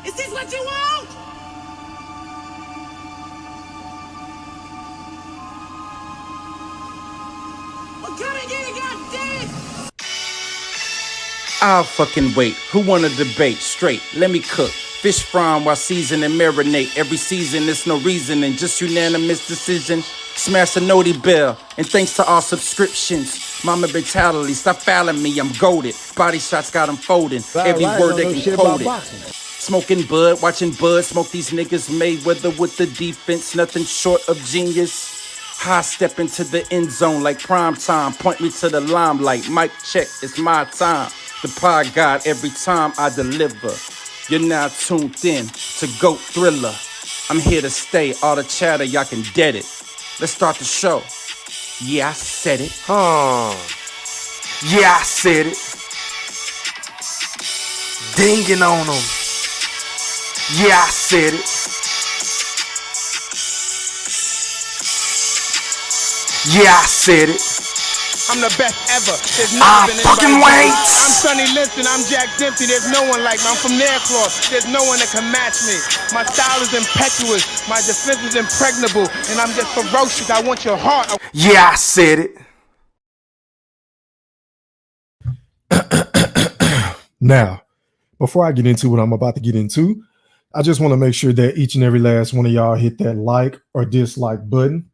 Is this what you want? What kind of game you got, Dad? I'll fucking wait. Who wanna debate? Straight, let me cook. Fish frying while season and marinate. Every season, there's no reasoning, just unanimous decision. Smash the noti bell, and thanks to all subscriptions. Mama brutality, stop fouling me, I'm goated. Body shots got them folding, every word they can quote it. Smoking bud, watching bud, smoke these niggas Mayweather with the defense, nothing short of genius. High step into the end zone like prime time, point me to the limelight, mic check, it's my time. The pod god every time I deliver. You're now tuned in to GOAT Thriller. I'm here to stay, all the chatter, y'all can dead it. Let's start the show. Yeah, I said it. Yeah, I said it. Dinging on them. Yeah, I said it. Yeah, I said it. I'm the best ever. There's I never been fucking anybody wait. better. I'm Sonny Liston, I'm Jack Dempsey. There's no one like me. I'm from Nairclaw. There's no one that can match me. My style is impetuous. My defense is impregnable. And I'm just ferocious. I want your heart. Yeah, I said it. Now, before I get into what I'm about to get into, I just want to make sure that each and every last one of y'all hit that like or dislike button.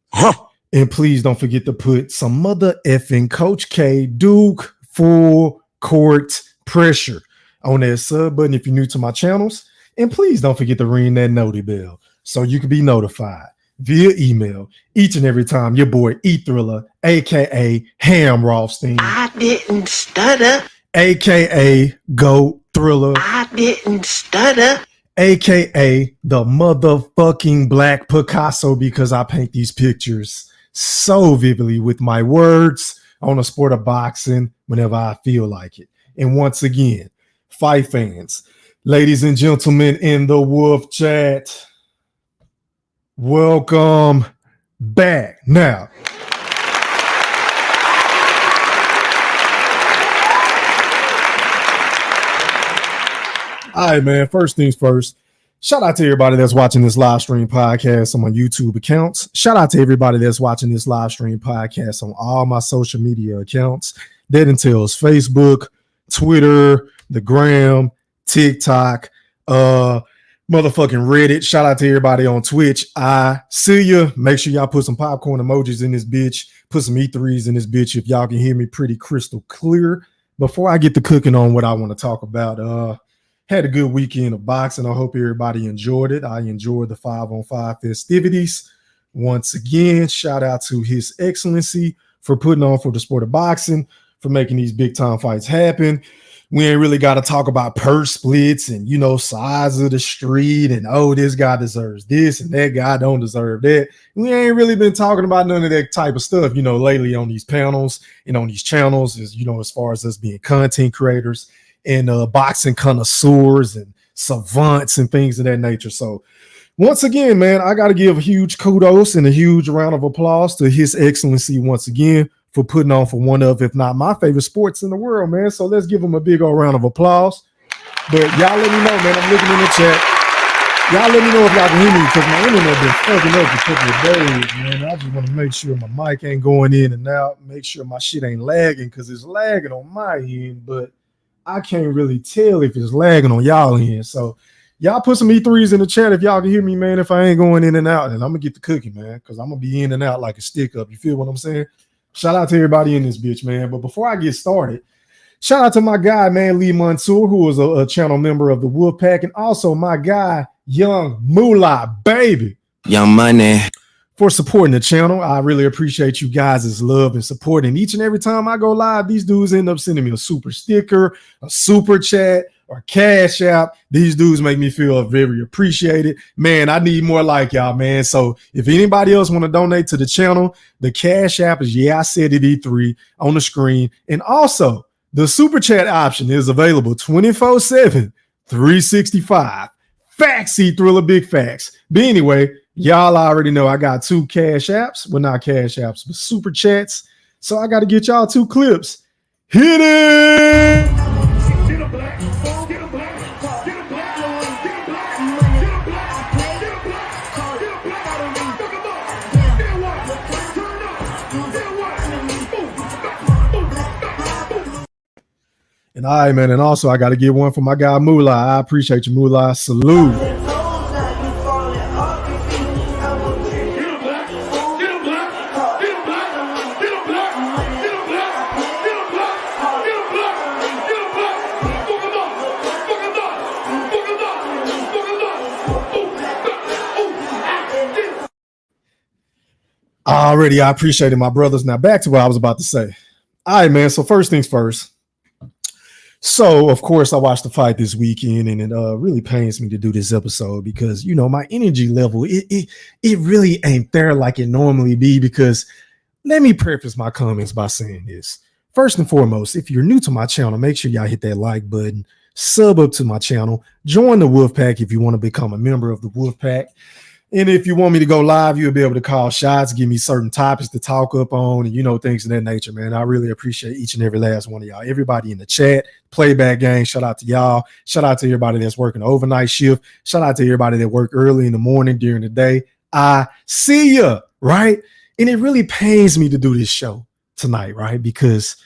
And please don't forget to put some mother effing Coach K Duke full court pressure on that sub button if you're new to my channels. And please don't forget to ring that noti bell so you can be notified via email each and every time your boy E-Thriller, aka Ham Rothstein. I didn't stutter. AKA Go Thriller. I didn't stutter. AKA the motherfucking Black Picasso, because I paint these pictures so vividly with my words on a sport of boxing whenever I feel like it. And once again, fight fans, ladies and gentlemen in the Wolf Chat, welcome back. Now, all right, man. First things first. Shout out to everybody that's watching this live stream podcast on my YouTube accounts. Shout out to everybody that's watching this live stream podcast on all my social media accounts. That entails Facebook, Twitter, the Gram, TikTok, motherfucking Reddit. Shout out to everybody on Twitch. I see you. Make sure y'all put some popcorn emojis in this bitch. Put some E3s in this bitch if y'all can hear me pretty crystal clear. Before I get to cooking on what I want to talk about, had a good weekend of boxing. I hope everybody enjoyed it. I enjoyed the 5-on-5 festivities. Once again, shout out to His Excellency for putting on for the sport of boxing, for making these big time fights happen. We ain't really got to talk about purse splits and, you know, size of the street and, oh, this guy deserves this and that guy don't deserve that. We ain't really been talking about none of that type of stuff, you know, lately on these panels and on these channels, is, you know, as far as us being content creators and boxing connoisseurs and savants and things of that nature. So once again, man, I got to give a huge kudos and a huge round of applause to His Excellency once again for putting on for one of, if not my favorite sports in the world, man. So let's give him a big old round of applause. But y'all let me know, man. I'm looking in the chat. Y'all let me know if y'all can hear me, because my internet been fucking up a couple of days, man. I just want to make sure my mic ain't going in and out, make sure my shit ain't lagging, because it's lagging on my end, but I can't really tell if it's lagging on y'all end. So y'all put some E3s in the chat if y'all can hear me, man, if I ain't going in and out. And I'm going to get the cookie, man, because I'm going to be in and out like a stick up. You feel what I'm saying? Shout out to everybody in this bitch, man. But before I get started, shout out to my guy, man, Lee Mansour, who is a channel member of the Wolfpack, and also my guy, Young Moolah, baby. Young Money. For supporting the channel. I really appreciate you guys' love and support. And each and every time I go live, these dudes end up sending me a super sticker, a super chat, or cash app. These dudes make me feel very appreciated. Man, I need more like y'all, man. So if anybody else want to donate to the channel, the cash app is Yeah I Said It E3 on the screen. And also, the super chat option is available 24/7, 365. Facts, E-Thriller, big facts. But anyway, y'all already know I got 2 cash apps. Well, not cash apps, but super chats. So I got to get y'all 2 clips. Hit it! And all right, man. And also, I got to give one for my guy Moolah. I appreciate you, Moolah. Salute. Already, I appreciate it, my brothers. Now, back to what I was about to say. All right, man. So first things first. So, of course, I watched the fight this weekend, and it really pains me to do this episode because, you know, my energy level, it really ain't there like it normally be because let me preface my comments by saying this. First and foremost, if you're new to my channel, make sure y'all hit that like button, sub up to my channel, join the Wolfpack if you want to become a member of the Wolfpack. And if you want me to go live, you'll be able to call shots, give me certain topics to talk up on, and, you know, things of that nature, man. I really appreciate each and every last one of y'all. Everybody in the chat, playback gang, shout out to y'all. Shout out to everybody that's working overnight shift. Shout out to everybody that work early in the morning, during the day. I see ya, right? And it really pains me to do this show tonight, right? Because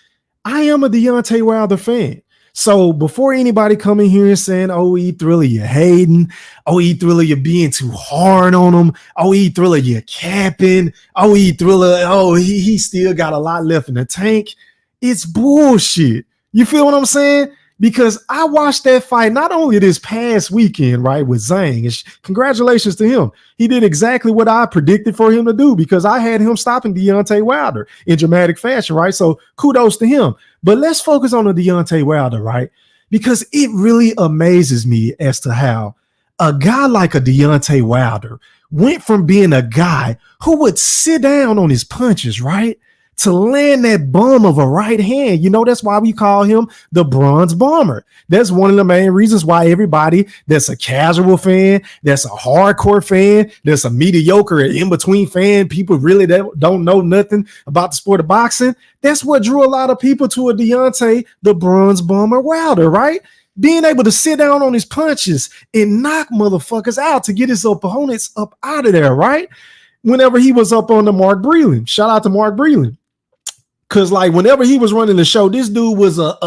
I am a Deontay Wilder fan. So before anybody come in here and saying, oh, E-Thriller, you're hating. Oh, E-Thriller, you're being too hard on him. Oh, E-Thriller, you're capping. Oh, E-Thriller, oh, he still got a lot left in the tank. It's bullshit. You feel what I'm saying? Because I watched that fight not only this past weekend, right, with Zhang. And congratulations to him. He did exactly what I predicted for him to do because I had him stopping Deontay Wilder in dramatic fashion, right? So kudos to him. But let's focus on the Deontay Wilder, right? Because it really amazes me as to how a guy like a Deontay Wilder went from being a guy who would sit down on his punches, right, to land that bomb of a right hand. You know, that's why we call him the Bronze Bomber. That's one of the main reasons why everybody that's a casual fan, that's a hardcore fan, that's a mediocre in-between fan, people really that don't know nothing about the sport of boxing, that's what drew a lot of people to a Deontay, the Bronze Bomber Wilder, right? Being able to sit down on his punches and knock motherfuckers out to get his opponents up out of there, right? Whenever he was up on the Mark Breland. Shout out to Mark Breland. Because, like, whenever he was running the show, this dude was a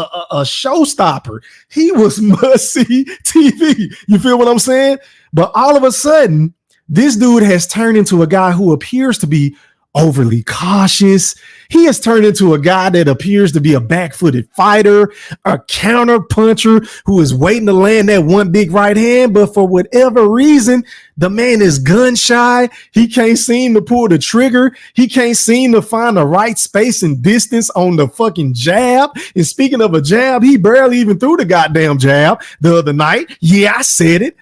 showstopper. He was must-see TV. You feel what I'm saying? But all of a sudden, this dude has turned into a guy who appears to be overly cautious. He has turned into a guy that appears to be a back-footed fighter, a counter puncher who is waiting to land that one big right hand. But for whatever reason, the man is gun shy. He can't seem to pull the trigger. He can't seem to find the right space and distance on the fucking jab. And speaking of a jab, he barely even threw the goddamn jab the other night. Yeah, I said it.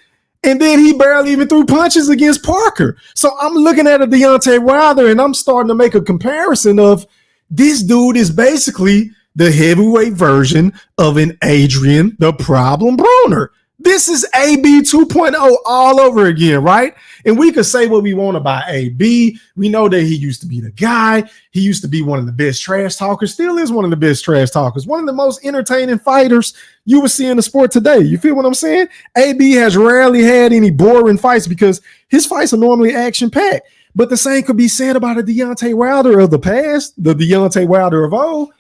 And then he barely even threw punches against Parker. So I'm looking at a Deontay Wilder and I'm starting to make a comparison of this dude is basically the heavyweight version of an Adrian the Problem Broner. This is AB 2.0 all over again, right? And we could say what we want about AB. We know that he used to be the guy. He used to be one of the best trash talkers, still is one of the best trash talkers, one of the most entertaining fighters you will see in the sport today. You feel what I'm saying? AB has rarely had any boring fights because his fights are normally action-packed. But the same could be said about a Deontay Wilder of the past, the Deontay Wilder of old.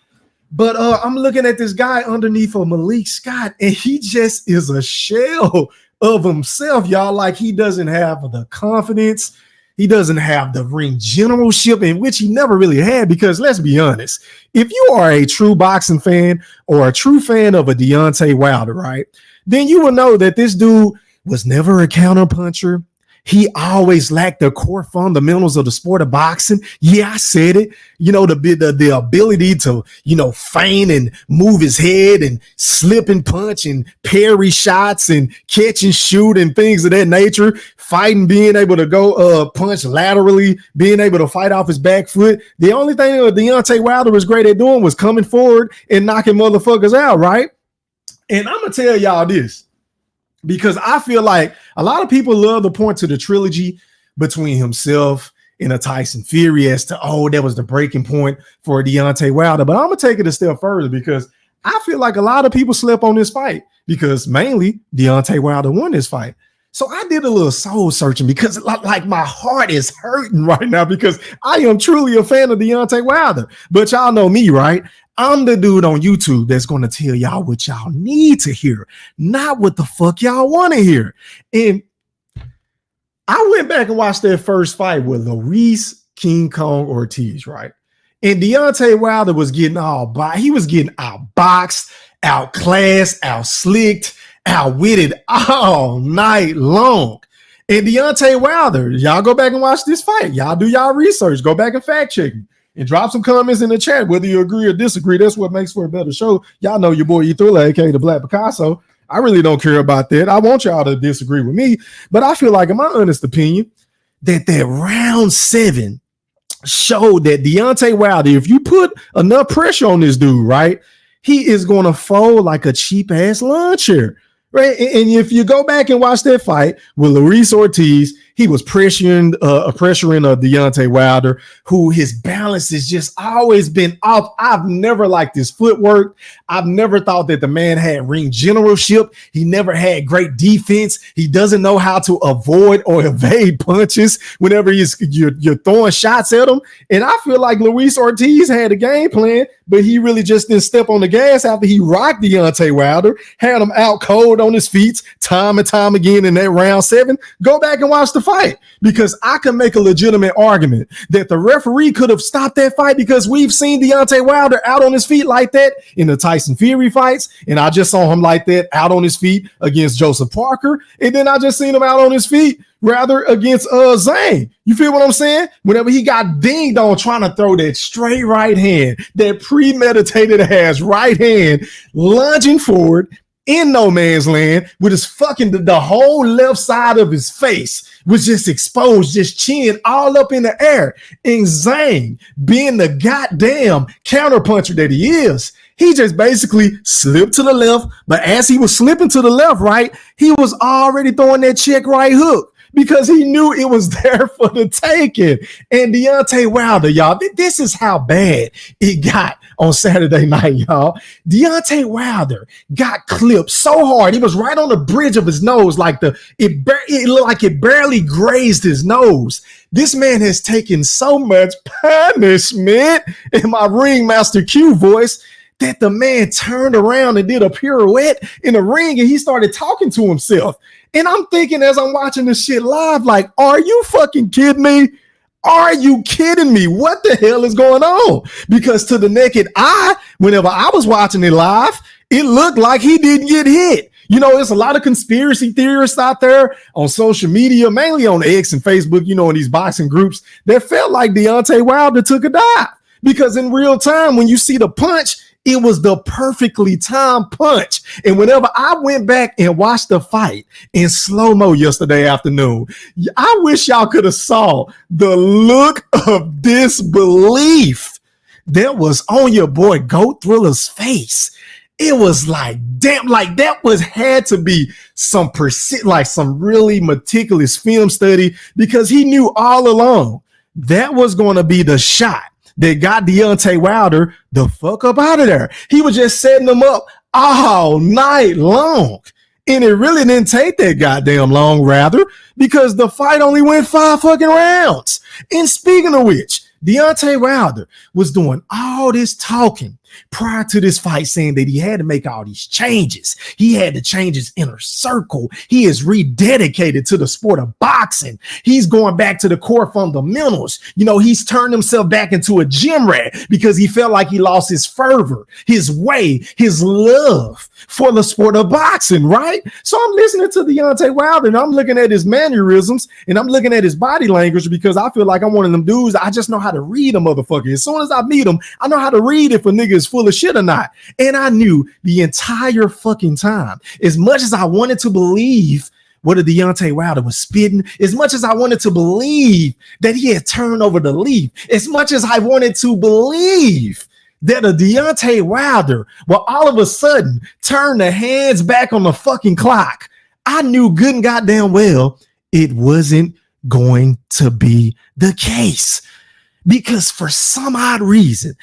But I'm looking at this guy underneath of Malik Scott, and he just is a shell of himself, y'all. Like, he doesn't have the confidence. He doesn't have the ring generalship, in which he never really had, because let's be honest, if you are a true boxing fan or a true fan of a Deontay Wilder, right, then you will know that this dude was never a counter puncher. He always lacked the core fundamentals of the sport of boxing. Yeah, I said it. You know, the ability to, you know, feint and move his head and slip and punch and parry shots and catch and shoot and things of that nature. Fighting, being able to go punch laterally, being able to fight off his back foot. The only thing that Deontay Wilder was great at doing was coming forward and knocking motherfuckers out, right? And I'm going to tell y'all this, because I feel like a lot of people love to point to the trilogy between himself and a Tyson Fury as to, oh, that was the breaking point for Deontay Wilder. But I'm going to take it a step further, because I feel like a lot of people slept on this fight because mainly Deontay Wilder won this fight. So I did a little soul searching, because like my heart is hurting right now, because I am truly a fan of Deontay Wilder. But y'all know me, right? I'm the dude on YouTube that's going to tell y'all what y'all need to hear, not what the fuck y'all want to hear. And I went back and watched that first fight with Luis King Kong Ortiz, right? And Deontay Wilder was getting he was getting outboxed, outclassed, outslicked, outwitted all night long. And Deontay Wilder, y'all go back and watch this fight. Y'all do y'all research. Go back and fact check me. And drop some comments in the chat, whether you agree or disagree. That's what makes for a better show. Y'all know your boy E-Thriller, aka the Black Picasso. I really don't care about that. I want y'all to disagree with me. But I feel like, in my honest opinion, that round 7 showed that Deontay Wilder, if you put enough pressure on this dude, right, he is going to fold like a cheap-ass lawn chair. Right. And if you go back and watch that fight with Luis Ortiz, he was pressuring Deontay Wilder, who his balance has just always been off. I've never liked his footwork. I've never thought that the man had ring generalship. He never had great defense. He doesn't know how to avoid or evade punches whenever you're throwing shots at him. And I feel like Luis Ortiz had a game plan, but he really just didn't step on the gas after he rocked Deontay Wilder, had him out cold on his feet time and time again in that round 7. Go back and watch the fight, because I can make a legitimate argument that the referee could have stopped that fight, because we've seen Deontay Wilder out on his feet like that in the Tyson Fury fights, and I just saw him like that out on his feet against Joseph Parker, and then I just seen him out on his feet against Zhang. You feel what I'm saying? Whenever he got dinged on trying to throw that straight right hand, that premeditated ass right hand, lunging forward in no man's land with his fucking the whole left side of his face was just exposed, just chin all up in the air. And Zhang, being the goddamn counterpuncher that he is, he just basically slipped to the left. But as he was slipping to the left, right, he was already throwing that check right hook, because he knew it was there for the taking. And Deontay Wilder, y'all, this is how bad it got on Saturday night, y'all. Deontay Wilder got clipped so hard. He was right on the bridge of his nose, like it looked like it barely grazed his nose. This man has taken so much punishment, in my Ringmaster Q voice, that the man turned around and did a pirouette in the ring, and he started talking to himself. And I'm thinking, as I'm watching this shit live, like, are you fucking kidding me? Are you kidding me? What the hell is going on? Because to the naked eye, whenever I was watching it live, it looked like he didn't get hit. You know, there's a lot of conspiracy theorists out there on social media, mainly on X and Facebook, you know, in these boxing groups, that felt like Deontay Wilder took a dive. Because in real time, when you see the punch, it was the perfectly timed punch. And whenever I went back and watched the fight in slow-mo yesterday afternoon, I wish y'all could have saw the look of disbelief that was on your boy Goat Thriller's face. It was like, damn, like that had to be some really meticulous film study, because he knew all along that was going to be the shot that got Deontay Wilder the fuck up out of there. He was just setting them up all night long. And it really didn't take that goddamn long, rather, because the fight only went 5 fucking rounds. And speaking of which, Deontay Wilder was doing all this talking prior to this fight, saying that he had to make all these changes. He had to change his inner circle. He is rededicated to the sport of boxing. He's going back to the core fundamentals. You know, he's turned himself back into a gym rat because he felt like he lost his fervor, his way, his love for the sport of boxing, right? So I'm listening to Deontay Wilder, and I'm looking at his mannerisms, and I'm looking at his body language, because I feel like I'm one of them dudes. I just know how to read a motherfucker. As soon as I meet him, I know how to read if a nigga is full of shit or not. And I knew the entire fucking time, as much as I wanted to believe what Deontay Wilder was spitting, as much as I wanted to believe that he had turned over the leaf, as much as I wanted to believe that a Deontay Wilder will all of a sudden turn the hands back on the fucking clock, I knew good and goddamn well it wasn't going to be the case. Because for some odd reason,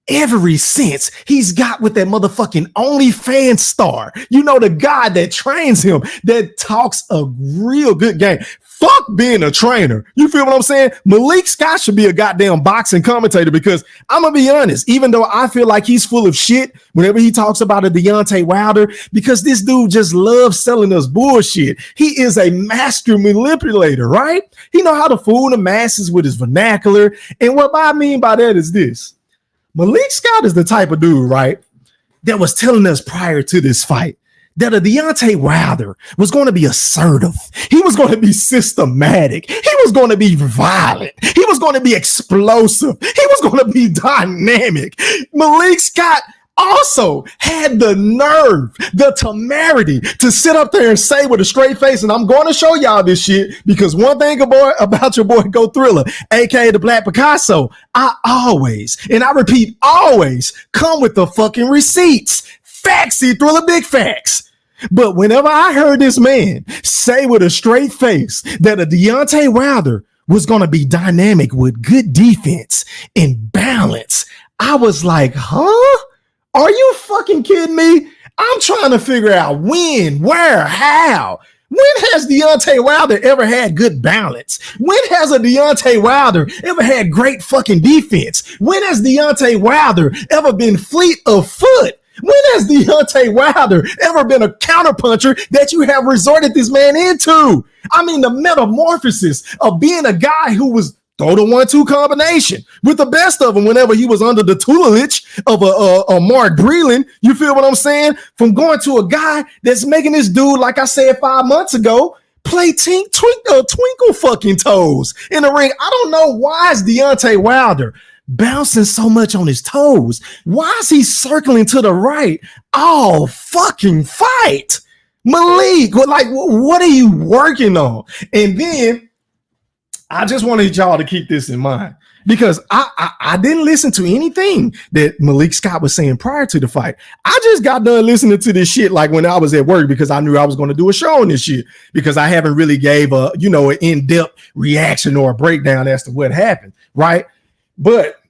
ever since he's got with that motherfucking OnlyFans star, you know, the guy that trains him, that talks a real good game, Fuck being a trainer. You feel what I'm saying? Malik Scott should be a goddamn boxing commentator because I'm going to be honest, even though I feel like he's full of shit whenever he talks about a Deontay Wilder, because this dude just loves selling us bullshit. He is a master manipulator, right? He know how to fool the masses with his vernacular. And what I mean by that is this. Malik Scott is the type of dude, right, that was telling us prior to this fight that a Deontay Wilder was going to be assertive. He was going to be systematic. He was going to be violent. He was going to be explosive. He was going to be dynamic. Malik Scott also had the nerve, the temerity to sit up there and say with a straight face, and I'm going to show y'all this shit because one thing about your boy Go Thriller, aka the Black Picasso, I always, and I repeat, always come with the fucking receipts. Facts, Thriller, big facts. But whenever I heard this man say with a straight face that a Deontay Wilder was going to be dynamic with good defense and balance, I was like, huh? Are you fucking kidding me? I'm trying to figure out when, where, how. When has Deontay Wilder ever had good balance? When has a Deontay Wilder ever had great fucking defense? When has Deontay Wilder ever been fleet of foot? When has Deontay Wilder ever been a counterpuncher that you have resorted this man into? I mean, the metamorphosis of being a guy who was throw the 1-2 combination with the best of them whenever he was under the tutelage of a Mark Breland. You feel what I'm saying? From going to a guy that's making this dude, like I said 5 months ago, play twinkle fucking toes in the ring. I don't know why is Deontay Wilder bouncing so much on his toes. Why is he circling to the right all fucking fight? Malik, what are you working on? And then I just wanted y'all to keep this in mind because I didn't listen to anything that Malik Scott was saying prior to the fight. I just got done listening to this shit like when I was at work because I knew I was going to do a show on this shit because I haven't really gave an in-depth reaction or a breakdown as to what happened, right? But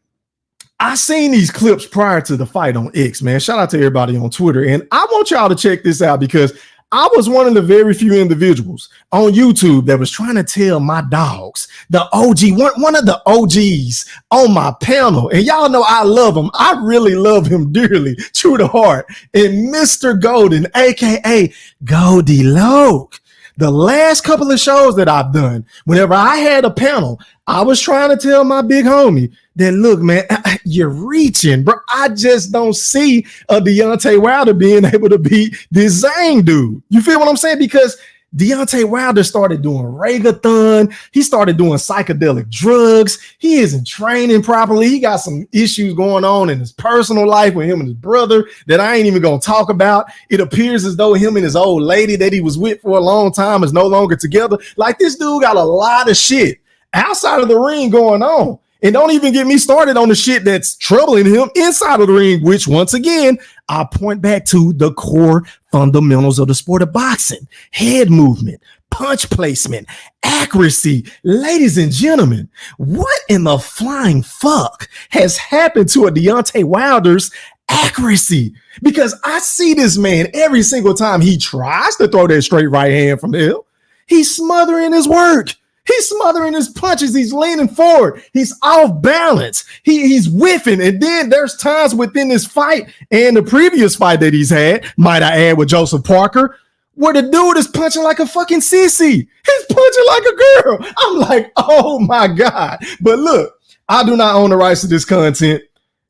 I seen these clips prior to the fight on X, man. Shout out to everybody on Twitter. And I want y'all to check this out because I was one of the very few individuals on YouTube that was trying to tell my dogs, the OG, one of the OGs on my panel. And y'all know I love him. I really love him dearly, true to heart. And Mr. Golden, aka Goldie Loke. The last couple of shows that I've done, whenever I had a panel, I was trying to tell my big homie that, look, man, you're reaching, bro. I just don't see a Deontay Wilder being able to beat this Zhang dude. You feel what I'm saying? Because Deontay Wilder started doing reggaeton. He started doing psychedelic drugs. He isn't training properly. He got some issues going on in his personal life with him and his brother that I ain't even going to talk about. It appears as though him and his old lady that he was with for a long time is no longer together. Like, this dude got a lot of shit outside of the ring going on. And don't even get me started on the shit that's troubling him inside of the ring, which once again, I point back to the core fundamentals of the sport of boxing: head movement, punch placement, accuracy. Ladies and gentlemen, what in the flying fuck has happened to a Deontay Wilder's accuracy? Because I see this man every single time he tries to throw that straight right hand from the hill, he's smothering his work. He's smothering his punches. He's leaning forward. He's off balance. He's whiffing. And then there's times within this fight and the previous fight that he's had, might I add, with Joseph Parker, where the dude is punching like a fucking sissy. He's punching like a girl. I'm like, oh my God. But look, I do not own the rights to this content.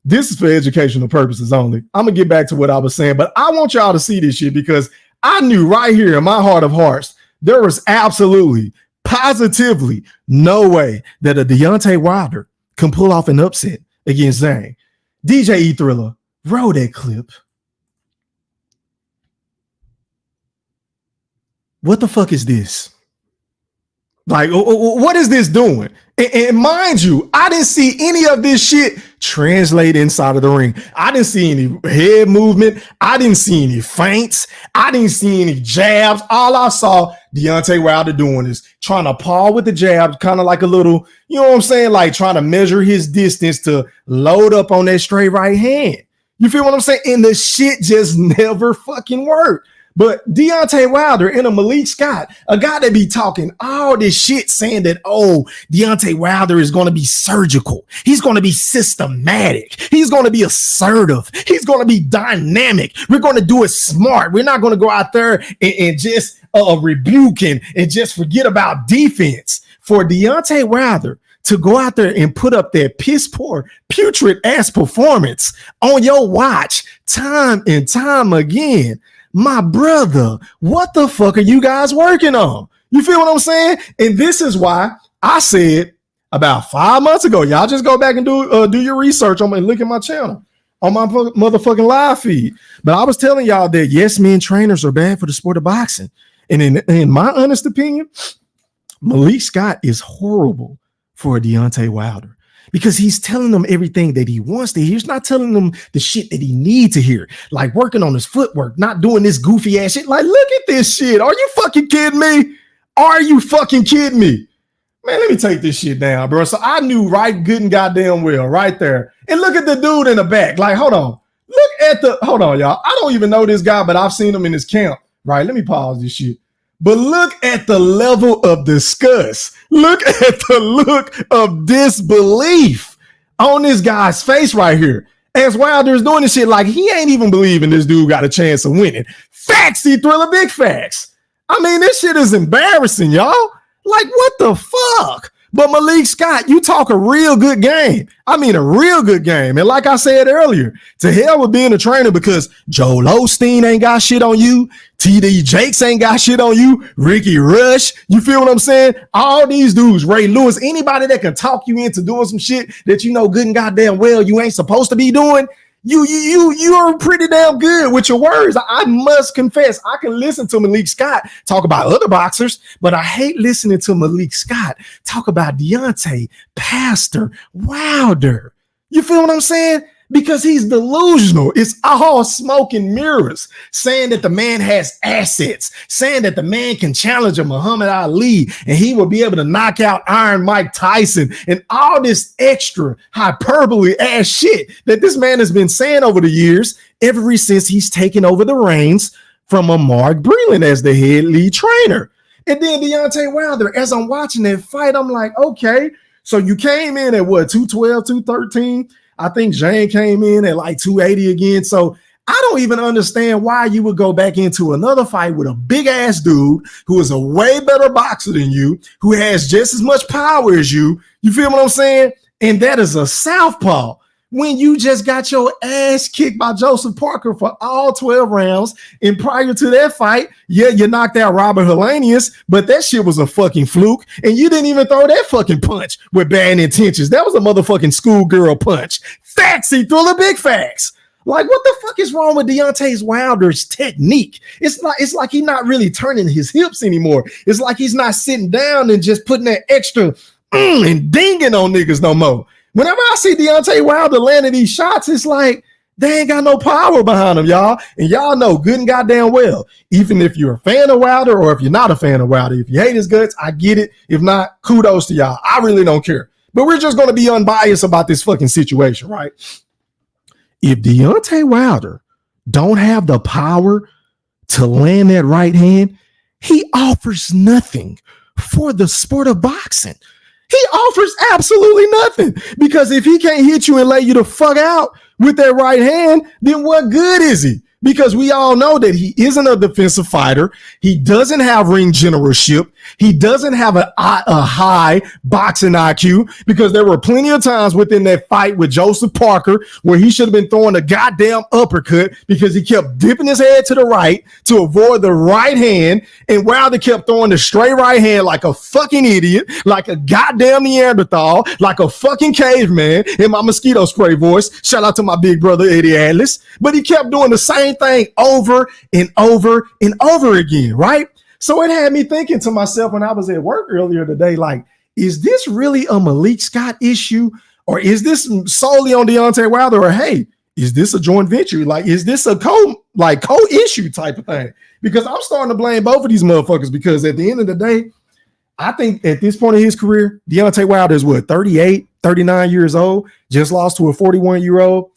This is for educational purposes only. I'm going to get back to what I was saying, but I want y'all to see this shit because I knew right here in my heart of hearts, there was absolutely, positively no way that a Deontay Wilder can pull off an upset against Zhang. DJ E Thriller, roll that clip. What the fuck is this? Like, what is this doing? And mind you, I didn't see any of this shit translate inside of the ring. I didn't see any head movement. I didn't see any feints. I didn't see any jabs. All I saw Deontay Wilder doing is trying to paw with the jabs, kind of like a little, you know what I'm saying? Like trying to measure his distance to load up on that straight right hand. You feel what I'm saying? And the shit just never fucking worked. But Deontay Wilder and a Malik Scott, a guy that be talking all this shit saying that, oh, Deontay Wilder is going to be surgical. He's going to be systematic. He's going to be assertive. He's going to be dynamic. We're going to do it smart. We're not going to go out there and just rebuke and just forget about defense. For Deontay Wilder to go out there and put up that piss poor, putrid ass performance on your watch time and time again, my brother, what the fuck are you guys working on? You feel what I'm saying? And this is why I said about 5 months ago, y'all just go back and do your research on and look at my channel on my motherfucking live feed. But I was telling y'all that yes, men trainers are bad for the sport of boxing. And in my honest opinion, Malik Scott is horrible for Deontay Wilder because he's telling them everything that he wants to hear. He's not telling them the shit that he needs to hear, like working on his footwork, not doing this goofy ass shit. Like, look at this shit. Are you fucking kidding me? Are you fucking kidding me? Man, let me take this shit down, bro. So I knew right good and goddamn well right there. And look at the dude in the back. Like, hold on, y'all. I don't even know this guy, but I've seen him in his camp. Right, let me pause this shit. But look at the level of disgust. Look at the look of disbelief on this guy's face right here. As Wilder's doing this shit like he ain't even believing this dude got a chance of winning. Facts, Thriller, big facts. I mean, this shit is embarrassing, y'all. Like, what the fuck? But Malik Scott, you talk a real good game. I mean, a real good game. And like I said earlier, to hell with being a trainer because Joel Osteen ain't got shit on you. TD Jakes ain't got shit on you. Ricky Rush, you feel what I'm saying? All these dudes, Ray Lewis, anybody that can talk you into doing some shit that you know good and goddamn well you ain't supposed to be doing. You're pretty damn good with your words. I must confess, I can listen to Malik Scott talk about other boxers, but I hate listening to Malik Scott talk about Deontay, Pastor, Wilder. You feel what I'm saying? Because he's delusional. It's all smoke and mirrors, saying that the man has assets, saying that the man can challenge a Muhammad Ali and he will be able to knock out Iron Mike Tyson and all this extra hyperbole ass shit that this man has been saying over the years, ever since he's taken over the reins from a Mark Breland as the head lead trainer. And then Deontay Wilder, as I'm watching that fight, I'm like, okay, so you came in at what, 212, 213? I think Zhang came in at like 280 again. So I don't even understand why you would go back into another fight with a big ass dude who is a way better boxer than you, who has just as much power as you. You feel what I'm saying? And that is a southpaw. When you just got your ass kicked by Joseph Parker for all 12 rounds. And prior to that fight, yeah, you knocked out Robert Helenius, but that shit was a fucking fluke. And you didn't even throw that fucking punch with bad intentions. That was a motherfucking schoolgirl punch. Faxy, Thriller, big facts. Like, what the fuck is wrong with Deontay Wilder's technique? It's like he's not really turning his hips anymore. It's like he's not sitting down and just putting that extra and dinging on niggas no more. Whenever I see Deontay Wilder landing these shots, it's like they ain't got no power behind them, y'all. And y'all know good and goddamn well, even if you're a fan of Wilder or if you're not a fan of Wilder, if you hate his guts, I get it. If not, kudos to y'all. I really don't care. But we're just going to be unbiased about this fucking situation, right? If Deontay Wilder don't have the power to land that right hand, he offers nothing for the sport of boxing. He offers absolutely nothing, because if he can't hit you and lay you the fuck out with that right hand, then what good is he? Because we all know that he isn't a defensive fighter. He doesn't have ring generalship. He doesn't have a high boxing IQ, because there were plenty of times within that fight with Joseph Parker where he should have been throwing a goddamn uppercut because he kept dipping his head to the right to avoid the right hand. And Wilder kept throwing the straight right hand like a fucking idiot, like a goddamn Neanderthal, like a fucking caveman in my mosquito spray voice. Shout out to my big brother, Eddie Atlas. But he kept doing the same thing over and over and over again, right? So it had me thinking to myself when I was at work earlier today, like, is this really a Malik Scott issue, or is this solely on Deontay Wilder, or hey, is this a joint venture? Like, is this a co-issue type of thing? Because I'm starting to blame both of these motherfuckers, because at the end of the day, I think at this point in his career, Deontay Wilder is 38, 39 years old, just lost to a 41-year-old.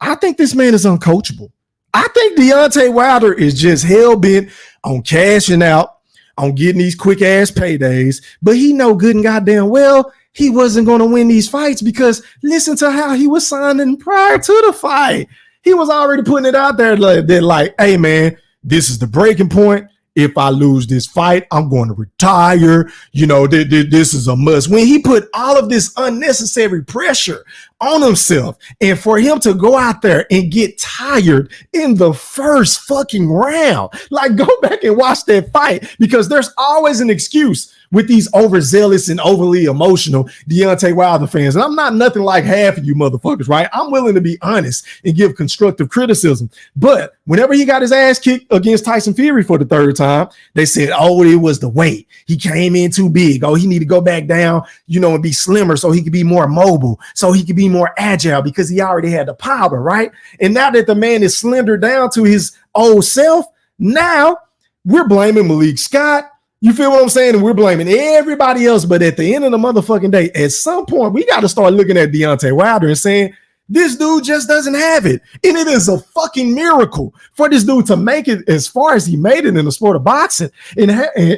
I think this man is uncoachable. I think Deontay Wilder is just hell-bent on cashing out, on getting these quick-ass paydays, but he know good and goddamn well he wasn't going to win these fights because listen to how he was signing prior to the fight. He was already putting it out there like, hey, man, this is the breaking point. If I lose this fight, I'm going to retire. You know, this is a must win. He put all of this unnecessary pressure on himself. And for him to go out there and get tired in the first fucking round, like go back and watch that fight because there's always an excuse with these overzealous and overly emotional Deontay Wilder fans. And I'm not nothing like half of you motherfuckers, right? I'm willing to be honest and give constructive criticism. But whenever he got his ass kicked against Tyson Fury for the third time, they said, oh, it was the weight. He came in too big. Oh, he need to go back down, you know, and be slimmer so he could be more mobile, so he could be more agile because he already had the power, right? And now that the man is slendered down to his old self, now we're blaming Malik Scott. You feel what I'm saying? And we're blaming everybody else. But at the end of the motherfucking day, at some point, we got to start looking at Deontay Wilder and saying, this dude just doesn't have it. And it is a fucking miracle for this dude to make it as far as he made it in the sport of boxing and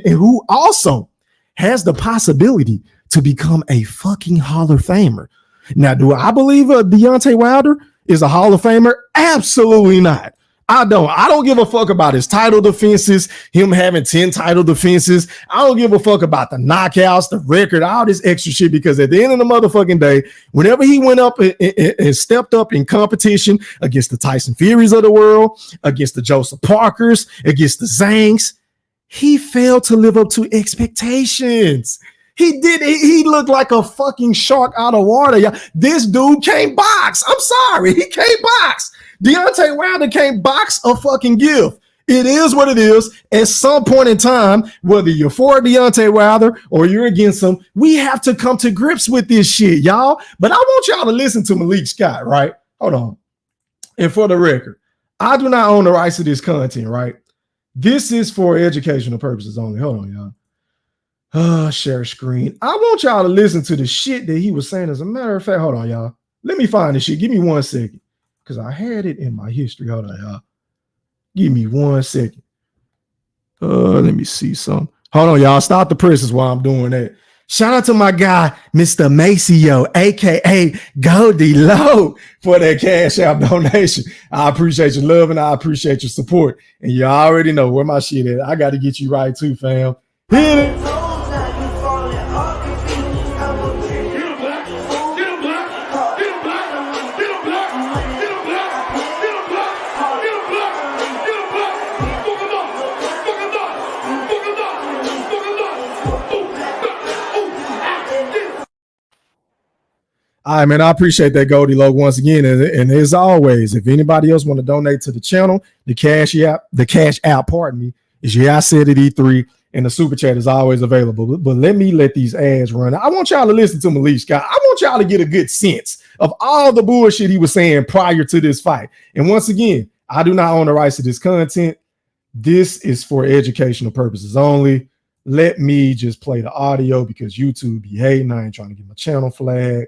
who also has the possibility to become a fucking Hall of Famer. Now, do I believe Deontay Wilder is a Hall of Famer? Absolutely not. I don't give a fuck about his title defenses, him having 10 title defenses. I don't give a fuck about the knockouts, the record, all this extra shit, because at the end of the motherfucking day, whenever he went up and stepped up in competition against the Tyson Furies of the world, against the Joseph Parkers, against the Zhangs, he failed to live up to expectations. He looked like a fucking shark out of water. Yeah. This dude can't box. I'm sorry. He can't box. Deontay Wilder can't box a fucking gift. It is what it is. At some point in time, whether you're for Deontay Wilder or you're against him, we have to come to grips with this shit, y'all. But I want y'all to listen to Malik Scott, right? Hold on. And for the record, I do not own the rights to this content, right? This is for educational purposes only. Hold on, y'all. Share screen. I want y'all to listen to the shit that he was saying. As a matter of fact, hold on, y'all. Let me find this shit. Give me 1 second. Because I had it in my history. Hold on, y'all. Give me 1 second. Let me see something. Hold on, y'all. Stop the presses while I'm doing that. Shout out to my guy, Mr. Maceo, a.k.a. Goldie Low, for that Cash App donation. I appreciate your love and I appreciate your support. And you already know where my shit at. I got to get you right too, fam. Hit it. All right, man, I appreciate that, Goldie Low, once again. And as always, if anybody else want to donate to the channel, the Cash App, pardon me, is I said it E3, and the Super Chat is always available. But let these ads run. I want y'all to listen to Malik Scott. I want y'all to get a good sense of all the bullshit he was saying prior to this fight. And once again, I do not own the rights to this content. This is for educational purposes only. Let me just play the audio because YouTube be hating. I ain't trying to get my channel flagged.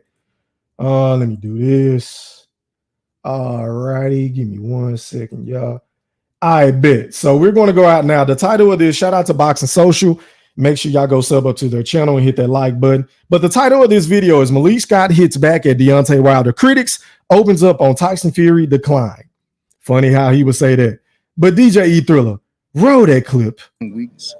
Let me do this. All righty, give me 1 second, y'all. I bet. So we're going to go out now. The title of this, shout out to Boxing Social. Make sure y'all go sub up to their channel and hit that like button. But the title of this video is Malik Scott hits back at Deontay Wilder. Critics opens up on Tyson Fury decline. Funny how he would say that. But DJ E Thriller, roll that clip. Weeks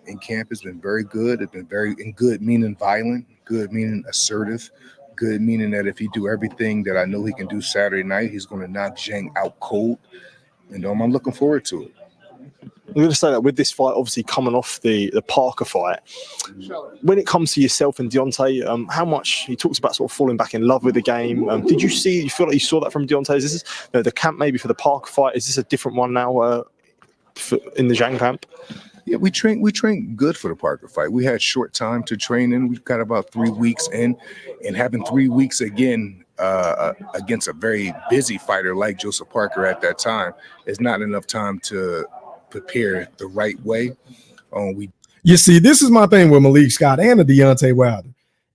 in camp has been very good. It's been very good, meaning violent, good meaning assertive. Good, meaning that if he do everything that I know he can do Saturday night, he's going to knock Zhang out cold. And I'm looking forward to it. I'm going to say that with this fight, obviously coming off the Parker fight, when it comes to yourself and Deontay, how much he talks about sort of falling back in love with the game. Did you feel like you saw that from Deontay? Is this the camp maybe for the Parker fight? Is this a different one now in the Zhang camp? Yeah, we trained good for the Parker fight. We had short time to train in. We got about 3 weeks in, and having 3 weeks again against a very busy fighter like Joseph Parker at that time is not enough time to prepare the right way. You see, this is my thing with Malik Scott and the Deontay Wilder.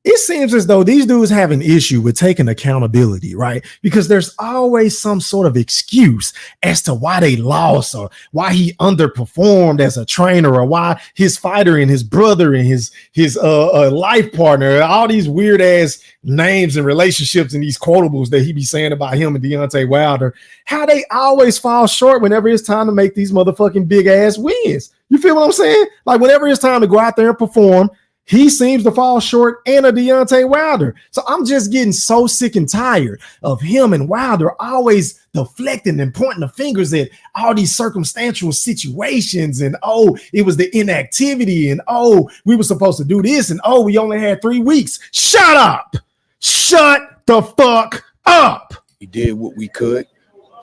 it seems as though these dudes have an issue with taking accountability, right? Because there's always some sort of excuse as to why they lost or why he underperformed as a trainer or why his fighter and his brother and his life partner, all these weird ass names and relationships and these quotables that he be saying about him and Deontay Wilder, how they always fall short whenever it's time to make these motherfucking big ass wins. You feel what I'm saying? Like whenever it's time to go out there and perform, he seems to fall short and a Deontay Wilder. So I'm just getting so sick and tired of him and Wilder always deflecting and pointing the fingers at all these circumstantial situations. And, oh, it was the inactivity. And, oh, we were supposed to do this. And, oh, we only had 3 weeks. Shut up. Shut the fuck up. We did what we could.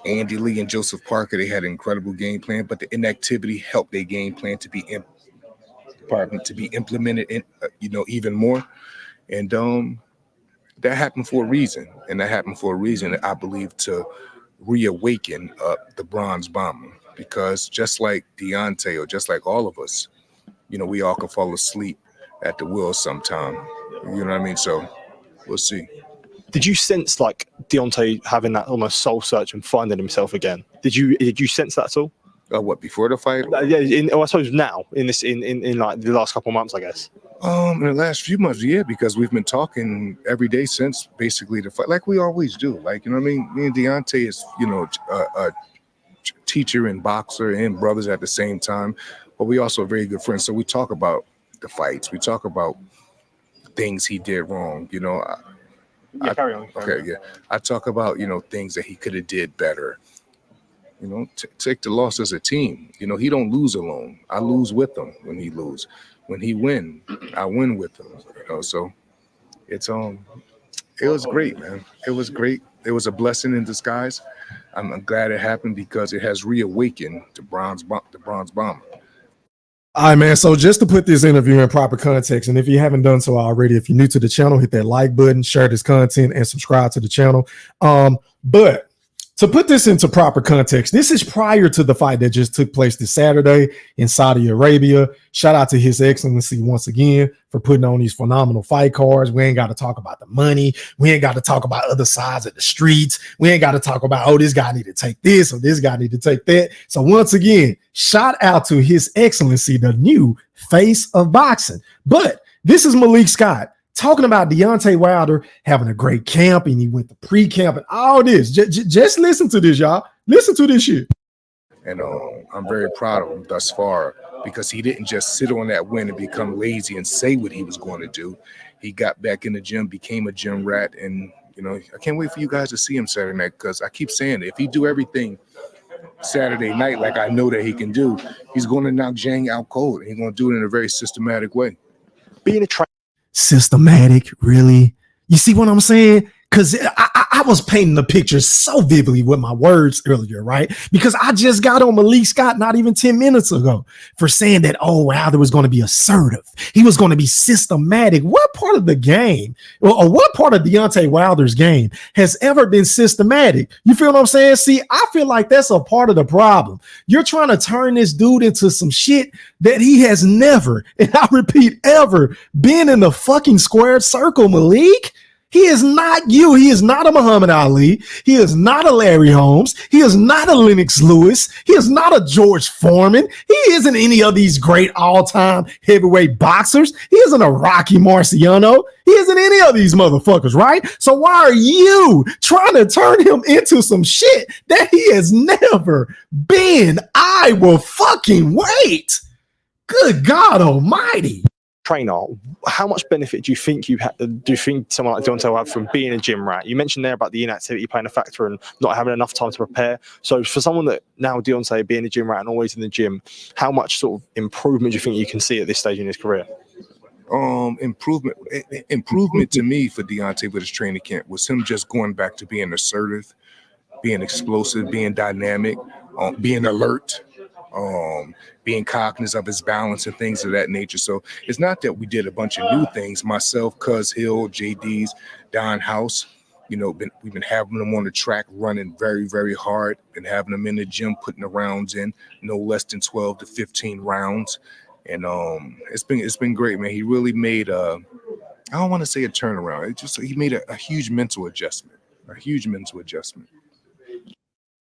Andy Lee and Joseph Parker, they had an incredible game plan, but the inactivity helped their game plan to be implemented in, even more. And that happened for a reason. And that happened for a reason, I believe, to reawaken the Bronze Bomber. Because just like Deontay or just like all of us, we all can fall asleep at the wheel sometime. You know what I mean? So we'll see. Did you sense like Deontay having that almost soul search and finding himself again? Did you sense that at all? What, before the fight? Yeah, I suppose now in like the last couple of months, I guess. In the last few months, yeah, because we've been talking every day since basically the fight, like we always do. Like, you know what I mean? Me and Deontay is, a teacher and boxer and brothers at the same time, but we also are very good friends. So we talk about the fights. We talk about things he did wrong. Carry on. Okay, yeah. I talk about, things that he could have did better. Take the loss as a team. He don't lose alone. I lose with him when he lose. When he win, I win with him. So it's it was great, man. It was great. It was a blessing in disguise. I'm glad it happened because it has reawakened the Bronze Bomber. All right, man. So just to put this interview in proper context, and if you haven't done so already, if you're new to the channel, hit that like button, share this content, and subscribe to the channel. But to put this into proper context, this is prior to the fight that just took place this Saturday in Saudi Arabia. Shout out to His Excellency once again for putting on these phenomenal fight cards. We ain't got to talk about the money. We ain't got to talk about other sides of the streets. We ain't got to talk about, oh, this guy need to take this or this guy need to take that. So once again, shout out to His Excellency, the new face of boxing. But this is Malik Scott talking about Deontay Wilder having a great camp, and he went to pre-camp and all this. Just listen to this, y'all. Listen to this shit. And I'm very proud of him thus far because he didn't just sit on that win and become lazy and say what he was going to do. He got back in the gym, became a gym rat, and I can't wait for you guys to see him Saturday night because I keep saying if he do everything Saturday night like I know that he can do, he's going to knock Zhang out cold, and he's going to do it in a very systematic way. Being a Systematic, really? You see what I'm saying? Because I was painting the picture so vividly with my words earlier, right? Because I just got on Malik Scott not even 10 minutes ago for saying that, oh, Wilder was going to be assertive. He was going to be systematic. What part of the game or what part of Deontay Wilder's game has ever been systematic? You feel what I'm saying? See, I feel like that's a part of the problem. You're trying to turn this dude into some shit that he has never, and I repeat, ever been in the fucking squared circle, Malik. He is not you. He is not a Muhammad Ali. He is not a Larry Holmes. He is not a Lennox Lewis. He is not a George Foreman. He isn't any of these great all-time heavyweight boxers. He isn't a Rocky Marciano. He isn't any of these motherfuckers, right? So why are you trying to turn him into some shit that he has never been? I will fucking wait. Good God almighty. Trainer, how much benefit do you think someone like Deontay will have from being a gym rat? You mentioned there about the inactivity playing a factor and not having enough time to prepare. So for someone that now Deontay being a gym rat and always in the gym, how much sort of improvement do you think you can see at this stage in his career? Improvement to me for Deontay with his training camp was him just going back to being assertive, being explosive, being dynamic, being alert. Being cognizant of his balance and things of that nature. So it's not that we did a bunch of new things. Myself, Cuz Hill, JD's, Don House, we've been having them on the track running very, very hard, and having them in the gym putting the rounds in, no less than 12 to 15 rounds. And it's been great, man. He really made I don't want to say a turnaround. It just he made a huge mental adjustment. A huge mental adjustment.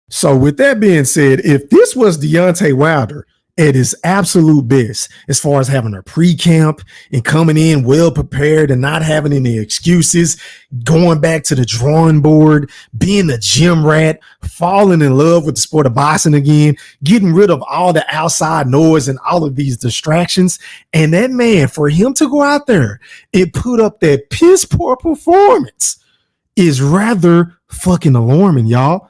So with that being said, if this was Deontay Wilder at his absolute best, as far as having a pre-camp and coming in well prepared and not having any excuses, going back to the drawing board, being a gym rat, falling in love with the sport of boxing again, getting rid of all the outside noise and all of these distractions, and that man, for him to go out there and put up that piss poor performance is rather fucking alarming, y'all.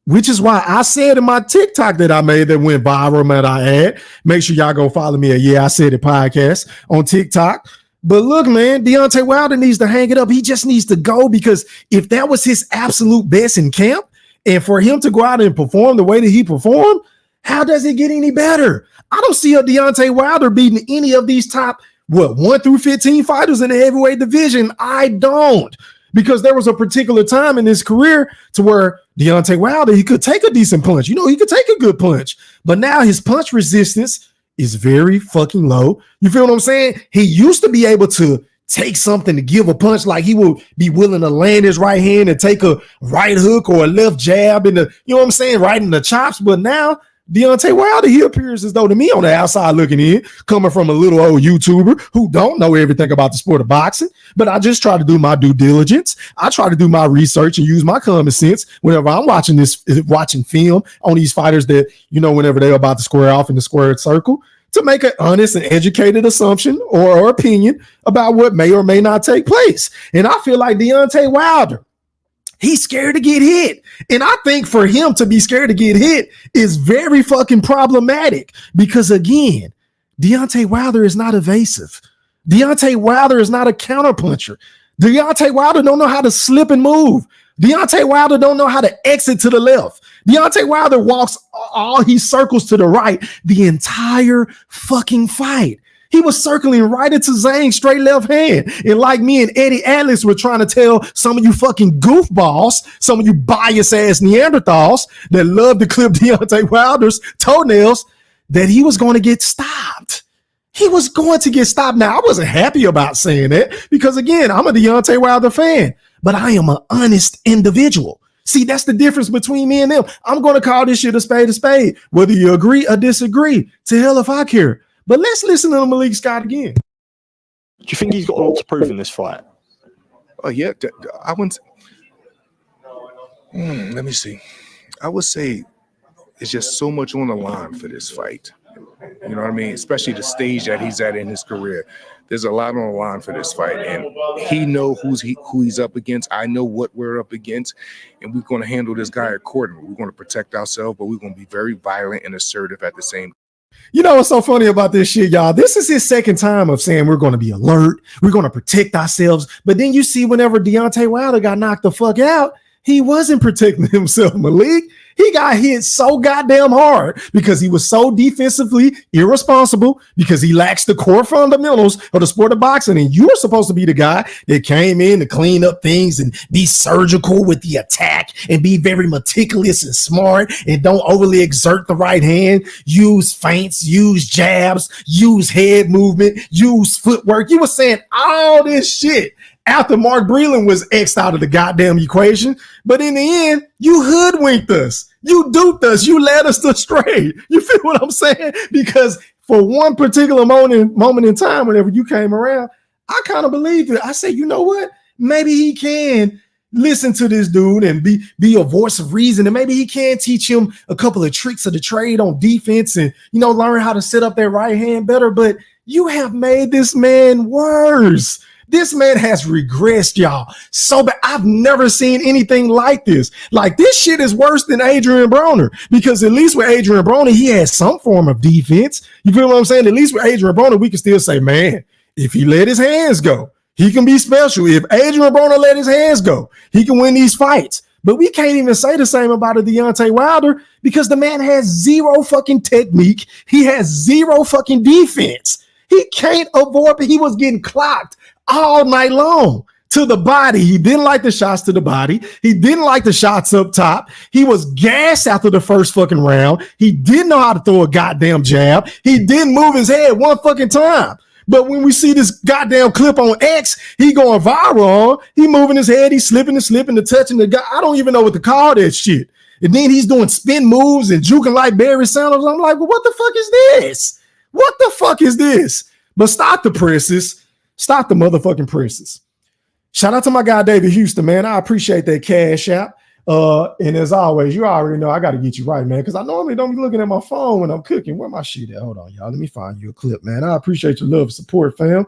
Which is why I said in my TikTok that I made that went viral, man, I had. Make sure y'all go follow me at Yeah, I Said It podcast on TikTok. But look, man, Deontay Wilder needs to hang it up. He just needs to go, because if that was his absolute best in camp, and for him to go out and perform the way that he performed, how does it get any better? I don't see a Deontay Wilder beating any of these top, 1 through 15 fighters in the heavyweight division. I don't. Because there was a particular time in his career to where Deontay Wilder, he could take a decent punch. He could take a good punch. But now his punch resistance is very fucking low. You feel what I'm saying? He used to be able to take something to give a punch, like he would be willing to land his right hand and take a right hook or a left jab in the, right in the chops. But now Deontay Wilder, he appears as though, to me, on the outside looking in, coming from a little old YouTuber who don't know everything about the sport of boxing, but I just try to do my due diligence. I try to do my research and use my common sense whenever I'm watching film on these fighters that, whenever they're about to square off in the squared circle, to make an honest and educated assumption or opinion about what may or may not take place. And I feel like Deontay Wilder, he's scared to get hit. And I think for him to be scared to get hit is very fucking problematic, because, again, Deontay Wilder is not evasive. Deontay Wilder is not a counterpuncher. Deontay Wilder don't know how to slip and move. Deontay Wilder don't know how to exit to the left. Deontay Wilder he circles to the right the entire fucking fight. He was circling right into Zhang straight left hand. And like me and Eddie Atlas were trying to tell some of you fucking goofballs, some of you bias ass Neanderthals that love to clip Deontay Wilder's toenails, that he was going to get stopped. He was going to get stopped. Now, I wasn't happy about saying that because, again, I'm a Deontay Wilder fan, but I am an honest individual. See, that's the difference between me and them. I'm going to call this shit a spade, whether you agree or disagree. To hell if I care. But let's listen to Malik Scott again. Do you think he's got a lot to prove in this fight? Oh, yeah. I wouldn't. Let me see. I would say it's just so much on the line for this fight. You know what I mean? Especially the stage that he's at in his career. There's a lot on the line for this fight, and he knows who he's up against. I know what we're up against, and we're going to handle this guy accordingly. We're going to protect ourselves, but we're going to be very violent and assertive at the same time. You know what's so funny about this shit, y'all? This is his second time of saying we're going to be alert, we're going to protect ourselves. But then you see whenever Deontay Wilder got knocked the fuck out, he wasn't protecting himself, Malik. He got hit so goddamn hard because he was so defensively irresponsible, because he lacks the core fundamentals of the sport of boxing. And you were supposed to be the guy that came in to clean up things and be surgical with the attack and be very meticulous and smart and don't overly exert the right hand, use feints, use jabs, use head movement, use footwork. You were saying all this shit after Mark Breland was X'd out of the goddamn equation. But in the end, you hoodwinked us. You duped us. You led us astray. You feel what I'm saying? Because for one particular moment in time, whenever you came around, I kind of believed it. I said, you know what? Maybe he can listen to this dude and be a voice of reason. And maybe he can teach him a couple of tricks of the trade on defense and, learn how to set up that right hand better. But you have made this man worse. This man has regressed, y'all. So bad. I've never seen anything like this. Like, this shit is worse than Adrian Broner, because at least with Adrian Broner, he has some form of defense. You feel what I'm saying? At least with Adrian Broner, we can still say, man, if he let his hands go, he can be special. If Adrian Broner let his hands go, he can win these fights. But we can't even say the same about a Deontay Wilder, because the man has zero fucking technique. He has zero fucking defense. He can't avoid, he was getting clocked all night long to the body. He didn't like the shots to the body. He didn't like the shots up top. He was gassed after the first fucking round. He didn't know how to throw a goddamn jab. He didn't move his head one fucking time. But when we see this goddamn clip on X, he going viral. He moving his head, he's slipping and slipping and touching the guy. I don't even know what to call that shit. And then he's doing spin moves and juking like Barry Sanders. I'm like, well, what the fuck is this? What the fuck is this? But stop the presses. Stop the motherfucking presses. Shout out to my guy, David Houston, man. I appreciate that cash app. And as always, you already know I got to get you right, man, because I normally don't be looking at my phone when I'm cooking. Where my shit at? Hold on, y'all. Let me find you a clip, man. I appreciate your love and support, fam.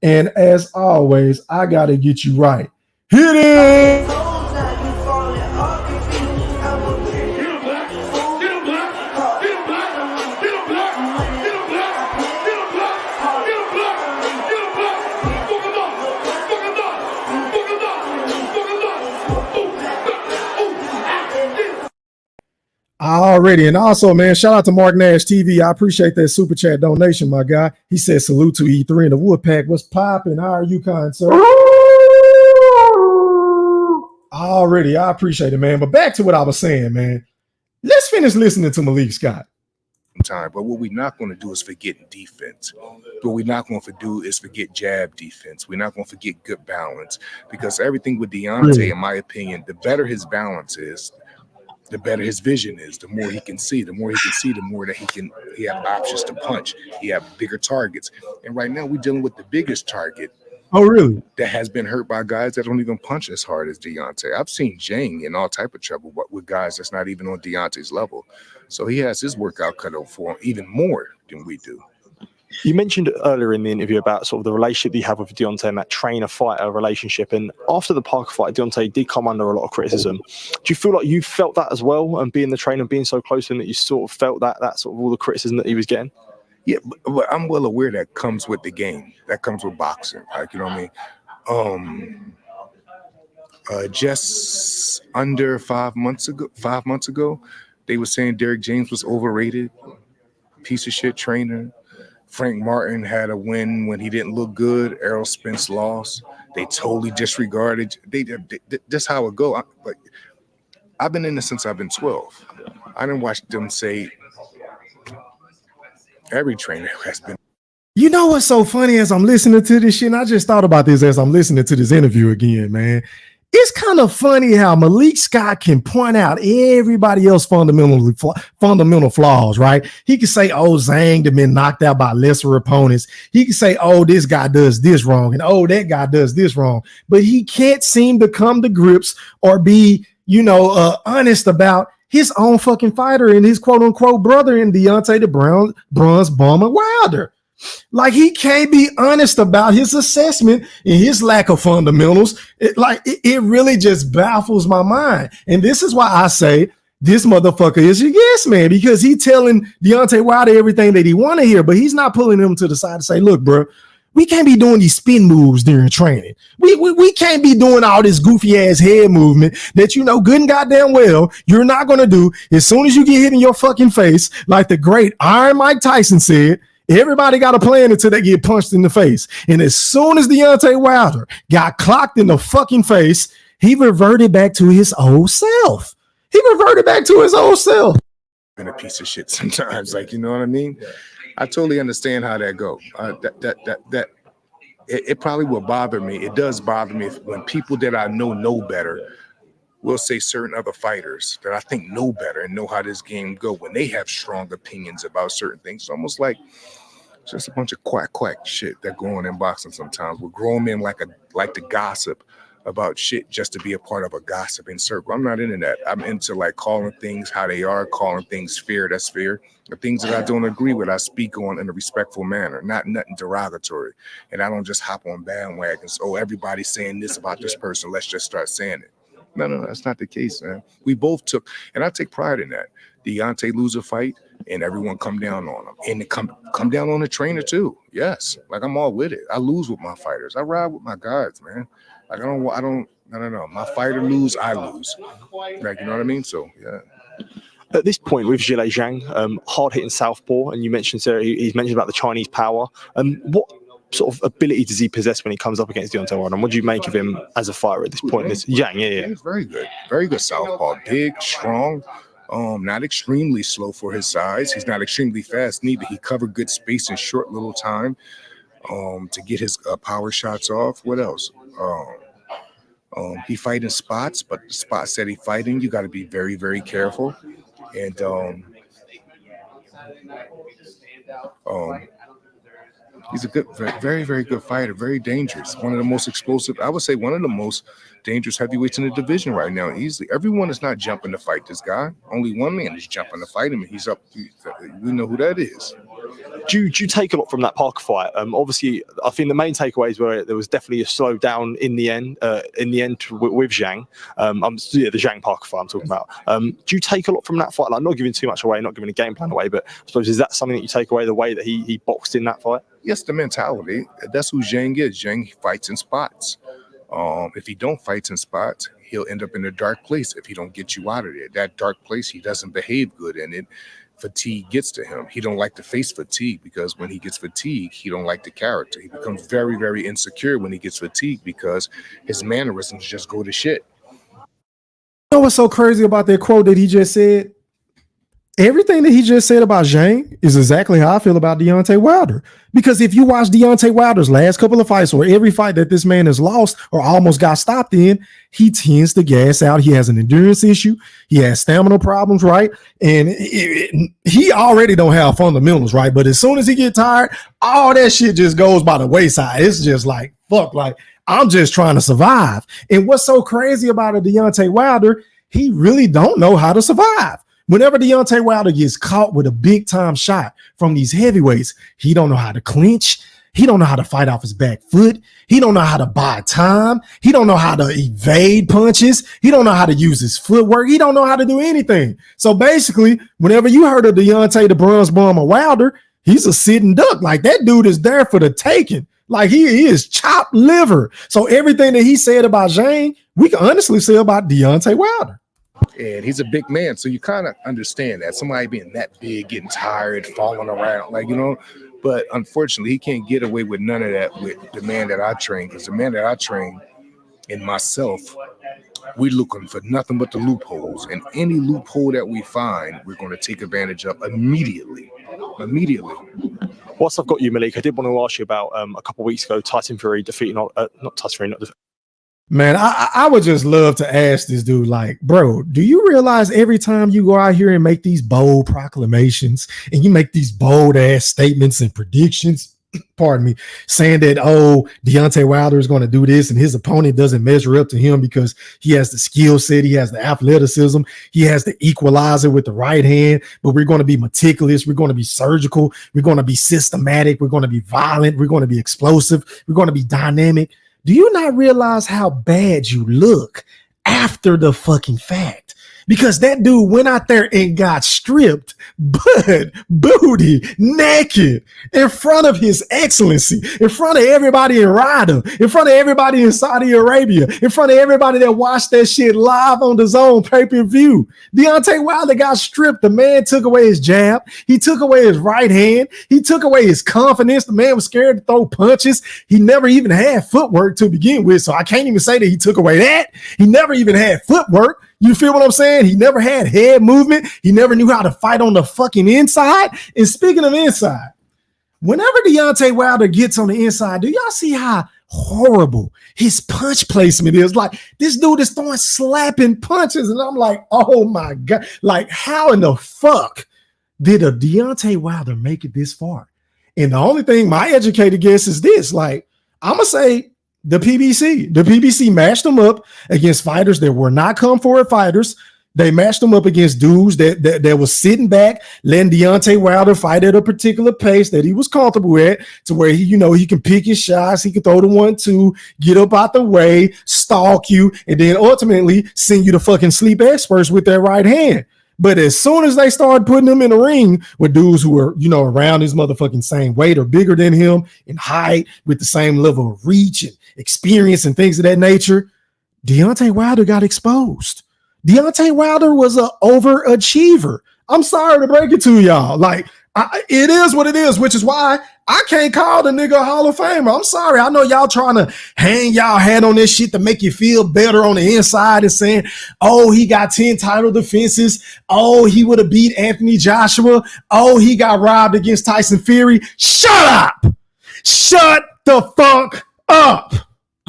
And as always, I got to get you right. Hit it! Already. And also, man, shout out to Mark Nash TV. I appreciate that super chat donation, my guy. He said salute to E3 and the Woodpack. What's popping? How are you, kind sir? Already. I appreciate it, man. But back to what I was saying, man. Let's finish listening to Malik Scott. Time, but what we're not going to do is forget defense. What we're not going to do is forget jab defense. We're not going to forget good balance, because everything with Deontay, in my opinion, the better his balance is, the better his vision is. The more he can see, the more that he have options to punch. He have bigger targets. And right now we're dealing with the biggest target. Oh, really? That has been hurt by guys that don't even punch as hard as Deontay. I've seen Zhang in all type of trouble with guys that's not even on Deontay's level. So he has his workout cut out for him even more than we do. You mentioned earlier in the interview about sort of the relationship you have with Deontay and that trainer-fighter relationship. And after the Parker fight, Deontay did come under a lot of criticism. Do you feel like you felt that as well, and being the trainer, being so close to him, that you sort of felt that sort of all the criticism that he was getting? Yeah, but I'm well aware that comes with the game. That comes with boxing. Like, you know what I mean? Just under 5 months ago, they were saying Derrick James was overrated, piece of shit trainer. Frank Martin had a win when he didn't look good. Errol Spence lost. They totally disregarded. That's how it go. But I've been in this since I've been 12. I didn't watch them say every trainer has been. You know what's so funny as I'm listening to this shit? And I just thought about this as I'm listening to this interview again, man. It's kind of funny how Malik Scott can point out everybody else's fundamental flaws, right? He can say, oh, Zhang have been knocked out by lesser opponents. He can say, oh, this guy does this wrong, and oh, that guy does this wrong. But he can't seem to come to grips or be, honest about his own fucking fighter and his quote unquote brother in Deontay the Bronze Bomber Wilder. Like, he can't be honest about his assessment and his lack of fundamentals. It really just baffles my mind. And this is why I say this motherfucker is a yes man, because he telling Deontay Wilder everything that he want to hear, but he's not pulling him to the side to say, look, bro, we can't be doing these spin moves during training. We can't be doing all this goofy ass head movement that good and goddamn well you're not going to do. As soon as you get hit in your fucking face, like the great Iron Mike Tyson said, everybody got a plan until they get punched in the face. And as soon as Deontay Wilder got clocked in the fucking face, he reverted back to his old self. Been a piece of shit sometimes, like, you know what I mean? I totally understand how that go. It probably will bother me. It does bother me when people that I know better will say certain other fighters that I think know better and know how this game go when they have strong opinions about certain things. It's almost like just a bunch of quack shit that go on in boxing sometimes. We're grown men like to gossip about shit just to be a part of a gossiping circle. I'm not into that. I'm into like calling things how they are, calling things fair. That's fair. The things that I don't agree with, I speak on in a respectful manner, not nothing derogatory. And I don't just hop on bandwagons. Oh, everybody's saying this about this person. Let's just start saying it. No, that's not the case, man. We both took, and I take pride in that. Deontay lose a fight, and everyone come down on him, and come down on the trainer too. Yes, like I'm all with it. I lose with my fighters. I ride with my guys, man. Like I don't. No. My fighter lose, I lose. Like, you know what I mean? So yeah. At this point with Zhang, hard hitting southpaw, and you mentioned he's mentioned about the Chinese power. What sort of ability does he possess when he comes up against Deontay Wilder? And what do you make of him as a fighter at this point? Zhang, yeah. He's very good southpaw, big, strong, not extremely slow for his size. He's not extremely fast neither. He covered good space in short little time. to get his power shots off. What else? He fight in spots, but the spots that he fighting, you got to be very, very careful. And he's a good, very, very good fighter. Very dangerous. One of the most explosive. I would say one of the most dangerous heavyweights in the division right now. Easily, everyone is not jumping to fight this guy. Only one man is jumping to fight him, and he's up. We know who that is. Do you take a lot from that Parker fight? Obviously, I think the main takeaways were there was definitely a slowdown in the end. With Zhang, the Zhang Parker fight I'm talking about. Do you take a lot from that fight? Like, not giving too much away, not giving a game plan away, but I suppose is that something that you take away, the way that he boxed in that fight? Yes, the mentality. That's who Zhang is. Zhang fights in spots. If he don't fight in spots, he'll end up in a dark place if he don't get you out of there. That dark place, he doesn't behave good in it. Fatigue gets to him. He don't like to face fatigue because when he gets fatigued, he don't like the character. He becomes very, very insecure when he gets fatigued because his mannerisms just go to shit. You know what's so crazy about that quote that he just said? Everything that he just said about Zhang is exactly how I feel about Deontay Wilder. Because if you watch Deontay Wilder's last couple of fights, or every fight that this man has lost or almost got stopped in, he tends to gas out. He has an endurance issue. He has stamina problems, right? And he already don't have fundamentals, right? But as soon as he get tired, all that shit just goes by the wayside. It's just like, fuck, like, I'm just trying to survive. And what's so crazy about a Deontay Wilder, he really don't know how to survive. Whenever Deontay Wilder gets caught with a big time shot from these heavyweights, he don't know how to clinch. He don't know how to fight off his back foot. He don't know how to buy time. He don't know how to evade punches. He don't know how to use his footwork. He don't know how to do anything. So basically, whenever you heard of Deontay the Bronze Bomber Wilder, he's a sitting duck. Like, that dude is there for the taking. Like, he is chopped liver. So everything that he said about Zhang, we can honestly say about Deontay Wilder. And he's a big man, so you kind of understand that. Somebody being that big, getting tired, falling around, like, you know. But unfortunately, he can't get away with none of that with the man that I train. Because the man that I train and myself, we looking for nothing but the loopholes. And any loophole that we find, we're going to take advantage of immediately. Whilst I've got you, Malik, I did want to ask you about a couple of weeks ago, Tyson Fury defeating, Man, I would just love to ask this dude, like, bro, do you realize every time you go out here and make these bold proclamations and you make these bold ass statements and predictions, pardon me, saying that, oh, Deontay Wilder is going to do this and his opponent doesn't measure up to him because he has the skill set, he has the athleticism, he has the equalizer with the right hand, but we're going to be meticulous, we're going to be surgical, we're going to be systematic, we're going to be violent, we're going to be explosive, we're going to be dynamic. Do you not realize how bad you look after the fucking fact? Because that dude went out there and got stripped, butt, booty, naked, in front of his excellency, in front of everybody in Riyadh, in front of everybody in Saudi Arabia, in front of everybody that watched that shit live on the Zone pay-per-view. Deontay Wilder got stripped. The man took away his jab. He took away his right hand. He took away his confidence. The man was scared to throw punches. He never even had footwork to begin with, so I can't even say that he took away that. He never even had footwork. You feel what I'm saying? He never had head movement. He never knew how to fight on the fucking inside. And speaking of inside, whenever Deontay Wilder gets on the inside, do y'all see how horrible his punch placement is? Like, this dude is throwing slapping punches, and I'm like, oh my God. Like, how in the fuck did a Deontay Wilder make it this far? And the only thing my educated guess is this. Like, I'm going to say, the PBC matched them up against fighters that were not come forward fighters. They matched them up against dudes that was sitting back, letting Deontay Wilder fight at a particular pace that he was comfortable at, to where he can pick his shots, he can throw the 1-2, get up out the way, stalk you, and then ultimately send you to fucking sleep experts with their right hand. But as soon as they started putting him in the ring with dudes who were, around his motherfucking same weight or bigger than him in height, with the same level of reach and experience and things of that nature, Deontay Wilder got exposed. Deontay Wilder was an overachiever. I'm sorry to break it to y'all. Like, it is what it is, which is why I can't call the nigga a Hall of Famer. I'm sorry. I know y'all trying to hang y'all hat on this shit to make you feel better on the inside and saying, oh, he got 10 title defenses. Oh, he would have beat Anthony Joshua. Oh, he got robbed against Tyson Fury. Shut up. Shut the fuck up.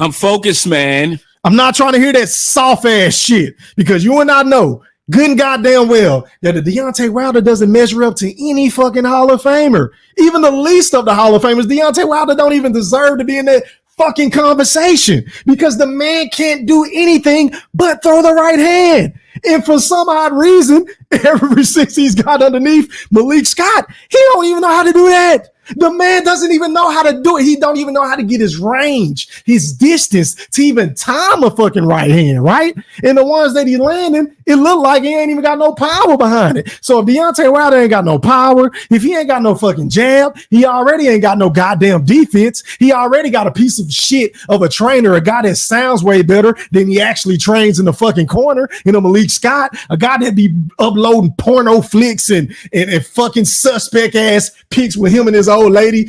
I'm focused, man. I'm not trying to hear that soft ass shit because you and I know good and goddamn well that the Deontay Wilder doesn't measure up to any fucking Hall of Famer. Even the least of the Hall of Famers, Deontay Wilder don't even deserve to be in that fucking conversation because the man can't do anything but throw the right hand. And for some odd reason, ever since he's got underneath Malik Scott, he don't even know how to do that. The man doesn't even know how to do it. He don't even know how to get his range, his distance to even time a fucking right hand, right? And the ones that he landing, it looked like he ain't even got no power behind it. So if Deontay Wilder ain't got no power, if he ain't got no fucking jab, he already ain't got no goddamn defense. He already got a piece of shit of a trainer, a guy that sounds way better than he actually trains in the fucking corner. You know, Malik Scott, a guy that be uploading porno flicks and fucking suspect ass pics with him and his old lady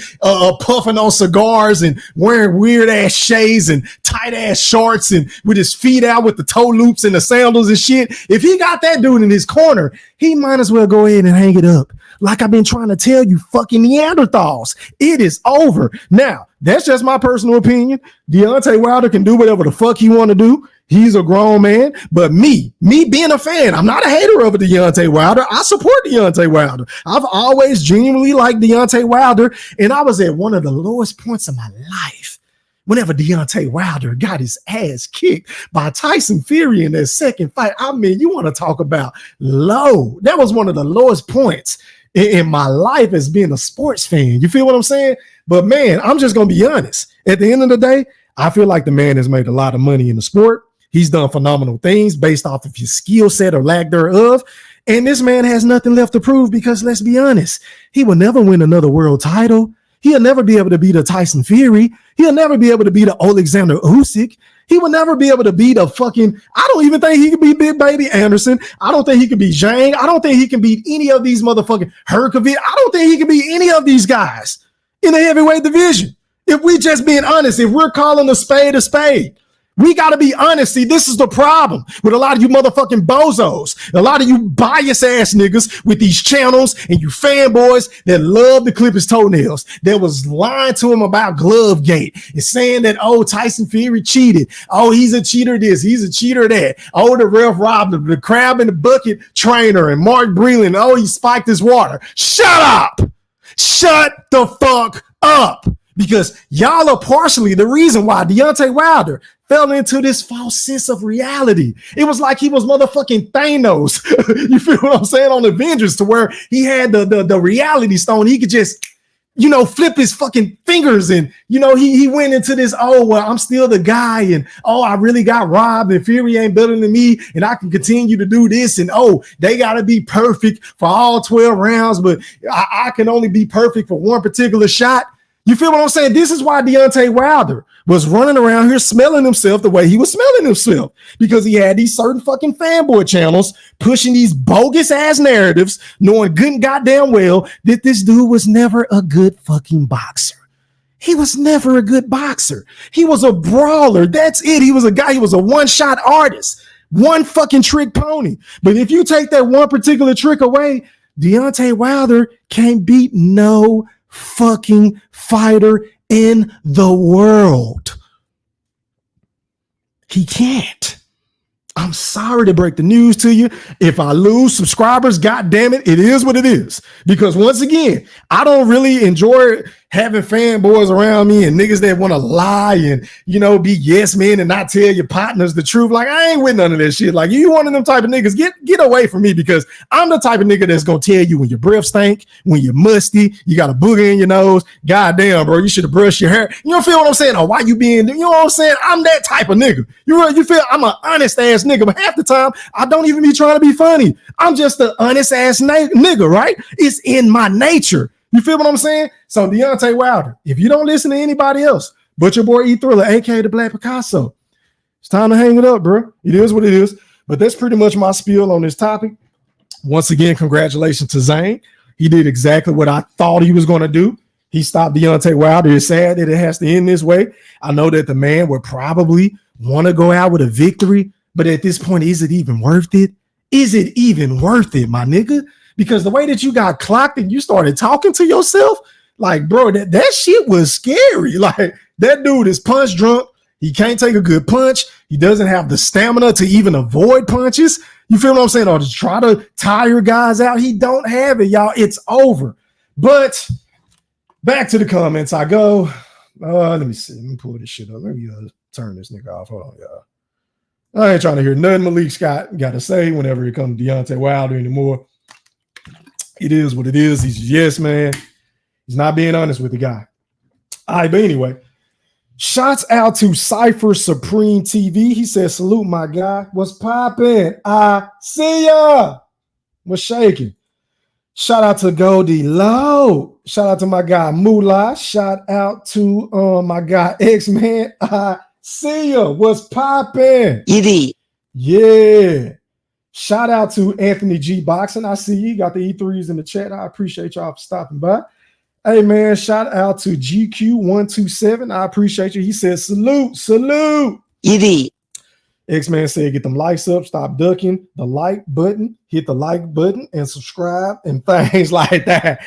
puffing on cigars and wearing weird ass shades and tight ass shorts and with his feet out with the toe loops and the sandals and shit. If he got that dude in his corner, he might as well go ahead and hang it up. Like I've been trying to tell you fucking Neanderthals. It is over. Now, that's just my personal opinion. Deontay Wilder can do whatever the fuck he want to do. He's a grown man, but me being a fan, I'm not a hater of Deontay Wilder. I support Deontay Wilder. I've always genuinely liked Deontay Wilder, and I was at one of the lowest points of my life whenever Deontay Wilder got his ass kicked by Tyson Fury in that second fight. I mean, you want to talk about low. That was one of the lowest points in my life as being a sports fan. You feel what I'm saying? But man, I'm just going to be honest. At the end of the day, I feel like the man has made a lot of money in the sport. He's done phenomenal things based off of his skill set or lack thereof. And this man has nothing left to prove because let's be honest, he will never win another world title. He'll never be able to beat a Tyson Fury. He'll never be able to beat a Alexander Usyk. He will never be able to beat a fucking, I don't even think he can beat Big Baby Anderson. I don't think he can beat Zhang. I don't think he can beat any of these motherfucking Herkovic. I don't think he can beat any of these guys in the heavyweight division. If we just being honest, if we're calling a spade, we got to be honest. See, this is the problem with a lot of you motherfucking bozos, a lot of you bias ass niggas with these channels and you fanboys that love to clip his toenails, that was lying to him about Glovegate and saying that, oh, Tyson Fury cheated. Oh, he's a cheater this, he's a cheater that. Oh, the ref robbed him, the crab in the bucket trainer and Mark Breland. Oh, he spiked his water. Shut up. Shut the fuck up. Because y'all are partially the reason why Deontay Wilder fell into this false sense of reality. It was like he was motherfucking Thanos. You feel what I'm saying? On Avengers, to where he had the reality stone. He could just, flip his fucking fingers and, he went into this, oh, well, I'm still the guy. And, oh, I really got robbed and Fury ain't better than me. And I can continue to do this. And, oh, they got to be perfect for all 12 rounds. But I can only be perfect for one particular shot. You feel what I'm saying? This is why Deontay Wilder was running around here smelling himself the way he was smelling himself, because he had these certain fucking fanboy channels pushing these bogus ass narratives, knowing good and goddamn well that this dude was never a good fucking boxer. He was never a good boxer. He was a brawler. That's it. He was a guy. He was a one-shot artist, one fucking trick pony. But if you take that one particular trick away, Deontay Wilder can't beat no fucking fighter in the world. He can't. I'm sorry to break the news to you. If I lose subscribers, god damn it, it is what it is. Because once again, I don't really enjoy having fanboys around me and niggas that want to lie and, be yes men and not tell your partners the truth. Like, I ain't with none of that shit. Like, you one of them type of niggas, get away from me, because I'm the type of nigga that's going to tell you when your breath stink, when you're musty, you got a booger in your nose. God damn, bro, you should have brushed your hair. You don't feel what I'm saying? Or why you being, you know what I'm saying? I'm that type of nigga. You feel I'm an honest ass nigga, but half the time I don't even be trying to be funny. I'm just an honest ass nigga, right? It's in my nature. You feel what I'm saying? So Deontay Wilder, if you don't listen to anybody else but your boy E Thriller, aka the Black Picasso, it's time to hang it up, bro. It is what it is. But that's pretty much my spiel on this topic. Once again, congratulations to Zhang. He did exactly what I thought he was going to do. He stopped Deontay Wilder. It's sad that it has to end this way. I know that the man would probably want to go out with a victory, but at this point, is it even worth it? Is it even worth it, my nigga? Because the way that you got clocked and you started talking to yourself, Like, bro, that shit was scary. Like, that dude is punch drunk. He can't take a good punch. He doesn't have the stamina to even avoid punches. You feel what I'm saying? Or to try to tire guys out. He don't have it, y'all. It's over. But back to the comments I go. Let me see. Let me pull this shit up. Let me turn this nigga off. Hold on, y'all. I ain't trying to hear nothing Malik Scott got to say whenever it comes to Deontay Wilder anymore. It is what it is. He's a yes man. He's not being honest with the guy. All right, but anyway, shouts out to Cypher Supreme TV. He said, salute my guy. What's poppin'? I see ya. What's shaking? Shout out to Goldie Low. Shout out to my guy Moolah. Shout out to my guy X-Man. I see ya. What's poppin'? Idiot. Yeah. Shout out to Anthony G Boxing. I see you got the E3s in the chat. I appreciate y'all for stopping by. Hey man, shout out to GQ127. I appreciate you. He said, salute. Idiot. X-Man said, get them likes up, stop ducking the like button, hit the like button and subscribe and things like that.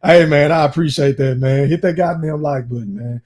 Hey man, I appreciate that, man. Hit that goddamn like button, man.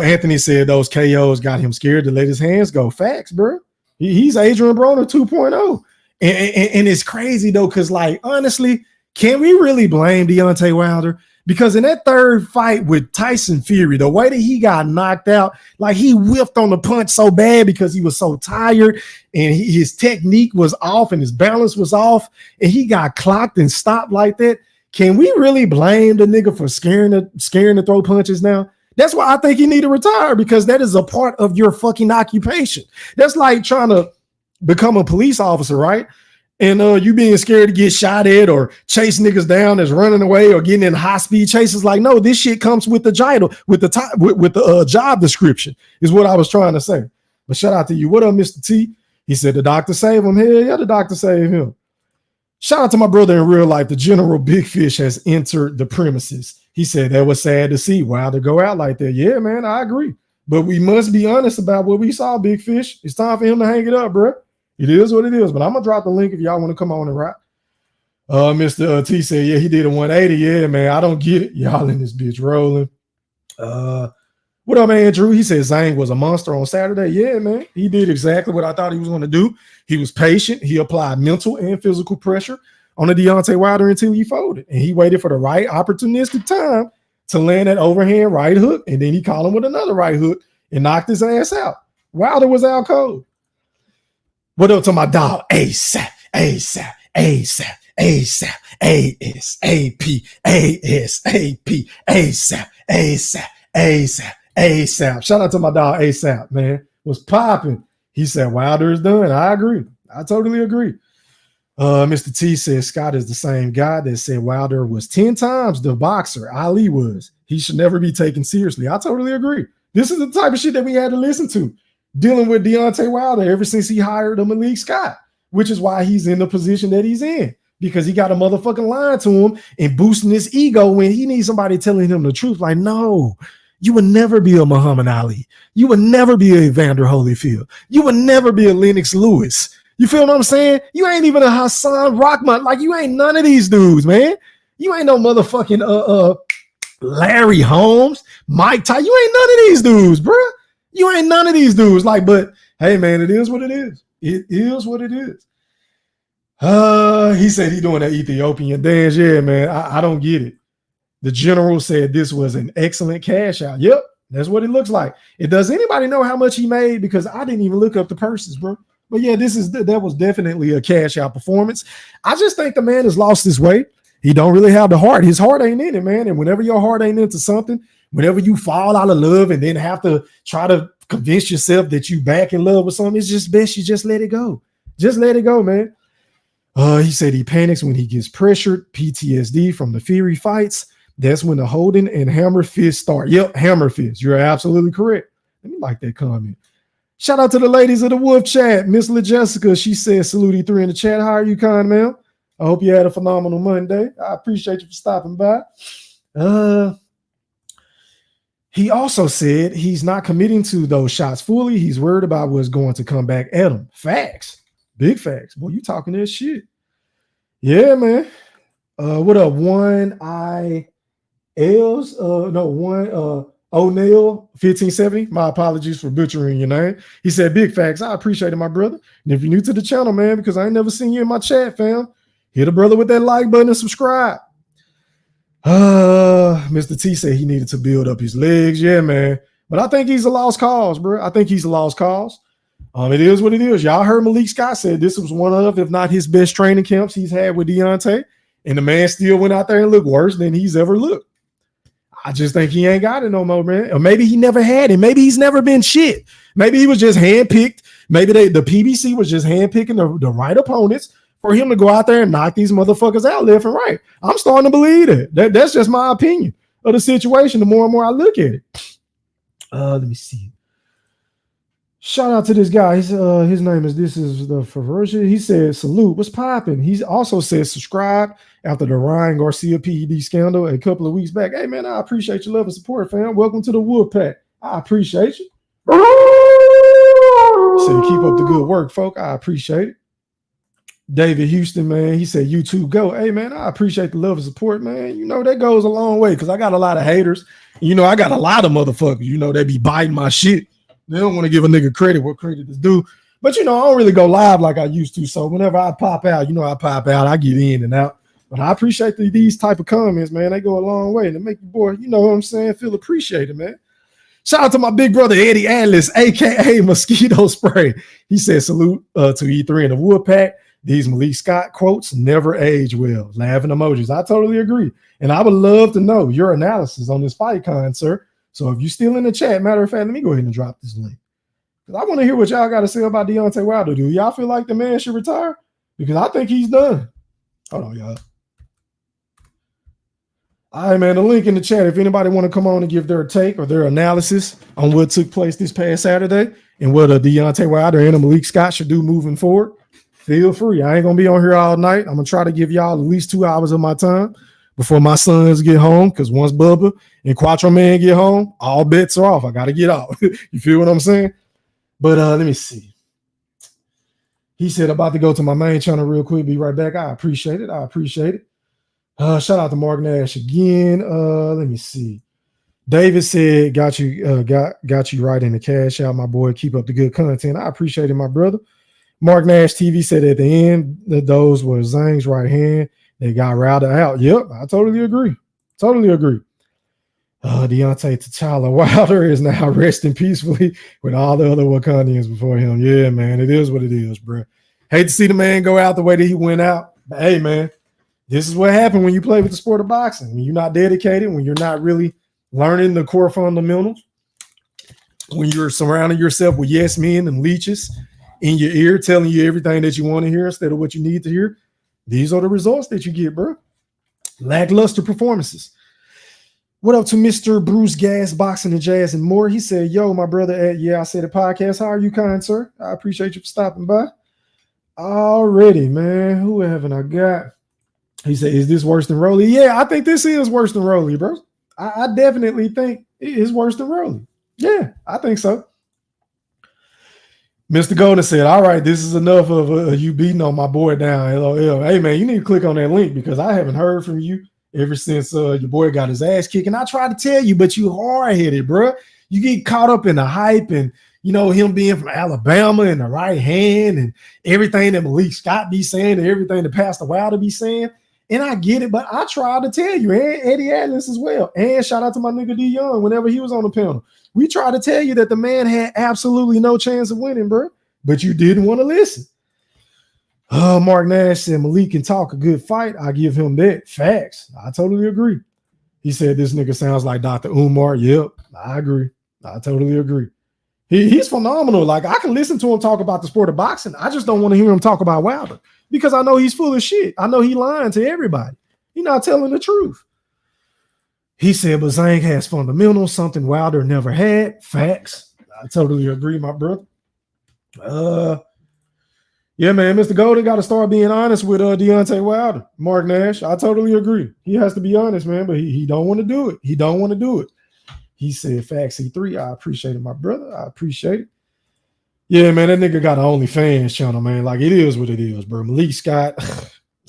Anthony said those KOs got him scared to let his hands go. Facts, bro. He's Adrian Broner 2.0. And it's crazy though, because like honestly, can we really blame Deontay Wilder? Because in that third fight with Tyson Fury, the way that he got knocked out, like he whiffed on the punch so bad because he was so tired and his technique was off and his balance was off and he got clocked and stopped like that. Can we really blame the nigga for scaring to throw punches now? That's why I think he need to retire, because that is a part of your fucking occupation. That's like trying to become a police officer, right? And you being scared to get shot at or chase niggas down that's running away or getting in high speed chases. Like, no, this shit comes with the title, with the job description, is what I was trying to say. But shout out to you. What up, Mr. T? He said the doctor saved him. Hell yeah, the doctor saved him. Shout out to my brother in real life. The General Big Fish has entered the premises. He said that was sad to see Wilder go out like that. Yeah, man, I agree. But we must be honest about what we saw, Big Fish. It's time for him to hang it up, bro. It is what it is. But I'm going to drop the link if y'all want to come on and rock. Mr. T said, yeah, he did a 180. Yeah, man, I don't get it. Y'all in this bitch rolling. What up, man, Drew? He said Zhang was a monster on Saturday. Yeah, man. He did exactly what I thought he was going to do. He was patient. He applied mental and physical pressure on the Deontay Wilder until he folded. And he waited for the right opportunistic time to land that overhand right hook. And then he caught him with another right hook and knocked his ass out. Wilder was out cold. What up to my dog? ASAP, ASAP, ASAP, ASAP, ASAP, ASAP, ASAP, ASAP, ASAP, ASAP. Shout out to my dog ASAP, man. Was popping. He said Wilder is done. I agree. I totally agree. Mr. T says Scott is the same guy that said Wilder was 10 times the boxer Ali was. He should never be taken seriously. I totally agree. This is the type of shit that we had to listen to dealing with Deontay Wilder ever since he hired Malik Scott, which is why he's in the position that he's in, because he got a motherfucking line to him and boosting his ego when he needs somebody telling him the truth. Like, no, you would never be a Muhammad Ali. You would never be a Evander Holyfield. You would never be a Lennox Lewis. You feel what I'm saying? You ain't even a Hassan Rahman. Like, you ain't none of these dudes, man. You ain't no motherfucking Larry Holmes, Mike Tyson. You ain't none of these dudes, bro. You ain't none of these dudes. Like, but hey, man, it is what it is. It is what it is. He said he doing that Ethiopian dance. Yeah, man, I don't get it. The general said this was an excellent cash out. Yep, that's what it looks like. Does anybody know how much he made? Because I didn't even look up the purses, bro. But yeah, that was definitely a cash out performance. I just think the man has lost his way. He don't really have the heart. His heart ain't in it, man. And whenever your heart ain't into something, whenever you fall out of love and then have to try to convince yourself that you back in love with something, it's just best you just let it go. Just let it go, man. He said he panics when he gets pressured, PTSD from the Fury fights. That's when the holding and hammer fist start. Yep, hammer fist. You're absolutely correct. Let me like that comment. Shout out to the ladies of the Wolf chat. Miss LaJessica, she said, salute E3 in the chat. How are you, kind ma'am? I hope you had a phenomenal Monday. I appreciate you for stopping by. He also said he's not committing to those shots fully. He's worried about what's going to come back at him. Facts. Big facts. Boy, you talking that shit. Yeah, man. What up? One I Els, no, one O'Neill 1570. My apologies for butchering your name. He said, big facts. I appreciate it, my brother. And if you're new to the channel, man, because I ain't never seen you in my chat, fam, hit a brother with that like button and subscribe. Mr. T said he needed to build up his legs. Yeah, man. But I think he's a lost cause, bro. I think he's a lost cause. It is what it is. Y'all heard Malik Scott said this was one of, if not his best training camps he's had with Deontay. And the man still went out there and looked worse than he's ever looked. I just think he ain't got it no more, man. Or maybe he never had it. Maybe he's never been shit. Maybe he was just handpicked. Maybe the PBC was just handpicking the right opponents for him to go out there and knock these motherfuckers out left and right. I'm starting to believe it. That's just my opinion of the situation. The more and more I look at it. Let me see. Shout out to this guy. His name is the Ferocious. He said, salute, what's popping? He also said subscribe after the Ryan Garcia PED scandal a couple of weeks back. Hey, man, I appreciate your love and support, fam. Welcome to the Wolfpack. I appreciate you. Said, keep up the good work, folk. I appreciate it. David Houston, man, he said, YouTube go. Hey, man, I appreciate the love and support, man. You know, that goes a long way because I got a lot of haters. You know, I got a lot of motherfuckers, you know, they be biting my shit. They don't want to give a nigga credit what credit is due. But, you know, I don't really go live like I used to. So whenever I pop out, you know, I pop out. I get in and out. But I appreciate these type of comments, man. They go a long way. And they make you, boy, you know what I'm saying, feel appreciated, man. Shout out to my big brother, Eddie Atlas, a.k.a. Mosquito Spray. He said, salute to E3 and the Woodpack. These Malik Scott quotes never age well. Laughing emojis. I totally agree. And I would love to know your analysis on this fight, Con, sir. So if you're still in the chat, matter of fact, let me go ahead and drop this link. Because I want to hear what y'all got to say about Deontay Wilder. Do y'all feel like the man should retire? Because I think he's done. Hold on, y'all. All right, man, the link in the chat. If anybody want to come on and give their take or their analysis on what took place this past Saturday and what Deontay Wilder and Malik Scott should do moving forward, feel free. I ain't going to be on here all night. I'm going to try to give y'all at least 2 hours of my time before my sons get home, because once Bubba and Quattro Man get home, all bets are off. I got to get out. You feel what I'm saying? But let me see. He said, about to go to my main channel real quick. Be right back. I appreciate it. I appreciate it. Shout out to Mark Nash again. Let me see. David said, got you right in the cash out, my boy. Keep up the good content. I appreciate it, my brother. Mark Nash TV said at the end that those were Zhang's right hand. They got routed out. Yep, I totally agree. Totally agree. Deontay T'Challa Wilder is now resting peacefully with all the other Wakandians before him. Yeah, man, it is what it is, bro. Hate to see the man go out the way that he went out. But hey, man, this is what happened when you play with the sport of boxing. When you're not dedicated, when you're not really learning the core fundamentals, when you're surrounding yourself with yes men and leeches in your ear telling you everything that you want to hear instead of what you need to hear, these are the results that you get, bro. Lackluster performances. What up to Mr. Bruce Gas, Boxing and Jazz and more? He said, yo, my brother, I said the podcast. How are you, kind sir? I appreciate you for stopping by. Already, man. Who haven't I got? He said, is this worse than Rolly? Yeah, I think this is worse than Rolly, bro. I definitely think it is worse than Rolly. Yeah, I think so. Mr. Golden said, all right, this is enough of you beating on my boy down. LOL. Hey, man, you need to click on that link because I haven't heard from you ever since your boy got his ass kicked. And I tried to tell you, but you hard-headed, bro. You get caught up in the hype and, you know, him being from Alabama and the right hand and everything that Malik Scott be saying and everything that Pastor Wilder be saying. And I get it, but I tried to tell you, and Eddie Atlas as well. And shout out to my nigga D Young whenever he was on the panel. We tried to tell you that the man had absolutely no chance of winning, bro. But you didn't want to listen. Mark Nash said Malik can talk a good fight. I give him that. Facts. I totally agree. He said this nigga sounds like Dr. Umar. Yep, I agree. I totally agree. He's phenomenal. Like, I can listen to him talk about the sport of boxing. I just don't want to hear him talk about Wilder because I know he's full of shit. I know he lying to everybody. He's not telling the truth. He said, but Zhang has fundamentals, something Wilder never had. Facts. I totally agree, my brother. Yeah, man, Mr. Golden got to start being honest with Deontay Wilder. Mark Nash, I totally agree. He has to be honest, man, but he don't want to do it. He don't want to do it. He said, Facts C3, I appreciate it, my brother. I appreciate it. Yeah, man, that nigga got an OnlyFans channel, man. Like, it is what it is, bro. Malik Scott,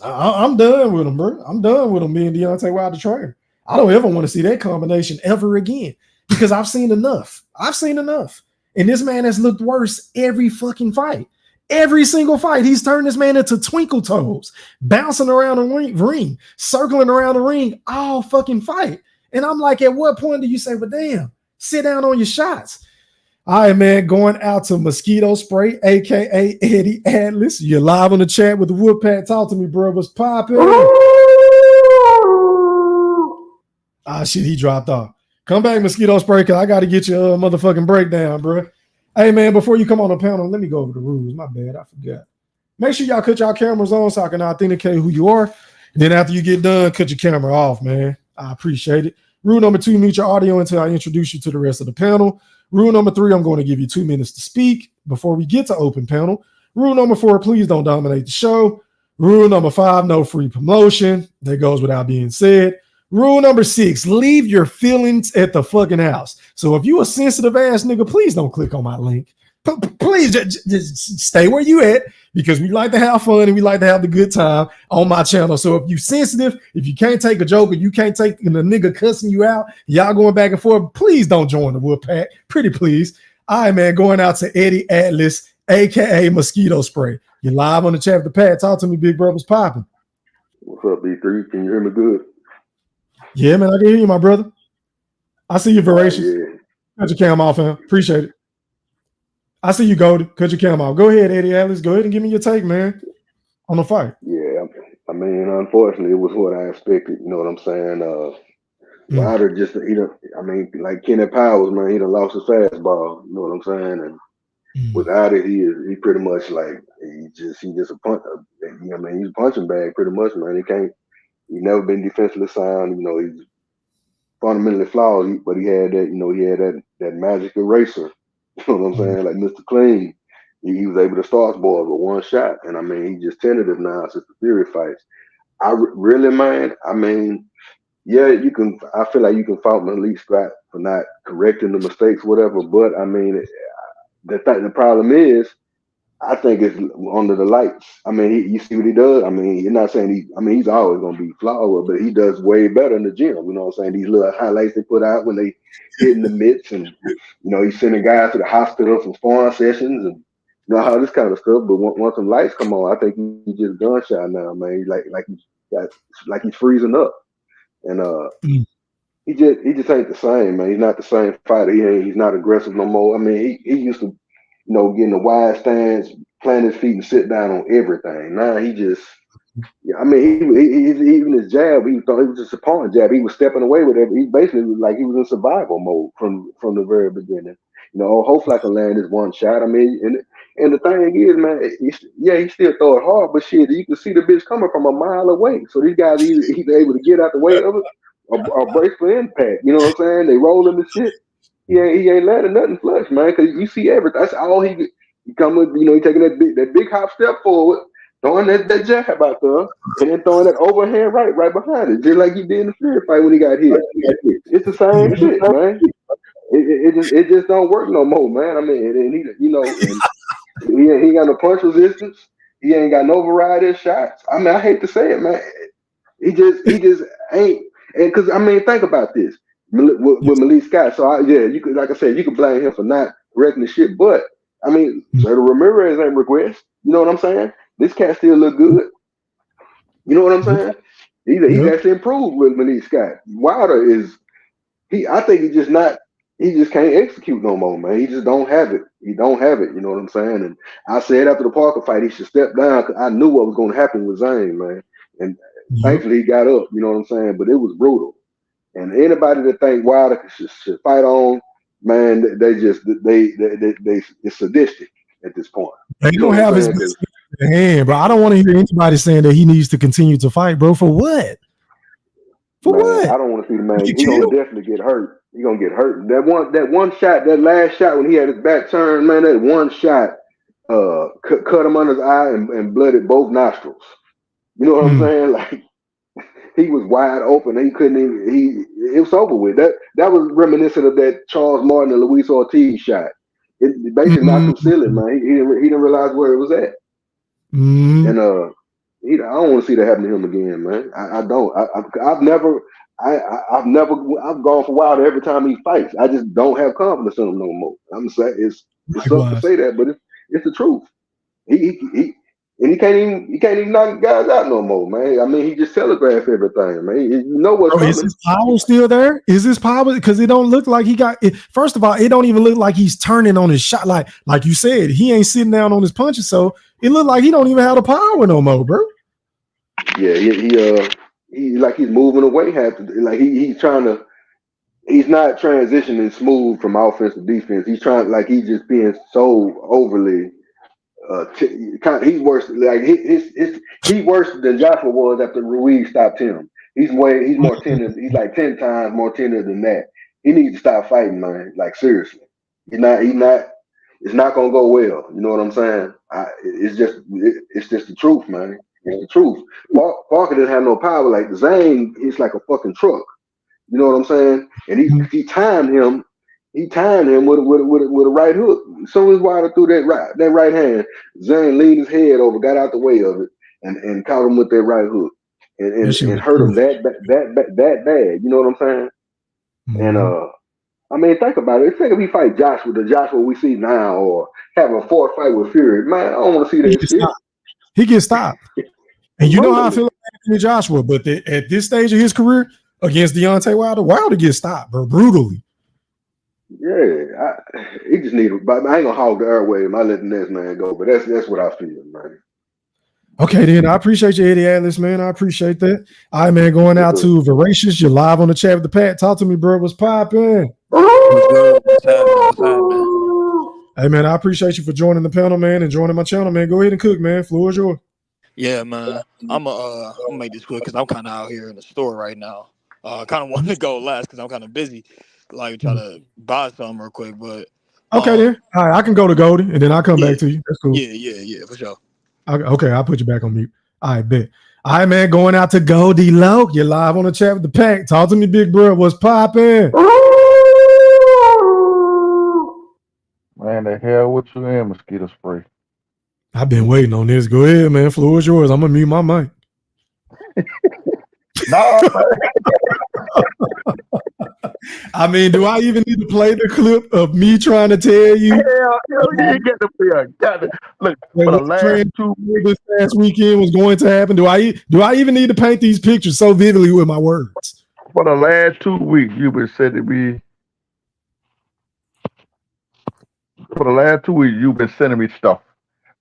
I'm done with him, bro. I'm done with him being Deontay Wilder trainer. I don't ever want to see that combination ever again because I've seen enough. I've seen enough. And this man has looked worse every fucking fight. Every single fight, he's turned this man into twinkle toes, bouncing around the ring, circling around the ring all fucking fight. And I'm like, at what point do you say, but damn, sit down on your shots? All right, man, going out to Mosquito Spray, a.k.a. Eddie Atlas. You're live on the chat with the Woodpack. Talk to me, bro. What's popping? Ah, shit, he dropped off. Come back, Mosquito Spray, because I got to get your motherfucking breakdown, bro. Hey, man, before you come on the panel, let me go over the rules. My bad, I forgot. Make sure y'all cut y'all cameras on so I can authenticate who you are. And then after you get done, cut your camera off, man. I appreciate it. Rule number 2, mute your audio until I introduce you to the rest of the panel. Rule number 3, I'm going to give you 2 minutes to speak before we get to open panel. Rule number 4, please don't dominate the show. Rule number 5, no free promotion. That goes without being said. Rule number 6, leave your feelings at the fucking house. So if you a sensitive ass nigga, please don't click on my link. Please just stay where you at because we like to have fun and we like to have the good time on my channel. So if you sensitive, if you can't take a joke or you can't take the nigga cussing you out, y'all going back and forth, please don't join the Woodpack. Pretty please. All right, man, going out to Eddie Atlas, a.k.a. Mosquito Spray. You're live on the chat with the Pat. Talk to me, big bro. What's popping? What's up, B3? Can you hear me good? Yeah, man, I can hear you, my brother. I see you, Voracious. Yeah. Cut your cam off, man. Appreciate it. I see you, Goldie. Cut your cam off. Go ahead, Eddie Atlas. Go ahead and give me your take, man, on the fight. Yeah, I mean, unfortunately, it was what I expected. You know what I'm saying? Wilder just, like Kenneth Powers, man, he done lost his fastball. You know what I'm saying? And without it, he pretty much like he just a punch. You know what I mean? He's a punching bag, pretty much, man. He never been defensively sound. You know, he's fundamentally flawed, but he had that magic eraser. You know what I'm saying? Like Mr. Clean, he was able to start boys with one shot, and I mean, he just tentative now since the Fury fights. Really, man. I mean, yeah, you can. I feel like you can fault Malik Scott for not correcting the mistakes, whatever. But I mean, the problem is, I think it's under the lights. I mean, you see what he does. I mean, you're not saying he's always gonna be flawed, but he does way better in the gym. You know what I'm saying? These little highlights they put out when they hit in the mitts, and you know, he's sending guys to the hospital for sparring sessions, and you know all this kind of stuff. But once some lights come on, I think he's just gunshot now, man. Like he's freezing up, and he just ain't the same, man. He's not the same fighter. He's not aggressive no more. I mean, he used to, you know, get in the wide stance, plant his feet and sit down on everything. Now he just, I mean, he even his jab, he thought it was just a pawn jab. He was stepping away with it. He basically was like he was in survival mode from the very beginning. You know, hopefully I can land this one shot. I mean, and the thing is, man, he still throw it hard, but shit, you can see the bitch coming from a mile away. So these guys either able to get out the way of it or brace for impact. You know what I'm saying? They rolling the shit. He ain't letting nothing flush, man, because you see everything. That's all he come with. You know, he taking that big hop step forward, throwing that jab out there, and then throwing that overhand right behind it, just like he did in the Fury fight when he got hit. It's the same shit, man. It just don't work no more, man. I mean, and he, you know, and he ain't got no punch resistance. He ain't got no variety of shots. I mean, I hate to say it, man. He just ain't. And because I mean, think about this. With Malik Scott, so you could, like I said, you could blame him for not correcting the shit. But I mean, Sergio Ramirez ain't regressed. You know what I'm saying? This cat still look good. You know what I'm saying? He's actually improved with Malik Scott. Wilder is I think he just can't execute no more, man. He just don't have it. He don't have it. You know what I'm saying? And I said after the Parker fight, he should step down because I knew what was going to happen with Zhang, man. And thankfully he got up. You know what I'm saying? But it was brutal. And anybody that think Wilder should fight on, man, it's sadistic at this point. They don't have his best in the hand, bro. I don't want to hear anybody saying that he needs to continue to fight, bro. For what? For what? I don't want to see the man. He's gonna definitely get hurt. He's gonna get hurt. That one shot, that last shot when he had his back turned, man, that one shot cut him under his eye and blooded both nostrils. You know what I'm saying? Like, he was wide open. He couldn't even. It was over with. That was reminiscent of that Charles Martin and Luis Ortiz shot. It basically knocked him silly, man. He didn't realize where it was at. And I don't want to see that happen to him again, man. I don't. I've gone for Wilder every time he fights. I just don't have confidence in him no more. I'm saying it sucks to say that, but it's the truth. He can't even knock guys out no more, man. I mean, he just telegraphed everything, man. You know what's coming. Is his power still there? Is his power? Because it don't look like he got it. First of all, it don't even look like he's turning on his shot. Like you said, he ain't sitting down on his punches, so it look like he don't even have the power no more, bro. Yeah, he like he's moving away. Like he's trying to. He's not transitioning smooth from offense to defense. He's he's just being so overly. He's worse. Like he worse than Joshua was after Ruiz stopped him. He's more tender. He's like 10 times more tender than that. He needs to stop fighting, man. Like seriously, he's not. It's not gonna go well. You know what I'm saying? It's just the truth, man. It's the truth. Parker doesn't have no power. Like Zhang, he's like a fucking truck. You know what I'm saying? And he timed him. He timed him with a right hook. As soon as Wilder threw that right hand, Zhang leaned his head over, got out the way of it, and caught him with that right hook, and hurt him that bad. You know what I'm saying? Mm-hmm. And I mean, think about it. Think if he fight the Joshua we see now, or have a fourth fight with Fury, man, I don't want to see that shit. He gets stopped. And you know how I feel about Anthony Joshua, but at this stage of his career against Deontay Wilder gets stopped, bro, brutally. Yeah, he just needed. But I ain't gonna hog the airway. I let the next man go. But that's what I feel, man. Okay, then I appreciate you, Eddie Atlas, man. I appreciate that. All right, man. Going out to Voracious. You're live on the chat with the Pat. Talk to me, bro. What's popping? What's happening? Hey, man. I appreciate you for joining the panel, man, and joining my channel, man. Go ahead and cook, man. Floor is yours. Yeah, man. I'm gonna make this quick because I'm kind of out here in the store right now. Kind of wanted to go last because I'm kind of busy. Like try to buy something real quick, but okay, then. All right, I can go to Goldie and then I'll come back to you. That's cool. Yeah, for sure. Okay, I'll put you back on mute. All right, bet. All right, man. Going out to Goldie Low. You're live on the chat with the Pack. Talk to me, big bro. What's popping? Man, the hell with you and mosquito spray. I've been waiting on this. Go ahead, man. Floor is yours. I'm gonna mute my mic. No, I mean, do I even need to play the clip of me trying to tell you? Hell, you ain't get the play. Look, for the last 2 weeks, this past weekend was going to happen. Do I even need to paint these pictures so vividly with my words? For the last 2 weeks, you've been sending me. For the last 2 weeks, you've been sending me stuff.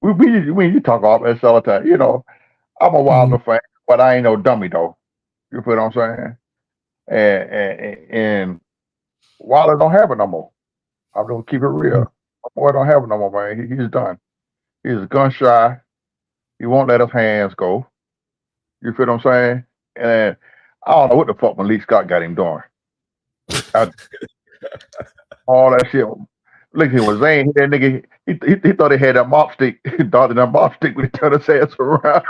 You talk all this all the time. You know, I'm a Wilder fan, but I ain't no dummy though. You feel what I'm saying? And Wilder don't have it no more. I'm gonna keep it real. Boy don't have it no more, man. He's done. He's gun shy. He won't let his hands go. You feel what I'm saying? And I don't know what the fuck Malik Scott got him doing. All that shit. Look at him, was Zane. That nigga, he thought he had that mop stick. He thought that mop stick when he turned his ass around.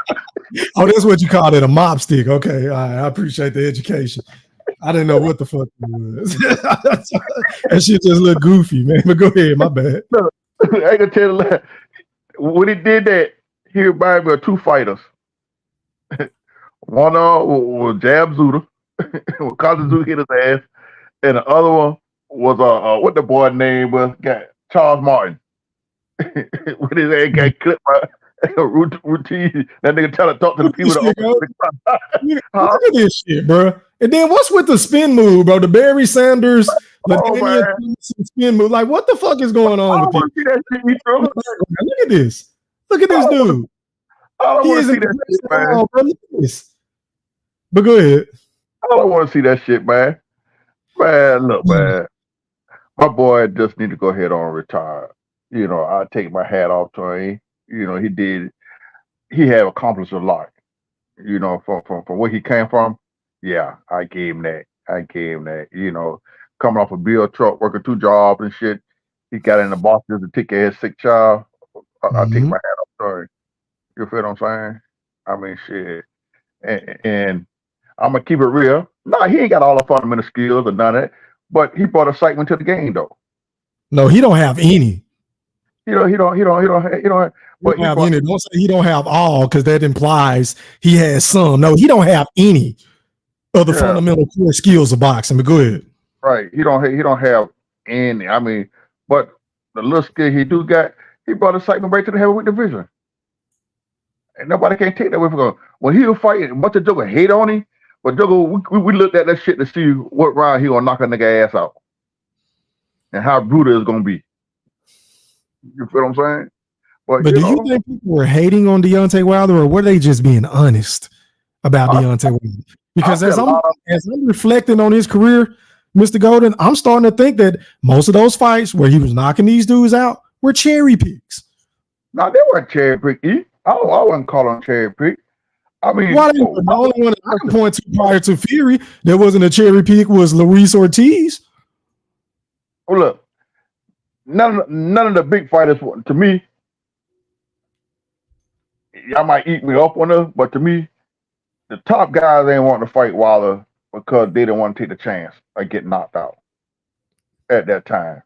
Oh, that's what you called it, a mop stick. Okay, all right. I appreciate the education. I didn't know what the fuck it was. That shit just looked goofy, man. But go ahead, my bad. Look, I can tell you that when he did that, he reminded me of two fighters. One was Jab Zuda, when Kazuzuki hit his ass, and the other one was what the boy name was, Charles Martin. When his ass got clipped by routine, that nigga trying to talk to the people. Look at this shit, bro. And then what's with the spin move, bro? The Barry Sanders, spin move. Like, what the fuck is going on with you? Look at this. Look at this dude. I don't want to see that shit, man. Look at this. But go ahead. I don't want to see that shit, man. Man, look, man. My boy just need to go ahead on retire. You know, I take my hat off to him. You know, he had accomplished a lot. You know, from where he came from. Yeah, I gave him that. You know, coming off a bill truck, working 2 jobs and shit. He got in the box to take care of his sick child. I take my hat off to him. You feel what I'm saying? I mean, shit. And I'm going to keep it real. No, he ain't got all the fundamental skills or none of that. But he brought excitement to the game, though. No, he don't have any. He don't. But he Have fought. any. Don't say he don't have all, because that implies he has some. No, he don't have any of the fundamental core skills of boxing. But go ahead. Right. He don't have any. I mean, but the little skill he do got, he brought excitement right to the heavyweight division. And nobody can take that away from him. When he was fighting, a bunch of Joker hate on him, but Joker, we looked at that shit to see what round he gonna knock a nigga ass out. And how brutal it's gonna be. You feel what I'm saying? But do you think people were hating on Deontay Wilder, or were they just being honest about Deontay Wilder? Because as I'm reflecting on his career, Mr. Golden, I'm starting to think that most of those fights where he was knocking these dudes out were cherry picks. No, they weren't cherry pick. I wouldn't call them cherry pick. I mean, the only one I can point to prior to Fury that wasn't a cherry pick was Luis Ortiz. Well, look, none of the big fighters, to me, y'all might eat me up on them, but to me, the top guys ain't wanting to fight Wilder because they didn't want to take the chance of getting knocked out at that time.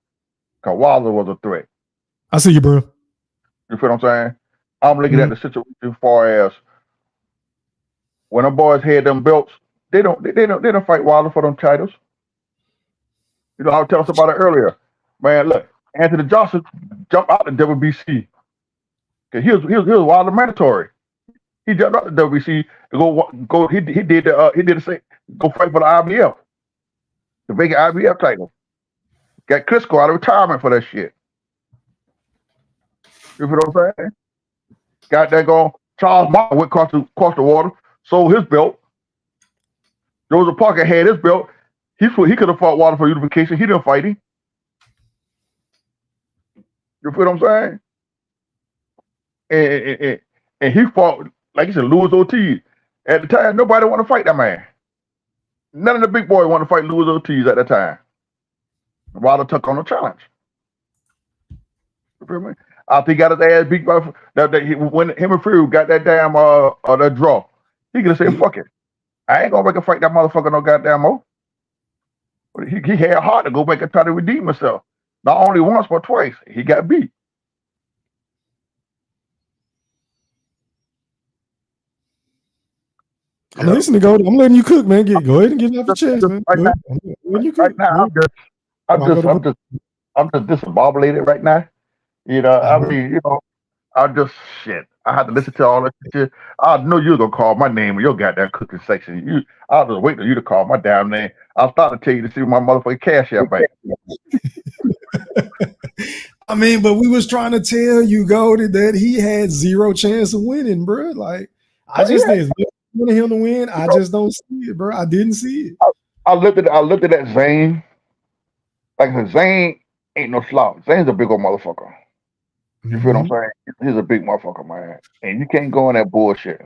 Because Wilder was a threat. I see you, bro. You feel what I'm saying? I'm looking at the situation as far as when them boys had them belts, they don't fight Wilder for them titles. You know, I was telling somebody earlier, man, look, Anthony Johnson jumped out the WBC. Cause he was Wilder mandatory. He jumped out the WBC to go. He did the same. Go fight for the IBF, the vacant IBF title. Got Klitschko out of retirement for that shit. You feel what I'm saying? Got that going. Charles Martin went across the water, sold his belt. Joseph Parker had his belt. He could have fought Wilder for unification. He didn't fight him. You feel what I'm saying? And he fought, like you said, Luis Ortiz. At the time, nobody wanted to fight that man. None of the big boys wanted to fight Luis Ortiz at that time. Wilder took on a challenge. You feel me? After he got his ass beat by when him and Fury got that damn that draw, he could have said, "Fuck it, I ain't gonna make a fight that motherfucker no goddamn more." But he had heart to go back and try to redeem himself. Not only once but twice. He got beat. I'm listening to go. I'm letting you cook, man. Go ahead and get it off the chest, man. I'm just discombobulated right now. You know, I mean, you know, I had to listen to all that shit. I know you're gonna call my name in your goddamn cooking section. I'll just wait for you to call my damn name. I'll start to tell you to see my motherfucking cash out bank. I mean, but we was trying to tell you, Goldie, that he had zero chance of winning, bro. Like, I just think it's wanted him to win. I just don't see it, bro. I didn't see it. I looked at that Zhang. Like I said, Zhang ain't no slouch. Zhang's a big old motherfucker. You feel what I'm saying? He's a big motherfucker, man. And you can't go in that bullshit.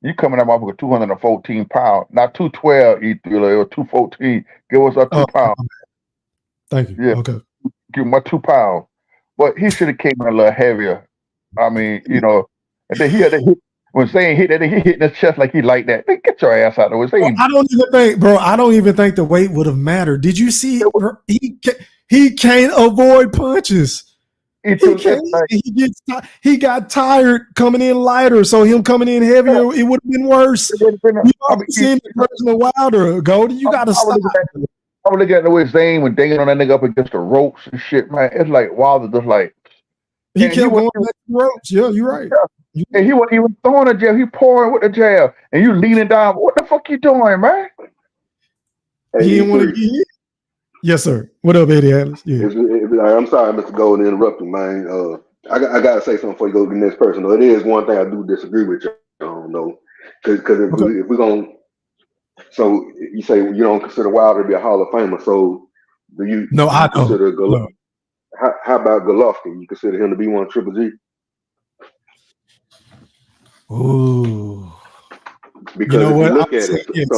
You coming at motherfucker 214 pounds, not 212 E3 or 214. Give us our 2 pounds. Thank you. Yeah. Okay. Give him my 2 pounds. But he should have came in a little heavier. I mean, you know, and then he had to hit. When Zane hit that, he hit in his chest like he like that. Hey, get your ass out of the way. I don't even think the weight would have mattered. Did you see it? He can't avoid punches. He got tired coming in lighter, so him coming in heavier, it would have been worse. You've seen the personal Wilder, Goldie. You got to stop. I was looking at the way Zane when dangling on that nigga up against the ropes and shit, man. It's like Wilder just like he kept going back to the ropes. Yeah, you're right. Yeah. And he wasn't even throwing a jab. He pouring with the jab, and you leaning down. What the fuck you doing, man? He didn't want to get hit. Yes, sir. What up, Eddie Atlas? Yeah. I'm sorry, Mr. Golden, interrupting, man. I gotta say something before you go to the next person. Though it is one thing I do disagree with you. I don't know, because if we're gonna, so you say you don't consider Wilder to be a Hall of Famer. So do you? No, I don't. Consider How about Golovkin? You consider him to be one of Triple G? Ooh. Because you know what? Look at it. Yes.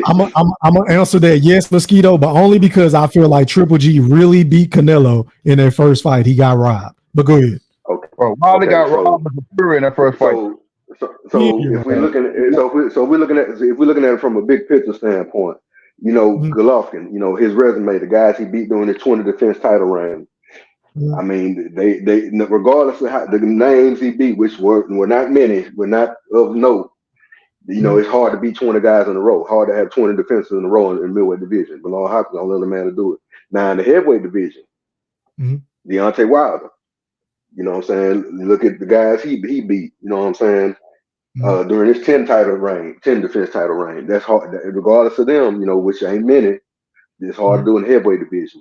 I'm gonna answer that yes, Mosquito, but only because I feel like Triple G really beat Canelo in their first fight. He got robbed. But go ahead. Okay. Well, Wilder got robbed in that first fight. If we're looking at it from a big picture standpoint, you know, Golovkin, you know, his resume, the guys he beat during his 20 defense title reign, I mean, they regardless of how the names he beat, which were not many, were not of note. You know, it's hard to beat 20 guys in a row. Hard to have 20 defenses in a row in the middleweight division. But Lord Hopkins, the only other man to do it. Now in the heavyweight division, Deontay Wilder. You know what I'm saying? Look at the guys he beat. You know what I'm saying? During his 10 defense title reign. That's hard. Regardless of them, you know, which ain't many, it's hard to do in the heavyweight division.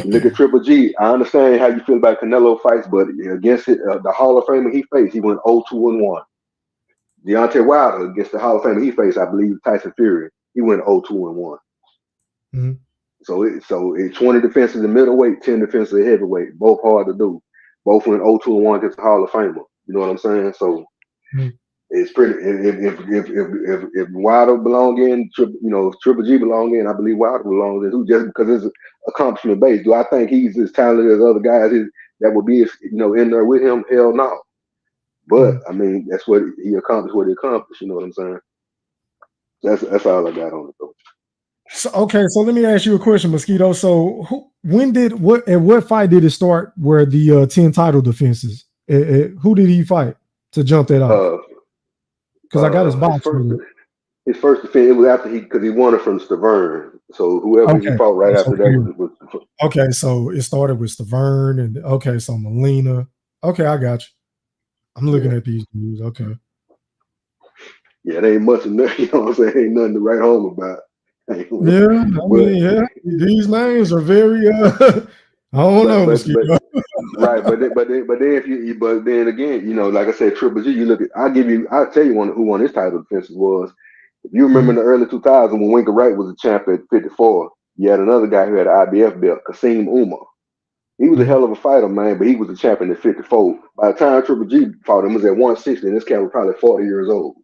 You look at Triple G. I understand how you feel about Canelo fights, but against the Hall of Famer he faced, he went 0-2-1. Deontay Wilder against the Hall of Famer he faced, I believe, Tyson Fury, he went 0-2-1. So it's 20 defenses in middleweight, 10 defenses in heavyweight, both hard to do. Both went 0-2-1 against the Hall of Famer. You know what I'm saying? So it's pretty. If Wilder belong in, Triple G belong in, I believe Wilder belongs in. Who just because it's accomplishment based? Do I think he's as talented as other guys that would be, in there with him? Hell no. But I mean, that's what he accomplished. What he accomplished. You know what I'm saying? That's all I got on it though. So so let me ask you a question, Mosquito. So at what fight did it start where the 10 title defenses? Who did he fight to jump that off? Because I got his box. His first defense, it was after because he won it from Stavern. So whoever he fought right after that was okay. So it started with Stavern and so Molina. Okay, I got you. I'm looking at these dudes. Okay. Yeah, there ain't much in there. You know what I'm saying? Ain't nothing to write home about. These names are very. I don't know. Right, but then again, like I said, Triple G. You look at. I'll tell you who won his title defenses was. If you remember in the early 2000s when Winker Wright was a champ at 54, you had another guy who had an IBF belt, Kasim Umar. He was a hell of a fighter, man, but he was a champion at 54. By the time Triple G fought him, he was at 160, and this cat was probably 40 years old.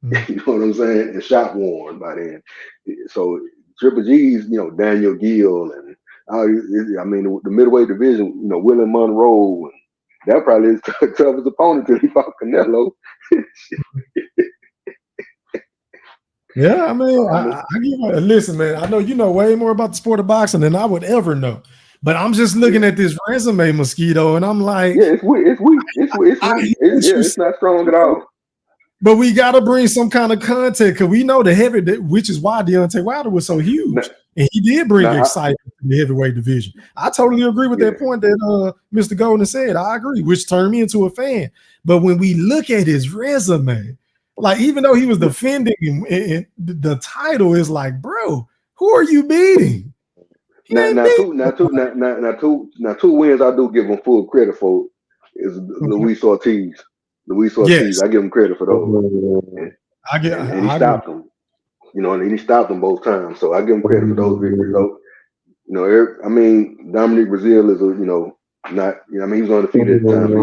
You know what I'm saying? And shot worn by then. So Triple G's, Daniel Gill and the middleweight division, Willie Monroe. And that probably is the toughest opponent till he fought Canelo. Yeah, I mean, I listen, man. I know you know way more about the sport of boxing than I would ever know. But I'm just looking at this resume, Mosquito, and I'm like, it's weak. It's not strong at all. But we got to bring some kind of content because we know the which is why Deontay Wilder was so huge. And he did bring excitement to the heavyweight division. I totally agree with that point that Mr. Golden said. I agree, which turned me into a fan. But when we look at his resume, like even though he was defending him, the title is like, bro, who are you beating? Now, two wins I do give him full credit for is Luis Ortiz. I give him credit for those. And he stopped him. And he stopped them both times. So I give him credit for those victories. So, Dominic Brazil is he was undefeated at the time. But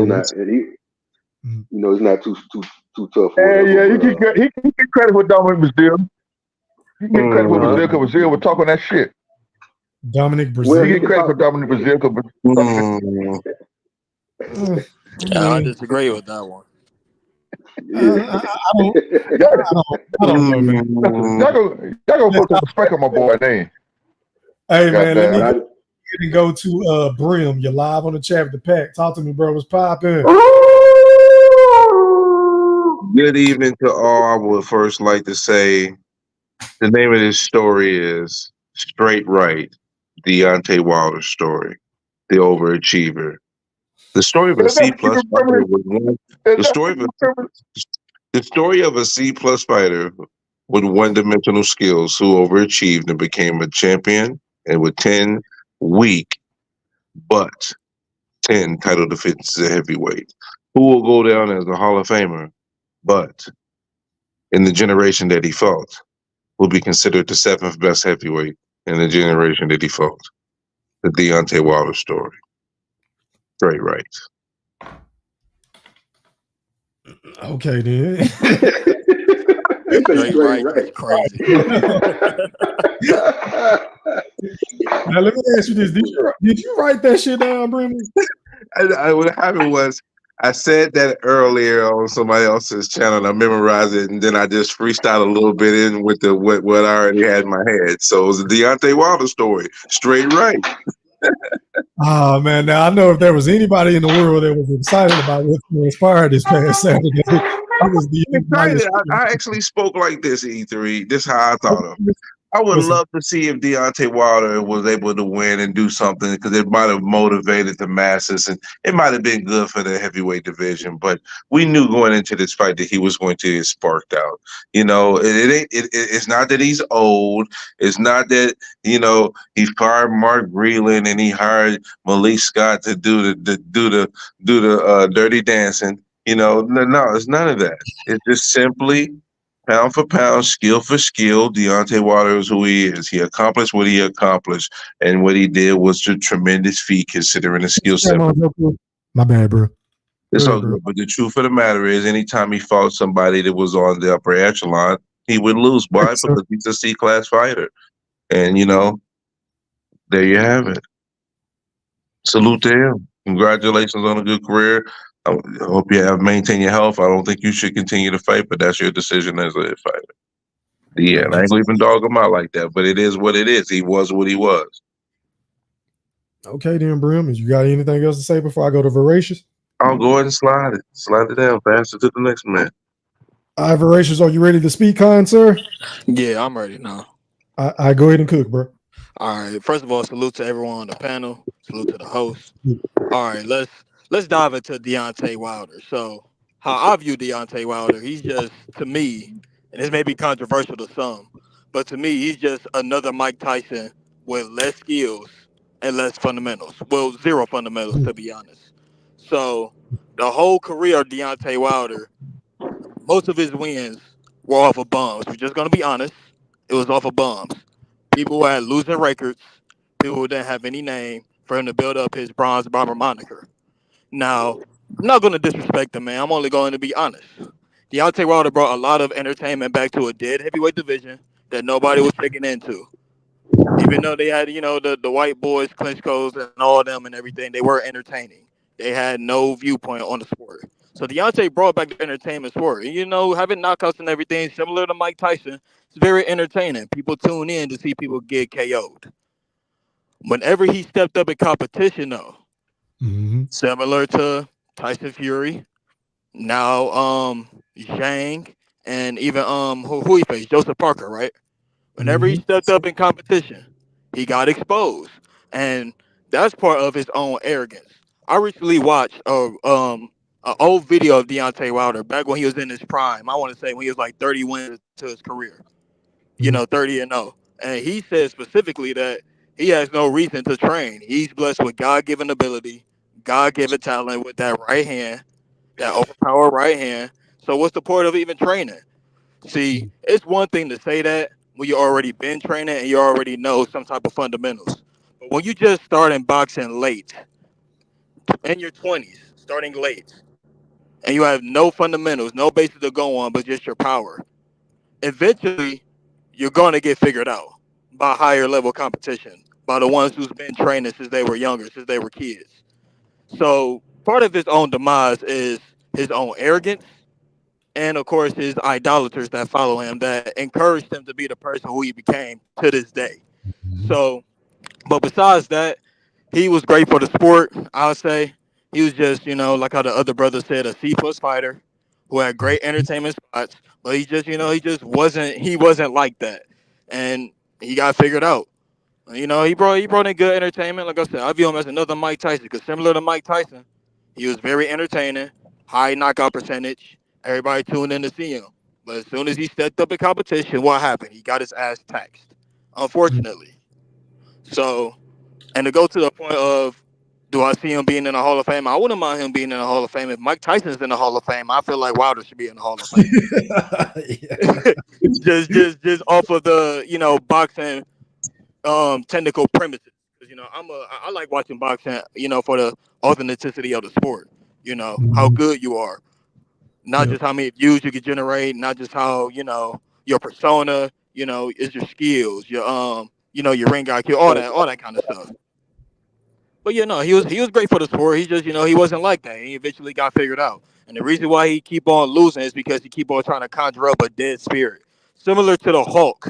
he's not too tough. Yeah, he get credit for Dominic Brazil. He get credit for Brazil because Brazil was talking that shit. Dominic Brazil. He get credit for Dominic Brazil because I disagree with that one. I don't know, man. Y'all gonna put some respect on my boy name. Hey, man, let me go to Brim. You're live on the chat with the pack. Talk to me, bro. What's popping? Good evening to all. I would first like to say the name of this story is Straight Right, Deontay Wilder story, the overachiever. The story of a C+ fighter the story of a C+ fighter with one-dimensional skills who overachieved and became a champion, and with 10 weak but 10 title defenses at heavyweight, who will go down as a Hall of Famer, but in the generation that he fought, will be considered the 7th best heavyweight in the generation that he fought. The Deontay Wilder story. Straight right. Okay, then. Straight right. Crazy. Now let me ask you this: Did you write that shit down, Brendan? What happened was I said that earlier on somebody else's channel, and I memorized it, and then I just freestyled a little bit in with what I already had in my head. So it was the Deontay Wilder story. Straight right. Oh man, now I know if there was anybody in the world that was excited about what transpired this past Saturday, it was the Excited. I actually spoke like this, E3. This is how I thought of. I would Listen. love to see if Deontay Wilder was able to win and do something because it might have motivated the masses and it might have been good for the heavyweight division. But we knew going into this fight that he was going to get sparked out. You know, it's not that he's old. It's not that he fired Mark Breland and he hired Malik Scott to do the dirty dancing. No, it's none of that. It's just simply pound for pound, skill for skill. Deontay Wilder is who he is. He accomplished what he accomplished, and what he did was a tremendous feat considering the skill set. My bad, bro. It's all good. But the truth of the matter is, anytime he fought somebody that was on the upper echelon, he would lose. Why? Because he's a C-class fighter. And, there you have it. Salute to him. Congratulations on a good career. I hope you have maintained your health. I don't think you should continue to fight, but that's your decision as a fighter. Yeah, and I ain't gonna even dog him out like that, but it is what it is. He was what he was. Okay, then, Brim. You got anything else to say before I go to Voracious? I'll go ahead and slide it down faster to the next man. All right, Voracious, are you ready to speak, kind sir? Yeah, I'm ready now. I go ahead and cook, bro. All right. First of all, salute to everyone on the panel. Salute to the host. All right, let's dive into Deontay Wilder. So, how I view Deontay Wilder, he's just, to me, and this may be controversial to some, but to me, he's just another Mike Tyson with less skills and less fundamentals. Well, zero fundamentals, to be honest. So, the whole career of Deontay Wilder, most of his wins were off of bums. We're just gonna be honest. It was off of bums. People who had losing records, people who didn't have any name for him to build up his bronze bomber moniker. Now, I'm not going to disrespect the man. I'm only going to be honest. Deontay Wilder brought a lot of entertainment back to a dead heavyweight division that nobody was taking into. Even though they had, the white boys, Klitschko's, and all them and everything, they were entertaining. They had no viewpoint on the sport. So Deontay brought back the entertainment sport. And, having knockouts and everything similar to Mike Tyson, it's very entertaining. People tune in to see people get KO'd. Whenever he stepped up in competition, though, similar to Tyson Fury, now Zhang, and even who he faced, Joseph Parker, right? Whenever he stepped up in competition, he got exposed, and that's part of his own arrogance. I recently watched an old video of Deontay Wilder back when he was in his prime. I want to say when he was like 30 wins to his career, 30-0, and he said specifically that he has no reason to train. He's blessed with God-given ability, God-given talent with that right hand, that overpowered right hand. So what's the point of even training? See, it's one thing to say that when you already been training and you already know some type of fundamentals. But when you just start in boxing late, in your 20s, starting late, and you have no fundamentals, no basis to go on, but just your power, eventually you're going to get figured out by higher level competition, by the ones who's been training since they were younger, since they were kids. So part of his own demise is his own arrogance, and of course his idolaters that follow him that encouraged him to be the person who he became to this day. So, but besides that, he was great for the sport. I'll say he was just, like how the other brother said, a C-plus fighter who had great entertainment spots, but he wasn't like that, and he got figured out. He brought in good entertainment. Like I said, I view him as another Mike Tyson because similar to Mike Tyson, he was very entertaining, high knockout percentage. Everybody tuned in to see him. But as soon as he stepped up in competition, what happened? He got his ass taxed, unfortunately. So, and to go to the point of, do I see him being in the Hall of Fame? I wouldn't mind him being in the Hall of Fame. If Mike Tyson's in the Hall of Fame, I feel like Wilder should be in the Hall of Fame. just off of the boxing technical premises. Because I like watching boxing, for the authenticity of the sport. How good you are, not just how many views you can generate, not just how your persona, is your skills, your your ring IQ, all that kind of stuff. But he was great for the sport. He just he wasn't like that. He eventually got figured out, and the reason why he keep on losing is because he keep on trying to conjure up a dead spirit, similar to the Hulk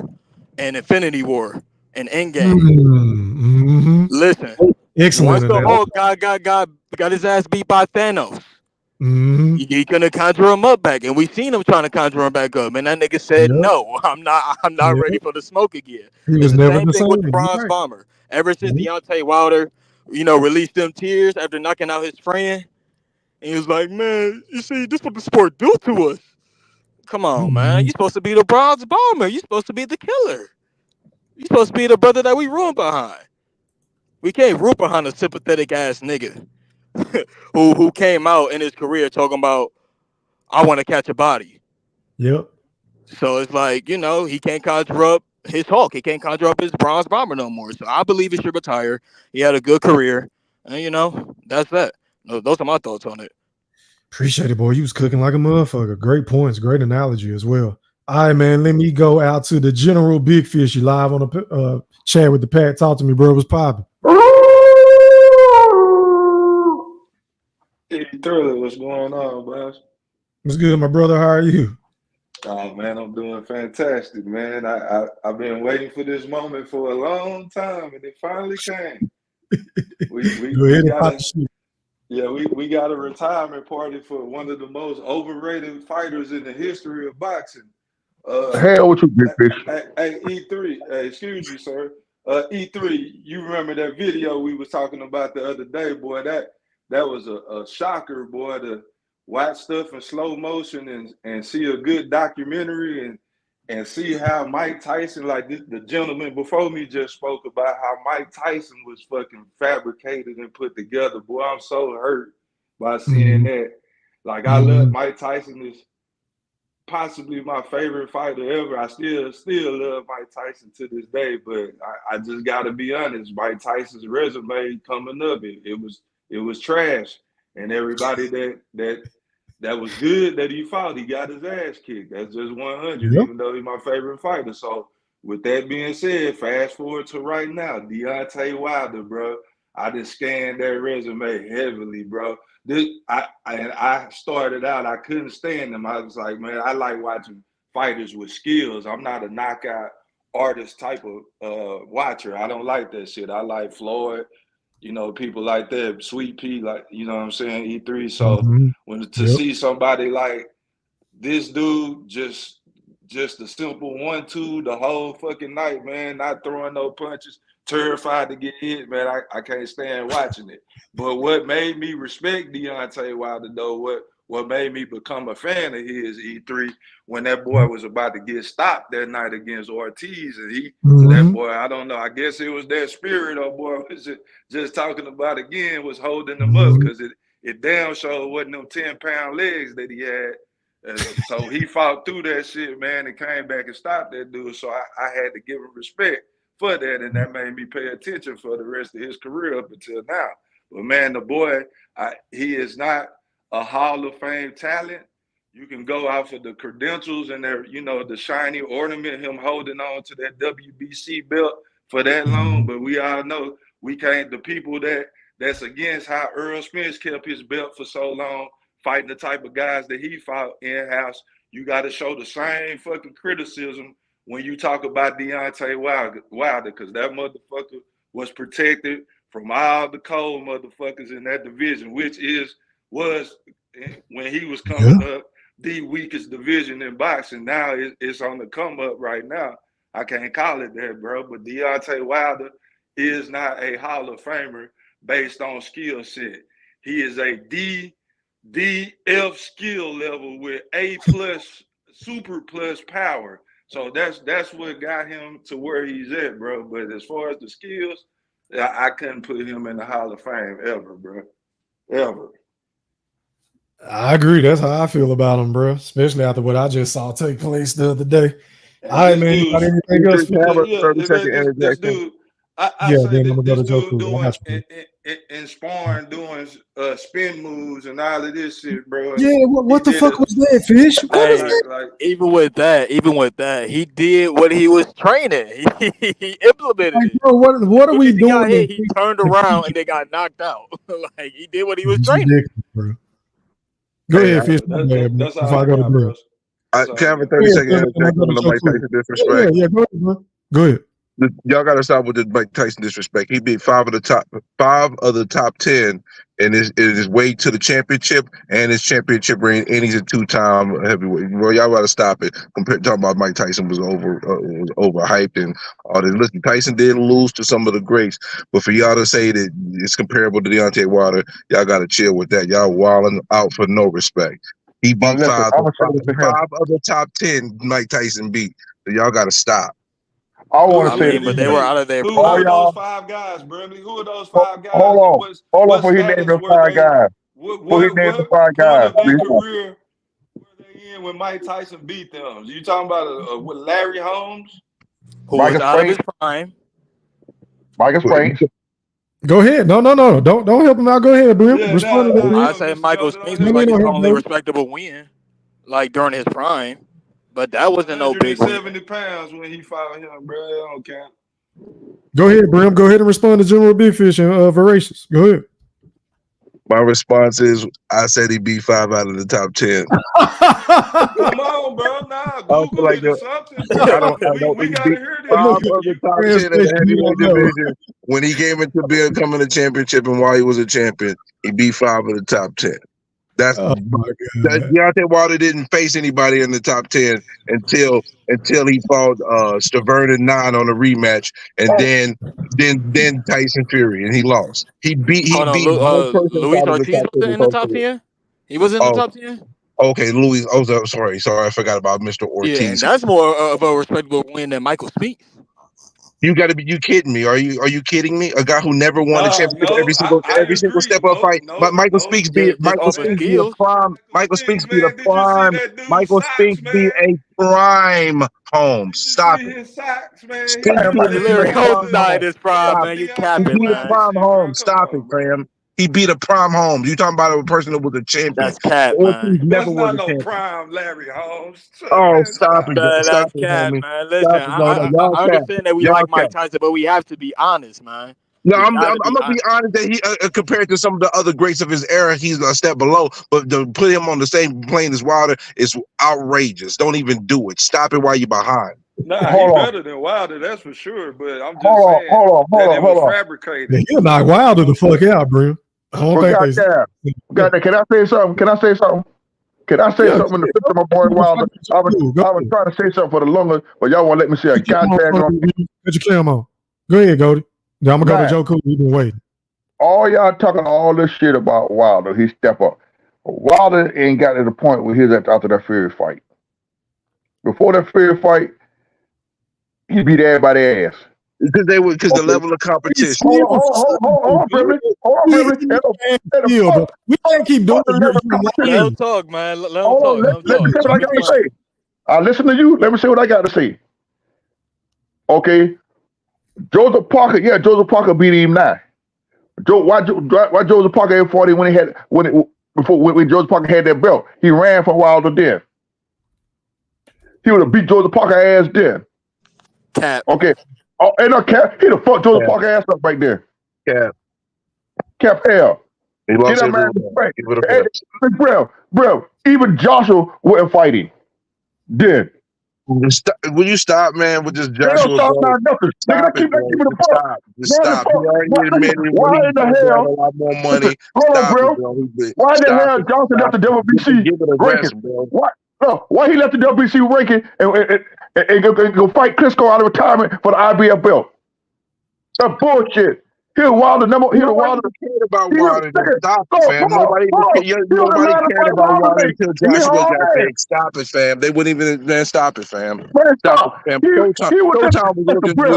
and Infinity War and Endgame. Listen, Excellent Once the analogy. Hulk got his ass beat by Thanos, Mm-hmm. he couldn't conjure him up back, and we seen him trying to conjure him back up, and that nigga said, Yep. "No, I'm not ready Yep. for the smoke again." He It's was the never same the thing with same. the You're Bronze right. Bomber. Ever since Yep. Deontay Wilder, released them tears after knocking out his friend, and he was like, "Man, you see, this what the sport do to us." Come on, man. Mhm. You supposed to be the Bronze Bomber. You supposed to be the killer. You supposed to be the brother that we root behind. We can't root behind a sympathetic ass nigga who came out in his career talking about, I want to catch a body. Yep. So it's like, he can't conjure up his Hulk. He can't conjure up his Bronze Bomber no more. So I believe he should retire. He had a good career. And, that's that. Those are my thoughts on it. Appreciate it, boy. You was cooking like a motherfucker. Great points. Great analogy as well. All right, man. Let me go out to the General Big Fish. You live on the chat with the Pat. Talk to me, bro. What's popping? Hey, Thriller, what's going on, boss? What's good, my brother? How are you? Oh man, I'm doing fantastic, man. I've been waiting for this moment for a long time, and it finally came. We Go ahead and got pop a the shit. we got a retirement party for one of the most overrated fighters in the history of boxing. Hell with you, big fish. Hey, E3, excuse me, sir. E3, you remember that video we was talking about the other day, boy? That was a shocker, boy, to watch stuff in slow motion and see a good documentary and see how Mike Tyson, like the gentleman before me just spoke about how Mike Tyson was fucking fabricated and put together. Boy, I'm so hurt by seeing that. Like, I love Mike Tyson is possibly my favorite fighter ever. I still love Mike Tyson to this day, but I just got to be honest. Mike Tyson's resume coming up, it was trash, and everybody that was good that he fought, he got his ass kicked. That's just 100. Yep. Even though he's my favorite fighter. So with that being said, fast forward to right now, Deontay Wilder, bro. I just scanned that resume heavily, bro. I started out, I couldn't stand them. I was like, man, I like watching fighters with skills. I'm not a knockout artist type of watcher. I don't like that shit. I like Floyd, people like that, Sweet Pea, like, you know what I'm saying, E3. So to see somebody like this dude just a simple 1-2 the whole fucking night, man, not throwing no punches, terrified to get hit, man. I can't stand watching it. But what made me respect Deontay Wilder, though, what made me become a fan of his, E3, when that boy was about to get stopped that night against Ortiz, and so that boy, I don't know, I guess it was that spirit, oh boy, was just talking about again, was holding him up, because it damn sure wasn't them 10-pound legs that he had. So he fought through that shit, man, and came back and stopped that dude. So I had to give him respect for that, and that made me pay attention for the rest of his career up until now. But man, the boy, he is not a Hall of Fame talent. You can go off of the credentials and their, the shiny ornament, him holding on to that WBC belt for that long. But we all know we can't, the people that's against how Earl Spence kept his belt for so long, fighting the type of guys that he fought in-house, you got to show the same fucking criticism when you talk about Deontay Wilder, because that motherfucker was protected from all the cold motherfuckers in that division, which was when he was coming up the weakest division in boxing. Now it's on the come up right now. I can't call it that, bro. But Deontay Wilder is not a Hall of Famer based on skill set. He is a DF skill level with A+ super plus power. So that's what got him to where he's at, bro. But as far as the skills, I couldn't put him in the Hall of Fame ever, bro. Ever. I agree. That's how I feel about him, bro. Especially after what I just saw take place the other day. All right, man. Anybody anything else? This dude, I say this dude doing in sparring, doing spin moves and all of this shit, bro. Yeah, what the fuck was that, Fish? What is that? Like, even with that, he did what he was training. He implemented it. Bro, what are we He doing? got hit, he turned around and they got knocked out. Like, he did what he was training. Bro. Go ahead, Fish. That's Before I go to bro. Can I have a 30-second interjection on the Mike Tyson disrespect? Yeah, go ahead, bro. Go ahead. Y'all got to stop with the Mike Tyson disrespect. He beat five of the top 10 in his way to the championship and his championship reign, and he's a 2-time heavyweight. Well, y'all got to stop it. Talking about Mike Tyson was overhyped and all this. Listen, Tyson did lose to some of the greats, but for y'all to say that it's comparable to Deontay Wilder, y'all got to chill with that. Y'all wilding out for no respect. He beat five of the top 10 Mike Tyson beat. So y'all got to stop. I want to say mean, but they were out of their Who prime. are those 5 guys, Brimley? Who are those 5 guys? Hold on before he named status them were 5 they? guys. What He named the 5 point guys. of their career were they in when Mike Tyson beat them? You talking about with Larry Holmes? Who was out of his prime. Michael Spinks. Go ahead. No. Don't help him out. Go ahead, Brim. Yeah, Respond to that. I say Michael Spinks was like his only respectable win, like during his prime. But that wasn't no big win. 170 pounds when he fought him, bro. I don't count. Go ahead, Brim. Go ahead and respond to General Big Fish and Voracious. Go ahead. My response is, I said he beat 5 out of the top 10. Come on, bro. Nah, Google it or something. We gotta hear this. 5 of the top 10 in the heavyweight division. When he came into becoming a championship and while he was a champion, he beat 5 of the top 10. That's Deontay Wilder didn't face anybody in the top 10 until he fought Stavern in 9 on a rematch, and then Tyson Fury, and he lost. He beat Luis Ortiz was in the top 10. He was in the top 10. Okay, Luis. Oh, sorry, I forgot about Mr. Ortiz. Yeah, and that's more of a respectable win than Michael Spinks. You got to be. You kidding me? Are you kidding me? A guy who never won a championship every single step of a fight. But Michael Spinks beat Michael Spinks beat a prime. Michael Spinks beat a prime. Michael Spinks beat a prime Holmes. Stop it. Larry Holmes died his prime, man. You capping, man. He beat a prime Holmes. Stop it, fam. He beat a prime Holmes. You talking about a person that was a champion? That's cap, man. Never was not a champion. Prime Larry Holmes. Oh, stop it! That's cap, man. Listen, I understand that we like Mike Tyson, but we have to be honest, man. No, I'm gonna be honest that he compared to some of the other greats of his era, he's a step below. But to put him on the same plane as Wilder is outrageous. Don't even do it. Stop it while you're behind. Nah, he's better than Wilder, that's for sure. But I'm just saying that it was fabricated. Yeah, he'll knock Wilder the fuck out, Brim. I don't think they. Can I say something? Can I say something in the picture of my boy Wilder? I was trying to say something for the longest, but y'all won't let me say a goddamn. Put your cam on. Go ahead, Goldie. Yeah, I'm gonna go to Joe Cool. We've been waiting. All y'all talking all this shit about Wilder, he step up. Wilder ain't got to the point where he's after that Fury fight. Before that Fury fight, he beat everybody's ass. Because the level of competition. Hold on, Brimley. We can't keep doing Let him talk, man. Let him talk. Let me say what I got to say. I listen to you. Let me say what I got to say. Okay. Joseph Parker beat him now. Why Joseph Parker had 40 when Joseph Parker had that belt? He ran for Wilder then. He would have beat Joseph Parker ass then. Cap. Okay. Oh, ain't no cap. He'd have fucked Joseph Parker ass up right there. Cap hell. He lost bro, even Joshua wouldn't fight him. Then. Will you stop, man, with this Joshua? Stop it, Stop. Just stop. Why in the hell? A lot more money. Hold on, bro. Why the hell Johnson left the WBC ranking? Why he left the WBC ranking and go fight Klitschko out of retirement for the IBF belt? That's bullshit. Here's Wilder. Nobody cared about Wilder. Stop it, fam. Nobody cared about Wilder until Joshua got picked. Stop it, fam. They wouldn't even stop it, fam. Stop it, fam. Showtime was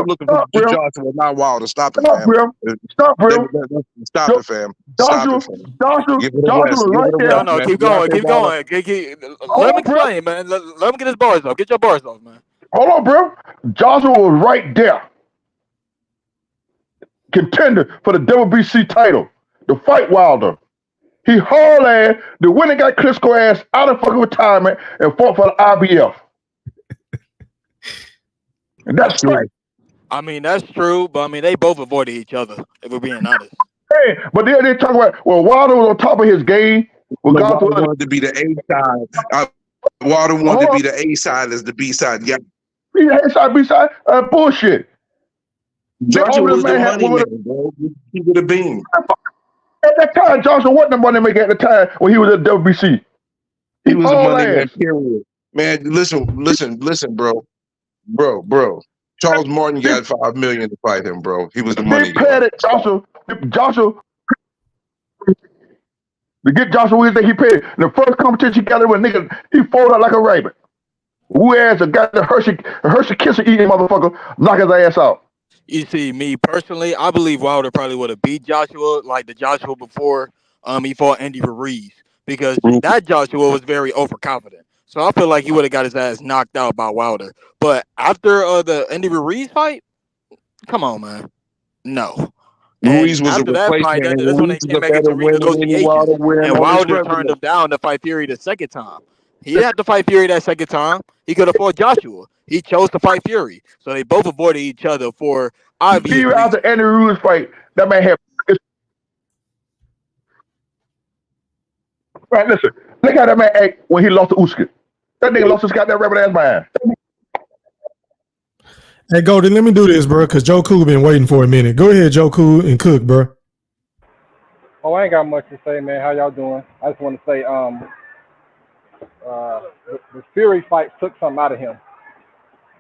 looking for Joshua, not Wilder. Stop it, fam. Stop, bro. Stop it, fam. Stop it, fam. Joshua right there. No, keep going. Let him explain, man. Let him get his bars off. Get your bars off, man. Hold on, bro. Joshua was right there. Contender for the WBC title, to fight Wilder. He hauled ass, the winner got Klitschko ass out of fucking retirement and fought for the IBF. And that's right. I mean, that's true, but I mean, they both avoided each other, if we're being honest. Hey, but they talk about, Wilder was on top of his game. Wilder wanted to be the A side. Wilder wanted to be the A side as the B side. Yeah. He A side, B side? Bullshit. Joshua over was the the man had money man, bro. He would have been. at that time. Joshua wasn't the money maker at the time when he was at WBC. He was the All money man. ass. Period. Man, listen, bro. Charles Martin got $5 million to fight him, bro. He was the They money guy. paid it, Joshua. To get Joshua Williams, he paid. The first competition he got with nigga, he folded out like a rabbit. Whereas a guy that Hershey Kisser eating motherfucker knock his ass out. You see, me personally, I believe Wilder probably would have beat Joshua like the Joshua before he fought Andy Ruiz because that Joshua was very overconfident. So I feel like he would have got his ass knocked out by Wilder. But after the Andy Ruiz fight, come on, man, no. Ruiz And was a after that fight, replacement. that's when they Ruiz was came a back better into winner than Wilder renegotiations. wearing And on his Wilder turned resume. him down to fight Fury the second time. He didn't have to fight Fury that second time. He could have fought Joshua. He chose to fight Fury. So they both avoided each other for obvious Even reasons. after Andy Ruiz fight, that man had. Right, listen. Look how that man act when he lost to Usyk. That nigga lost his goddamn rabbit ass mind. Hey, Goldie, let me do this, bro, because Joe Cool been waiting for a minute. Go ahead, Joe Cool, and cook, bro. Oh, I ain't got much to say, man. How y'all doing? I just want to say, the Fury fight took something out of him,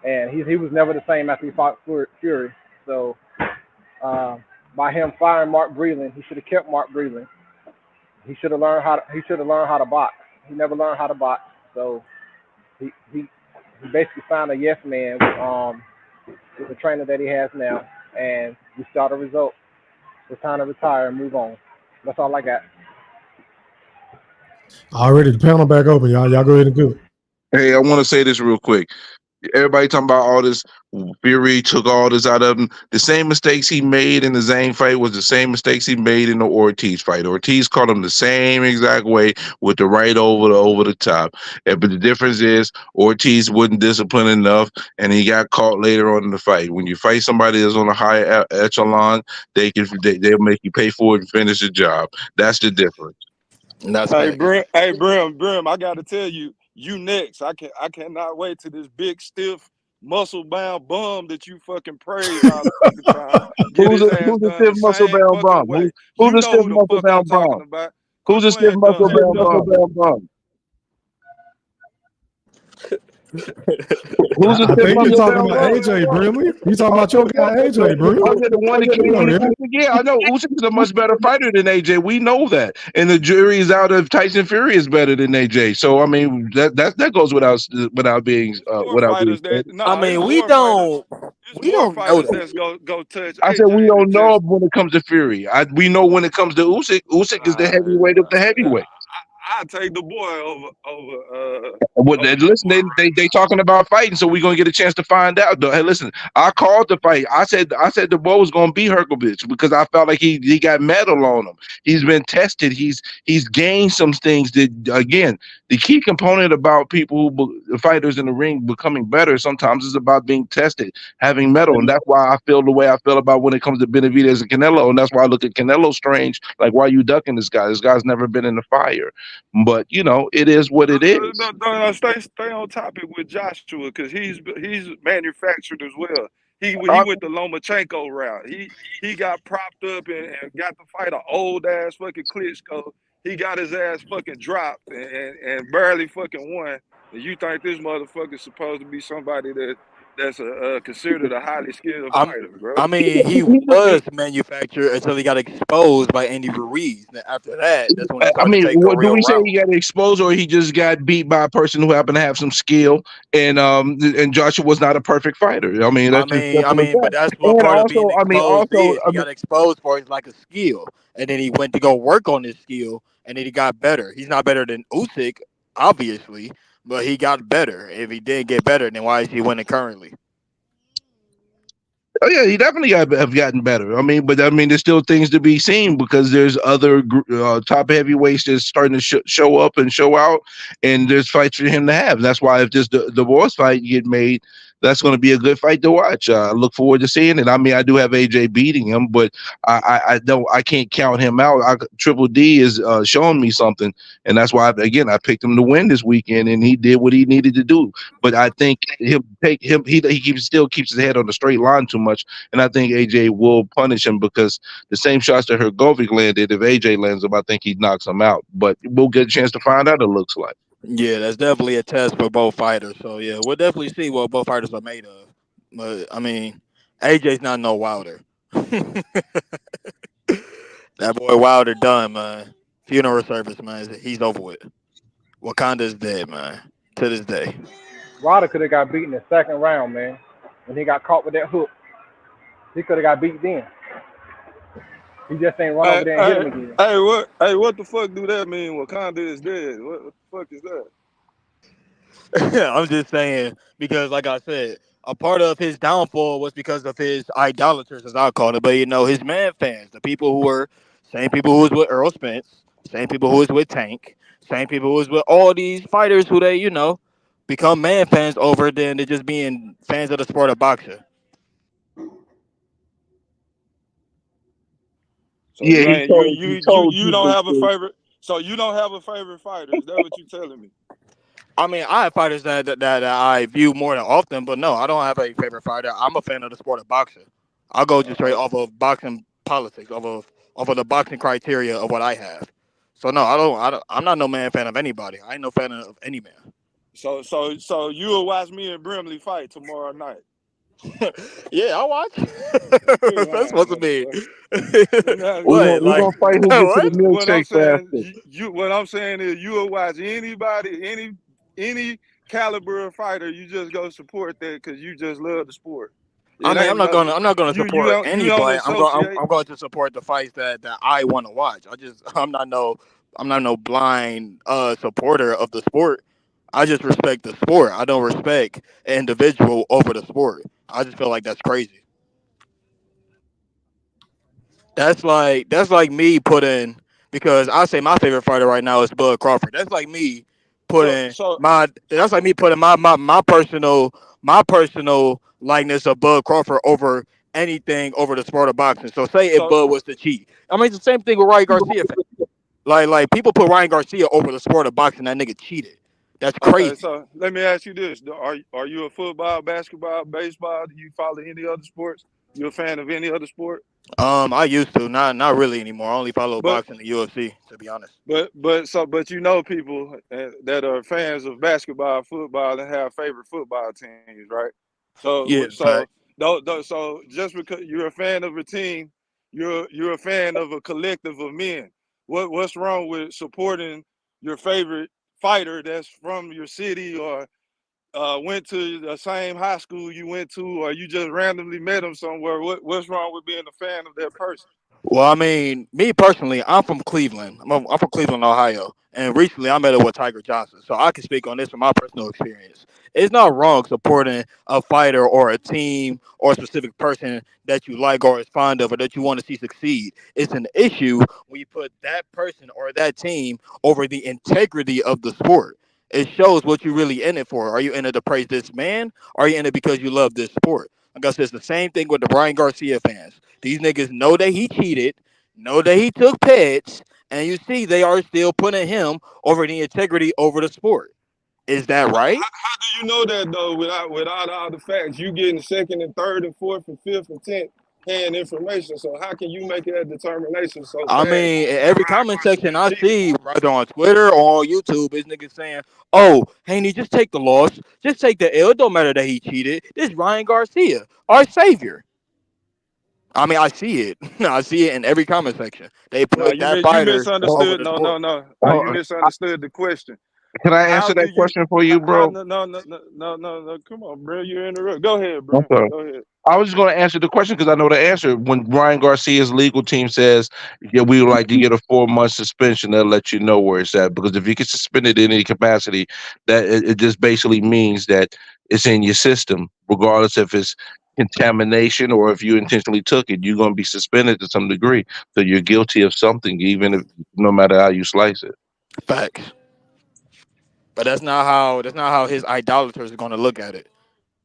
and he was never the same after he fought Fury. So, by him firing Mark Breland, he should have kept Mark Breland. He should have learned how to box. He never learned how to box. So, he basically signed a yes man with the trainer that he has now, and we saw the result. It's time to retire and move on. That's all I got. Already, the panel back open, y'all. Y'all go ahead and cook. Hey, I want to say this real quick. Everybody talking about all this. Fury took all this out of him. The same mistakes he made in the Zhang fight was the same mistakes he made in the Ortiz fight. Ortiz caught him the same exact way with the right over the top. But the difference is Ortiz wasn't disciplined enough, and he got caught later on in the fight. When you fight somebody that's on a higher echelon, they'll make you pay for it and finish the job. That's the difference. And that's Brim, I gotta tell you, you next. I cannot wait till this big stiff muscle bound bum that you fucking praise all the fucking time. Who's a stiff muscle bound bum? Who's a stiff muscle bound bum? Who's a stiff muscle bound bum? Who's I think you're talking about AJ Brimley. You talking about your guy AJ Brimley? The one that came yeah, I know Usyk is a much better fighter than AJ. We know that, and the jury is out if Tyson Fury is better than AJ. So I mean that goes without being said. I mean, we don't know that. That's go touch. I said we don't know when it comes to Fury. We know when it comes to Usyk. Usyk is the heavyweight of the heavyweight. I take the boy over. Well, listen, they talking about fighting, so we're gonna get a chance to find out. Hey, listen, I called the fight. I said the boy was gonna beat Herkovich because I felt like he got metal on him. He's been tested. He's gained some things. That again, the key component about fighters in the ring becoming better sometimes is about being tested, having metal, and that's why I feel the way I feel about when it comes to Benavidez and Canelo, and that's why I look at Canelo strange. Like, why are you ducking this guy? This guy's never been in the fire. But it is what it is. No, stay on topic with Joshua because he's manufactured as well. He went the Lomachenko route. He got propped up and got to fight an old ass fucking Klitschko. He got his ass fucking dropped and barely fucking won. And you think this motherfucker's supposed to be somebody that's considered a highly skilled fighter, bro? I mean, he was manufactured until he got exposed by Andy Ruiz. After that, that's when he started to take a real do we say route. he got exposed or he just got beat by a person who happened to have some skill? And Joshua was not a perfect fighter. I mean, but that's what part of being exposed is. He got exposed for his lack of skill, and then he went to go work on his skill, and then he got better. He's not better than Usyk, obviously, but he got better. If he did get better, then why is he winning currently? Oh yeah, he definitely have gotten better. I mean, there's still things to be seen because there's other top heavyweights that's starting to show up and show out, and there's fights for him to have. That's why if this divorce fight get made, that's going to be a good fight to watch. I look forward to seeing it. I mean, I do have AJ beating him, but I don't, I can't count him out. Triple D is showing me something, and that's why again I picked him to win this weekend, and he did what he needed to do. But I think he'll take him. Still keeps his head on the straight line too much, and I think AJ will punish him because the same shots that Hergovic landed, if AJ lands them, I think he knocks him out. But we'll get a chance to find out. It looks like. Yeah, that's definitely a test for both fighters. So yeah, we'll definitely see what both fighters are made of. But I mean, AJ's not no Wilder. That boy Wilder done, man. Funeral service, man. He's over with. Wakanda is dead, man. To this day. Ryder could have got beat in the second round, man. When he got caught with that hook, he could have got beat then. He just ain't run over there and hit him again. What the fuck do that mean? Wakanda is dead. What the fuck is that? I'm just saying because, like I said, a part of his downfall was because of his idolaters, as I call it. But his man fans, the people who were same people who was with Earl Spence, same people who was with Tank, same people who was with all these fighters who they become man fans over than just being fans of the sport of boxing. So Yeah, you he ain't told he told you don't people have a to. favorite. So you don't have a favorite fighter. Is that what you telling me? I mean, I have fighters that I view more than often, but no, I don't have a favorite fighter. I'm a fan of the sport of boxing. I'll go just straight off of boxing politics, off of the boxing criteria of what I have. So no, I'm not no man fan of anybody. I ain't no fan of any man. So you will watch me and Brimley fight tomorrow night. Yeah, I'll watch. That's supposed to be We're what we like gonna fight who get to the what? What I'm milkshake saying, faster. what I'm saying is, you will watch anybody, any caliber of fighter. You just go support that because you just love the sport. I It mean, ain't no I'm not gonna support you any don't fight. associate. I'm going to support the fights that I want to watch. I'm not no blind supporter of the sport. I just respect the sport. I don't respect an individual over the sport. I just feel like that's crazy. That's like me putting because I say my favorite fighter right now is Bud Crawford. That's like me So putting so my that's like me putting my personal likeness of Bud Crawford over anything over the sport of boxing. So say if so Bud was to cheat. I mean it's the same thing with Ryan Garcia. Like people put Ryan Garcia over the sport of boxing. That nigga cheated. That's okay. crazy. So let me ask you this: Are you a football, basketball, baseball? Do you follow any other sports? You a fan of any other sport? I used to, not really anymore. I only follow But boxing and UFC, to be honest. but you know people that are fans of basketball, football, and have favorite football teams, right? Yeah, So fact. so just because you're a fan of a team, you're a fan of a collective of men. What's wrong with supporting your favorite fighter that's from your city or went to the same high school you went to, or you just randomly met him somewhere? What's wrong with being a fan of that person? Well, I mean, me personally, I'm from Cleveland. I'm from Cleveland, Ohio, and recently I met up with Tiger Johnson, so I can speak on this from my personal experience. It's not wrong supporting a fighter or a team or a specific person that you like or is fond of or that you want to see succeed. It's an issue when you put that person or that team over the integrity of the sport. It shows what you really in it for. Are you in it to praise this man? Or are you in it because you love this sport? Like I said, it's the same thing with the Brian Garcia fans. These niggas know that he cheated, know that he took pets, and you see they are still putting him over the integrity over the sport. Is that right? How do you know that though? Without all the facts, you getting second and third and fourth and fifth and tenth hand information. So how can you make that determination so I fast mean, in that every Ryan comment section Garcia I cheated? see, whether on Twitter or on YouTube, is niggas saying, "Oh, Haney, just take the loss, just take the L. It don't matter that he cheated. This Ryan Garcia, our savior." I mean, I see it. I see it in every comment section. They No, put that you fighter over misunderstood. the No, no, sport. no. You Uh, misunderstood the question. can I How answer do that you? question for you, How bro? no. Come on, bro. You interrupt. Go ahead, I'm bro. sorry. Go ahead. I was just going to answer the question because I know the answer. When Ryan Garcia's legal team says, "Yeah, we would like to get a 4 month suspension," they'll let you know where it's at. Because if you get suspended in any capacity, that it just basically means that it's in your system, regardless if it's contamination or if you intentionally took it. You're going to be suspended to some degree, so you're guilty of something, even if no matter how you slice it. Facts. But that's not how his idolaters are going to look at it.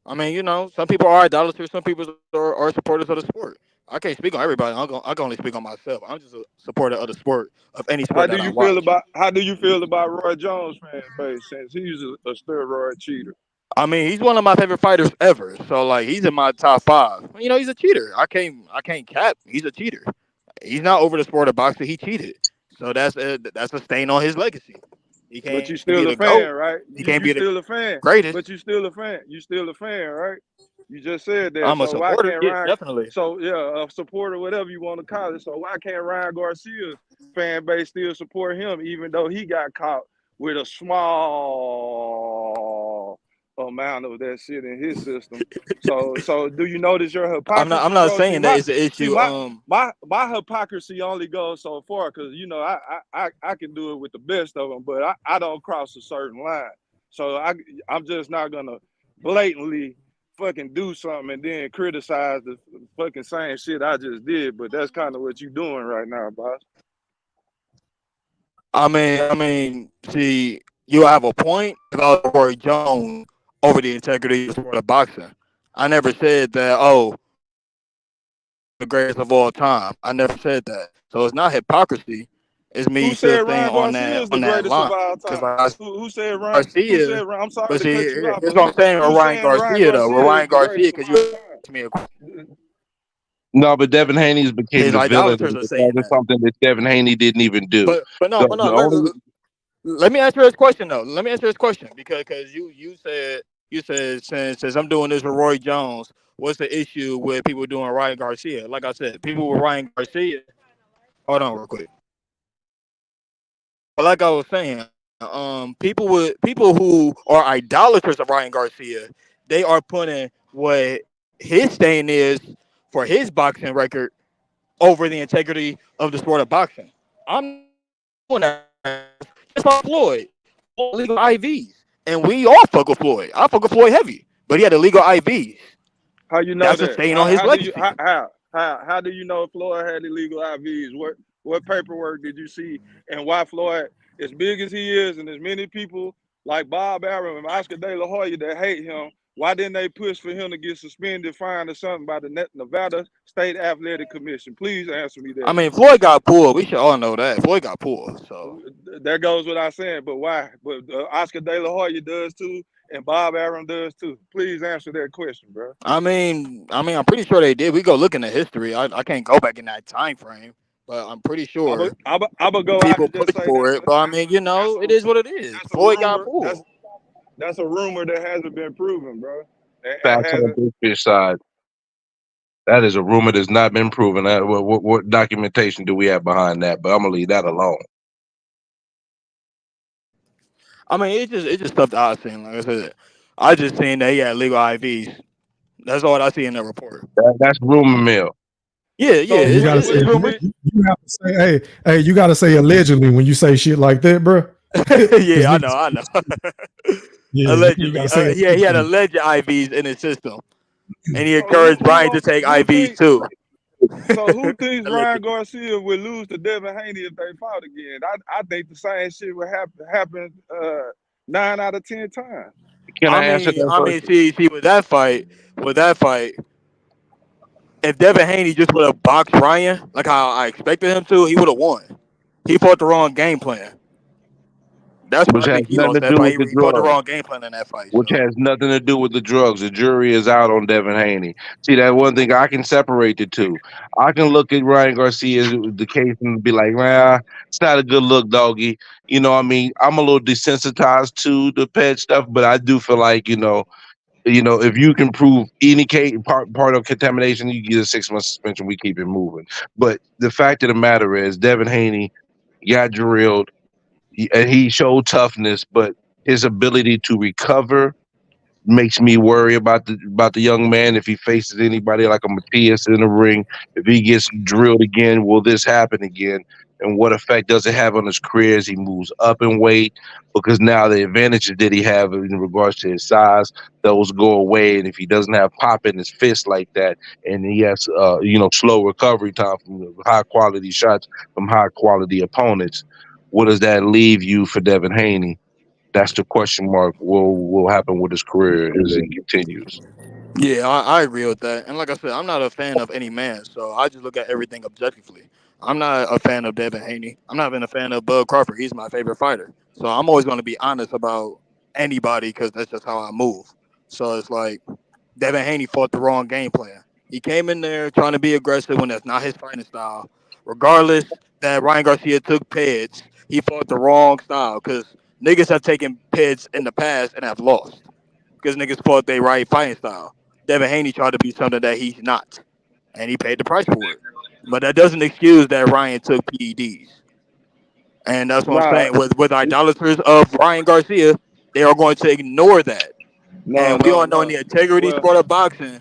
I mean, some people are idolaters, some people are supporters of the sport. I can't speak on everybody. I can only speak on myself. I'm just a supporter of the sport, of any sport that I watch. How do you feel about Roy Jones fan base since he's a steroid cheater? I mean, he's one of my favorite fighters ever. So like, he's in my top five. He's a cheater. I can't cap. He's a cheater. He's not over the sport of boxing. He cheated. So that's a stain on his legacy. He But can't you be still a the GOAT. fan, right? He You can't you be the still a fan. greatest. But you still a fan. You still a fan, right? You just said that. I'm a So why supporter. can't Yes, Ryan? definitely. So yeah, a supporter, whatever you want to call it. So why can't Ryan Garcia fan base still support him, even though he got caught with a small amount of that shit in his system? So do you notice your I'm not. I'm hypocrisy, not bro? saying that it's an See issue. my hypocrisy only goes so far because I can do it with the best of them, but I don't cross a certain line. So I'm just not gonna blatantly fucking do something and then criticize the fucking same shit I just did. But that's kind of what you doing right now, boss. See, you have a point about Roy Jones over the integrity of the sport of boxing. I never said that. Oh, the greatest of all time. I never said that. So it's not hypocrisy. It's Who me still said staying Ryan on Garcia that is the on that greatest of line. all Because time? like I said, Who said Ryan? Who Garcia. said Ryan? I'm sorry But to see, cut you off, here's but what I'm saying with who's Ryan saying Ryan Garcia though. With Garcia is Ryan the Garcia, greatest of because all you time? asked me a No, but Devin Haney's became his the villain idolaters are because saying of that. something that Devin Haney didn't even do. But no, The only let me answer his question though. Let me answer his question because you said since I'm doing this with Roy Jones, what's the issue with people doing Ryan Garcia? Like I said, people with Ryan Garcia. Hold on, real quick. But like I was saying, people who are idolaters of Ryan Garcia, they are putting what his stain is for his boxing record over the integrity of the sport of boxing. I'm not doing that. Just like Floyd, illegal IVs, and we all fuck with Floyd. I fuck with Floyd heavy, but he had illegal IVs. How you know That's a that? stain on his How do you legacy. how do you know Floyd had illegal IVs? What paperwork did you see? And why Floyd, as big as he is, and as many people like Bob Arum and Oscar De La Hoya that hate him, why didn't they push for him to get suspended, fined, or something by the Nevada State Athletic Commission? Please answer me I that. mean, Floyd got pulled. We should all know that Floyd got pulled. So There goes what I'm saying. But why? But Oscar De La Hoya does too, and Bob Arum does too. Please answer that question, bro. I'm pretty sure they did. We go look in the history. I can't go back in that time frame, but I'm pretty sure I'm gonna go out people and just pushed say for it. But I mean, it is what it is. that's a Floyd got rumor. pulled. That's a rumor that hasn't been proven, bro. And facts on hasn't. this fish side. That is a rumor that's not been proven. What documentation do we have behind that? But I'm gonna leave that alone. I mean, it's just stuff that I seen. Like I said, I just seen that he had legal IVs. That's all I see in the report. That's rumor mill. Yeah, So You gotta say it's rumored. you have to say, hey, you gotta say allegedly when you say shit like that, bro. Yeah, I know. Yeah, you Allegedly, gotta say it. he had alleged IVs in his system, and he so who encouraged Brian to take who IVs think too. so who thinks Ryan Allegedly. Garcia would lose to Devin Haney if they fought again? I think the same shit would happen 9 out of 10 times. Can I I answer mean, that I first? mean, see, with that fight, if Devin Haney just would have boxed Ryan like how I expected him to, he would have won. He fought the wrong game plan. That's why Which I has think he nothing lost to that do fight. with the He fought the drugs. wrong game plan in that fight. Which So has nothing to do with the drugs. The jury is out on Devin Haney. See, that one thing I can separate the two. I can look at Ryan Garcia's the case and be like, well, it's not a good look, doggy. You know, what I mean, I'm a little desensitized to the pet stuff, but I do feel like, if you can prove any case part of contamination, you get a 6 month suspension. We keep it moving. But the fact of the matter is, Devin Haney got drilled, and he showed toughness, but his ability to recover makes me worry about the young man if he faces anybody like a Matthias in the ring. If he gets drilled again, will this happen again? And what effect does it have on his career as he moves up in weight? Because now the advantages that he have in regards to his size, those go away. And if he doesn't have pop in his fist like that, and he has slow recovery time from high quality shots from high quality opponents, what does that leave you for Devin Haney? That's the question mark. Will happen with his career as he continues. Yeah, I agree with that. And like I said, I'm not a fan of any man, so I just look at everything objectively. I'm not a fan of Devin Haney. I'm not even a fan of Bud Crawford. He's my favorite fighter. So I'm always going to be honest about anybody because that's just how I move. So it's like Devin Haney fought the wrong game plan. He came in there trying to be aggressive when that's not his fighting style. Regardless that Ryan Garcia took peds, he fought the wrong style because niggas have taken peds in the past and have lost because niggas fought their right fighting style. Devin Haney tried to be something that he's not, and he paid the price for it. But that doesn't excuse that Ryan took PEDs, and that's what I'm Nah, saying. With idolaters of Ryan Garcia, they are going to ignore that, no, and we no, all know in no. the integrity Well, sport of boxing,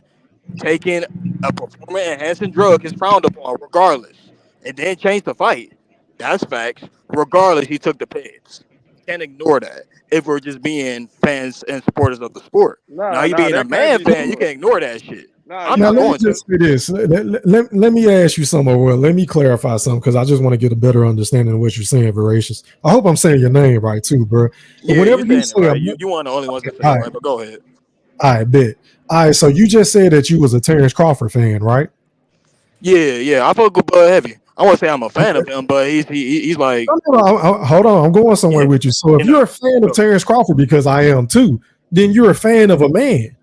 taking a performance enhancing drug is frowned upon, regardless. It didn't change the fight. That's facts. Regardless, he took the peds. Can't ignore that if we're just being fans and supporters of the sport. Now, you being a that can't man be fan, you true. can ignore that shit. Nah, I'm you Now not let me going can't. to. just say this. Let me ask you something. Well, let me clarify something because I just want to get a better understanding of what you're saying, Veracious. I hope I'm saying your name right too, bro. But Yeah, whenever you're you saying it say a, right. You one of the only ones that say all it right, right, but go ahead. I bet. All right, so you just said that you was a Terrence Crawford fan, right? Yeah. I fuck with Bud Heavy. I won't say I'm a fan Okay. of him, but he's like, Hold on, I'm going somewhere yeah, with you. So if you know, you're a fan of go. Terrence Crawford, because I am too, then you're a fan of a man.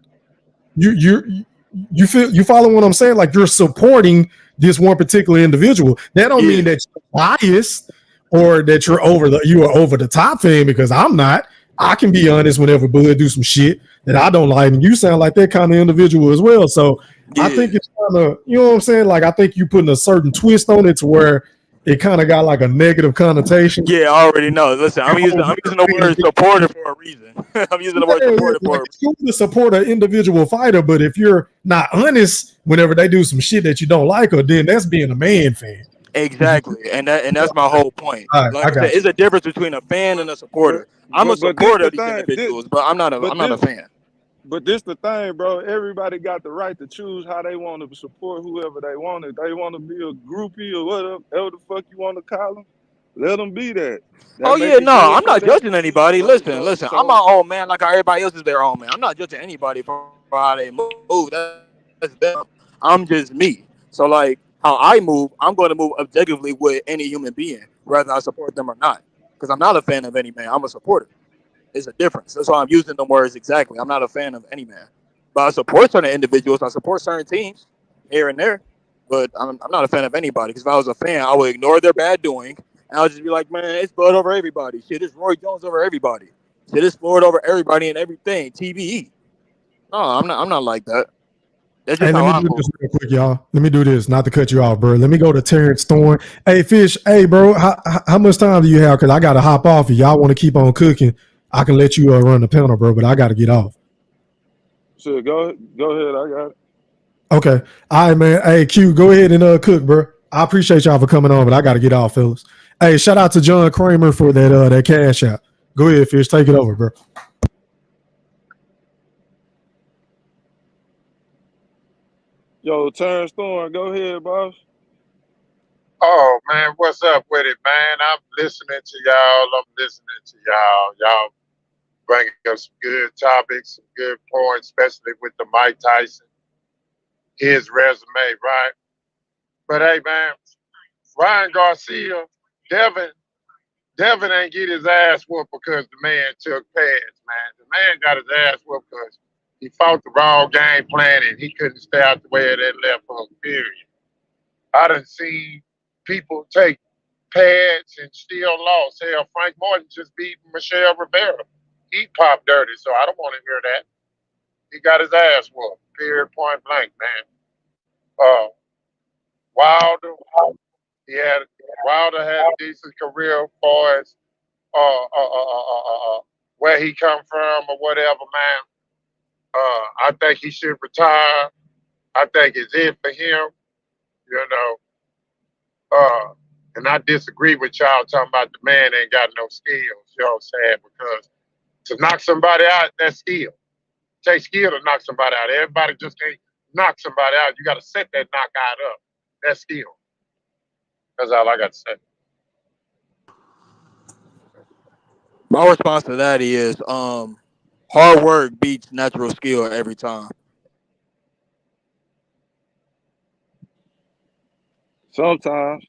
You feel you follow what I'm saying? Like you're supporting this one particular individual. That don't mean Yeah, that you're biased or that you are over the top fan because I'm not. I can be honest whenever Bud do some shit that I don't like, and you sound like that kind of individual as well. So I think yeah. it's kind of you know what I'm saying. Like I think you putting a certain twist on it to where it kind of got like a negative connotation. Yeah, I already know. Listen, I'm using the word supporter for a reason. I'm using the word Yeah, supporter like for a it's cool to support an individual fighter, but if you're not honest whenever they do some shit that you don't like, or then that's being a man fan. exactly, and that's my whole point. All right, Like I I said, got it's you. a difference between a fan and a But supporter. I'm a but this supporter the of these thing. individuals, but I'm not a But I'm not this a fan. but this the thing, bro. Everybody got the right to choose how they want to support whoever they want. If they want to be a groupie or whatever the fuck you want to call them, let them be that. Oh That yeah, make it no, good I'm for not them. judging anybody. So Listen, so listen, I'm so my own man, like how everybody else is their own man. I'm not judging anybody for how they move. That's them. I'm just me. So like how I move, I'm going to move objectively with any human being, whether I support them or not. Because I'm not a fan of any man. I'm a supporter. It's a difference. That's why I'm using them words exactly. I'm not a fan of any man, but I support certain individuals. I support certain teams here and there, but I'm not a fan of anybody. Because if I was a fan, I would ignore their bad doing, and I would just be like, man, it's Bud over everybody. Shit, it's Roy Jones over everybody. Shit, it's Floyd over everybody and everything. TBE. No, I'm not. I'm not like that. That's Hey, just let how me I do move. this real quick, y'all. Let me do this, not to cut you off, bro. Let me go to Terrence Thorne. Hey, Fish. Hey, bro. How much time do you have? Because I got to hop off. If y'all want to keep on cooking, I can let you run the panel, bro. But I got to get off. shit, go ahead. I got it. Okay. All right, man. Hey, Q, go ahead and cook, bro. I appreciate y'all for coming on, but I got to get off, fellas. Hey, shout out to John Kramer for that cash out. Go ahead, Fish. Take it over, bro. Yo, Terrence Thorne, go ahead, boss. Oh man, what's up with it, man? I'm listening to y'all. Y'all bringing up some good topics, some good points, especially with the Mike Tyson, his resume, right? But hey, man, Ryan Garcia, Devin ain't get his ass whooped because the man took pads, man. The man got his ass whooped because he fought the wrong game plan and he couldn't stay out the way of that left hook, period. I done seen people take pads and still lost. Hell, Frank Martin just beat Michelle Rivera. He popped dirty, so I don't want to hear that. He got his ass whooped, period, point blank, man. Wilder, he had Wilder had a decent career for as where he come from or whatever, man. I think he should retire. I think it's it for him, you know. And I disagree with y'all talking about the man ain't got no skills, you know what I'm saying? Because to knock somebody out, that's skill. It takes skill to knock somebody out. Everybody just can't knock somebody out. You got to set that knockout up. That's skill. That's all I got to say. My response to that is hard work beats natural skill every time. Sometimes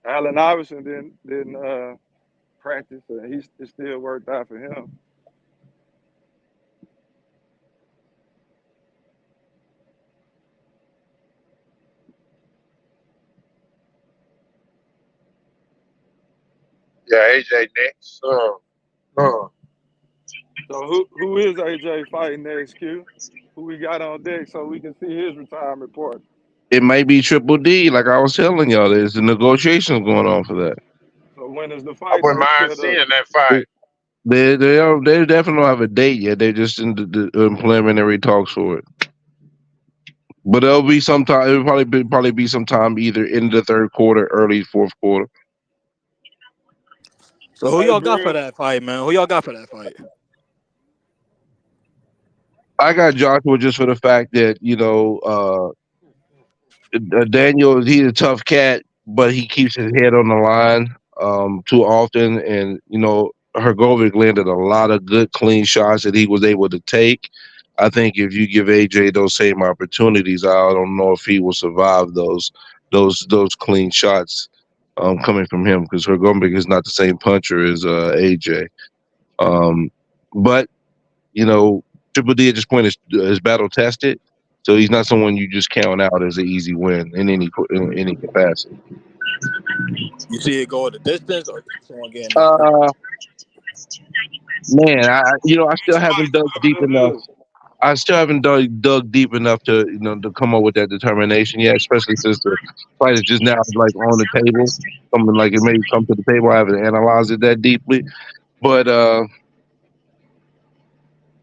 Allen Iverson didn't practice, and it still worked out for him. Yeah, AJ next. So who is AJ fighting next, Q? Who we got on deck so we can see his retirement party? It might be Triple D, like I was telling y'all. There's the negotiations going on for that. So when is the I fight wouldn't date mind set up? seeing that fight. They definitely don't have a date yet. They're just in the preliminary talks for it. But it'll be sometime. It'll probably be sometime either in the third quarter, early fourth quarter. So who Hey, y'all got for Brill. that fight, man? Who y'all got for that fight? I got Joshua just for the fact that Daniel, he's a tough cat, but he keeps his head on the line too often. And, Hergovic landed a lot of good, clean shots that he was able to take. I think if you give AJ those same opportunities, I don't know if he will survive those clean shots coming from him, because Hergovic is not the same puncher as AJ. But, Triple D at this point is battle tested. So he's not someone you just count out as an easy win in any capacity. You see it go the distance, or someone getting knocked out? Man, I still haven't dug deep enough. I still haven't dug deep enough to come up with that determination yet, especially since the fight is just now like on the table. Something like it may come to the table. I haven't analyzed it that deeply, but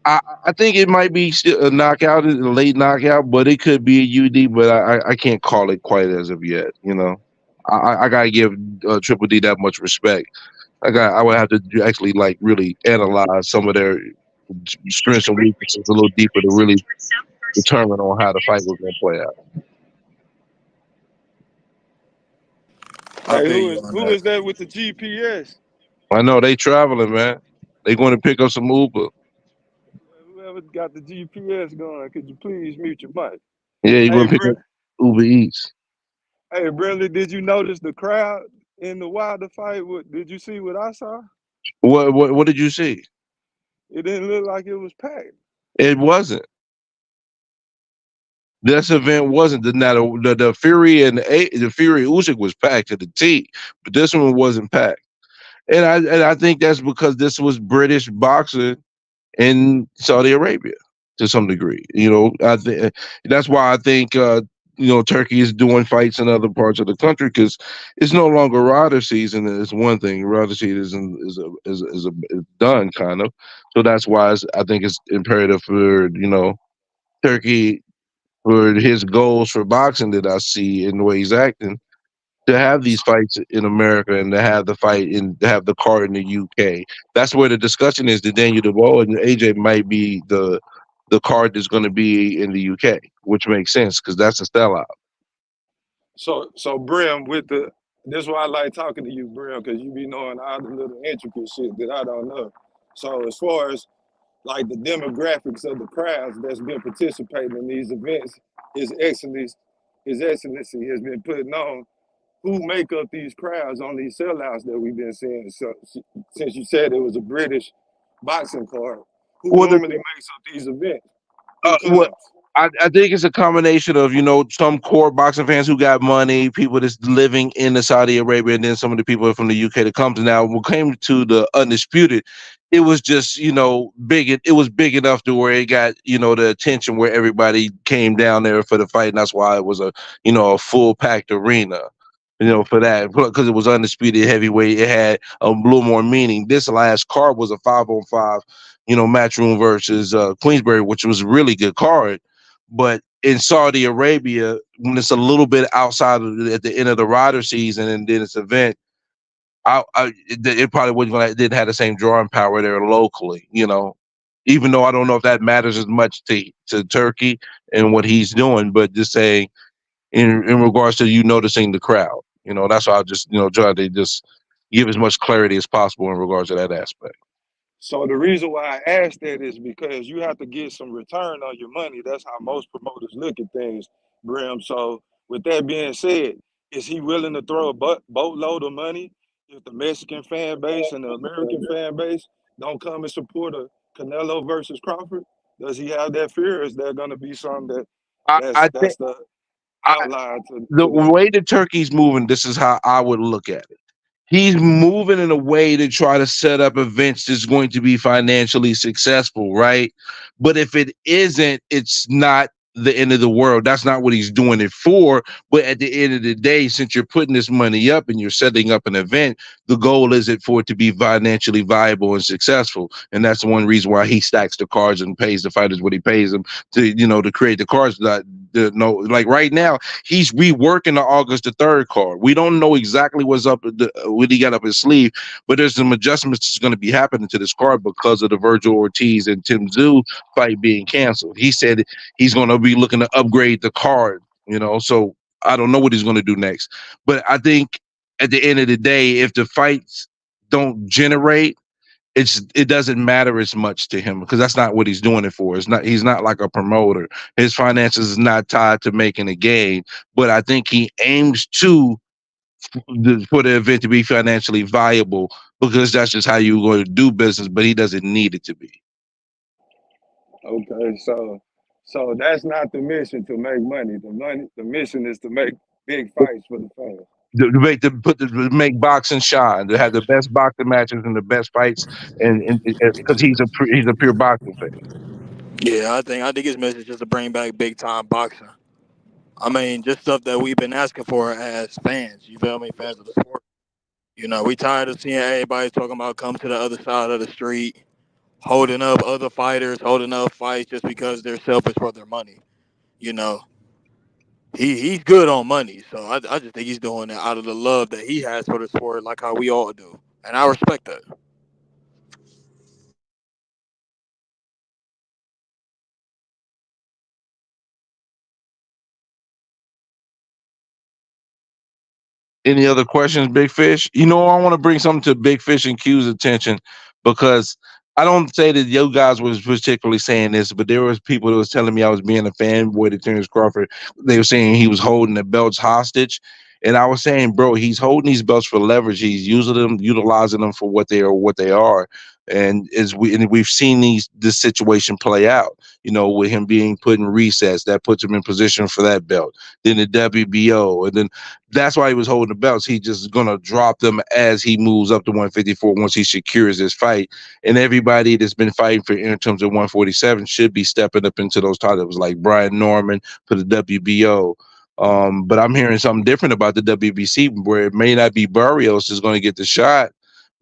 I think it might be still a knockout, a late knockout, but it could be a UD. But I can't call it quite as of yet. I gotta give Triple D that much respect. I would have to actually really analyze some of their strengths and weaknesses a little deeper to really determine on how the fight was going to play out. Hey, who is that with the GPS? I know they traveling, man. They going to pick up some Uber. Whoever got the GPS going, could you please mute your mic? Yeah, you're going to pick up Uber Eats. Hey, Bradley, did you notice the crowd in the Wilder fight? Did you see what I saw? What did you see? It didn't look like it was packed. It wasn't. This event wasn't. The Fury and the Fury Usyk was packed to the T, but this one wasn't packed. And I think that's because this was British boxing in Saudi Arabia to some degree. I think that's why I think Turkey is doing fights in other parts of the country, because it's no longer rider season. It's one thing. Rider season is done kind of. So that's why I think it's imperative for Turkey, for his goals for boxing that I see in the way he's acting, to have these fights in America and to have the fight and to have the card in the UK. That's where the discussion is. That Daniel Dubois and AJ might be the card that's going to be in the UK, which makes sense because that's a sellout. So Brim, this is why I like talking to you, Brim, because you be knowing all the little intricate shit that I don't know. So as far as like the demographics of the crowds that's been participating in these events, His Excellency has been putting on. Who make up these crowds on these sellouts that we've been seeing? So, since you said it was a British boxing card, who normally makes up these events? I think it's a combination of some core boxing fans who got money, people that's living in the Saudi Arabia, and then some of the people from the UK that come to. Now, when it came to the Undisputed, it was just big. It was big enough to where it got the attention where everybody came down there for the fight, and that's why it was a full packed arena. For that, because it was Undisputed heavyweight, it had a little more meaning. This last card was a 5-on-5, Matchroom versus Queensberry, which was a really good card. But in Saudi Arabia, when it's a little bit outside at the end of the rider season and then it's an event, it probably didn't have the same drawing power there locally. Even though I don't know if that matters as much to Turkey and what he's doing, but just saying in regards to noticing the crowd. That's why I just try to just give as much clarity as possible in regards to that aspect. So the reason why I asked that is because you have to get some return on your money. That's how most promoters look at things, Brim. So with that being said, is he willing to throw a boatload of money if the Mexican fan base and the American fan base don't come and support a Canelo versus Crawford? Does he have that fear? Or is there going to be something I think that's the I, outlier the to that? way the turkey's moving, this is how I would look at it. He's moving in a way to try to set up events that's going to be financially successful, right? But if it isn't, it's not the end of the world. That's not what he's doing it for. But at the end of the day, since you're putting this money up and you're setting up an event, the goal is it for it to be financially viable and successful. And that's the one reason why he stacks the cards and pays the fighters what he pays them to create the cards that no, like right now, he's reworking the August the 3rd card. We don't know exactly what's up, what he got up his sleeve, but there's some adjustments that's going to be happening to this card because of the Virgil Ortiz and Tim Tszyu fight being canceled. He said he's going to be looking to upgrade the card, so I don't know what he's going to do next. But I think at the end of the day, if the fights don't generate, it doesn't matter as much to him because that's not what he's doing it for. He's not like a promoter. His finances is not tied to making a gain, but I think he aims for the event to be financially viable because that's just how you're going to do business, but he doesn't need it to be. Okay, so that's not the mission to make money. The mission is to make big fights for the fans. To make boxing shine, to have the best boxing matches and the best fights, and because he's a pure boxing fan. Yeah, I think his message is to bring back big time boxing. I mean, just stuff that we've been asking for as fans. You feel me? Fans of the sport. We tired of seeing everybody talking about come to the other side of the street, holding up other fighters, holding up fights just because they're selfish for their money. You know, he's good on money, so I just think he's doing it out of the love that he has for the sport, like how we all do, and I respect that. Any other questions, Big Fish? I want to bring something to Big Fish and Q's attention because I don't say that you guys was particularly saying this, but there was people that was telling me I was being a fanboy to Terrence Crawford. They were saying he was holding the belts hostage. And I was saying, bro, he's holding these belts for leverage. He's utilizing them for what they are. And we've seen this situation play out, with him being put in recess, that puts him in position for that belt. Then the WBO, and then that's why he was holding the belts. He's just gonna drop them as he moves up to 154 once he secures his fight. And everybody that's been fighting for in terms of 147 should be stepping up into those titles, like Brian Norman for the WBO. But I'm hearing something different about the WBC, where it may not be Barrios is going to get the shot,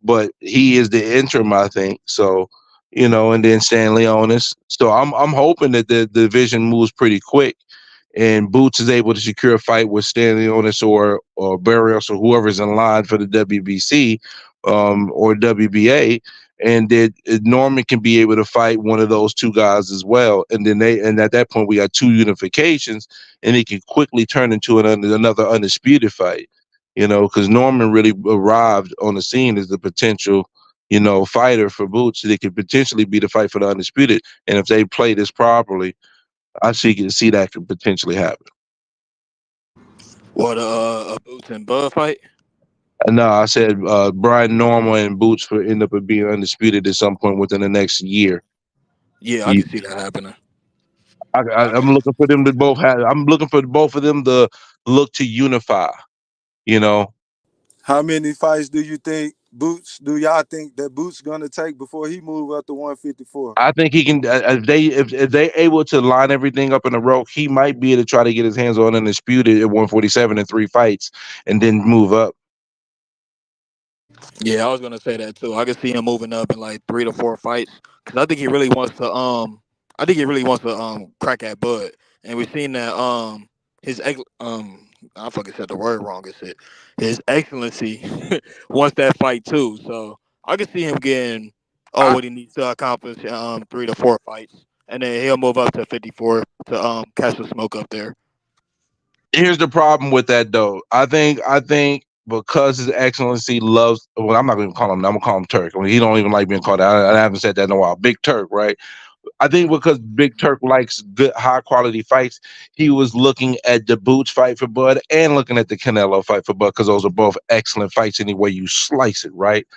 but he is the interim, I think. So, and then Stan Leonis. So I'm hoping that the division moves pretty quick and Boots is able to secure a fight with Stanley Onis or Barrios or whoever's in line for the WBC or WBA, and that Norman can be able to fight one of those two guys as well. And then at that point we got two unifications, and it can quickly turn into another undisputed fight. Because Norman really arrived on the scene as the potential, fighter for Boots. They could potentially be the fight for the undisputed, and if they play this properly, I see that could potentially happen. What a Boots and Bud fight? No, I said Brian Normal and Boots for end up being undisputed at some point within the next year. Yeah, I can see that happening. I'm looking for them to both have. I'm looking for both of them to look to unify. How many fights do you think do y'all think that Boots gonna take before he move up to 154? I think he can. If they able to line everything up in a row, he might be able to try to get his hands on undisputed at 147 in 3 fights, and then move up. Yeah, I was gonna say that too. I can see him moving up in like 3 to 4 fights because I think he really wants to. Crack at Bud, and we've seen that I fucking said the word wrong. His Excellency wants that fight too. So I can see him getting what he needs to accomplish 3 to 4 fights, and then he'll move up to 54 to catch the smoke up there. Here's the problem with that though. I think because His Excellency loves. Well, I'm not going to call him. I'm going to call him Turk. I mean, he don't even like being called that. I haven't said that in a while. Big Turk, right? I think because Big Turk likes good, high quality fights, he was looking at the Boots fight for Bud and looking at the Canelo fight for Bud because those are both excellent fights any way you slice it, right?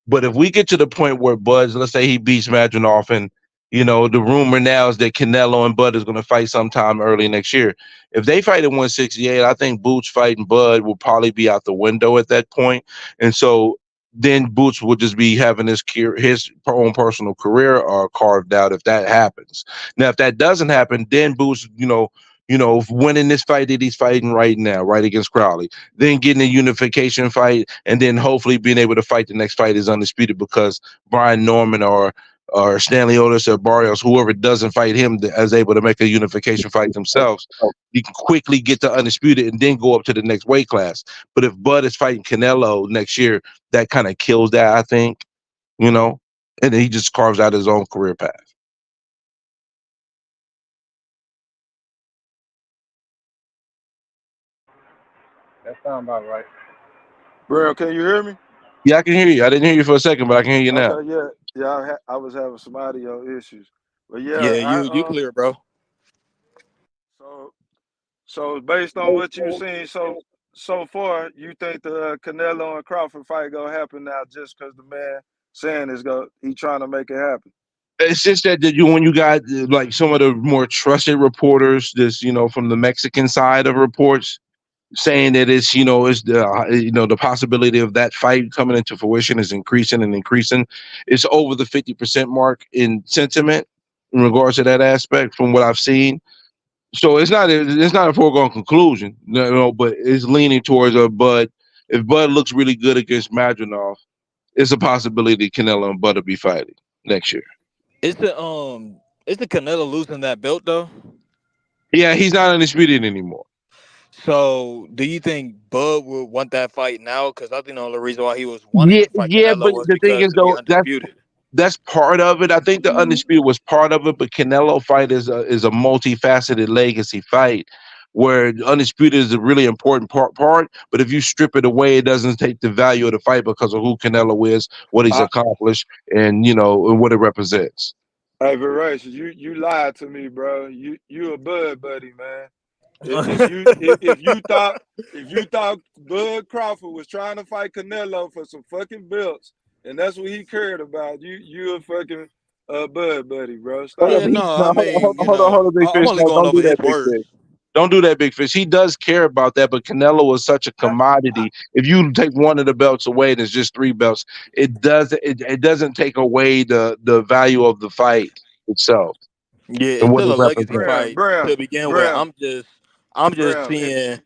But if we get to the point where Bud's, let's say he beats Madronov, and the rumor now is that Canelo and Bud is going to fight sometime early next year. If they fight at 168, I think Boots fighting Bud will probably be out the window at that point. And so then Boots will just be having his own personal career carved out if that happens. Now, if that doesn't happen, then Boots, winning this fight that he's fighting right now, right against Crowley, then getting a unification fight, and then hopefully being able to fight the next fight is undisputed because Brian Norman or Stanley Otis or Barrios, whoever doesn't fight him, is able to make a unification fight themselves. You can quickly get to undisputed and then go up to the next weight class. But if Bud is fighting Canelo next year, that kind of kills that, I think, and then he just carves out his own career path. That sounds about right. Bro, can you hear me? Yeah, I can hear you. I didn't hear you for a second, but I can hear you now. Okay, yeah. I was having some audio issues, but Yeah, you clear, bro. So based on what you've seen so far, you think the Canelo and Crawford fight gonna happen now just because the man saying he trying to make it happen? It's just that when you got like some of the more trusted reporters, from the Mexican side of reports, saying that it's the possibility of that fight coming into fruition is increasing and increasing. It's over the 50% mark in sentiment in regards to that aspect from what I've seen. So it's not a foregone conclusion, but it's leaning towards a Bud. If Bud looks really good against Madronov, it's a possibility Canelo and Bud will be fighting next year. Is the Canelo losing that belt though? Yeah, he's not undisputed anymore. So, do you think Bud would want that fight now? Because I think the only reason why he was wanting to fight Canelo but was the thing because is, to be though, undisputed. that's part of it. I think the undisputed was part of it, but Canelo fight is a multifaceted legacy fight where undisputed is a really important part. But if you strip it away, it doesn't take the value of the fight because of who Canelo is, what he's accomplished, and and what it represents. Hey, Veration, you lied to me, bro. You a Bud buddy, man. If you thought Bud Crawford was trying to fight Canelo for some fucking belts, and that's what he cared about, you a fucking Bud buddy, bro. Stop. Yeah, no, I mean, hold on, Big Fish. I'm only No, going don't over do his that, Big words. Fish. Don't do that, Big Fish. He does care about that, but Canelo is such a commodity. If you take one of the belts away, and it's just 3 belts. It doesn't take away the value of the fight itself. Yeah, And it's what still it a legacy represents. fight to begin with. I'm just seeing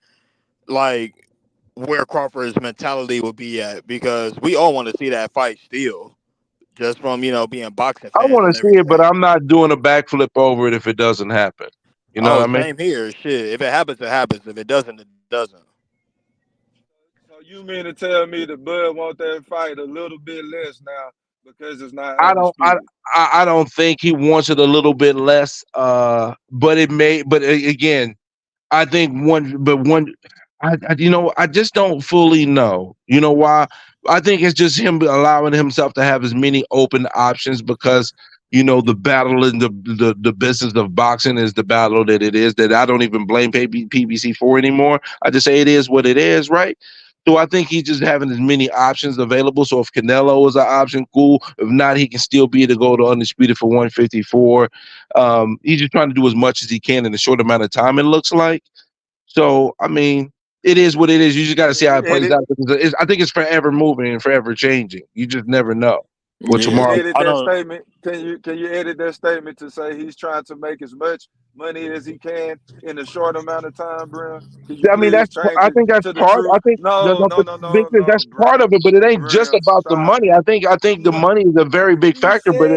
like where Crawford's mentality would be at because we all want to see that fight still, just from being boxing I fans want and to see it, but everything. I'm not doing a backflip over it if it doesn't happen. You know Oh, what I mean? same here. Shit, if it happens, it happens. If it doesn't, it doesn't. So you mean to tell me that Bud want that fight a little bit less now because it's not I undisputed? don't think he wants it a little bit less. But it may. But again, I think I just don't fully know. You know why? I think it's just him allowing himself to have as many open options because the battle in the business of boxing is the battle that it is that I don't even blame PBC for anymore. I just say it is what it is, right? So I think he's just having as many options available. So if Canelo is an option, cool. If not, he can still be to go to undisputed for 154. He's just trying to do as much as he can in a short amount of time, it looks like. So, I mean, it is what it is. You just got to see how it plays out. I think it's forever moving and forever changing. You just never know what tomorrow. Edit that statement. Can you edit that statement to say he's trying to make as much money as he can in a short amount of time, bro? Can you I mean, please change I it think that's to the part. truth? I think No, that's part of it, but it ain't just Brim, about the stop money. it. I think the money is a very big factor, but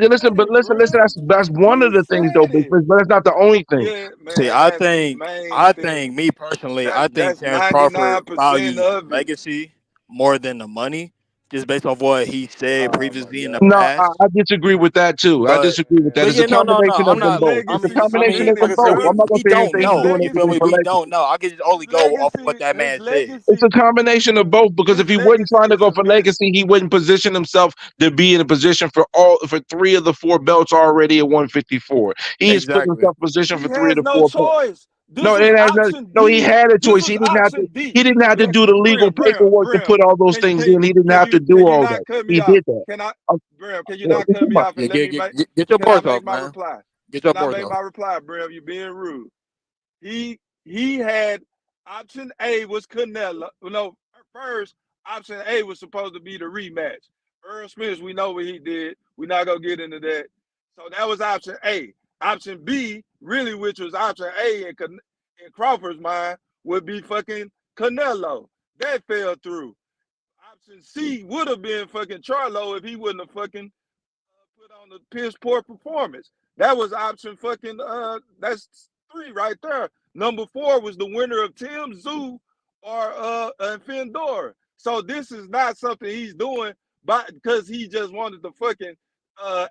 listen, that's one of the things though, but that's not the only thing. Yeah, See, man, that's the main I thing. think, me personally, I think That's Terrence Crawford 99% values of it. legacy more than the money. just based off what he said Oh my previously in the God. No, past. I disagree with that too. I But disagree with that. It's a yeah, no, no, no. combination I'm of His them not. both. It's a legacy I combination mean, of like them I suspended, said, both. I'm bro. not gonna we say don't anything His he's know. doing You is feel doing me? for We legacy, don't legacy. know. I can just his only go off of what legacy, that his man said. It's legacy, a combination of both because his if he wasn't trying legacy to is go for cemented. legacy, he wouldn't position himself to be in a position for 3 of the 4 belts already at 154. He has put Exactly. himself in position He for 3 of has the no 4 belts. choice. No, This it was has not, option no, he D. had a This choice. was option D. He didn't have to do the legal paperwork to Brim. put all those Can things in. He didn't have to do can you all not that. cut me He off? did that. Can I, Brim? Can you What not you cut talking me about? off Yeah, and let me get your Can I parts off, make my man. reply? Get your Can I parts make off. my reply, Brim? You being rude. He had option A was Canelo. No, first option A was supposed to be the rematch. Earl Smith, we know what he did. We're not gonna get into that. So that was option A. Option B, really, which was option A in Crawford's mind, would be fucking Canelo. That fell through. Option C would have been fucking Charlo if he wouldn't have fucking put on the piss poor performance. That was option fucking that's 3 right there. Number 4 was the winner of Tim Zoo or and Findor. So this is not something he's doing because he just wanted to fucking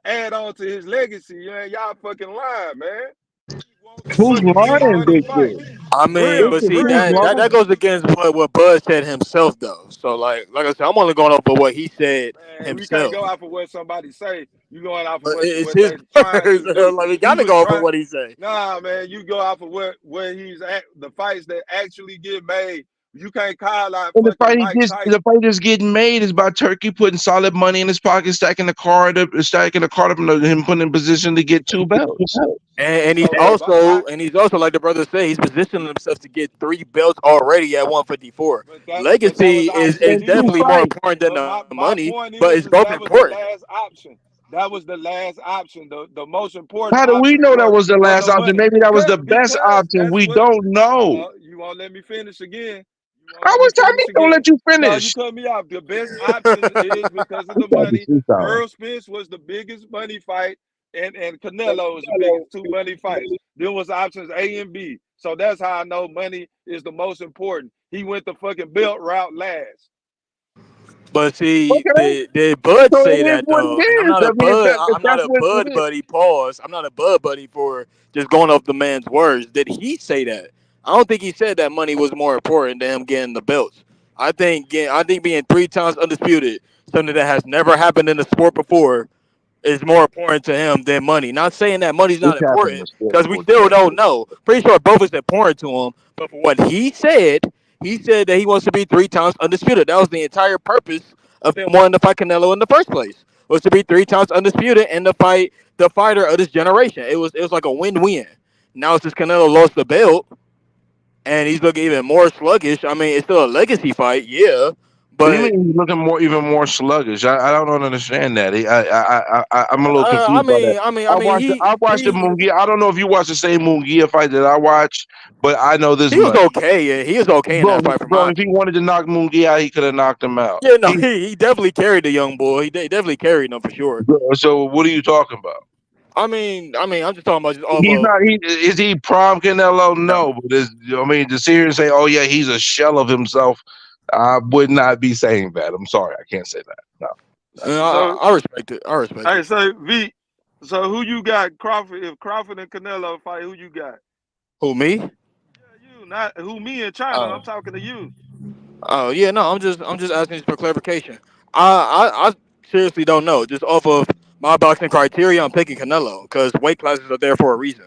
add on to his legacy. Man, y'all fucking lying, man. He wants to Who's fucking big lying, money Big fight. Dick? I mean, Brim, but see Who's Brim, that lying? goes against what Bud said himself though. So like I said, I'm only going off of what he said man, we can't himself. go off of what somebody say. You going off of It's what his they trying words. to do. Like we He gotta was go off of trying. what he say. Nah, man, you go off of where he's at. The fights that actually get made. You can't call out And fucking Mike the Tyson. fight that's getting made is by Turkey putting solid money in his pocket, stacking the card up, and him putting in position to get 2 belts. And he's So also like the brother said, he's positioning himself to get 3 belts already at 154. but that was Legacy option is And D 2 definitely though. more fights. important than But the my money, point but is it's both that was the important. last option. That was the last option. The most important How do we option know that was the for last the option? money. Maybe that was the best Because option. that's We what don't know. you won't let me finish again. You won't I let me was telling me finish don't again. let you No, you finish. cut me off. The best option is because of We the got this money. freestyle. Earl Spence was the biggest money fight, and Canelo was the biggest 2 money fights. There was options A and B. So that's how I know money is the most important. He went the fucking belt route last. But see, Okay, did Bud so it say is that what it though? And I'm is. not a I mean, Bud. if I'm not that's a what it Bud is. buddy. Pause. I'm not a Bud buddy for just going off the man's words. Did he say that? I don't think he said that money was more important than him getting the belts. I think being 3 times undisputed, something that has never happened in the sport before, is more important to him than money. Not saying that money's This not happened in the important, sport because we before, still too. don't know. Pretty sure both is important to him. But for what he said that he wants to be 3 times undisputed. That was the entire purpose of him wanting to fight Canelo in the first place. Was to be 3 times undisputed and to fight the fighter of this generation. It was like a win-win. Now since Canelo lost the belt and he's looking even more sluggish, I mean it's still a legacy fight, yeah. What do you But mean he's looking even more sluggish? I don't understand that. I'm a little confused by that. I mean I watched the Mungia. I don't know if you watched the same Mungia fight that I watched, but I know this he was much, okay. Yeah, he was okay in that fight from bro. my If he wanted to knock Mungia out, he could have knocked him out. yeah, no, he definitely carried the young boy. He definitely carried him for sure. So what are you talking about? I'm just talking about just off He's of not. Is he prom Canelo? no. No, but to sit here and say, "Oh yeah, he's a shell of himself," I would not be saying that. I'm sorry, I can't say that. No. So I respect it. I respect hey, it. so V, so who you got? Crawford. If Crawford and Canelo fight, who you got? Who me? Yeah, you. Not who me in China. I'm Oh, talking to you. oh yeah, no. I'm just asking for clarification. I seriously don't know. Just off of my boxing criteria, I'm picking Canelo because weight classes are there for a reason.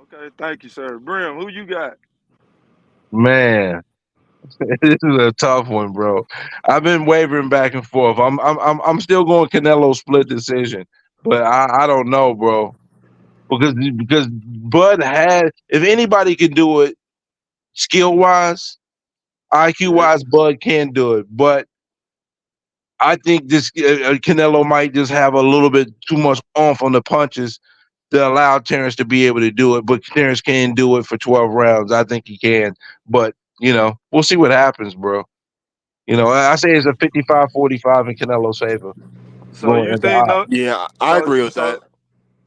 Okay, thank you, sir. Brim, who you got? Man, this is a tough one, bro. I've been wavering back and forth. I'm still going Canelo split decision, but I don't know, bro. Because Bud had, if anybody can do it skill wise, IQ Yeah. wise, Bud can do it. But I think this Canelo might just have a little bit too much oomph on the punches to allow Terrence to be able to do it. But Terrence can do it for 12 rounds. I think he can. But we'll see what happens, bro. I say it's a 55-45 in Canelo's favor So going you into think no? Yeah, I So agree with that. so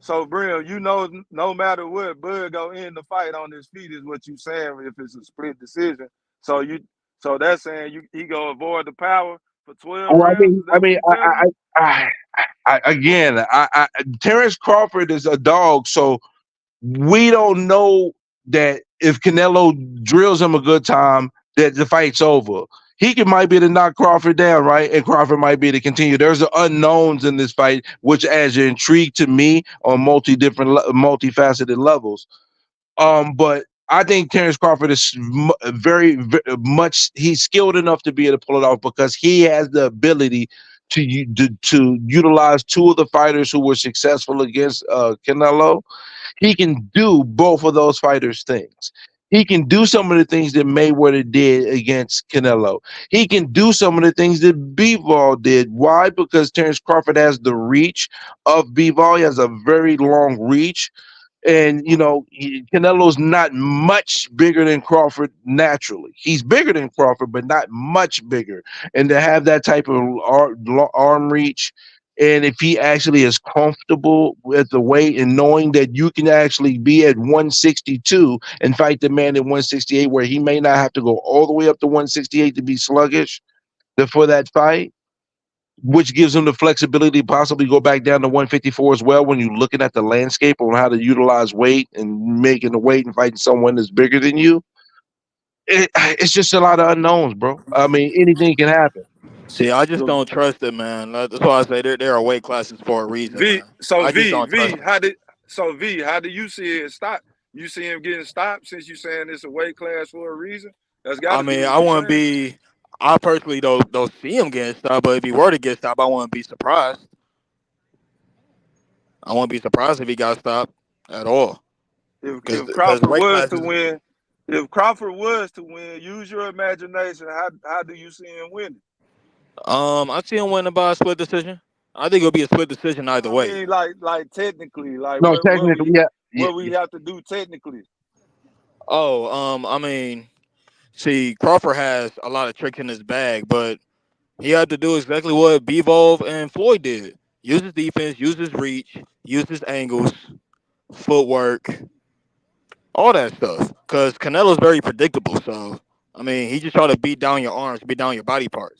so Brim, you know, no matter what, Bud gonna end the fight on his feet is what you saying if it's a split decision. So you, so that's saying he gonna avoid the power for 12 Well, rounds. Is that what you telling me? again, Terrence Crawford is a dog, so we don't know that if Canelo drills him a good time, that the fight's over. Might be able to knock Crawford down, right? And Crawford might be able to continue. There's the unknowns in this fight, which adds an intrigue to me on multifaceted levels. But I think Terrence Crawford is very much. He's skilled enough to be able to pull it off because he has the ability to utilize two of the fighters who were successful against Canelo. He can do both of those fighters' things. He can do some of the things that Mayweather did against Canelo. He can do some of the things that Bivol did. Why? Because Terrence Crawford has the reach of Bivol. He has a very long reach. And Canelo's not much bigger than Crawford naturally. He's bigger than Crawford, but not much bigger. And to have that type of arm reach, and if he actually is comfortable with the weight and knowing that you can actually be at 162 and fight the man at 168, where he may not have to go all the way up to 168 to be sluggish for that fight, which gives him the flexibility to possibly go back down to 154 as well when you're looking at the landscape on how to utilize weight and making the weight and fighting someone that's bigger than you. It's just a lot of unknowns, bro. I mean, anything can happen. See, I just don't trust it, man. That's why I say there are weight classes for a reason, V. man. So I just V don't trust V. it. How do you see it stop? You see him getting stopped since you saying it's a weight class for a reason? That's got I to be mean, what I you're wouldn't saying. be. I personally don't see him getting stopped, but if he were to get stopped, I wouldn't be surprised. I wouldn't be surprised if he got stopped at all. If Because Crawford weight was to classes. win, if Crawford was to win, use your imagination. How do you see him winning? I see him winning by a split decision. I think it'll be a split decision either I way. mean, like technically, like No, what technically, we yeah. what we have to do technically. Oh, I mean, see, Crawford has a lot of tricks in his bag, but he had to do exactly what Bivol and Floyd did: use his defense, use his reach, use his angles, footwork, all that stuff. Because Canelo's very predictable. So, I mean, he just try to beat down your arms, beat down your body parts.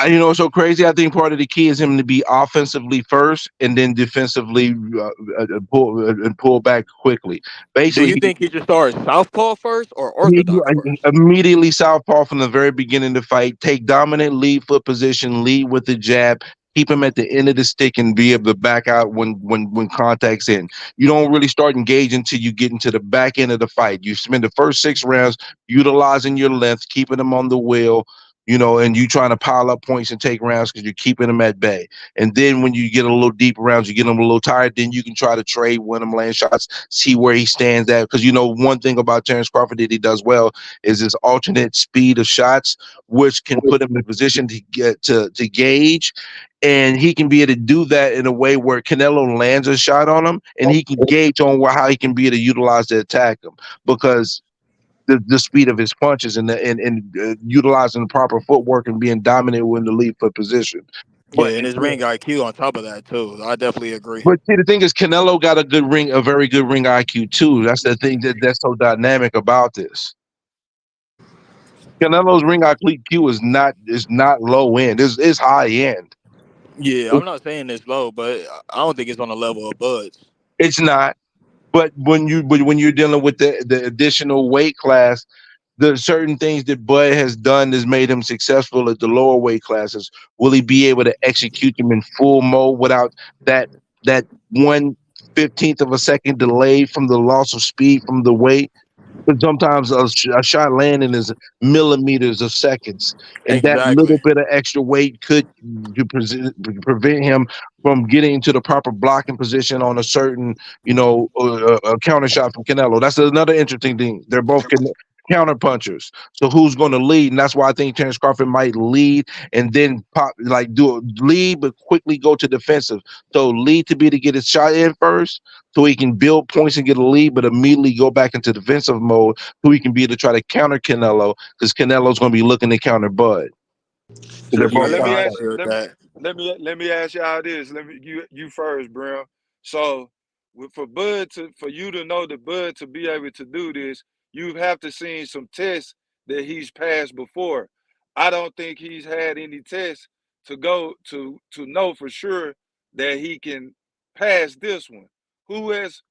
What's so crazy? I think part of the key is him to be offensively first and then defensively pull back quickly. Do you Basically, think he should start southpaw first or Immediately, orthodox first? immediately southpaw from the very beginning of the fight. Take dominant lead foot position, lead with the jab, keep him at the end of the stick, and be able to back out when contact's in. You don't really start engaging until you get into the back end of the fight. You spend the first 6 rounds utilizing your length, keeping them on the wheel. And you trying to pile up points and take rounds because you're keeping them at bay. And then when you get a little deeper rounds, you get them a little tired. Then you can try to trade, win them, land shots, see where he stands at. Because one thing about Terrence Crawford that he does well is his alternate speed of shots, which can put him in a position to get to gauge. And he can be able to do that in a way where Canelo lands a shot on him, and he can gauge on how he can be able to utilize to attack him because the speed of his punches and utilizing the proper footwork and being dominant in the lead foot position. Yeah, But and his ring IQ on top of that too. I definitely agree. but see, the thing is, Canelo got a very good ring IQ too. That's the thing that's so dynamic about this. Canelo's ring IQ is not low end. It's high end. Yeah, I'm not saying it's low, but I don't think it's on the level of Bud's. It's not. But when you're dealing with the additional weight class, the certain things that Bud has done has made him successful at the lower weight classes. Will he be able to execute them in full mode without that 1/15 of a second delay from the loss of speed from the weight? But sometimes a shot landing is millimeters of seconds, and that little Exactly. bit of extra weight could prevent him from getting into the proper blocking position on a certain, a counter shot from Canelo. That's another interesting thing. They're both counter punchers. So who's going to lead? And that's why I think Terrence Crawford might lead and then pop, like do a lead, but quickly go to defensive. So lead to be to get his shot in first, so he can build points and get a lead, but immediately go back into defensive mode so he can be able to try to counter Canelo because Canelo's going to be looking to counter Bud. They're both Let Yeah, me I ask agree with let me that. let me ask y'all this. Let me you first, bro. So for you to know that Bud to be able to do this, you have to seen some tests that he's passed before. I don't think he's had any tests to go to know for sure that he can pass this one? Who has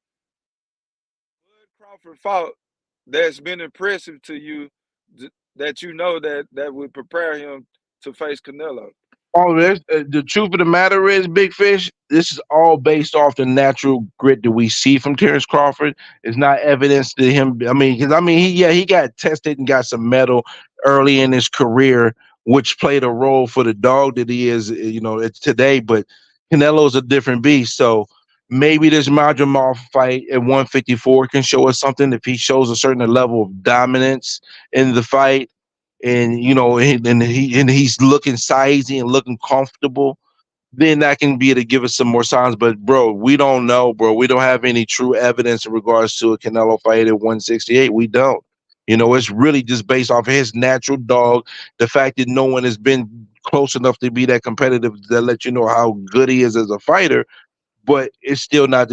Bud Crawford fought that's been impressive to you that you know that would prepare him to face Canelo? Oh, the truth of the matter is, Big Fish, this is all based off the natural grit that we see from Terrence Crawford. It's not evidence to him. I mean, because he got tested and got some metal early in his career, which played a role for the dog that he is, it's today. But Canelo's a different beast. So maybe this Madrimov fight at 154 can show us something if he shows a certain level of dominance in the fight and he's looking sizey and looking comfortable, then that can be to give us some more signs. But bro, we don't know, bro. We don't have any true evidence in regards to a Canelo fight at 168. We don't. It's really just based off of his natural dog, the fact that no one has been close enough to be that competitive that let you know how good he is as a fighter, but it's still not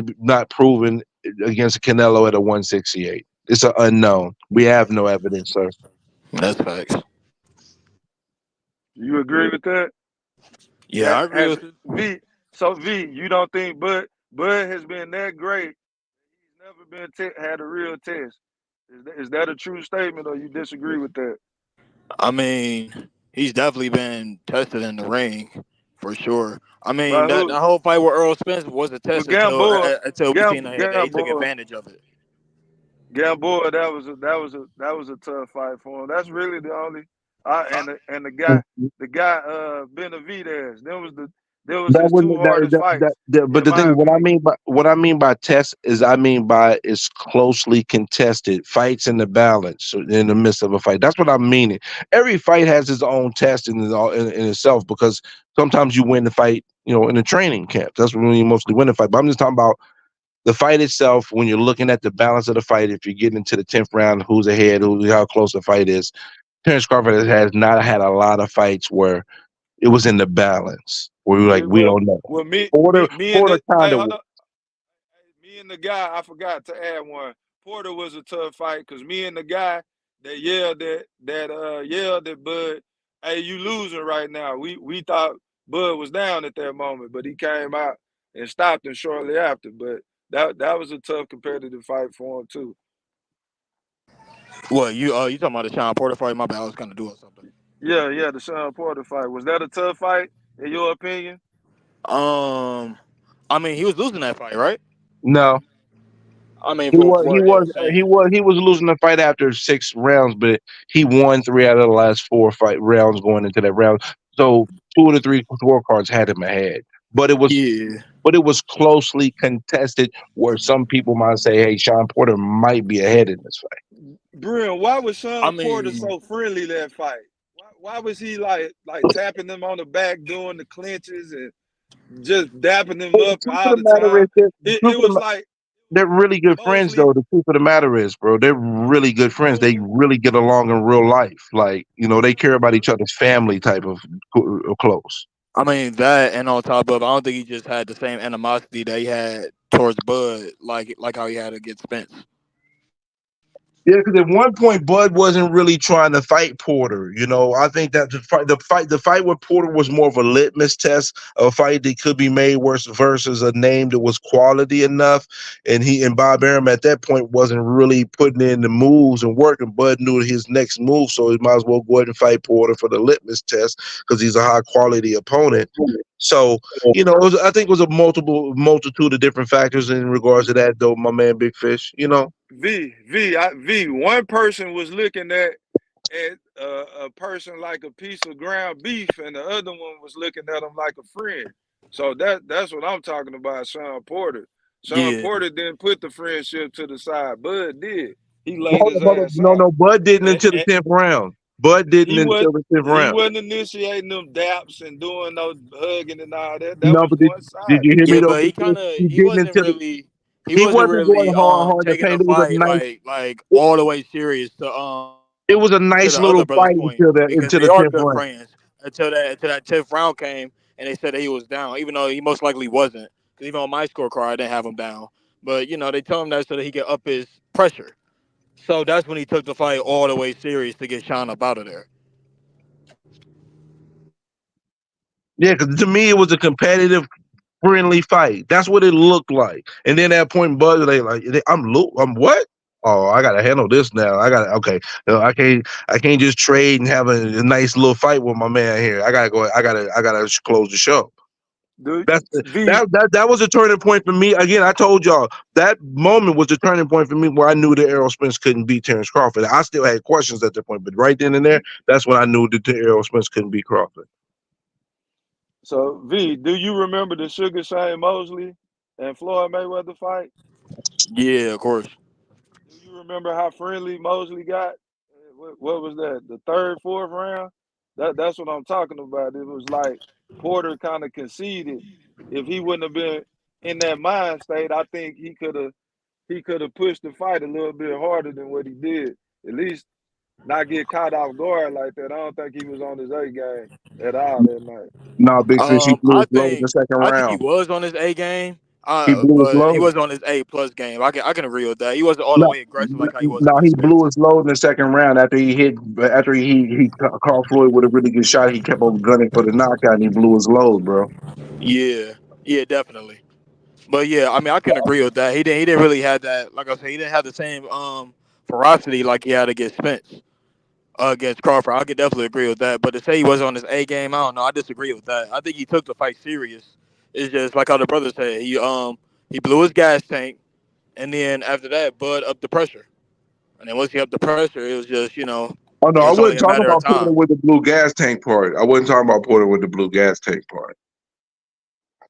proven against Canelo at a 168. It's an unknown. We have no evidence, sir. That's facts. You agree with that? Yeah, I agree Has with it. V, you don't think Bud has been that great? He's never been had a real test. Is that a true statement, or you disagree with that? I mean, he's definitely been tested in the ring for sure. I mean, By that who? the whole fight with Earl Spence was a Well, test Gamboa, until we seen that he took Gamboa, advantage of it. Gamboa. That was a tough fight for him. That's really the only. And the guy Benavidez. There was That his wouldn't two hardest fights, but in the my thing opinion. what I mean by test is it's closely contested fights in the balance in the midst of a fight. That's what I'm meaning. Every fight has its own test in itself because sometimes you win the fight, in a training camp. That's when you mostly win the fight. But I'm just talking about the fight itself when you're looking at the balance of the fight. If you're getting into the 10th round, who's ahead, how close the fight is. Terrence Crawford has not had a lot of fights where it was in the balance. Where we were like, Yeah, we don't know. well, me and Porter the kind of. me and the guy, I forgot to add one. Porter was a tough fight because me and the guy that yelled at Bud, hey, you losing right now. We thought Bud was down at that moment, but he came out and stopped him shortly after. But that was a tough competitive fight for him too. What you talking about the Sean Porter fight? My bad, I was kind of doing something. Yeah, the Sean Porter fight. Was that a tough fight in your opinion? I mean, he was losing that fight, right? No, I mean, he from was he what they were was saying. he was losing the fight after 6 rounds, but he won 3 out of the last 4 fight rounds going into that round. So 2 of the 3 scorecards had him ahead, but Yeah. it was closely contested. Where some people might say, "Hey, Sean Porter might be ahead in this fight." Brian, why was I Sean Porter mean, so friendly that fight? Why was he like tapping them on the back, doing the clinches, and just dapping them Well, the up truth of all the the matter is, time? that, the It truth of was the, like they're really good friends, mostly though. The truth of the matter is, bro, they're really good friends. They really get along in real life. Like, they care about each other's family type of close. I mean that, and on top of, I don't think he just had the same animosity that he had towards Bud, like how he had against Spence. Yeah, because at one point Bud wasn't really trying to fight Porter. I think that the fight with Porter was more of a litmus test, of a fight that could be made worse versus a name that was quality enough. And Bob Arum at that point wasn't really putting in the moves and working. Bud knew his next move, so he might as well go ahead and fight Porter for the litmus test because he's a high quality opponent. So I think it was a multitude of different factors in regards to that, though. My man, Big Fish. One person was looking at a person like a piece of ground beef, and the other one was looking at him like a friend. So that's what I'm talking about. Sean Porter. Sean Yeah. Porter didn't put the friendship to the side. Bud did. He Well, laid hold his up, hold up. ass No, out. no, Bud didn't And, until the and 10th round. Bud didn't he was until the 10th he round. wasn't initiating them daps and doing no hugging and all that. That No, was but did, one did you sided. hear me Yeah, though? but Because he he didn't wasn't until really he he wasn't wasn't going really hard to taking the paint. It was a fight nice, like all the way serious it was a to nice the other little brother's fight point, until the because until they the are 10th good round. friends until that 10th round came and they said that he was down, even though he most likely wasn't. Because even on my scorecard, I didn't have him down. But they told him that so that he could up his pressure. So that's when he took the fight all the way serious to get Sean up out of there. Yeah, because to me it was a competitive, friendly fight. That's what it looked like. And then at point, Bud, I'm what? Oh, I gotta handle this now. Okay. I can't just trade and have a nice little fight with my man here. I gotta go. I gotta close the show. Do That's V that was a turning point for me. Again, I told y'all that moment was the turning point for me where I knew that Errol Spence couldn't beat Terrence Crawford. I still had questions at that point, but right then and there, that's when I knew that Errol Spence couldn't beat Crawford. So V, do you remember the Sugar Shane Mosley and Floyd Mayweather fight? Yeah, of course. Do you remember how friendly Mosley got? What was that? The third, fourth round? That's what I'm talking about. It was like Porter kind of conceded. If he wouldn't have been in that mind state, I think he could have pushed the fight a little bit harder than what he did. At least not get caught off guard like that. I don't think he was on his A game at all that night. No, Big Fish, he blew I his load in the think second I think he round. was on his A game. He blew his But he load. was on his A plus game. I can agree with that. He wasn't all the No, way aggressive like how he was no, against he blew Spence. his load in the second round after he caught Floyd with a really good shot. He kept on gunning for the knockout and he blew his load, bro. Yeah, yeah, definitely. But yeah, I mean, I can agree with that. He didn't really have that. Like I said, he didn't have the same ferocity like he had against Spence, against Crawford. I could definitely agree with that. But to say he wasn't on his A game, I don't know. I disagree with that. I think he took the fight serious. It's just like how the brother said. He blew his gas tank, and then after that, Bud upped the pressure. And then once he upped the pressure, it was just Oh no, it I was only wasn't a talking matter of about Porter time. with the blue gas tank part. I wasn't talking about Porter with the blue gas tank part.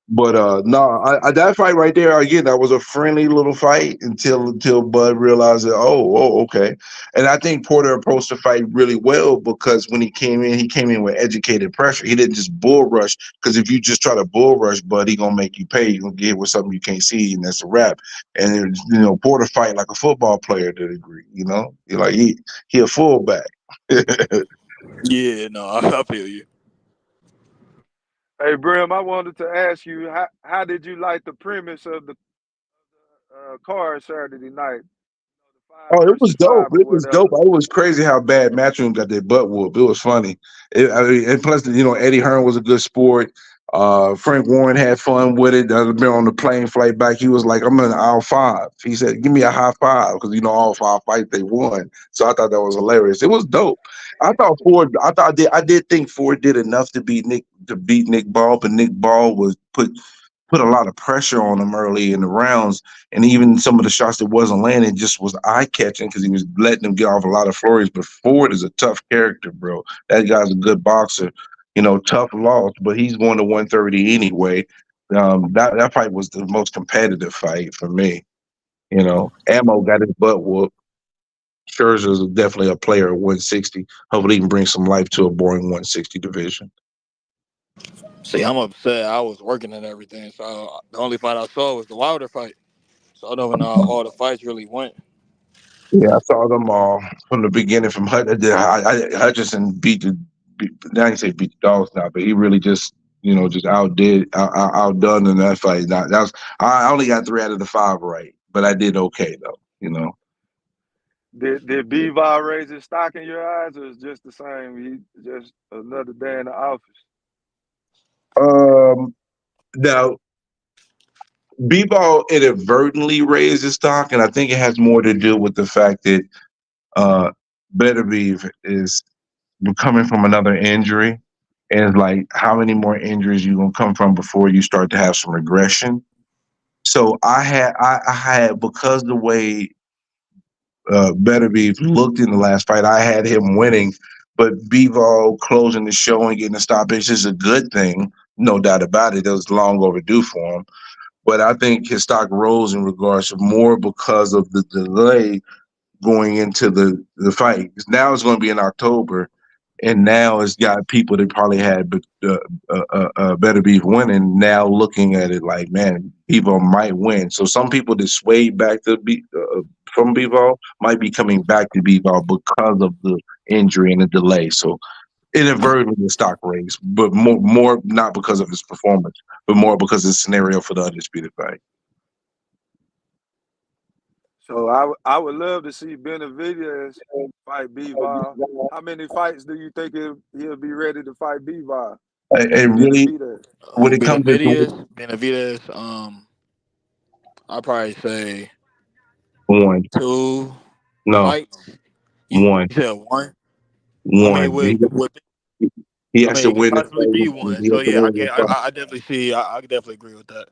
But no, that fight right there again, that was a friendly little fight until Bud realized that okay, and I think Porter approached the fight really well because when he came in with educated pressure. He didn't just bull rush because if you just try to bull rush Bud, he gonna make you pay. You gonna get hit with something you can't see, and that's a wrap. And Porter fight like a football player to a degree. You're like he a fullback. Yeah, no, I feel you. Hey, Brim, I wanted to ask you, how did you like the premise of the card Saturday night? The Oh, five it was versus dope. five or It was dope. whatever. It was crazy how bad Matchroom got their butt whooped. It was funny. And plus, Eddie Hearn was a good sport. Frank Warren had fun with it. Been on the plane flight back. He was like, "I'm in aisle 5." He said, "Give me a high five," because all 5 fights they won. So I thought that was hilarious. It was dope. I did think Ford did enough to beat Nick Ball, but Nick Ball was put a lot of pressure on him early in the rounds, and even some of the shots that wasn't landing just was eye catching because he was letting him get off a lot of flurries. But Ford is a tough character, bro. That guy's a good boxer. Tough loss, but he's going to 130 anyway. That fight was the most competitive fight for me. Ammo got his butt whooped. Scherzer's definitely a player at 160. Hopefully, he can bring some life to a boring 160 division. See, I'm upset. I was working and everything, so the only fight I saw was the Wilder fight. So I don't even know how all the fights really went. Yeah, I saw them all from the beginning. From Hutchinson now you say beat the dogs now, but he really just just outdone in that fight. I only got 3 out of the 5 right, but I did okay though. Did Bivol raise his stock in your eyes, or is just the same? He just another day in the office. Now B-ball inadvertently raised his stock, and I think it has more to do with the fact that Beterbiev is coming from another injury. And it's like, how many more injuries you gonna come from before you start to have some regression? So I had because the way Beterbiev looked in the last fight, I had him winning, but Bivol closing the show and getting a stoppage is a good thing, no doubt about it. It was long overdue for him. But I think his stock rose in regards to more because of the delay going into the fight. Now it's going to be in October, and now it's got people that probably had Better Beef winning now looking at it like, man, Bevo might win. So some people that swayed back to from Bevo might be coming back to Bevo because of the injury and the delay. So inadvertently the stock raise, but more not because of his performance, but more because of the scenario for the undisputed fight. So I would love to see Benavidez fight Bivol. How many fights do you think he'll be ready to fight Bivol? And really, Benavidez. when it comes to Benavidez. I'd probably say one, two no, fights. You one, said one. I mean, one. He I has mean, to it could win this possibly fight. be He one. has So to yeah, win this fight. I definitely see. I definitely agree with that.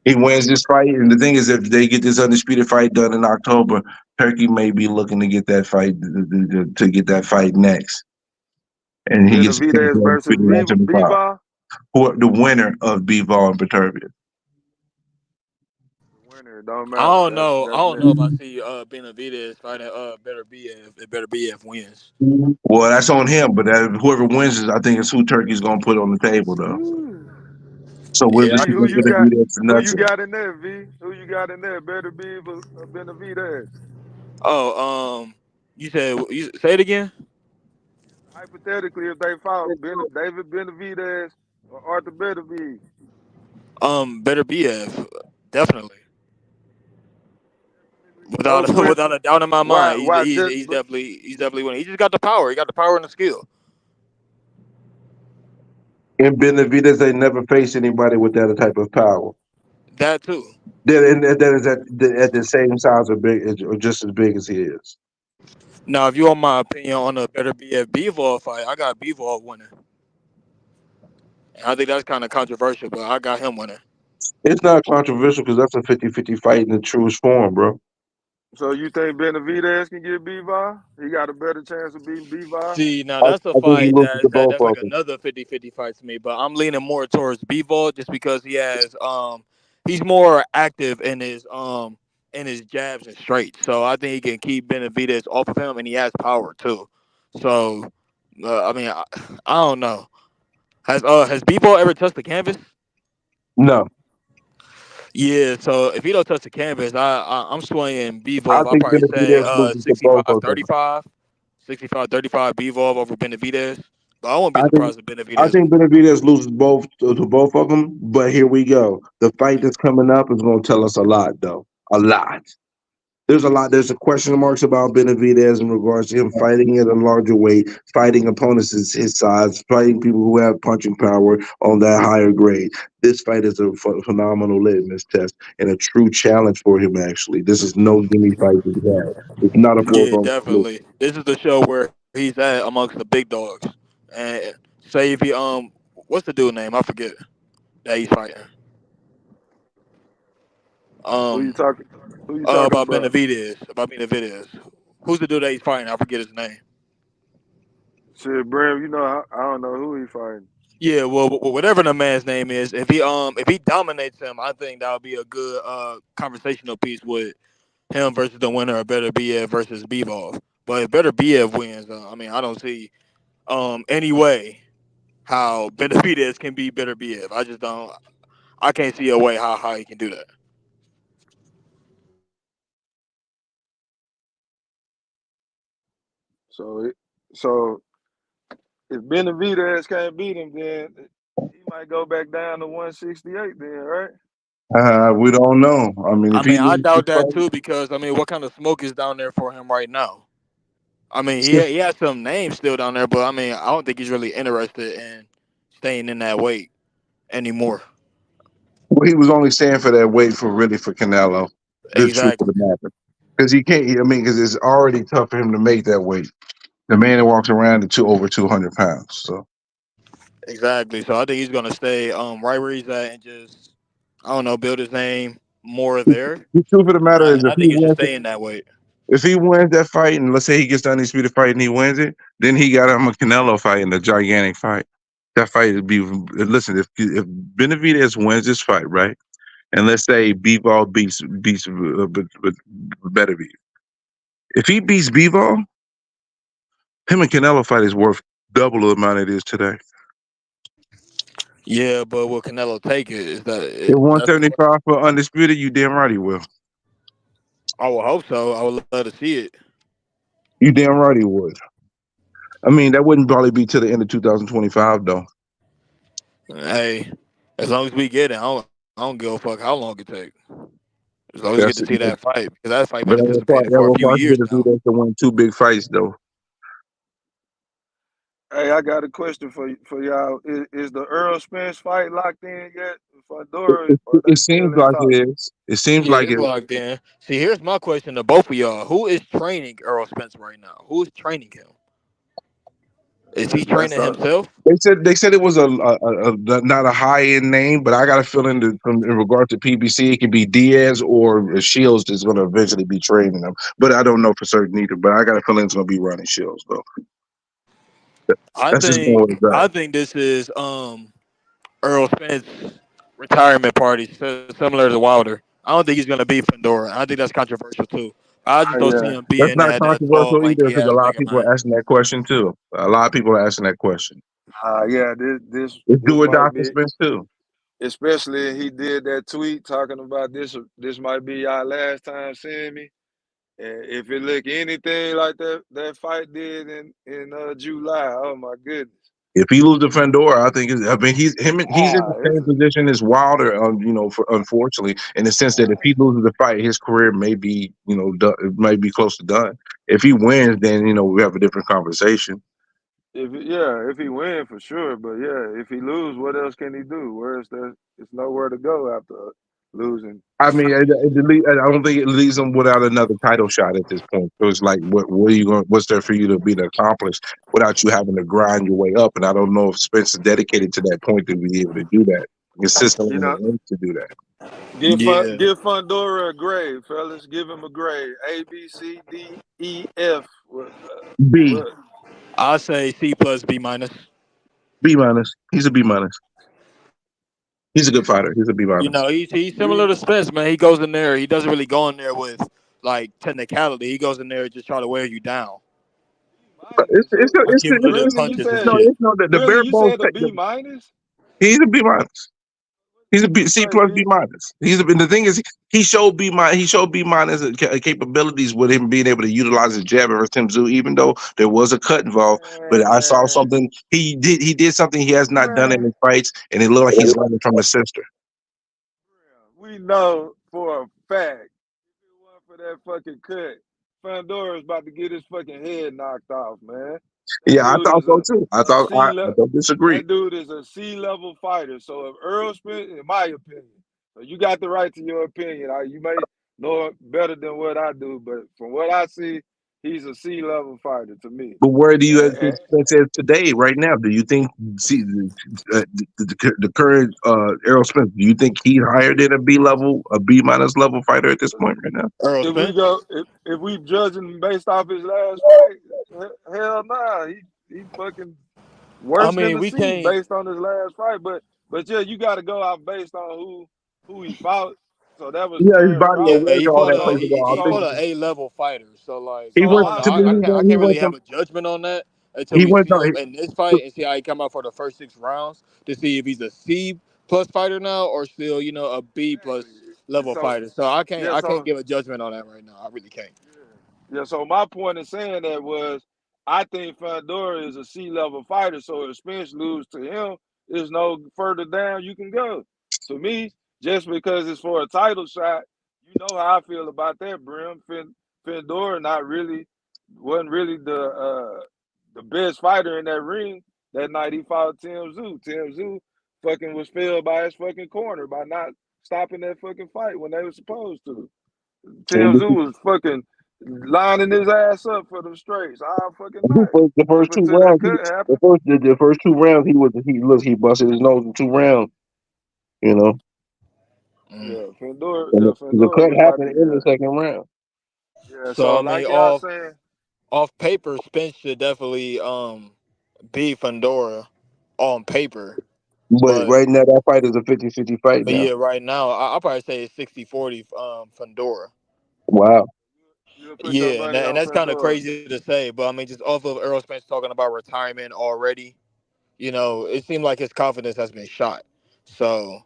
He wins this fight, and the thing is, if they get this undisputed fight done in October, Turkey may be looking to get that fight to get that fight next, and he gets a chance Benavidez to versus undisputed match on the top. Bivol. Who the winner of Bivol and Peterbian? The winner don't I matter. don't know. I That's don't know if next. I see Benavidez fighting Better BF. It Better BF wins. Well, that's on him, but whoever wins, I think, is who Turkey's going to put on the table, though. So we'll Yeah, just I see V, who what you got? Benavidez and Who you nothing. got in there, V? Who you got in there? Better Benavidez. Oh, you say it again. Hypothetically, if they fought David Benavidez or Arthur Beterbiev, Better BF, definitely, without both win. without a doubt in my Why? mind. Why just? He's definitely winning. He just got the power. He got the power and the skill. In Benavidez, they never faced anybody with that type of power. That too. That is at the same size or big, or just as big as he is. Now, if you want my opinion on a Better BF Bivol fight, I got Bivol winning. And I think that's kind of controversial, but I got him winning. It's not controversial because that's a 50-50 fight in the truest form, bro. So you think Benavidez can get Bivol? He got a better chance of beating Bivol? See, now I, that's a I think he fight loses to both that's like of them. another 50-50 fight to me, but I'm leaning more towards Bivol just because he's more active in his jabs and straights. So I think he can keep Benavidez off of him, and he has power too. So I mean, I don't know. Has Bivol ever touched the canvas? No, Yeah, so if he don't touch the canvas, I'm swinging I Bivol. I'll think probably say Benavidez loses to both of them. 65-35. 65-35 Bivol over Benavidez. But I won't be I think surprised if I Benavidez. think Benavidez loses both to both of them. But here we go. The fight that's coming up is going to tell us a lot, though. A lot. There's a lot. There's a question marks about Benavidez in regards to him fighting at a larger weight, fighting opponents his size, fighting people who have punching power on that higher grade. This fight is a phenomenal litmus test and a true challenge for him. Actually, this is no gimme fight to be had. It's not a Yeah, foregone conclusion. definitely. This is the show where he's at amongst the big dogs. And say if he what's the dude name? I forget that he's fighting. Who you Um talking? Who you talking about about? Benavidez. About Benavidez. Who's the dude that he's fighting? I forget his name. Shit, Bram. You know, I don't know who he fighting. Yeah, well, whatever the man's name is, if he dominates him, I think that would be a good conversational piece with him versus the winner of Better BF versus Bivol. But if Better BF wins, I mean, I don't see any way how Benavidez can be Better BF. I just don't. I can't see a way how he can do that. So if Benavidez can't beat him, then he might go back down to 168. Then, right? We don't know. I mean, I if he mean, I loses this doubt that fight, too because I mean, what kind of smoke is down there for him right now? I mean, still, he has some names still down there, but I mean, I don't think he's really interested in staying in that weight anymore. well, he was only staying for that weight for Canelo. The truth of Exactly. the matter, because he can't. I mean, because it's already tough for him to make that weight. The man that walks around at over 200 pounds. So Exactly. So I think he's gonna stay right where he's at and just I don't know, build his name more there. the truth of the And matter is, I think he should stay in that weight. if he wins that fight, and let's say he gets the undisputed fight and he wins it, then he got him a Canelo fight in a gigantic fight. That fight would be. Listen, if Benavidez wins this fight, right, and let's say Bivol beats Beterbiev. If he beats Bivol, him and Canelo fight is worth double the amount it is today. Yeah, but will Canelo take it? If That's the question. 175 for undisputed, you damn right he will. I would hope so. I would love to see it. You damn right he would. I mean, that wouldn't probably be to the end of 2025 though. Hey, as long as we get it, I don't give a fuck how long it takes. As long as we get That's to it. see that fight, because that fight But been anticipated that for a will few probably years get now. to win two big fights though. Hey, I got a question for y'all. Is the Earl Spence fight locked in yet for Dora, or It they still seems in like talks? it is. It seems Yeah, like it's it. locked in. See, here's my question to both of y'all: who is training Earl Spence right now? Who is training him? Is he That's training a himself? They said it was not a high end name, but I got a feeling that in regard to PBC, it could be Diaz or Shields that's going to eventually be training them. But I don't know for certain either. But I got a feeling it's going to be Ronnie Shields though. I That's just going think with that. I think this is Earl Spence retirement party, similar to Wilder. I don't think he's gonna beat Fedora. I think that's controversial too. I just don't see yeah. him That's being not that tall, controversial either lanky because a ass lot of nigga, people man. are asking that question too. A lot of people are asking that question. Yeah, this It's this do or die might for be, Spence too. especially he did that tweet talking about this. This might be our last time seeing me. And if it look anything like that fight did in July, oh my goodness. If he loses to Fandora, I think I mean he's in the It's same position as Wilder. Unfortunately, in the sense that if he loses the fight, his career may be done, it might be close to done. If he wins, then we have a different conversation. if he win for sure, but yeah, if he lose, what else can he do? Where's there? It's nowhere to go after losing. I mean, I don't think it leaves him without another title shot at this point. So it's like, what are you going? What's there for you to be to accomplish without you having to grind your way up? And I don't know if Spence is dedicated to that point to be able to do that consistently You know, and to do that. Yeah, give Fundora a grade, fellas. Give him a grade. A B C D E F. B What? I say C plus B minus. B minus. He's a B minus. He's a good fighter. He's a B You minus. know, he's similar B to Spence, man. He goes in there. He doesn't really go in there with like technicality. He goes in there just try to wear you down minus. or give you little Really? You punches and said shit. It's no the really? bare You bones. said a B minus? He's a B minus. He's a B, C Straight plus B B. minus. And the thing is, he showed B minus. He showed B minus capabilities with him being able to utilize his jab versus Tim Tszyu, even though there was a cut involved. But I saw Man, something he did something he has not done in man. his fights, and it looked like he's learning from his sister. We know for a fact, if it wasn't for that fucking cut, Fandora's about to get his fucking head knocked off, man. That Yeah, I dude thought is so too. I a thought C I level. don't disagree. That dude is a C level fighter. So if Earl Spence, in my opinion, so you got the right to your opinion. You may know it better than what I do, but from what I see, he's a C level fighter to me. But where do you And, think and Spence is today, right now? Do you think the current Errol Spence? Do you think he's higher than a B level, a B minus level fighter at this point right now? Earl if we Spence. go, if we judging him based off his last fight, hell nah, he fucking I worse than mean, the we C can't. based on his last fight. But yeah, you got to go out based on who he fought. So that was Yeah, his Terrence body of Yeah, work he and all Crawford. fought that a plays a So he, role. I he think fought so a A-level fighter. So like, he I went don't know. so to me. I can't He really went have from a judgment on that until he we went see no, him in this fight and see how he come out for the first 6 rounds to see if he's a C plus fighter now or still a B plus level so fighter. So I can't yeah I can't so give a judgment on that right now. I really can't. yeah. So my point in saying that was, I think Fandora is a C-level fighter. So if Spence lose to him, there's no further down you can go. To me, just because it's for a title shot, you know how I feel about that, Brim. Fandora not really wasn't really the best fighter in that ring that night he fought Tim Tszyu. Tim Tszyu fucking was failed by his fucking corner by not stopping that fucking fight when they were supposed to. and Tim Tszyu was fucking lining his ass up for them straights all fucking night. the Up first two until that rounds. cut happened. The first 2 rounds he busted his nose in 2 rounds. You know, Mm. Yeah, Fandora, and yeah, the Fandora cut was about to, happened in the yeah. second round. Yeah, So so I mean, like y'all off saying, off paper, Spence should definitely be Fedora on paper, But but right now, that fight is a 50-50 fight but now. yeah, right now I'll probably say it's 60-40 Fedora. Wow. you'll put your Yeah, and, money that, and on that's kind of Fandora. crazy to say, but I mean, just off of Earl Spence talking about retirement already, it seemed like his confidence has been shot. So,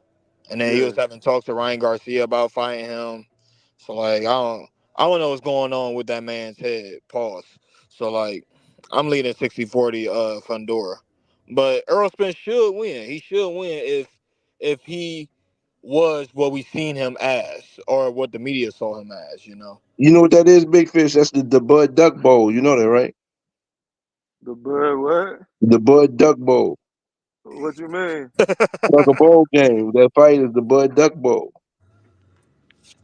and then he Yeah. was having talks to Ryan Garcia about fighting him. So like, I don't know what's going on with that man's head. Pause. So like, I'm leaning 60-40 Fundora, but Earl Spence should win. He should win if he was what we seen him as or what the media saw him as. You know what that is, Big Fish? That's the Bud Duck Bowl. You know that, right? The Bud what? The Bud Duck Bowl. What you mean? Like a bowl game. That fight is the Bud Duck Bowl.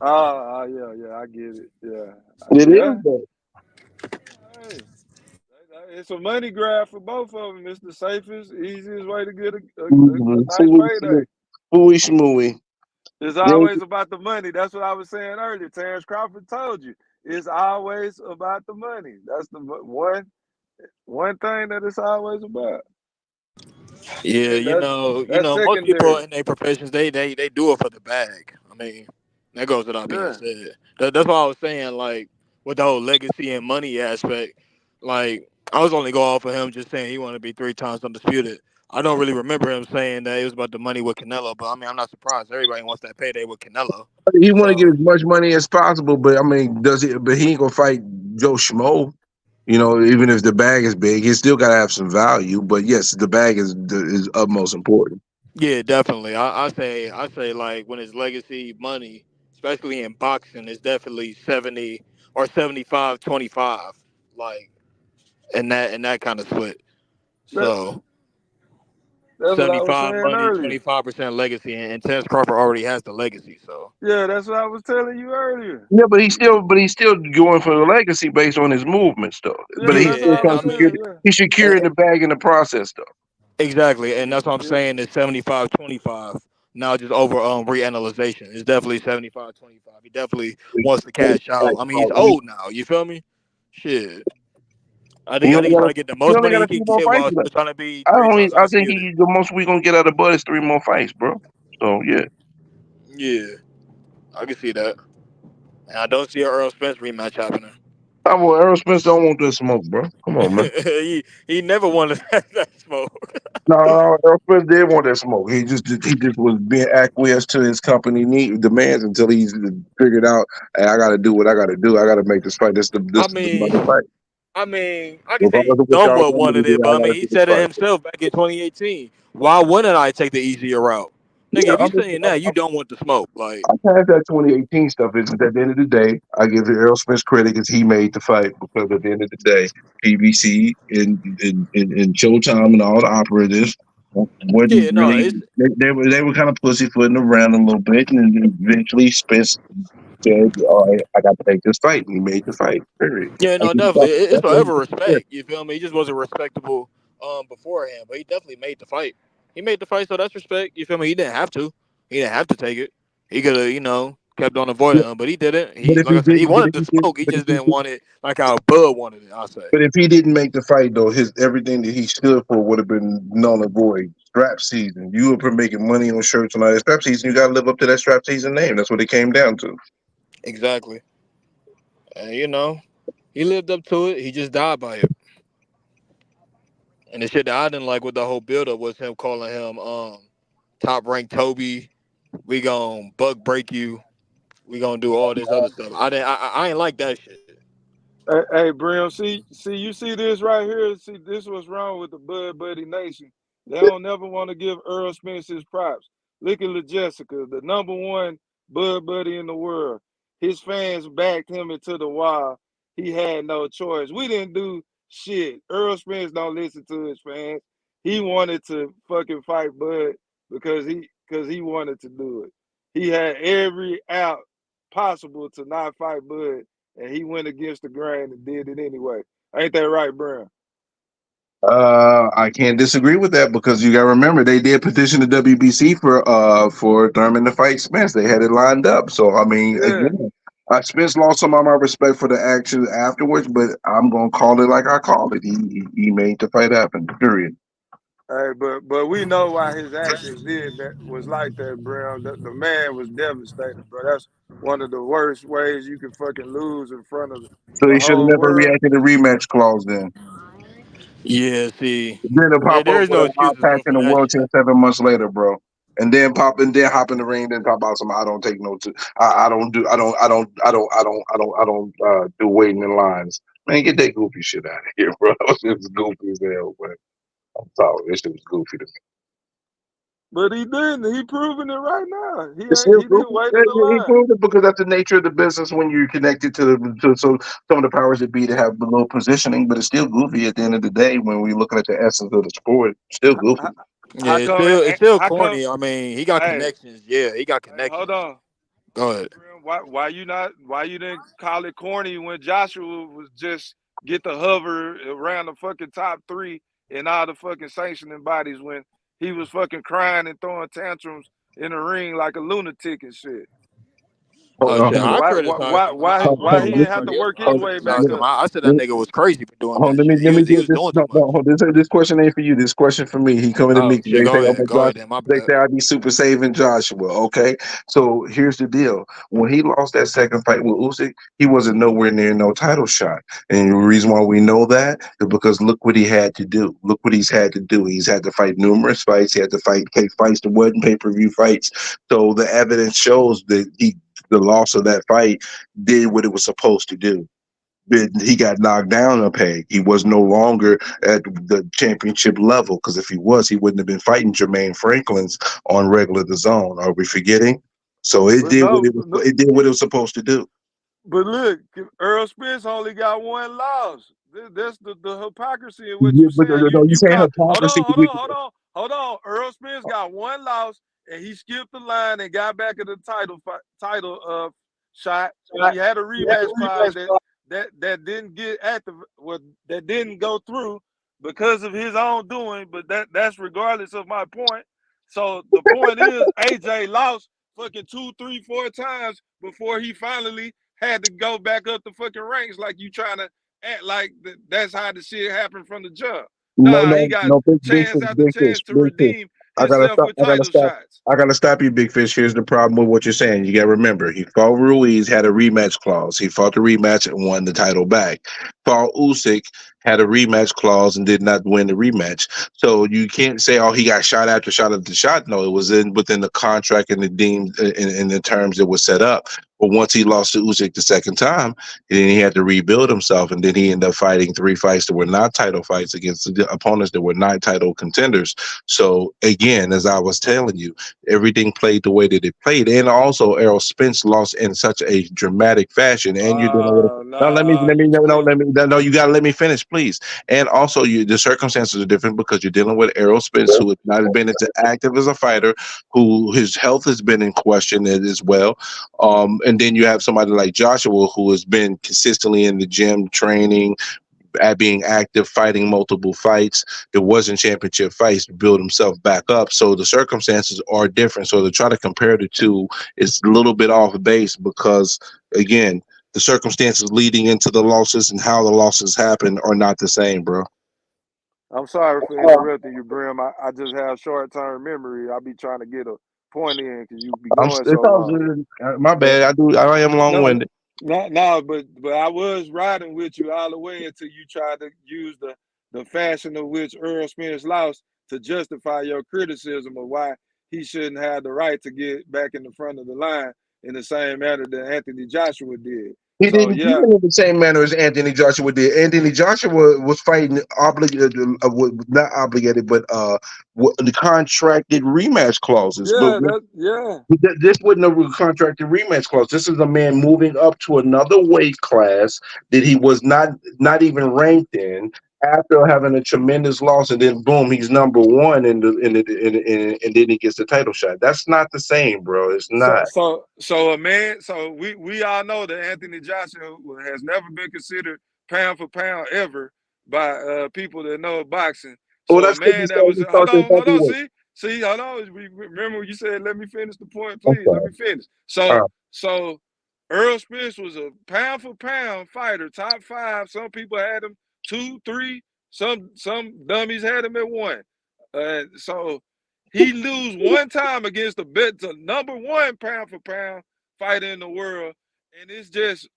Yeah, I get it. Yeah, It is yeah. though. Hey, it's a money grab for both of them. It's the safest, easiest way to get a Mm-hmm. nice payday. Fooey schmooey. It's Then always about the money. That's what I was saying earlier. Terrence Crawford told you. It's always about the money. That's the one thing that it's always about. Yeah, That's most people secondary. in their professions they do it for the bag. I mean, that goes without being Yeah. said. That's why I was saying like with the whole legacy and money aspect. Like I was only going off of him just saying he wanted to be 3 times undisputed. I don't really remember him saying that it was about the money with Canelo, but I mean I'm not surprised. Everybody wants that payday with Canelo. he want to get So as much money as possible, but I mean, does he? But he ain't gonna fight Joe Schmo. You know, even if the bag is big, he still got to have some value. But yes, the bag is utmost important. yeah, definitely. I say like when it's legacy money, especially in boxing, it's definitely 70 or 75-25. Like and that kind of split. That, So that's what I was 75 saying money, earlier. 25% legacy, and Terence Crawford already has the legacy. So Yeah, that's what I was telling you earlier. Yeah, but he's still going for the legacy based on his movements, though. But Yeah, he's that's what still I yeah, trying was I to secure. saying. mean, Yeah. He's eh, securing the bag in the process, though. exactly, and that's what I'm Yeah. saying is 75-25. Now just over reanalyzation, it's definitely 75-25. He definitely wants to cash out. I mean, he's old now. You feel me? Shit. You I think only he's got trying to get the you most only money got he a can few more get fights while left. still trying to be I three only times I think undisputed. the most we gonna get out of Bud is 3 more fights, bro. So yeah, Yeah, I can see that. And I don't see an Earl Spence rematch happening. I want Errol Spence don't want that smoke, bro. Come on, man. he never wanted that smoke. No, Errol Spence did want that smoke. He just was being acquiesced to his company demands until he's figured out, hey, I got to do what I got to do. I got to make this fight. This I is the money mean, fight. I can say he Regardless of what y'all somewhat want me to wanted do, it, I but I got mean, to he do this said it fight. himself back in 2018. Why wouldn't I take the easier route? Nigga, Yeah, if you saying that, you don't want the smoke. Like, I'm past that 2018 stuff. Is at the end of the day, I give Errol Spence credit because he made the fight. Because at the end of the day, PBC and Showtime and all the operatives wasn't yeah, no, really. it's They were kind of pussyfooting around a little bit, and then eventually Spence said, "All right, I got to make this fight." And he made the fight. Period. yeah, Like, no, definitely, it's that's what he forever said. respect. You feel me? He just wasn't respectable beforehand, but he definitely made the fight. He made the fight, so that's respect. You feel me? He didn't have to. He didn't have to take it. He could have, kept on avoiding him, but he didn't. But He, if like he I said, he didn't, wanted the smoke. He just didn't want it like how Bud wanted it. I say. but if he didn't make the fight, though, his everything that he stood for would have been null and void. Strap season. You were making money on shirts and all that. Strap season. You got to live up to that strap season name. That's what it came down to. Exactly. And he lived up to it. He just died by it. And the shit that I didn't like with the whole buildup was him calling him top ranked Toby. We gon' buck break you. We gonna do all this other stuff. I didn't. I ain't like that shit. Hey, Brim, you see this right here? See, this what's wrong with the Bud Buddy Nation. They don't never want to give Earl Spence his props. Look at LaJessica, the number one Bud Buddy in the world. His fans backed him into the wall. He had no choice. We didn't do shit. Earl Spence don't listen to his fans. He wanted to fucking fight Bud because he wanted to do it. He had every out possible to not fight Bud, and he went against the grain and did it anyway. Ain't that right, Brown? I can't disagree with that because you got to remember they did petition the WBC for Thurman to fight Spence. They had it lined up. So I mean, Yeah. again, Spence lost some of my respect for the action afterwards, but I'm gonna call it like I called it. He made the fight happen. Period. Hey, but we know why his actions did that was like that, Brown. The man was devastated, bro. That's one of the worst ways you can fucking lose in front of So the he should have whole never world. reacted to rematch clause then. Yeah. See. Then to Yeah. pop There up is with no an eye excuses patch for in the that world shit. 7 months later, bro. And then hop in the ring, then pop out some. I don't take no. I don't do. I don't do waiting in lines. Man, get that goofy shit out of here, bro. It's goofy as hell, but I'm sorry. This shit was goofy to me. But he didn't. He proving it right now. He It's ain't. still He didn't goofy. wait in the He line. proved it because that's the nature of the business when you're connected to some of the powers that be to have a little positioning, but it's still goofy at the end of the day when we're looking at the essence of the sport. Still goofy. Yeah, How it's come? still How come? corny. I mean, he got Hey, connections. Yeah, he got hey, hold connections. on. Go ahead. Why you not? Why you didn't call it corny when Joshua was just get the hover around the fucking top three and all the fucking sanctioning bodies when he was fucking crying and throwing tantrums in the ring like a lunatic and shit. Hold Oh on, shit, hold on. I Why criticized why him. why why he didn't have to work his I way back criticized him. up? I said that nigga was crazy for doing Hold on, that shit. let me He get was this. doing too No, much. no, hold on. This question ain't for you. This question for me. He coming to me Oh because shit, they go say, "Oh, ahead. but Go Josh." ahead. Then my They bad. say I be super saving Joshua. Okay, so here's the deal. When he lost that second fight with Usyk, he wasn't nowhere near no title shot. And the reason why we know that is because look what he had to do. Look what he's had to do. He's had to fight numerous fights. He had to take fights that wasn't pay-per-view fights. So the evidence shows that the loss of that fight did what it was supposed to do. But he got knocked down a peg. He was no longer at the championship level because if he was, he wouldn't have been fighting Jermaine Franklin's on regular the zone. Are we forgetting? So it But did what no, it was. It did what it was supposed to do. but look, Earl Spence only got one loss. That's the hypocrisy in what Yeah, you but saying. no, you You saying caught. Hold hypocrisy. on, hold on, hold on, hold on. Earl Spence got one loss, and he skipped the line and got back at the title shot. He had a rematch clause that didn't get active. Well, that didn't go through because of his own doing. But that's regardless of my point. So the point is, AJ lost fucking 2, 3, 4 times before he finally had to go back up the fucking ranks like you trying to act like that's how the shit happened from the jump. No, Nah, he no, got no, big chance fish, after big fish, chance to big fish. redeem I gotta himself stop. with title shots. I gotta stop you, big fish. Here's the problem with what you're saying. You gotta remember, he fought Ruiz, had a rematch clause. He fought the rematch and won the title back. Fought Usyk, had a rematch clause and did not win the rematch. So you can't say, "Oh, he got shot after shot after shot." No, it was within the contract and the deemed in the terms that was set up. But once he lost to Usyk the second time, then he had to rebuild himself, and then he ended up fighting 3 fights that were not title fights against the opponents that were not title contenders. So again, as I was telling you, everything played the way that it played, and also Errol Spence lost in such a dramatic fashion. And you're dealing with no. You tweet. No. You gotta let me finish, please. And also, the circumstances are different because you're dealing with Errol Spence, who has not been as active as a fighter, who his health has been in question as well. And then you have somebody like Joshua, who has been consistently in the gym training, at being active, fighting multiple fights. It wasn't championship fights to build himself back up. So the circumstances are different. So to try to compare the two is a little bit off base because, again, the circumstances leading into the losses and how the losses happen are not the same, bro. I'm sorry for interrupting you, Brim. I just have short term memory. I be trying to get a point in because you be going It's so all long. good. My But bad. I am long no, winded. no, but I was riding with you all the way until you tried to use the fashion of which Earl Spence lost to justify your criticism of why he shouldn't have the right to get back in the front of the line in the same manner that Anthony Joshua did. He So didn't yeah, do it in the same manner as Anthony Joshua did. Anthony Joshua was fighting obligated, not obligated, but the contracted rematch clauses. yeah, yeah. This wasn't a contracted rematch clause. This is a man moving up to another weight class that he was not even ranked in after having a tremendous loss, and then boom, he's number one, and then he gets the title shot. That's not the same, bro. It's So not. so so a man. So we all know that Anthony Joshua has never been considered pound for pound ever by people that know boxing. Well, So a that's because man that was he hold started on, hold on. heavyweight. See, hold on. Remember you said let me finish the point, I'm please. Let sorry. me finish. All So Earl Spence was a pound for pound fighter, top 5. Some people had him 2, 3. Some dummies had him at 1. So he lose one time against the number 1 pound for pound fighter in the world, and it's just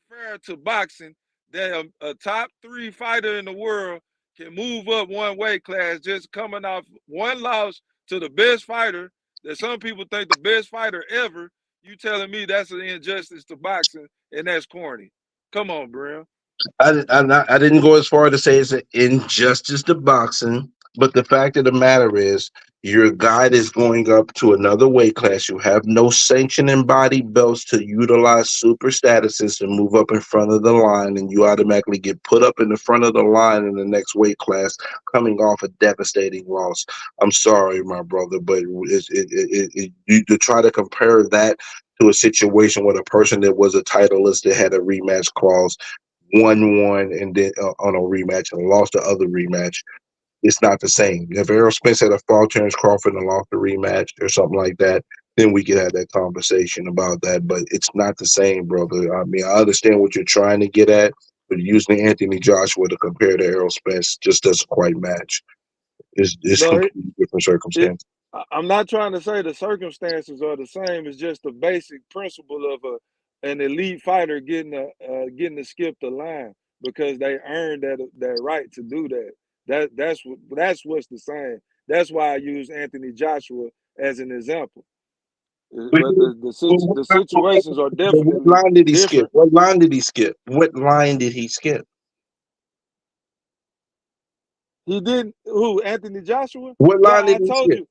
unfair to boxing that a top 3 fighter in the world can move up one weight class just coming off one loss to the best fighter that some people think the best fighter ever. You telling me that's an injustice to boxing and that's corny? Come on, Brim. I didn't go as far to say it's an injustice to boxing, but the fact of the matter is, Your guide is going up to another weight class. You have no sanctioning body belts to utilize super statuses to move up in front of the line, and you automatically get put up in the front of the line in the next weight class, coming off a devastating loss. I'm sorry, my brother, but you to try to compare that to a situation with a person that was a titleist that had a rematch clause, won one, and then on a rematch and lost the other rematch. It's not the same. If Errol Spence had a fought Terrence Crawford and lost the rematch or something like that, then we could have that conversation about that. But it's not the same, brother. I mean, I understand what you're trying to get at, but using Anthony Joshua to compare to Errol Spence just doesn't quite match. It's No, completely different circumstances. I'm not trying to say the circumstances are the same. It's just the basic principle of an elite fighter getting to skip the line because they earned that right to do that. That's what's the same. That's why I use Anthony Joshua as an example. But the situations are What definitely line did he skip? different. What line did he skip? What line did he skip? He didn't. Who? Anthony Joshua? What Yeah, line did I he told skip? you.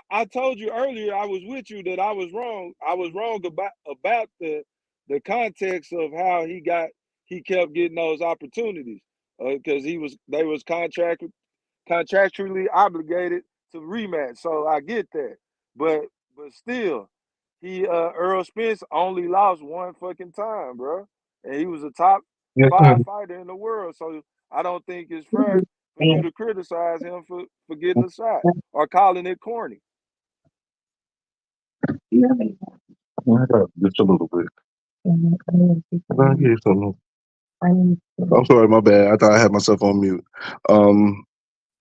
I told you earlier. I was with you that I was wrong. I was wrong about the context of how he kept getting those opportunities because they was contractually obligated to rematch. So I get that, but still, Earl Spence only lost one fucking time, bro, and he was a top Yes, sir. 5 fighter in the world. So I don't think it's fair for you to criticize him for getting a shot or calling it corny. Just a little bit. I'll give you something. I'm sorry, my bad. I thought I had myself on mute.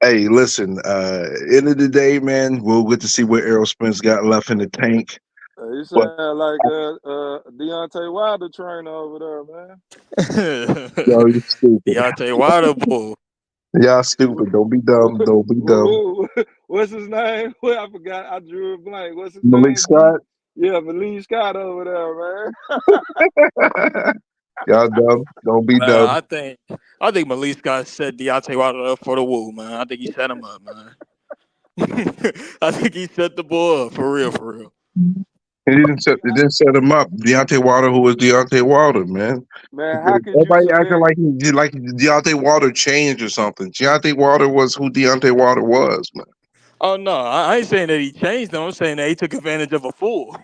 Hey, listen, end of the day, man, we'll get to see what Errol Spence got left in the tank. You But sound like Deontay Wilder trainer over there, man. yo, you stupid. Deontay Wilder, bull. Y'all stupid. Don't be dumb. Don't be dumb. What's his name? Well, I forgot. I drew a blank. What's his Malik name? D? Scott. Yeah, Malik Scott over there, Y'all dumb. Don't be Man, dumb. I think Malik Scott set Deontay Wilder up for the woo, man. I think he set him up, man. I think he set the bull up for real, for real. It didn't set him up. Deontay Wilder, who was Deontay Wilder, man. man. How could you Everybody acting submit? like Deontay Wilder changed or something. Deontay Wilder was who Deontay Wilder was, man. Oh no, I ain't saying that he changed them. I'm saying that he took advantage of a fool.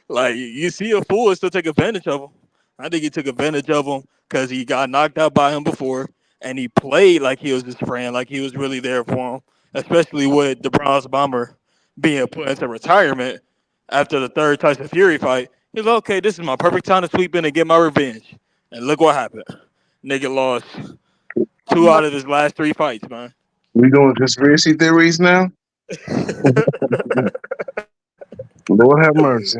Like you see a fool and still take advantage of him. I think he took advantage of him because he got knocked out by him before, and he played like he was his friend, like he was really there for him. Especially with the Bronze Bomber being put into retirement after the third Tyson Fury fight. He's like, okay, this is my perfect time to sweep in and get my revenge. And look what happened. Nigga lost 2 out of his last 3 fights, man. We doing conspiracy theories now? Lord have mercy.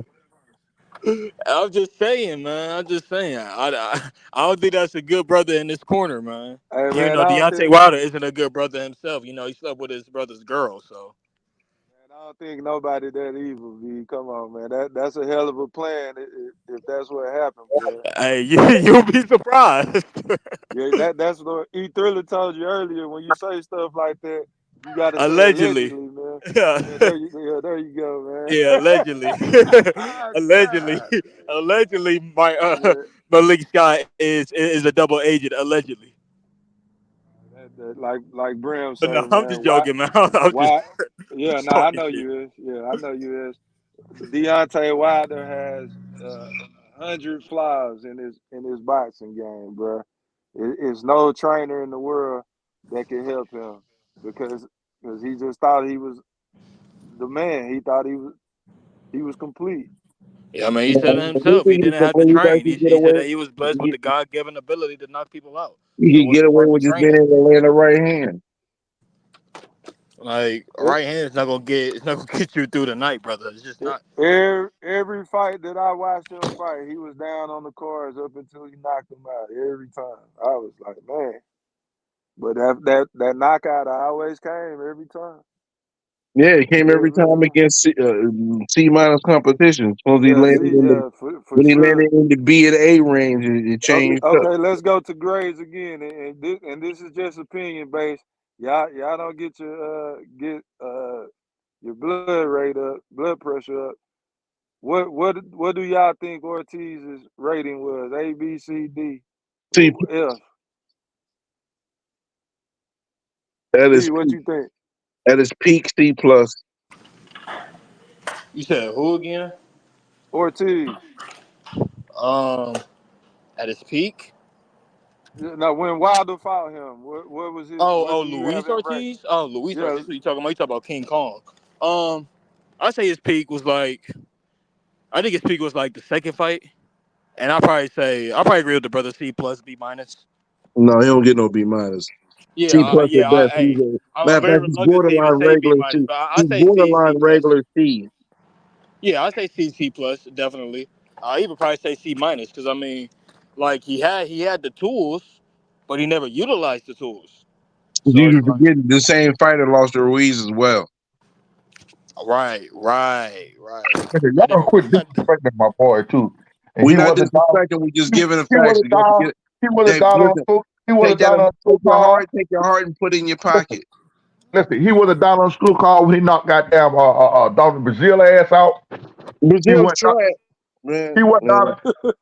I'm just saying, man. I'm just saying. I don't think that's a good brother in this corner, man. Hey Even man, though I don't Deontay think Wilder isn't a good brother himself, he slept with his brother's girl. So, nobody that evil. B. Come on, man. That's a hell of a plan if that's what happened, but hey, you'll be surprised. yeah, that's what E Thriller told you earlier. When you say stuff like that, you got to say Allegedly. allegedly, man. Yeah, There you go, yeah, man. allegedly, Ah, allegedly, God. allegedly, my Yeah, Malik Scott is a double agent. Allegedly, like Brim but say, no, I'm man. just joking, man. I'm just Why? Yeah, just nah, I talking know shit. you is. Yeah, I know you is. Deontay Wilder has 100 flaws in his boxing game, bro. It's no trainer in the world that can help him because he just thought he was the man. He thought he was complete. Yeah, I mean, he said it You himself. He think didn't the have to way you guys train. can get He said away? that he was blessed with You the God-given ability to knock people out, so it can get wasn't away worth the with just being training. able to land the right hand. Like E- right hand is not gonna get you through the night, brother. It's just not. Every fight that I watched him fight, he was down on the cards up until he knocked him out. Every time, I was like, man. But that knockout always came every time, Yeah, it came every every time time. against C minus competition. Suppose he Yeah, landed see, in the yeah, for when he sure. landed in the B and A range, it Okay, changed up. okay, let's go to grades again, and this is just opinion based. Y'all don't get your blood rate up, blood pressure up. What do y'all think Ortiz's rating was? A, B, C, D, C F. at his C, what peak. you think? At his peak, C plus. You said who again? Ortiz. Um, at his peak. Now, when Wilder fought him, what was his? What Oh, do you have Luis him ranked? Ortiz. Oh, Luis Yeah, Ortiz. What you talking about? You talking about King Kong? I say his peak was like. I think his peak was like the second fight, and I'll probably agree with the brother C plus B minus. No, he don't get no B minus. Yeah, C plus at best. hey, Matter I'm of very fact, he's reluctant to even borderline say B regular minus, C. but I He's say C borderline plus. regular C. Yeah, I say C plus definitely. I even probably say C minus because I mean, like he had the tools, but he never utilized the tools. So it's You like forgetting the same fighter lost to Ruiz as well. right. Listen, I y'all never. quit disrespecting my boy too. And We he not wasn't down. disrespecting. We just He, giving the he facts. wasn't You got to down. get. He wasn't Hey, down on listen. school. He wasn't Take down on school call. take your heart, and put it in your pocket. Listen, he wasn't down on school call when he knocked goddamn Dr. Brazil ass out. He Brazil's went. trash, man. He went down.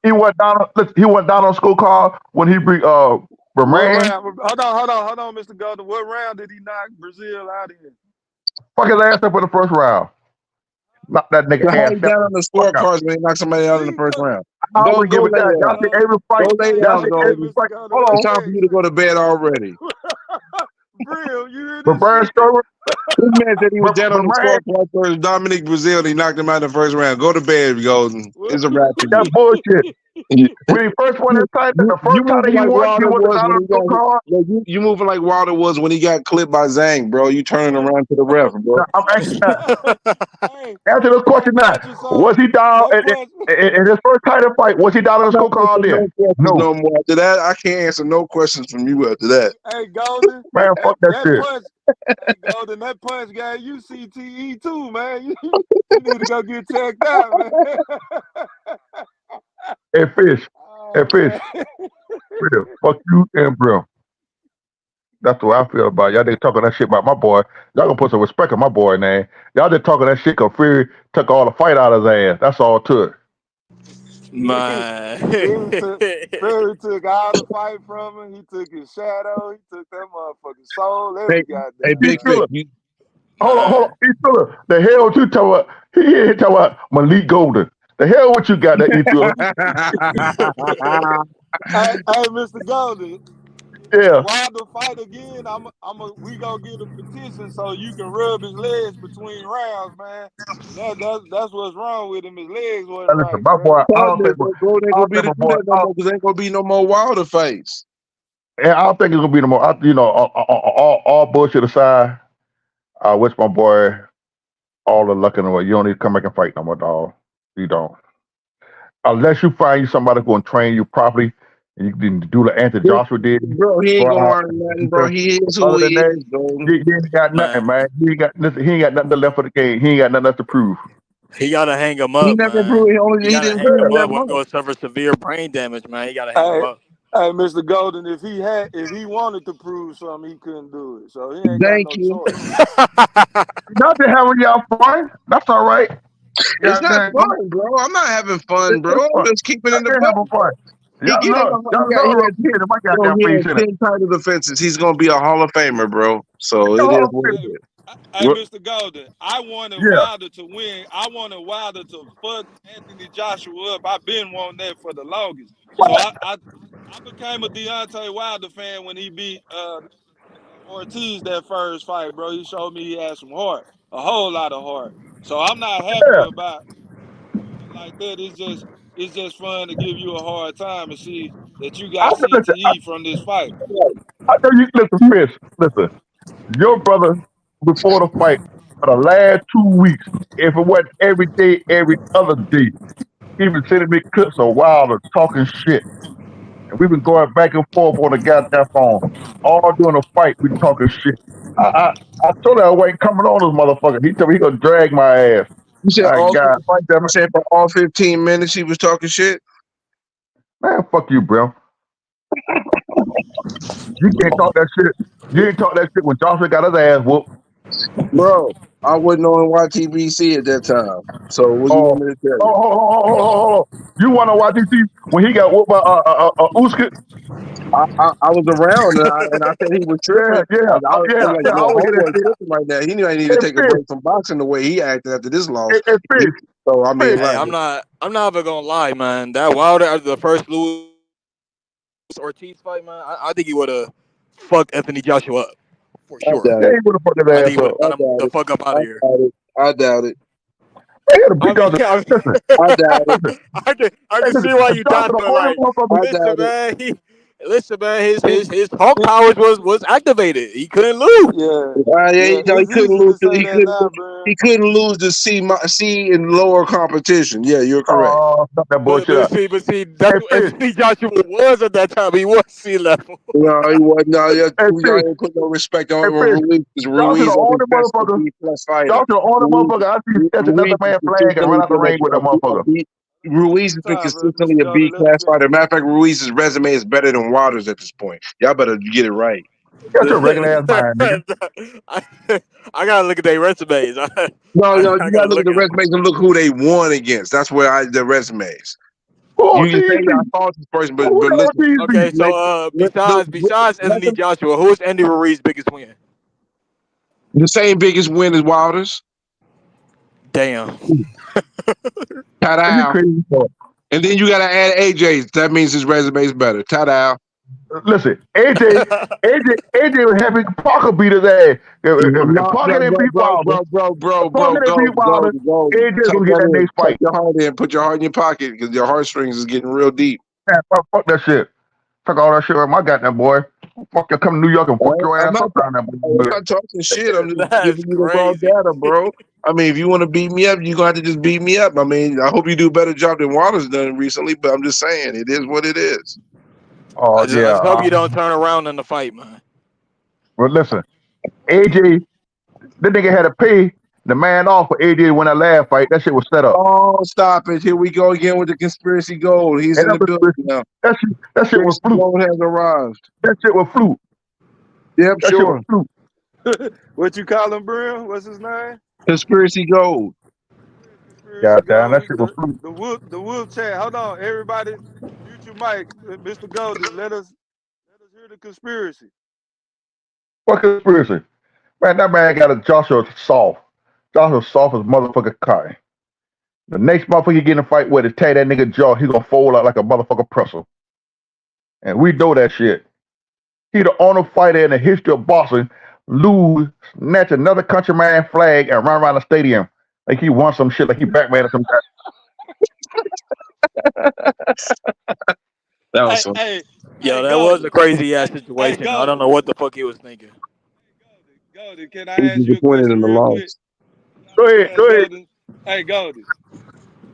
He went down. Listen, he went down on school call when he beat what Berman. round? Hold on, Mr. Golden. What round did he knock Brazil out in? Fuck his ass up in the first round. Knock that nigga So how ass you out. down on the Fuck out. scorecards when they knock somebody out in the first round? I Go always give it lay that. Y'all down. think every fight. Go lay Y'all down, think every Golden. fight. Mr. Hold Golden, on. It's time for you to go to bed already. Real, you hear But this Burns shit? Stover, This man said he was down on the Berman, scorecard for Dominic Brazil, and he knocked him out in the first round. Go to bed, Golden. It's a wrap for that's you. bullshit. When he first went inside, the You first time that moving he like won, he Wilder wasn't was down when on he school got. card. You moving like Wilder was when he got clipped by Zhang, bro. You turning around to the ref, bro. Now, I'm asking that. Hey, Answer this question now. punch or something. Was he down That punch. in his first title fight? Was he down on I'm the not school card answering then? no questions No. no more after that. I can't answer no questions from you after that. Hey, Golden. Man, fuck that That shit. punch. Hey, Golden. That punch gave you CTE too, man. You need to go get checked out, man. Hey, Fish. Hey, Oh, Fish. man. Real. Fuck you and bro. That's the way I feel about it. Y'all. They talking that shit about my boy. Y'all gonna put some respect on my boy, man. Y'all just talking that shit because Fury took all the fight out of his ass. That's all it took. Man. Fury took all the fight from him. He took his shadow. He took that motherfucking soul. Every Hey, goddamn He Big thing. feel Fish. it. Hold on. He feel it. The hell what you talking about? He talking about Malik Golden. The hell what you got that he feel? Hey, Mr. Golden. Yeah. Wilder fight again. We gonna get a petition so you can rub his legs between rounds, man. That's what's wrong with him. His legs wasn't Listen, right, my bro. boy, I Gold don't think ain't gonna be to my do boy, that no more because ain't gonna be no more Wilder fights. I don't think it's gonna be no more. All bullshit aside, I wish my boy all the luck in the world. You don't need to come back and fight no more, dog. You don't. Unless you find you somebody who can train you properly, and you can do the Anthony Joshua did. Bro, he ain't Go gonna out learn and nothing, do bro. that. He is Other who he than that, is, Golden. he ain't got nothing, man. He ain't got nothing left for the game. He ain't got nothing else to prove. He gotta hang him He up, never man. proved He he gotta didn't hang prove him up. that Wasn't much. gonna suffer severe brain damage, man. He gotta hang him Hey, up. Mr. Golden, if he wanted to prove something, he couldn't do it. So he ain't got Thank no you. choice. Y'all just having y'all fun. That's all right. It's Y'all not done go. fun, bro. I'm not having fun, bro. It's I'm fun. just keeping it Y'all in the just book. having fun. He Y'all love. Y'all he love had seeing my bro, goddamn he face had in it. 10 title defenses. He's gonna be a Hall of Famer, bro. So it is Y'all, what it Hey, is. hey, Mr. Golden, I wanted yeah. Wilder to win. I wanted Wilder to fuck Anthony Joshua up. I've been wanting that for the longest. So I became a Deontay Wilder fan when he beat Ortiz that first fight, bro. He showed me he had some heart, a whole lot of heart. So I'm not happy Yeah. about losing like that. It's just fun to give you a hard time and see that you got Listen. CTE from this fight. I know you listen, Chris. Listen, your brother before the fight for the last 2 weeks, if it wasn't every day, every other day, he been sending me clips of Wilder talking shit, and we've been going back and forth on the goddamn phone, all during the fight. We talking shit. I told her I wasn't coming on this motherfucker. He told me he gonna drag my ass. You said My all God, like that, you said for all 15 minutes he was talking shit. man. Fuck you, bro. You can't talk that shit. You didn't talk that shit when Joshua got his ass whooped. Bro, I wasn't on YTBC at that time. So what do you Oh, want me to tell you? oh. You want to watch this when he got whooped by Usyk? I was around and I said he was tripping. I'm like, I yo, always hear that homeboy shit. tripping right now. He knew I needed to Hey, take a Fish, break from boxing the way he acted after this loss. hey, Fish, So I mean, Fish. Hey, like, I'm not even gonna lie, man. That Wilder after the first Luis Ortiz fight, man, I think he would have fucked Anthony Joshua up for I sure. doubt Yeah, it. he would have fucked his I think ass he would up. have I got him doubt the it. fuck up out I of here. doubt it. I doubt it. He would have beat I mean, Joshua. Listen, I doubt it. listen. I Hey, can listen. see why you Joshua doubt the it. only Like, motherfucker. I listen, doubt it. man, listen, man, his Hulk powers was activated. He couldn't lose. Yeah, Yeah, yeah. no, he It's couldn't easy lose. to say that now, bro. He couldn't lose to C in lower competition. Yeah, you're correct. Oh, stop that But bullshit but up. see, but see, that's Hey, what Fish. Anthony Joshua was at that time. He was sea level. No, he wasn't. No, Hey, y'all Fish. ain't put no respect Hey, on Fish. Ruiz. 'Cause Joshua the Ruiz, I only think, best a motherfucker. B plus fighter. Joshua the only Ruiz, motherfucker I see catch another Ruiz has man flag and consistently run out the been ring with that motherfucker. Ruiz One has been time, bro. Mr. consistently a Golden, B let him class fighter. finish. Matter of fact, Ruiz's resume is better than Waters at this point. Y'all better get it right. Got your regular ass mind, nigga. I gotta look at their resumes. No, I you gotta gotta look at look the at them. resumes and look who they won against. That's where the resumes. Oh, You can say TC. y'all saw this person, Who but got on listen, TC? Okay, so besides Anthony let Joshua, who's Andy Ruiz's biggest win? the same biggest win as Waters. Damn. Are you Ta-da. crazy? And then you gotta add AJ. That means his resume is better. Ta-da. Listen, AJ was having Parker beat his ass. If No, Parker didn't beat Wilder, Parker didn't beat Wilder, AJ Tuck gonna get that that in. next Tuck fight. your heart in. Put your heart in your pocket because your heartstrings is getting real deep. Man, fuck that shit. Fuck all that shit with my goddamn boy. Fuck you, come to New York and fuck your I'm ass not, up down there. I'm not talking shit. I'm just That's giving you the raw crazy. data, bro. I mean, if you want to beat me up, you're gonna have to just beat me up. I mean, I hope you do a better job than Waters done recently, but I'm just saying it is what it is. Oh I yeah. just hope you don't turn around in the fight, man. But listen, AJ, that nigga had to pay the man off for AJ to win that last fight. That shit was set up. Oh, stop it. Here we go again with the conspiracy gold. He's And in the building now. that shit was Conspiracy fluke. gold has arrived. That shit was fluke. Yep, That shit was sure. fluke. What you call him, Brim? What's his name? Conspiracy gold. Conspiracy Goddamn, that Gold. shit was fluke. The wolf chat. Hold on, everybody. Mute your mic, Mr. Golden. Let us hear the conspiracy. What conspiracy? Man, that man got a Joshua soft. Joshua soft as motherfucker cotton. The next motherfucker you get in a fight with is tag that nigga jaw, he gonna fold out like a motherfucker pretzel. And we know that shit. He the only fighter in the history of boxing lose, snatch another countryman flag and run around the stadium like he won some shit, like he Batman or some That was some. Yo, that Golden. was a crazy ass situation. I don't know what the fuck he was thinking. Golden, can I He's ask you a disappointed in question the real quick? loss. Go ahead. Golden. Hey, Golden.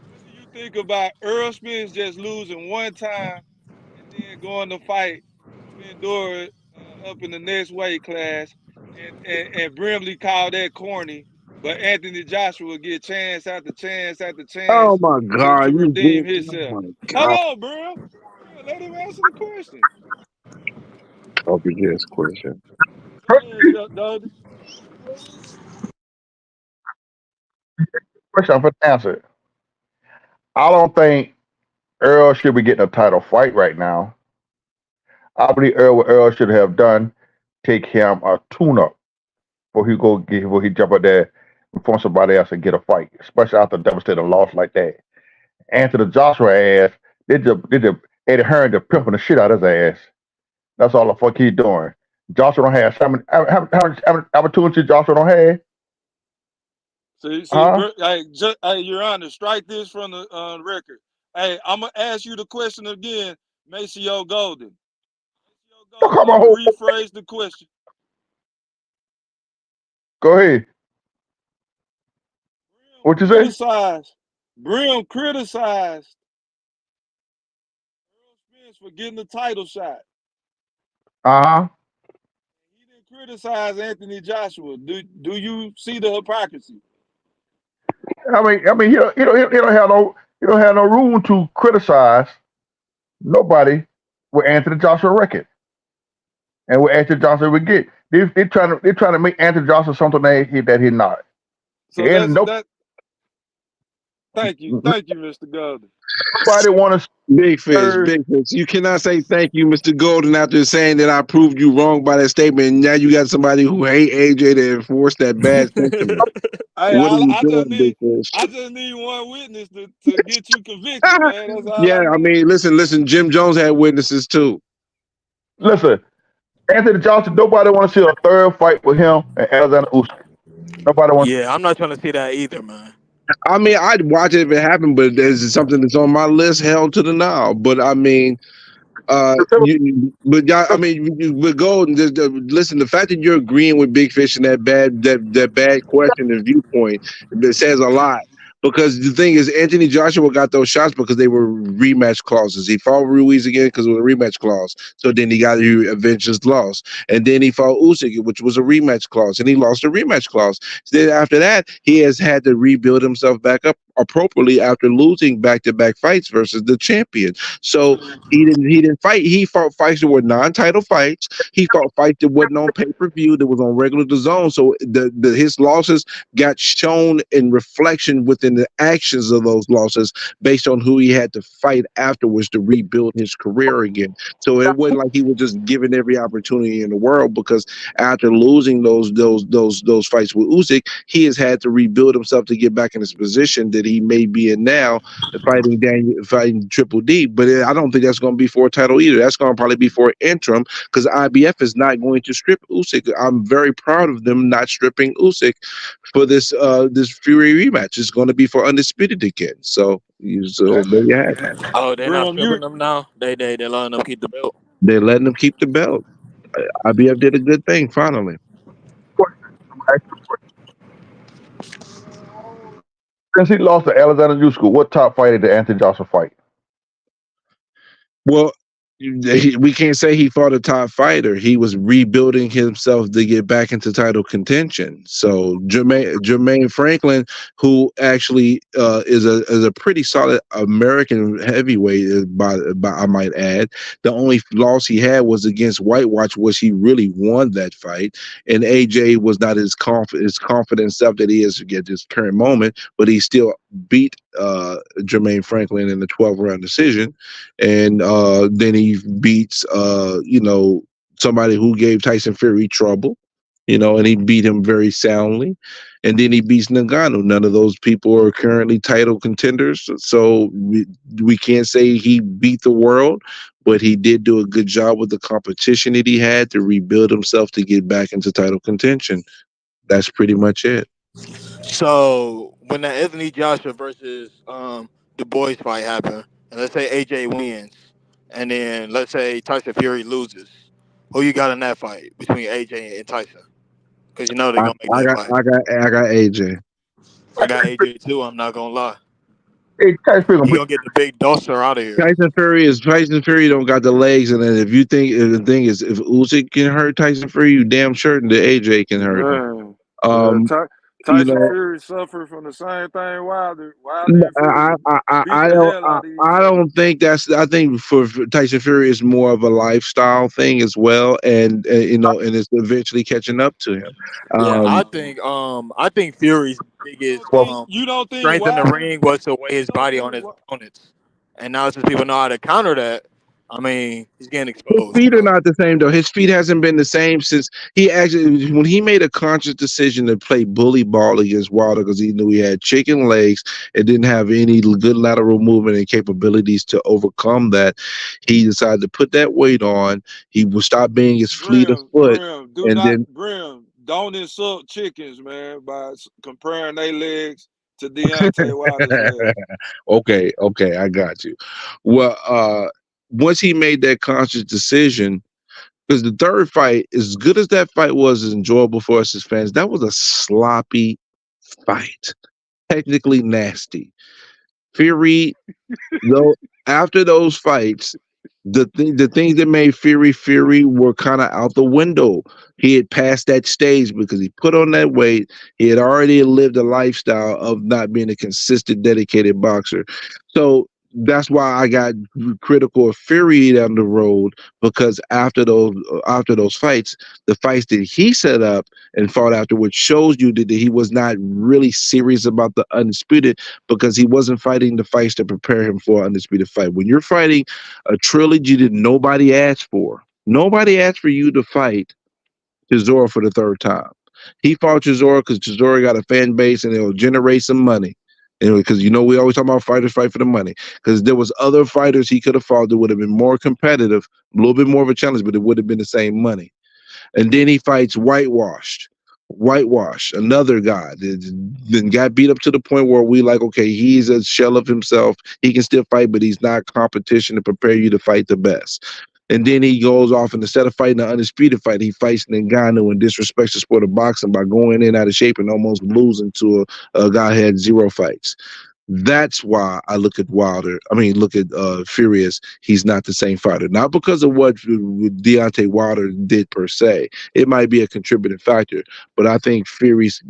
What do you think about Earl Spence just losing one time and then going to fight Fedor up in the next weight class, and Brimley called that corny, but Anthony Joshua will get chance after chance after Oh chance my God, to you redeem did. Oh himself. my Hold God. on, Brim. Let him answer the question. Hope you get his question. Go ahead, Golden. Question I'm gonna answer it. I don't think Earl should be getting a title fight right now. I believe what Earl should have done, take him a tune-up before he jump out there before somebody else and get a fight, especially after a devastating loss like that. And to the Joshua ass, they just Eddie Hearn just pimping the shit out of his ass. That's all the fuck he doing. Joshua don't have how many opportunities Joshua don't have? See, Huh? hey, Your Honor, strike this from the record. Hey, I'm gonna ask you the question again, Maceo Golden. Fuck Golden, my I'm gonna whole. rephrase the question. Go ahead. What you say? Brim criticized Earl Spence for getting the title shot. Uh-huh. He didn't criticize Anthony Joshua. Do you see the hypocrisy? I mean, he don't have no room to criticize nobody with Anthony Joshua record and what Anthony Joshua would get. They're trying to make Anthony Johnson something that he's not. So And thank you, Mr. Golden. nobody want to Big fish, serve. big fish. You cannot say thank you, Mr. Golden, after saying that I proved you wrong by that statement. And now you got somebody who hate AJ to enforce that bad sentiment. Hey, What are you I doing, big fish? just need one witness to get you convicted, man. That's all Yeah, I I need. mean, listen. Jim Jones had witnesses too. Listen, Anthony Johnson. Nobody want to see a third fight with him and Alexander Usyk. Nobody wants. Yeah, I'm not trying to see that either, man. I mean, I'd watch it if it happened, but there's something that's on my list held to the now. But I mean, I mean, with Golden, listen. The fact that you're agreeing with Big Fish and that bad question and viewpoint, it says a lot. Because the thing is, Anthony Joshua got those shots because they were rematch clauses. He fought Ruiz again because it was a rematch clause. So then he got avenged his loss, and then he fought Usyk, which was a rematch clause, and he lost a rematch clause. So then after that, he has had to rebuild himself back up appropriately after losing back-to-back fights versus the champion. So he didn't fight. He fought fights that were non-title fights. He fought fights that wasn't on pay-per-view, that was on regular DAZN. So his losses got shown in reflection within the actions of those losses based on who he had to fight afterwards to rebuild his career again. So it wasn't like he was just given every opportunity in the world, because after losing those fights with Usyk, he has had to rebuild himself to get back in his position that he may be in now, fighting Triple D. But I don't think that's going to be for a title either. That's going to probably be for an interim, because IBF is not going to strip Usyk. I'm very proud of them not stripping Usyk for this Fury rematch. It's going to be for undisputed again. So there you have it. Oh, they're not Grim, stripping them now. They letting them keep the belt. They're letting them keep the belt. IBF did a good thing finally. Since he lost to Alexander Usyk, what top fighter did Anthony Johnson fight? Well, we can't say he fought a top fighter. He was rebuilding himself to get back into title contention. So Jermaine Franklin, who actually is a pretty solid American heavyweight, by I might add. The only loss he had was against Whitewash, which he really won that fight. And AJ was not as confident self that he is at this current moment, but he still beat Jermaine Franklin in the 12-round decision. And then he beats somebody who gave Tyson Fury trouble, and he beat him very soundly. And then he beats Ngannou. None of those people are currently title contenders, so we can't say he beat the world, but he did do a good job with the competition that he had to rebuild himself to get back into title contention. That's pretty much it. So when that Anthony Joshua versus Du Bois fight happened, and let's say AJ wins, and then let's say Tyson Fury loses, who you got in that fight between AJ and Tyson? Because they're gonna make that fight. I got AJ. I got AJ too. I'm not gonna lie. Hey, Tyson He gonna get the big duster out of here. Tyson Fury don't got the legs, and then if the thing is, if Usyk can hurt Tyson Fury, you damn certain that AJ can hurt him. Tyson Fury suffered from the same thing. Wilder I don't think that's. I think for Tyson Fury is more of a lifestyle thing as well, and and it's eventually catching up to him. I think Fury's biggest you don't think strength in the ring was to weigh his body on his opponents, and now since people know how to counter that, I mean, he's getting exposed. His feet are not the same though. His feet hasn't been the same since when he made a conscious decision to play bully ball against Wilder, because he knew he had chicken legs and didn't have any good lateral movement and capabilities to overcome that. He decided to put that weight on. He would stop being as fleet of foot. Grim, don't insult chickens, man, by comparing their legs to Deontay Wilder's legs. Okay, I got you. Well, once he made that conscious decision, because the third fight, as good as that fight was, as enjoyable for us as fans, that was a sloppy fight, technically nasty. Fury, though, after those fights, the things that made Fury were kind of out the window. He had passed that stage because he put on that weight. He had already lived a lifestyle of not being a consistent, dedicated boxer. So that's why I got critical of Fury down the road because after those fights, the fights that he set up and fought afterwards shows you that he was not really serious about the undisputed because he wasn't fighting the fights to prepare him for an undisputed fight. When you're fighting a trilogy that nobody asked for you to fight Chisora for the third time. He fought Chisora because Chisora got a fan base and it'll generate some money. Because we always talk about fighters fight for the money. Because there was other fighters he could have fought that would have been more competitive, a little bit more of a challenge, but it would have been the same money. And then he fights Whitewash, another guy that then got beat up to the point where we like, okay, he's a shell of himself. He can still fight, but he's not competition to prepare you to fight the best. And then he goes off and instead of fighting an undisputed fight, he fights Ngannou and disrespects the sport of boxing by going in out of shape and almost losing to a guy who had 0 fights. That's why I look at Fury as he's not the same fighter. Not because of what Deontay Wilder did per se. It might be a contributing factor, but I think Fury's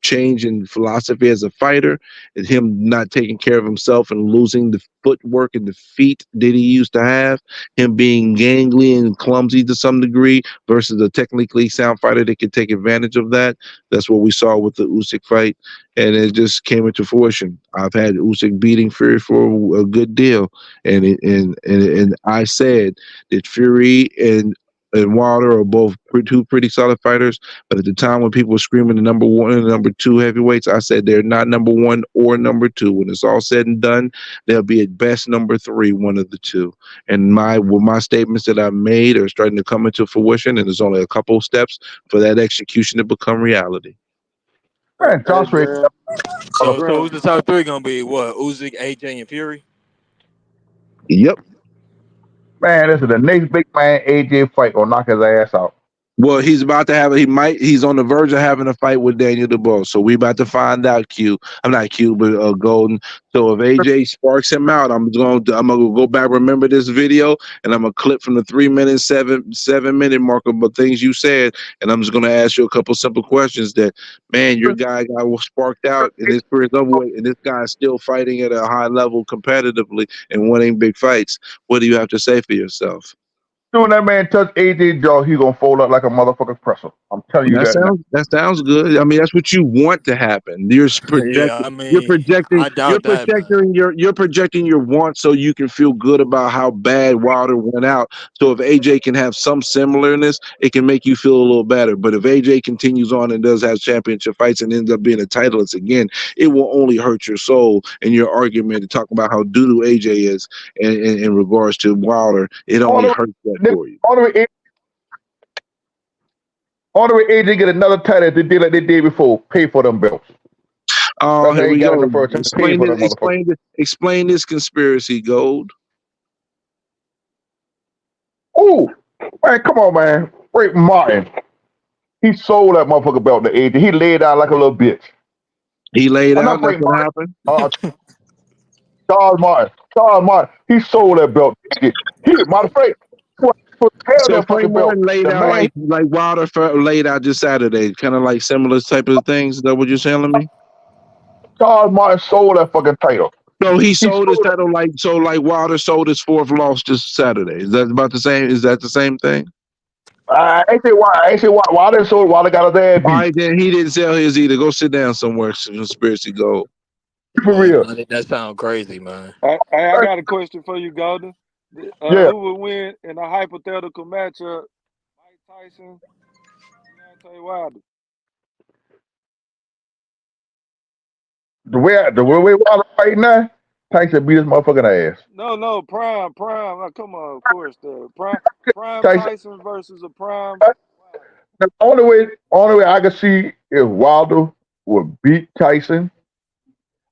change in philosophy as a fighter and him not taking care of himself and losing the footwork and the feet that he used to have, him being gangly and clumsy to some degree versus a technically sound fighter that could take advantage of that. That's what we saw with the Usyk fight, and it just came into fruition. I've had Usyk beating Fury for a good deal, and I said that Fury and Wilder are both two pretty solid fighters. But at the time when people were screaming the number 1 and number 2 heavyweights, I said they're not number 1 or number 2. When it's all said and done, they'll be at best number 3, one of the two. And my statements that I made are starting to come into fruition, and there's only a couple of steps for that execution to become reality. Man, Hey, Josh Ray. Graham. So Graham. who's the top 3 gonna be? What? Usyk, AJ, and Fury? Yep. Man, this is the next big man AJ fight gonna knock his ass out. Well, he's about to have. He's on the verge of having a fight with Daniel DeBose. So we about to find out. I'm not Q, but Golden. So if AJ sparks him out, I'm gonna go back, remember this video, and I'm gonna clip from the 3 minute, 7 minute mark of the things you said, and I'm just gonna ask you a couple simple questions. That man, your guy got sparked out, and his career's over with, and this guy is still fighting at a high level competitively and winning big fights. What do you have to say for yourself? Soon that man touch AJ jaw, he gonna fold up like a motherfucking pretzel. I'm telling you that now. That sounds good. I mean, that's what you want to happen. You're Yeah, I projecting. You're mean, projecting. I doubt that, man. You're projecting your want so you can feel good about how bad Wilder went out. So if AJ can have some similarness, it can make you feel a little better. But if AJ continues on and does have championship fights and ends up being a titleist again, it will only hurt your soul and your argument to talk about how doo-doo AJ is in regards to Wilder. It only hurts that for you. All the way AJ get another title they did like they did before. Pay for them belts. Oh, here we go. Explain Explain this conspiracy, Gold. Ooh, man, come on, man. Frank Martin. He sold that motherfucker belt to AJ. He laid out like a little bitch. He laid out. That's what happened. Charles Martin. He sold that belt. He matter of fact. So Frank Martin laid out like Wilder laid out just Saturday, kind of like similar type of things. Is that what you're telling me? Charles Martin sold that fucking title. So he sold his title like Wilder sold his 4th loss just Saturday. Is that about the same? Is that the same thing? I ain't say why. Wilder sold. Wilder got his ass beat. All right, then he didn't sell his either. Go sit down somewhere. Conspiracy Gold. For real. That sounds crazy, man. I got a question for you, Golden. Who would win in a hypothetical matchup? Mike Tyson, Deontay Wilder. The way Wilder fighting now, Tyson beat his motherfucking ass. No, prime. Oh, come on, of course, prime Tyson versus a prime. The only way I can see if Wilder would beat Tyson,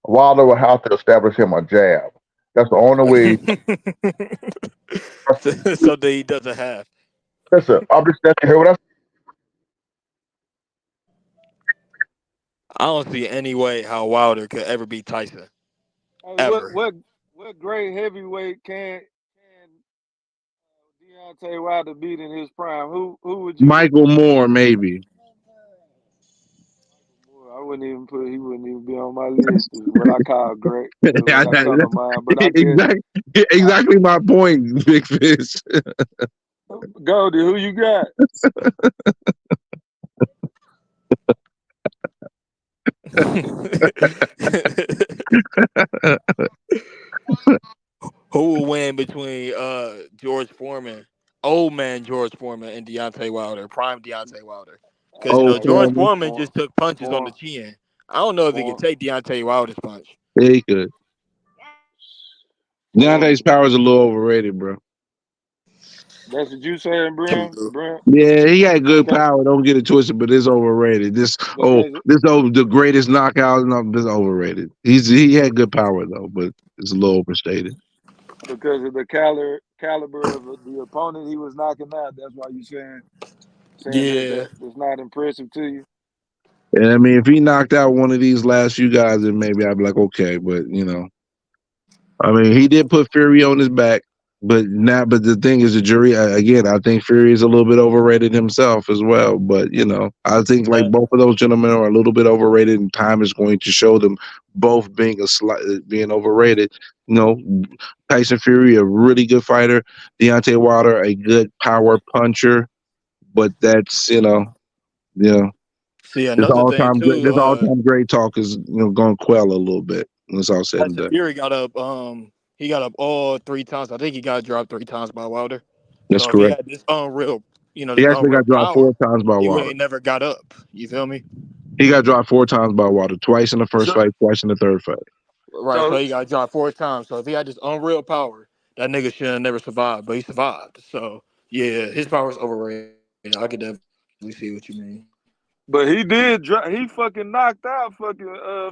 Wilder would have to establish him a jab. That's the only way. So that he doesn't have. Listen, I'm just hear what I don't see any way how Wilder could ever beat Tyson. Ever. What great heavyweight can Deontay Wilder beat in his prime? Who would you? Michael Moore, maybe. wouldn't even put. He wouldn't even be on my list. Is what I call great. That's Yeah, what I call him mine. But I guess exactly my point, Big Fish. Goldie, who you got? Who will win between George Foreman, old man George Foreman, and Deontay Wilder, prime Deontay Wilder? Because Oh, George Foreman. Foreman just took punches on the chin. I don't know if he can take Deontay Wilder's punch. Yeah, he could. Deontay's power is a little overrated, bro. That's what you saying, Brent? Yeah, he had good power. Don't get it twisted, but it's overrated. The greatest knockout. No, this is overrated. He had good power though, but it's a little overstated. Because of the caliber of the opponent he was knocking out. That's why you saying that's not impressive to you. And I mean, if he knocked out one of these last few guys, then maybe I'd be like, okay, but I mean, he did put Fury on his back, but the thing is, the jury again. I think Fury is a little bit overrated himself as well. But I think like both of those gentlemen are a little bit overrated, and time is going to show them both being being overrated. Tyson Fury, a really good fighter. Deontay Wilder, a good power puncher, but that's See, another thing too. This all-time great talk is going to quell a little bit when it's all said and done. Fury got up. He got up all 3 times. I think he got dropped 3 times by Wilder. That's so correct. If he had this unreal, He actually got dropped 4 times by Wilder. He never got up. You feel me? He got dropped 4 times by Wilder. Twice in the first fight, twice in the third fight. Right. So he got dropped 4 times. So if he had this unreal power, that nigga should have never survived. But he survived. So yeah, his power is overrated. I could definitely see what you mean. But he did. He fucking knocked out fucking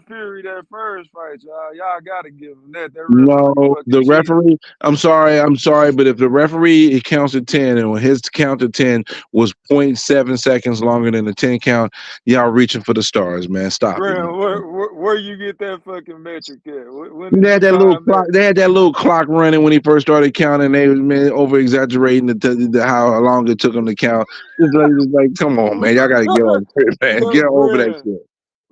Fury that first fight, y'all. Y'all gotta give him that. No, the referee. I'm sorry, but if the referee he counts to 10, and when his count to 10 was 0.7 seconds longer than the 10 count, y'all reaching for the stars, man. Stop it. Where you get that fucking metric at? They had that little clock. They had that little clock running when he first started counting. They was over exaggerating the how long it took him to count. Just like, come on, man, y'all gotta get on it, man. Get over that shit.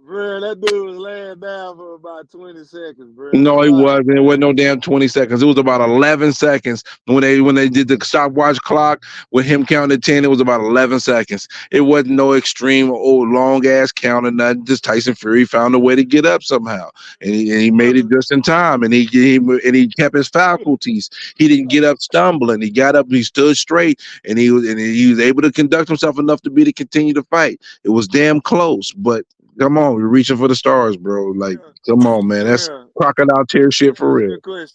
Bro, that dude was laying down for about 20 seconds, bro. No, he wasn't. It wasn't no damn 20 seconds. It was about 11 seconds when they did the stopwatch clock with him counting to 10. It was about 11 seconds. It wasn't no extreme long ass count or nothing. Just Tyson Fury found a way to get up somehow, and he made it just in time. And he kept his faculties. He didn't get up stumbling. He got up. He stood straight, and he was able to conduct himself enough to continue to fight. It was damn close, but. Come on, we're reaching for the stars, bro. Like, come on, man. That's crocodile tear shit for real. Can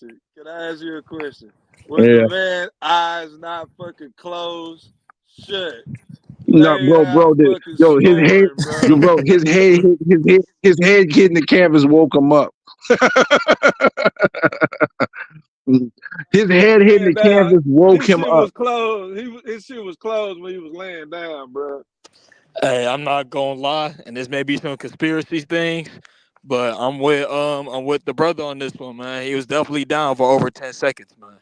I ask you a question? Was the man eyes not fucking closed? Shut. No, bro. His head hitting the canvas woke him up. His head hitting the canvas woke him up. His shit was closed when he was laying down, bro. Hey, I'm not gonna lie, and this may be some conspiracy things, but I'm with the brother on this one, man. He was definitely down for over 10 seconds, man.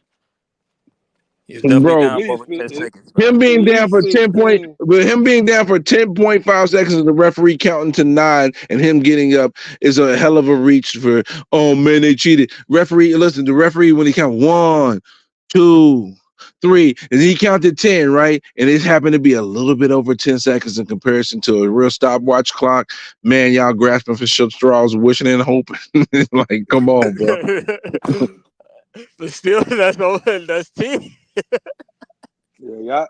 He was definitely down for over 10 seconds. Man. Him being down for 10.5 seconds and the referee counting to 9 and him getting up is a hell of a reach for. Oh man, they cheated. Referee, listen, the referee when he count 1, 2, 3, and he counted 10, right? And it happened to be a little bit over 10 seconds in comparison to a real stopwatch clock. Man, y'all grasping for straws, wishing and hoping. Like, come on, bro. But still, that's 10. Yeah,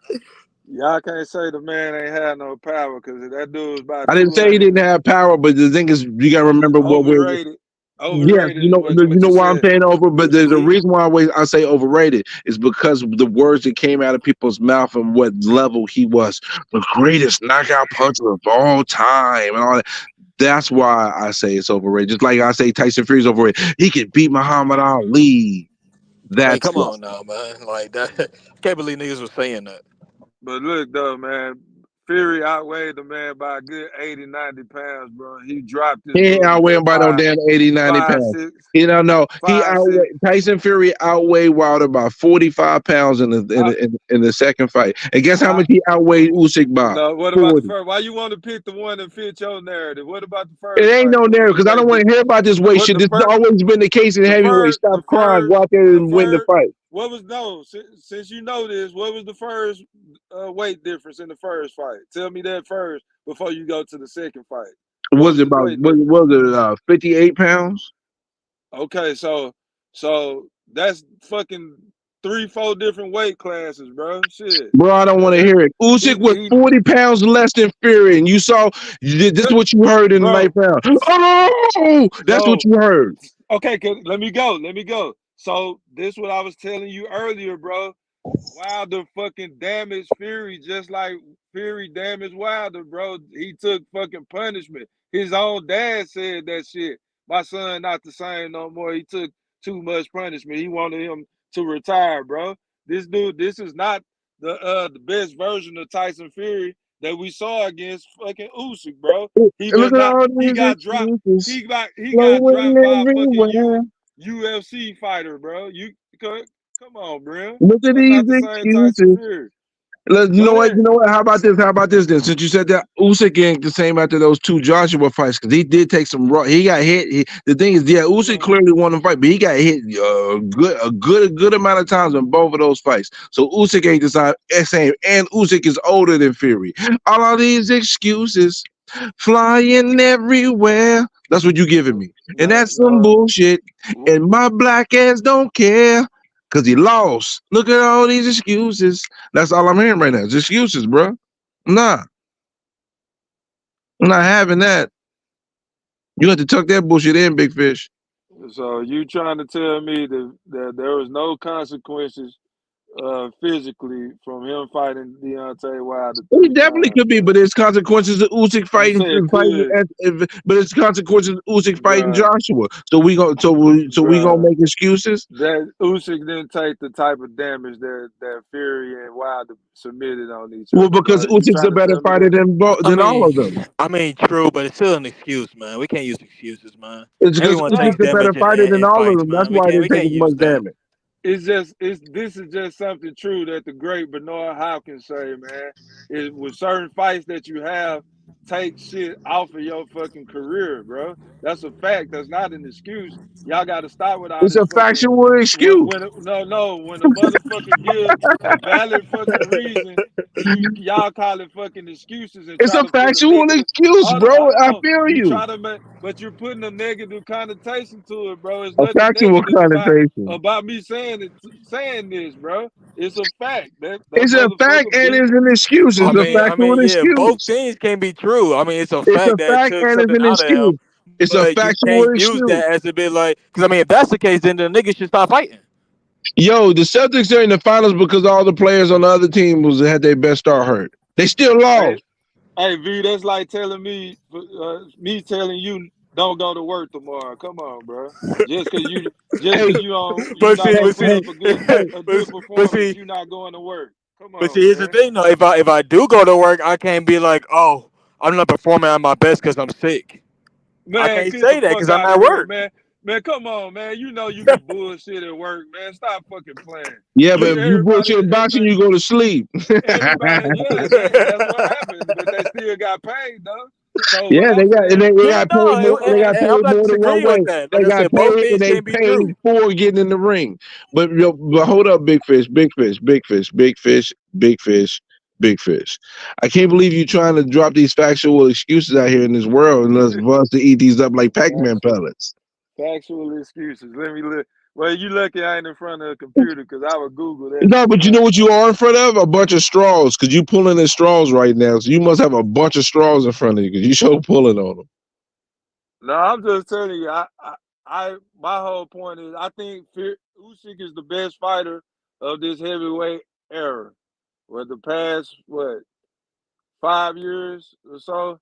y'all can't say the man ain't had no power because that dude was about. I didn't say he didn't have power, but the thing is, you gotta remember what we're. Yes, you know why I'm saying over, but there's a reason why I say overrated is because of the words that came out of people's mouth and what level he was, the greatest knockout puncher of all time, and all that. That's why I say it's overrated. Just like I say Tyson Fury's overrated. He could beat Muhammad Ali. Hey, come on now, man. Like that. I can't believe niggas was saying that. But look though, man, Fury outweighed the man by a good 80, 90 pounds, bro. He dropped this He ain't dude a outweighing good by no damn 80, 90 five, pounds. six, He don't know. He 5, 6. Tyson Fury outweighed Wilder by 45 pounds in the second fight. And guess how much he outweighed Usyk by? No, what about the 40. first? Why you want to pick the one that fits your narrative? What about the It first ain't fight? no What was narrative the because I don't weight want to hear about this weight What shit. the This has first? always been the case in heavyweight. Stop crying, go out there and win the fight. What was since you know this, what was the first weight difference in the first fight? Tell me that first before you go to the second fight. Was it about 58 pounds? Okay, so that's fucking 3-4 different weight classes, bro. Shit. Bro, I don't want to hear it. Usyk was 40 pounds less than Fury, and you saw this is what you heard in the ninth round. Oh, that's what you heard. Okay, let me go. So this what I was telling you earlier, bro. Wilder fucking damaged Fury just like Fury damaged Wilder, bro. He took fucking punishment. His own dad said that shit. My son not the same no more. He took too much punishment. He wanted him to retire, bro. This dude, this is not the best version of Tyson Fury that we saw against fucking Usyk, bro. He Look at all he these got dropped. excuses. He got Flowing dropped by a everywhere. fucking UFC fighter, bro. You come on, bro. Look at That's these not the same Tyson excuses. Fury. You know what? How about this then? Since you said that Usyk ain't the same after those two Joshua fights, because he did take some raw. He got hit. The thing is, yeah, Usyk clearly won the fight, but he got hit a good amount of times in both of those fights. So Usyk ain't the same, and Usyk is older than Fury. All of these excuses, flying everywhere. That's what you giving me, and that's some bullshit. And my black ass don't care. Cause he lost. Look at all these excuses. That's all I'm hearing right now. It's excuses, bro. Nah. I'm not having that. You have to tuck that bullshit in, big fish. So you trying to tell me that there was no consequences physically from him fighting Deontay Wilder? It definitely could be, but there's consequences of Usyk fighting, but it's consequences of Usyk fighting Joshua. So we gonna make excuses. That Usyk didn't take the type of damage that Fury and Wilder submitted on each Well, other. because Usyk's a better fighter than all of them. I mean, true, but it's still an excuse, man. We can't use excuses, man. It's because Everyone takes Usyk's a better damage fighter than in all of fights, them. man. That's why they We take can't as use much that. damage. This is just something true that the great Bernard Hopkins say, man. Is with certain fights that you have, take shit off of your fucking career, bro. That's a fact. That's not an excuse. Y'all got to stop with all It's this a fucking. factual excuse. When a motherfucker give a valid fucking reason, y'all call it fucking excuses and It's try a to put a factual negative. excuse, bro. Hold I on. feel You you. try to but you're putting a negative connotation to it, bro. It's A nothing factual negative connotation. about me saying this, bro. It's a fact. That It's a fact motherfucker and beat. it's an excuse. It's a factual Yeah, both excuse. things can be true. I mean, it's a It's a fact that it fact took and it's something an out of him, excuse. It's a but you factual can't use excuse. that as a bit like, because I mean, if that's the case, then the niggas should stop fighting. Yo, the Celtics are in the finals because all the players on the other team had their best star hurt. They still lost. Hey V, that's like telling me telling you don't go to work tomorrow. Come on, bro. Just cause you not gonna put up a good performance, you not going to work. Come on, But see, here's the man. thing though. If I do go to work, I can't be like, oh, I'm not performing at my best because I'm sick. I Man, can't get the say that fuck because I'm out of at here, work. man. Man, come on, man. You know you can bullshit at work, man. Stop fucking playing. Yeah, but if you bullshit boxing, you go to sleep. Everybody, yeah, that's what happened. But they still got paid, though. So Yeah, what they I'm got saying, they got paid more. They got I'm paid not more than one disagreeing way. with that. They Like I got said, both paid and things they can be paid true. for getting in the ring. But hold up, big fish, big fish, big fish, big fish, big fish, big fish. I can't believe you trying to drop these factual excuses out here in this world and let's for us to eat these up like Pac-Man pellets. factual excuses. Let me look. Well, you lucky I ain't in front of a computer because I would Google that No, shit but you know right what you are in front of? A bunch of straws, because you pulling in straws right now. So you must have a bunch of straws in front of you because you show pulling on them. No, I'm just telling you. My whole point is, I think Usyk is the best fighter of this heavyweight era. The past 5 years or so,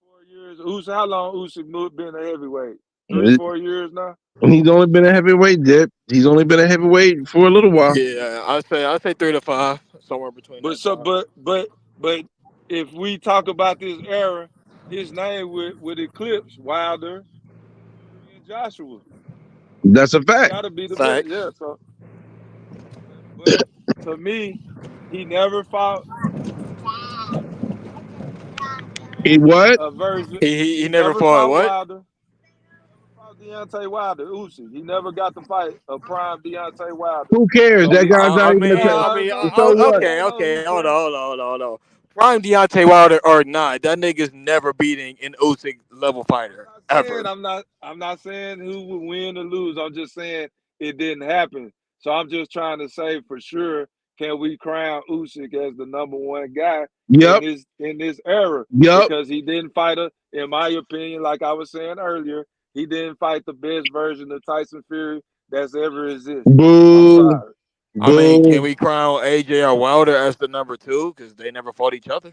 4 years. How long Usyk been a heavyweight? 3-4 years now. He's only been a heavyweight, Dip. He's only been a heavyweight for a little while. Yeah, I'd say 3 to 5, somewhere between that time. But if we talk about this era, his name would eclipse Wilder, Fury, and Joshua. That's a fact. Got to be the best. Facts. Yeah. So, but to me, he never fought He what? a version. He He never never fought fought what? Wilder. Fought Deontay Wilder, Usyk. He never got to fight a prime Deontay Wilder. Who cares? So That we, guy's not even a so what? Okay. Hold on. Prime Deontay Wilder or not, that nigga's never beating an Usyk level fighter ever. I'm not saying who would win or lose. I'm just saying it didn't happen. So I'm just trying to say for sure, can we crown Usyk as the number one guy Yep. in this era? Yep. Because he didn't fight in my opinion, like I was saying earlier, he didn't fight the best version of Tyson Fury that's ever existed. Boo. I'm sorry. I mean, can we crown AJ or Wilder as the number two because they never fought each other?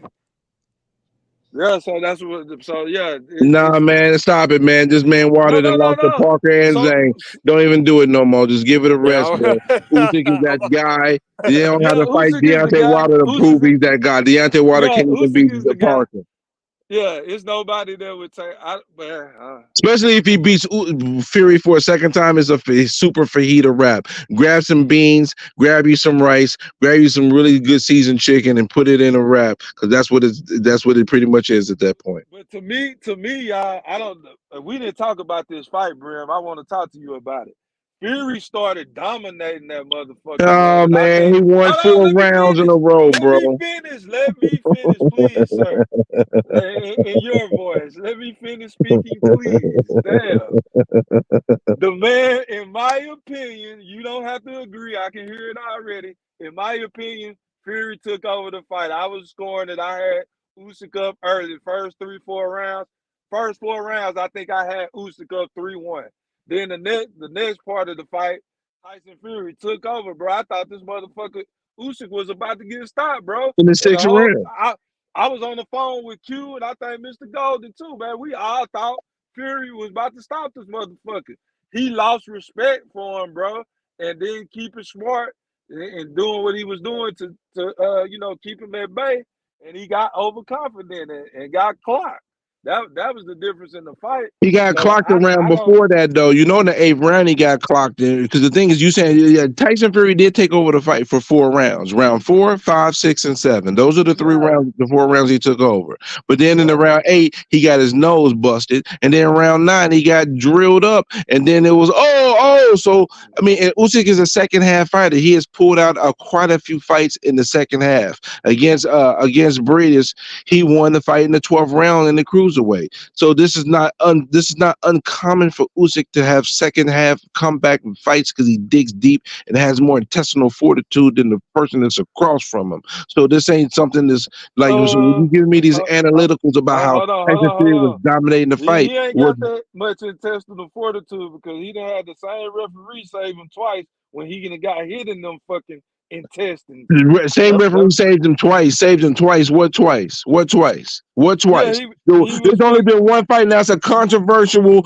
Yeah, so that's what. So yeah, Nah, man, stop it, man. This man Wilder done lost to Parker and Zhang. Don't even do it no more. Just give it a rest, man. Usyk is that guy. You don't have to fight Deontay Wilder to prove he's that guy. Deontay Wilder can't even beat Parker. Yeah, it's nobody that would take. Especially if he beats Fury for a second time, it's a super fajita wrap. Grab some beans, grab you some rice, grab you some really good seasoned chicken, and put it in a wrap because that's what it pretty much is at that point. But to me, y'all, I don't. We didn't talk about this fight, Brim. I want to talk to you about it. Fury started dominating that motherfucker. Oh man, he won 4 rounds in a row, bro. Let me finish, please, sir. In your voice, let me finish speaking, please. Damn. The man, in my opinion, you don't have to agree. I can hear it already. In my opinion, Fury took over the fight. I was scoring it. I had Usyk up early, first 3-4 rounds. First 4 rounds, I think I had Usyk up 3-1. Then the next part of the fight, Tyson Fury took over, bro. I thought this motherfucker Usyk was about to get stopped, bro. In the 6th round. I was on the phone with Q and I think Mr. Golden too, man. We all thought Fury was about to stop this motherfucker. He lost respect for him, bro, and then keep it smart and doing what he was doing to keep him at bay. And he got overconfident and got clocked. That was the difference in the fight. He got clocked around before that, though. You know, in the 8th round, he got clocked in because the thing is, you saying Tyson Fury did take over the fight for 4 rounds. Round 4, 5, 6, and 7. Those are the 3 rounds, the 4 rounds he took over. But then in the round 8, he got his nose busted, and then round 9, he got drilled up, and then it was So I mean, Usyk is a second half fighter. He has pulled out quite a few fights in the second half against Briedis. He won the fight in the 12th round in the cruiserweight. So this is not uncommon for Usyk to have second half comeback fights because he digs deep and has more intestinal fortitude than the person that's across from him. So this ain't something that's like you giving me these analyticals about how Tyson Fury was dominating the fight. He ain't got that much intestinal fortitude because he done had the same referee save him twice when he got hit in them fucking intestines. Same referee saved him twice. What twice? There's only been one fight, and that's a controversial,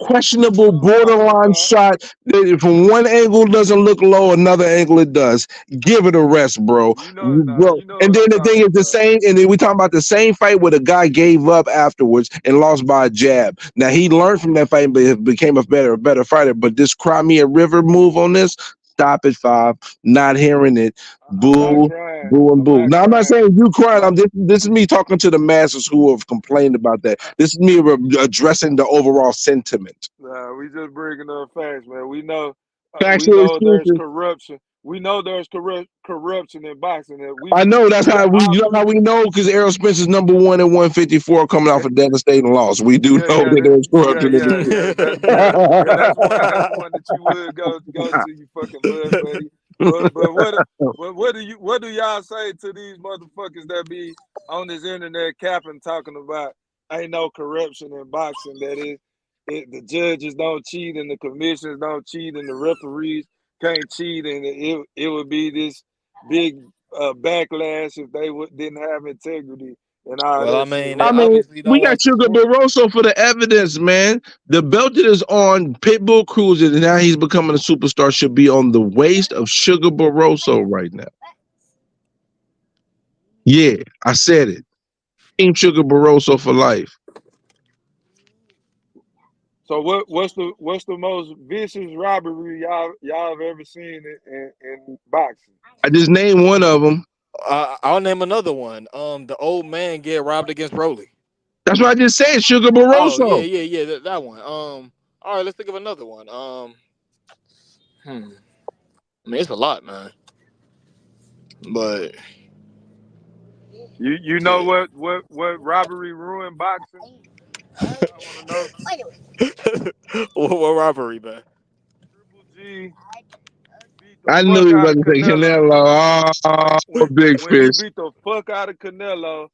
questionable borderline shot that from one angle doesn't look low, another angle it does. Give it a rest, bro. And then the thing is the same, and then we talking about the same fight where the guy gave up afterwards and lost by a jab. Now he learned from that fight, but became a better fighter. But this Crimea River move on this. Stop it, 5. Not hearing it. Boo, boo, and boo. Now, I'm not saying you crying. This is me talking to the masses who have complained about that. This is me addressing the overall sentiment. Nah, we just bringing up facts, man. We know there's corruption. We know there's corruption in boxing. I know that's how we know because Errol Spence is number 1 at 154 coming off a devastating loss. We do know that there's corruption. That's one that you would go to, you fucking mud buddy. But what do y'all say to these motherfuckers that be on this internet capping talking about ain't no corruption in boxing? That is, the judges don't cheat and the commissions don't cheat and the referees can't cheat, and it would be this big backlash if they didn't have integrity. And all well, that I mean, we got Sugar Barroso for the evidence, man. The belt that is on Pitbull Cruz, and now he's becoming a superstar, should be on the waist of Sugar Barroso right now. Yeah, I said it. Team Sugar Barroso for life. So what's the most vicious robbery y'all have ever seen in boxing? I just named one of them. I'll name another one. The old man get robbed against Rolly. That's what I just said. Sugar Oh yeah, Barroso. yeah, that one. All right, let's think of another one. I mean, it's a lot, man. But You know what robbery ruined boxing? I want to know. what robbery, man? Triple G beat the I knew fuck he out of wasn't say Canelo. Canelo. Oh, big When he fish. beat the fuck out of Canelo,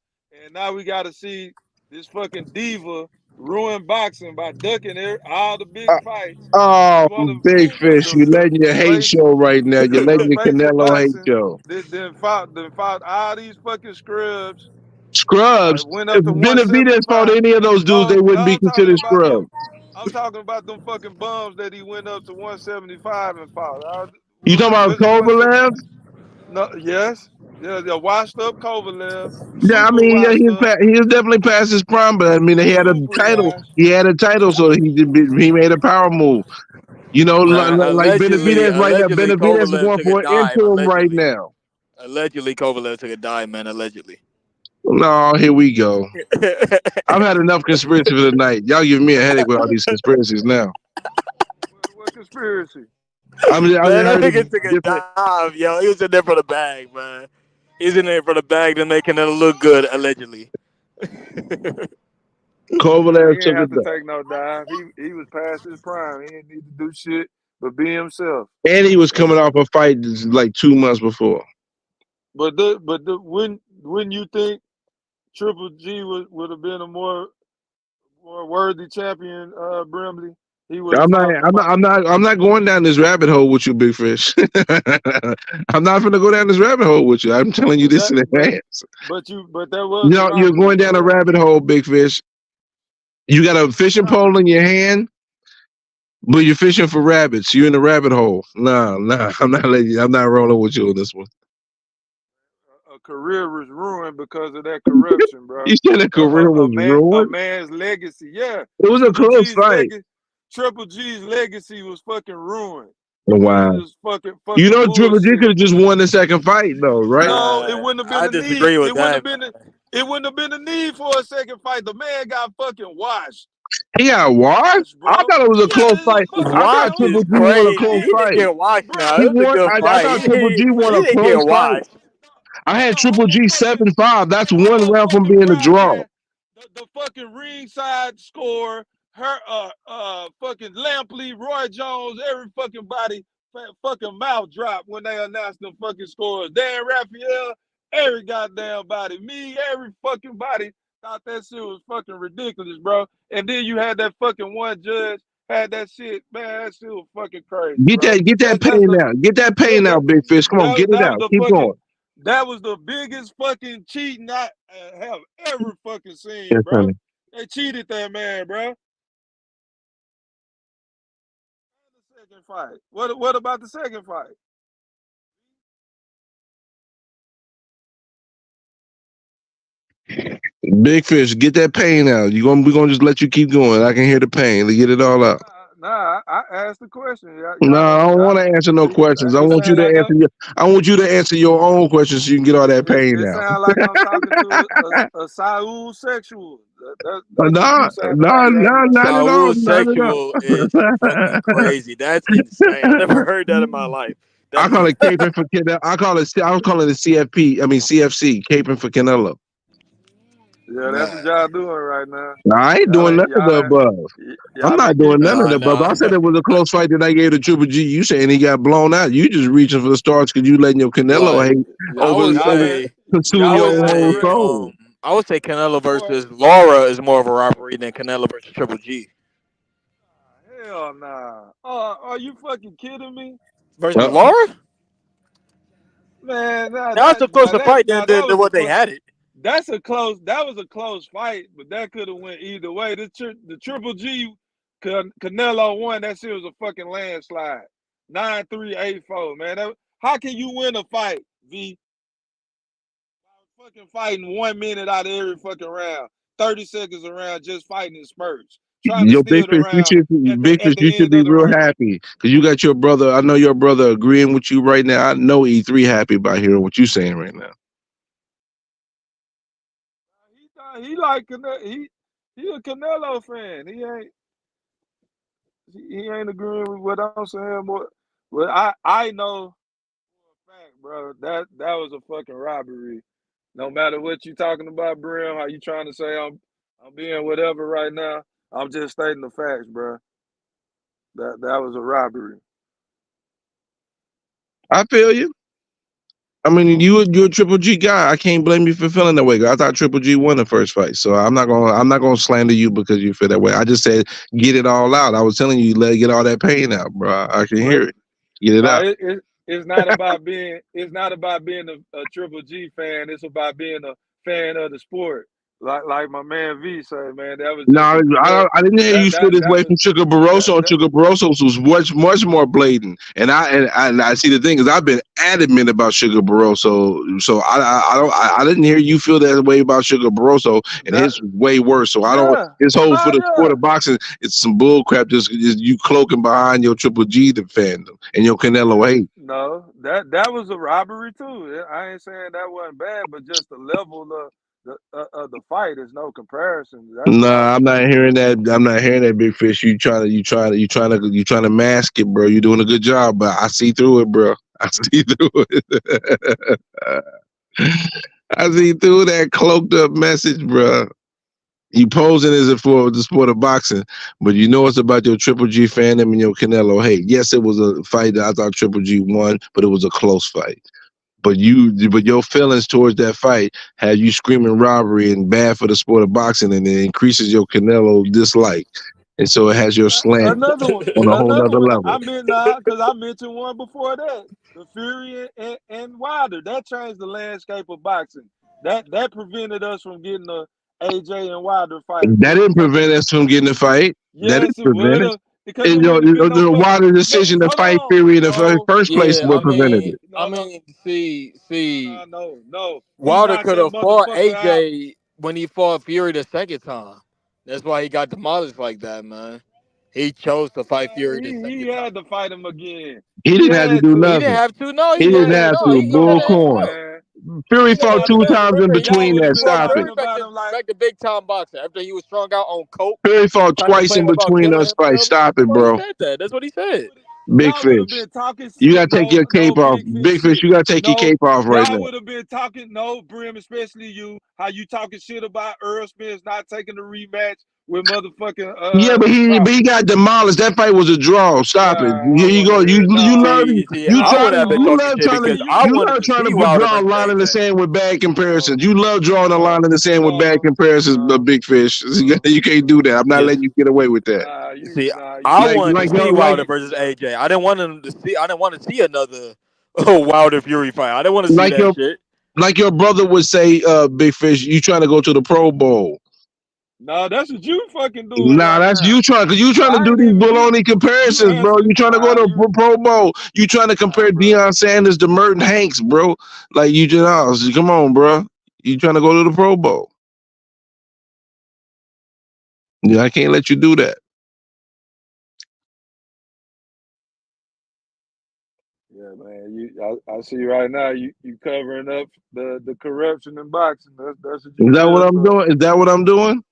and now we got to see this fucking diva ruin boxing by ducking all the big fights. Oh, He's one of big fish. You letting your the hate face show right now. You're the letting your face of Canelo hate boxing. show. Then fought all these fucking scrubs. Scrubs. Went up If to Benavidez fought 175. any of those dudes, they wouldn't be considered scrubs. I'm talking about them fucking bums that he went up to 175 and fought. You talking about Was it 170? Kovalev? No, yes. Yeah, the washed up Kovalev. Yeah, I Super mean, yeah, washed up. he is definitely past his prime, but I mean, he had a Super title. washed. He had a title, so he made a power move. You know, Man, like Benavidez right now. allegedly Benavidez is Kovalev going took a for an dive. interim right now. Allegedly Kovalev took a dive, man. Allegedly. No, here we go. I've had enough conspiracy for the night. Y'all giving me a headache with all these conspiracies now. What conspiracy? I Man, that heard nigga took a different. dive, yo. He was in there for the bag, man. He's in there for the bag to make it look good, allegedly. Kovalev He took didn't a have to dive. take no dive. He was past his prime. He didn't need to do shit but be himself. And he was coming off a fight like 2 months before. But when you think Triple G would have been a more worthy champion, Brimley, he would have fought. I'm not going down this rabbit hole with you, big fish. I'm not gonna go down this rabbit hole with you. I'm telling you this in advance. But that was a You're robbery, going down a rabbit hole, big fish. You got a fishing pole in your hand, but you're fishing for rabbits. You're in the rabbit hole. Nah, I'm not letting you. I'm not rolling with you on this one. A career was ruined because of that corruption, bro. You said a career was A ruined. man's legacy, yeah. It was a close fight. Triple G's legacy was fucking ruined. Wow. Fucking You know, bullshit. Triple G could have just won the second fight, though, right? No, it wouldn't have been I a need. disagree with It wouldn't that. have been a need for a second fight. The man got fucking washed. He got washed? I thought it was a close fight. I thought Watch Triple is G won a crazy. close He didn't fight. get washed now. He It was a won. good I fight. thought Triple G won He a didn't close get fight. washed. I had Triple G 7-5. That's one round from being a draw. The fucking ringside score, her fucking Lampley, Roy Jones, every fucking body fucking mouth dropped when they announced the fucking scores. Dan Raphael, every goddamn body. Me, every fucking body thought that shit was fucking ridiculous, bro. And then you had that fucking one judge had that shit, man. That shit was fucking crazy. Get that pain out. Get that pain out, big fish. Come on, get it out. Keep going. That was the biggest fucking cheating I have ever fucking seen, Yes, bro. honey. They cheated that man, bro. The second fight. What about the second fight? Big fish, get that pain out. We're gonna just let you keep going. I can hear the pain. Get it all out. Nah, I asked the question. No, I don't want to answer no questions. I want you to answer I want you to answer your own questions so you can get all that pain It out. sounds like I'm talking to a Saul sexual. No, not at all. Saul sexual is fucking crazy. That's insane. I never heard that in my life. I call it caping for Canelo. I call it the CFP. I mean CFC, caping for Canelo. Yeah, that's what y'all doing right now. I ain't doing none of the above. I'm not doing none of the above. I said it was a close fight that I gave to Triple G. You saying he got blown out. You just reaching for the stars because you letting your Canelo hate consume your whole soul. I would say Canelo versus Laura is more of a robbery than Canelo versus Triple G. Hell nah. Are you fucking kidding me? Versus Laura? Man, that was a closer fight than what they had it. That was a close fight, but that could have went either way. The Triple G Canelo won. That shit was a fucking landslide. 9-3, 8-4, man. How can you win a fight, V? fucking fighting 1 minute out of every fucking round, 30 seconds around, just fighting in spurts, trying to Yo, steal Big the Fish, round Big at Fish, you the should end be of the real round. happy because you got your brother. I know your brother agreeing with you right now. I know E3 happy about hearing what you saying right now. He like he a Canelo fan. He ain't agreeing with what I'm saying. But I know for a fact, bro, that was a fucking robbery. No matter what you talking about, Brim, how you trying to say I'm being whatever right now, I'm just stating the facts, bro. That was a robbery. I feel you. I mean, you're a Triple G guy. I can't blame you for feeling that way. I thought Triple G won the first fight, so I'm not gonna slander you because you feel that way. I just said get it all out. I was telling you, get all that pain out, bro. I can hear it. Get it No, out. it's not about being a Triple G fan. It's about being a fan of the sport. Like my man V said, man, that was No, just I didn't hear you feel this way was from Sugar Barroso. And that Sugar Barroso was much more blatant. And I see the thing is I've been adamant about Sugar Barroso. So I didn't hear you feel that way about Sugar Barroso, and that his was way worse. So I don't. yeah. His whole Oh for the sport yeah. of boxing, it's some bull crap. Just you cloaking behind your Triple G fandom and your Canelo hate. No, that was a robbery too. I ain't saying that wasn't bad, but just the level of the fight is no comparison. That's what I Nah, was I'm not saying. hearing that. I'm not hearing that, Big Fish. You trying to mask it, bro. You're doing a good job, but I see through it, bro. I see through it. I see through that cloaked up message, bro. You posing as if for the sport of boxing, but you know it's about your Triple G fandom and your Canelo hate. Yes, it was a fight that I thought Triple G won, but it was a close fight. But your feelings towards that fight had you screaming robbery and bad for the sport of boxing, and it increases your Canelo dislike, and so it has your slant Another one, on a whole another nother one. level. I meant because I mentioned one before that. The Fury and Wilder. That changed the landscape of boxing. That prevented us from getting the AJ and Wilder fight. That didn't Fucking prevent us from getting a fight. That didn't yes, it prevent would it. have because it And, wouldn't have been no the fuck. wider No, decision to hold fight on. theory in the No, first place Yeah, no, what prevented it. I no, no, mean, see, no. He Wilder knocked could that have fought motherfucker out. AJ when he fought Fury the second time. That's why he got demolished like that, man. He chose to fight Fury the He second time. had to fight him again. He He didn't have to had do He to. didn't nothing. have to. No, He he didn't didn't. have No, to. he Man, Bull could have come on, corn. fought. man. Fury He could fought have. two Man, times in remember, Y'all between would have that. been Stop it. talking Fury back about to him like, back to big time boxing after he was strung out on coke, Fury fought twice in contemplating about between killing us fights. himself. Stop it, Well, he bro. said that. That's what he said. Big y'all would have fish. been talking You shit. gotta take your No cape off. big fish Big fish, shit. you gotta take your No, cape off right y'all now. would have been talking. No, Brim, especially you. How you talking shit about Earl Spence not taking the rematch with motherfucking Yeah, but he Crawford. got demolished. That fight was a draw. Stop it. I Here you want go. to hear. See, I wouldn't have been No. talking shit because I You wanted to trying see to Wilder draw a versus line in the AJ. sand with bad comparisons. no You love drawing a line no in the sand with bad no comparisons, no big fish. no You can't do that. I'm not Yes. letting you get away with that. See, You I Like you wanted like to see your lying. Wilder versus AJ. I didn't want him to see. I didn't want to see another Wilder Fury fight. I didn't want to see like that your shit. like your brother would say, big fish. You trying to go to the Pro Bowl? No, that's what you fucking doing Nah, right that's now. you trying because you trying to I do ain't these even baloney you comparisons, bro. answer. You trying to go Nah, to Pro Bowl. You trying to compare bro. Deion Sanders to Merton Hanks, bro. Like you just come on, bro. You trying to go to the Pro Bowl? Yeah, I can't let you do that. Yeah, man. I see right now. You covering up the corruption in boxing. That's what you Is that what good I'm for. doing? Is that what I'm doing?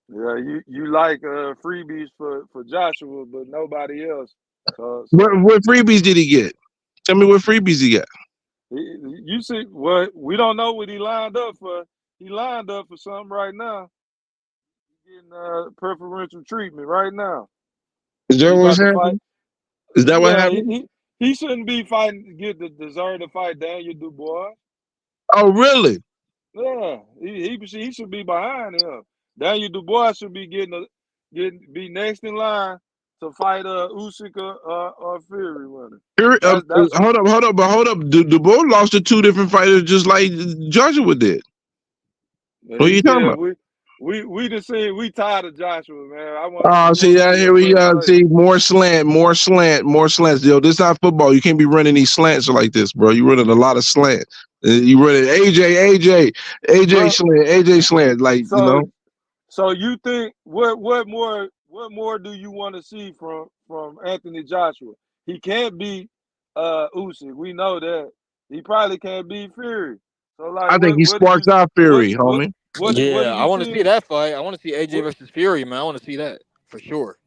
Yeah, you like freebies for Joshua, but nobody else. So What freebies did he get? Tell me what freebies he got. you see what we don't know what he lined up for. He lined up for something right now. He getting preferential treatment right now. Is that He what's about to fight. happening? Is that what Yeah, happened? he shouldn't be fighting to get the deserve to fight Daniel Dubois. Oh, really? Yeah, he should be behind him. Daniel Dubois should be be next in line to fight Usyk or Fury with him. That's Hold up. Dubois lost to two different fighters, just like Joshua did. What are he you talking did. about? We just see we tired of Joshua, man. Oh, We see want to that see here him we versus Lake. see more slants. Yo, this not football. You can't be running these slants like this, bro. You running a lot of slant. You run it, AJ slant, like So you think what more do you want to see from Anthony Joshua? He can't beat Usyk. We know that. He probably can't beat Fury. So like, I think he what do sparks you out Fury, homie. what do Yeah, I you want to see see? that fight. I want to see AJ versus Fury, man. I want to see that for sure.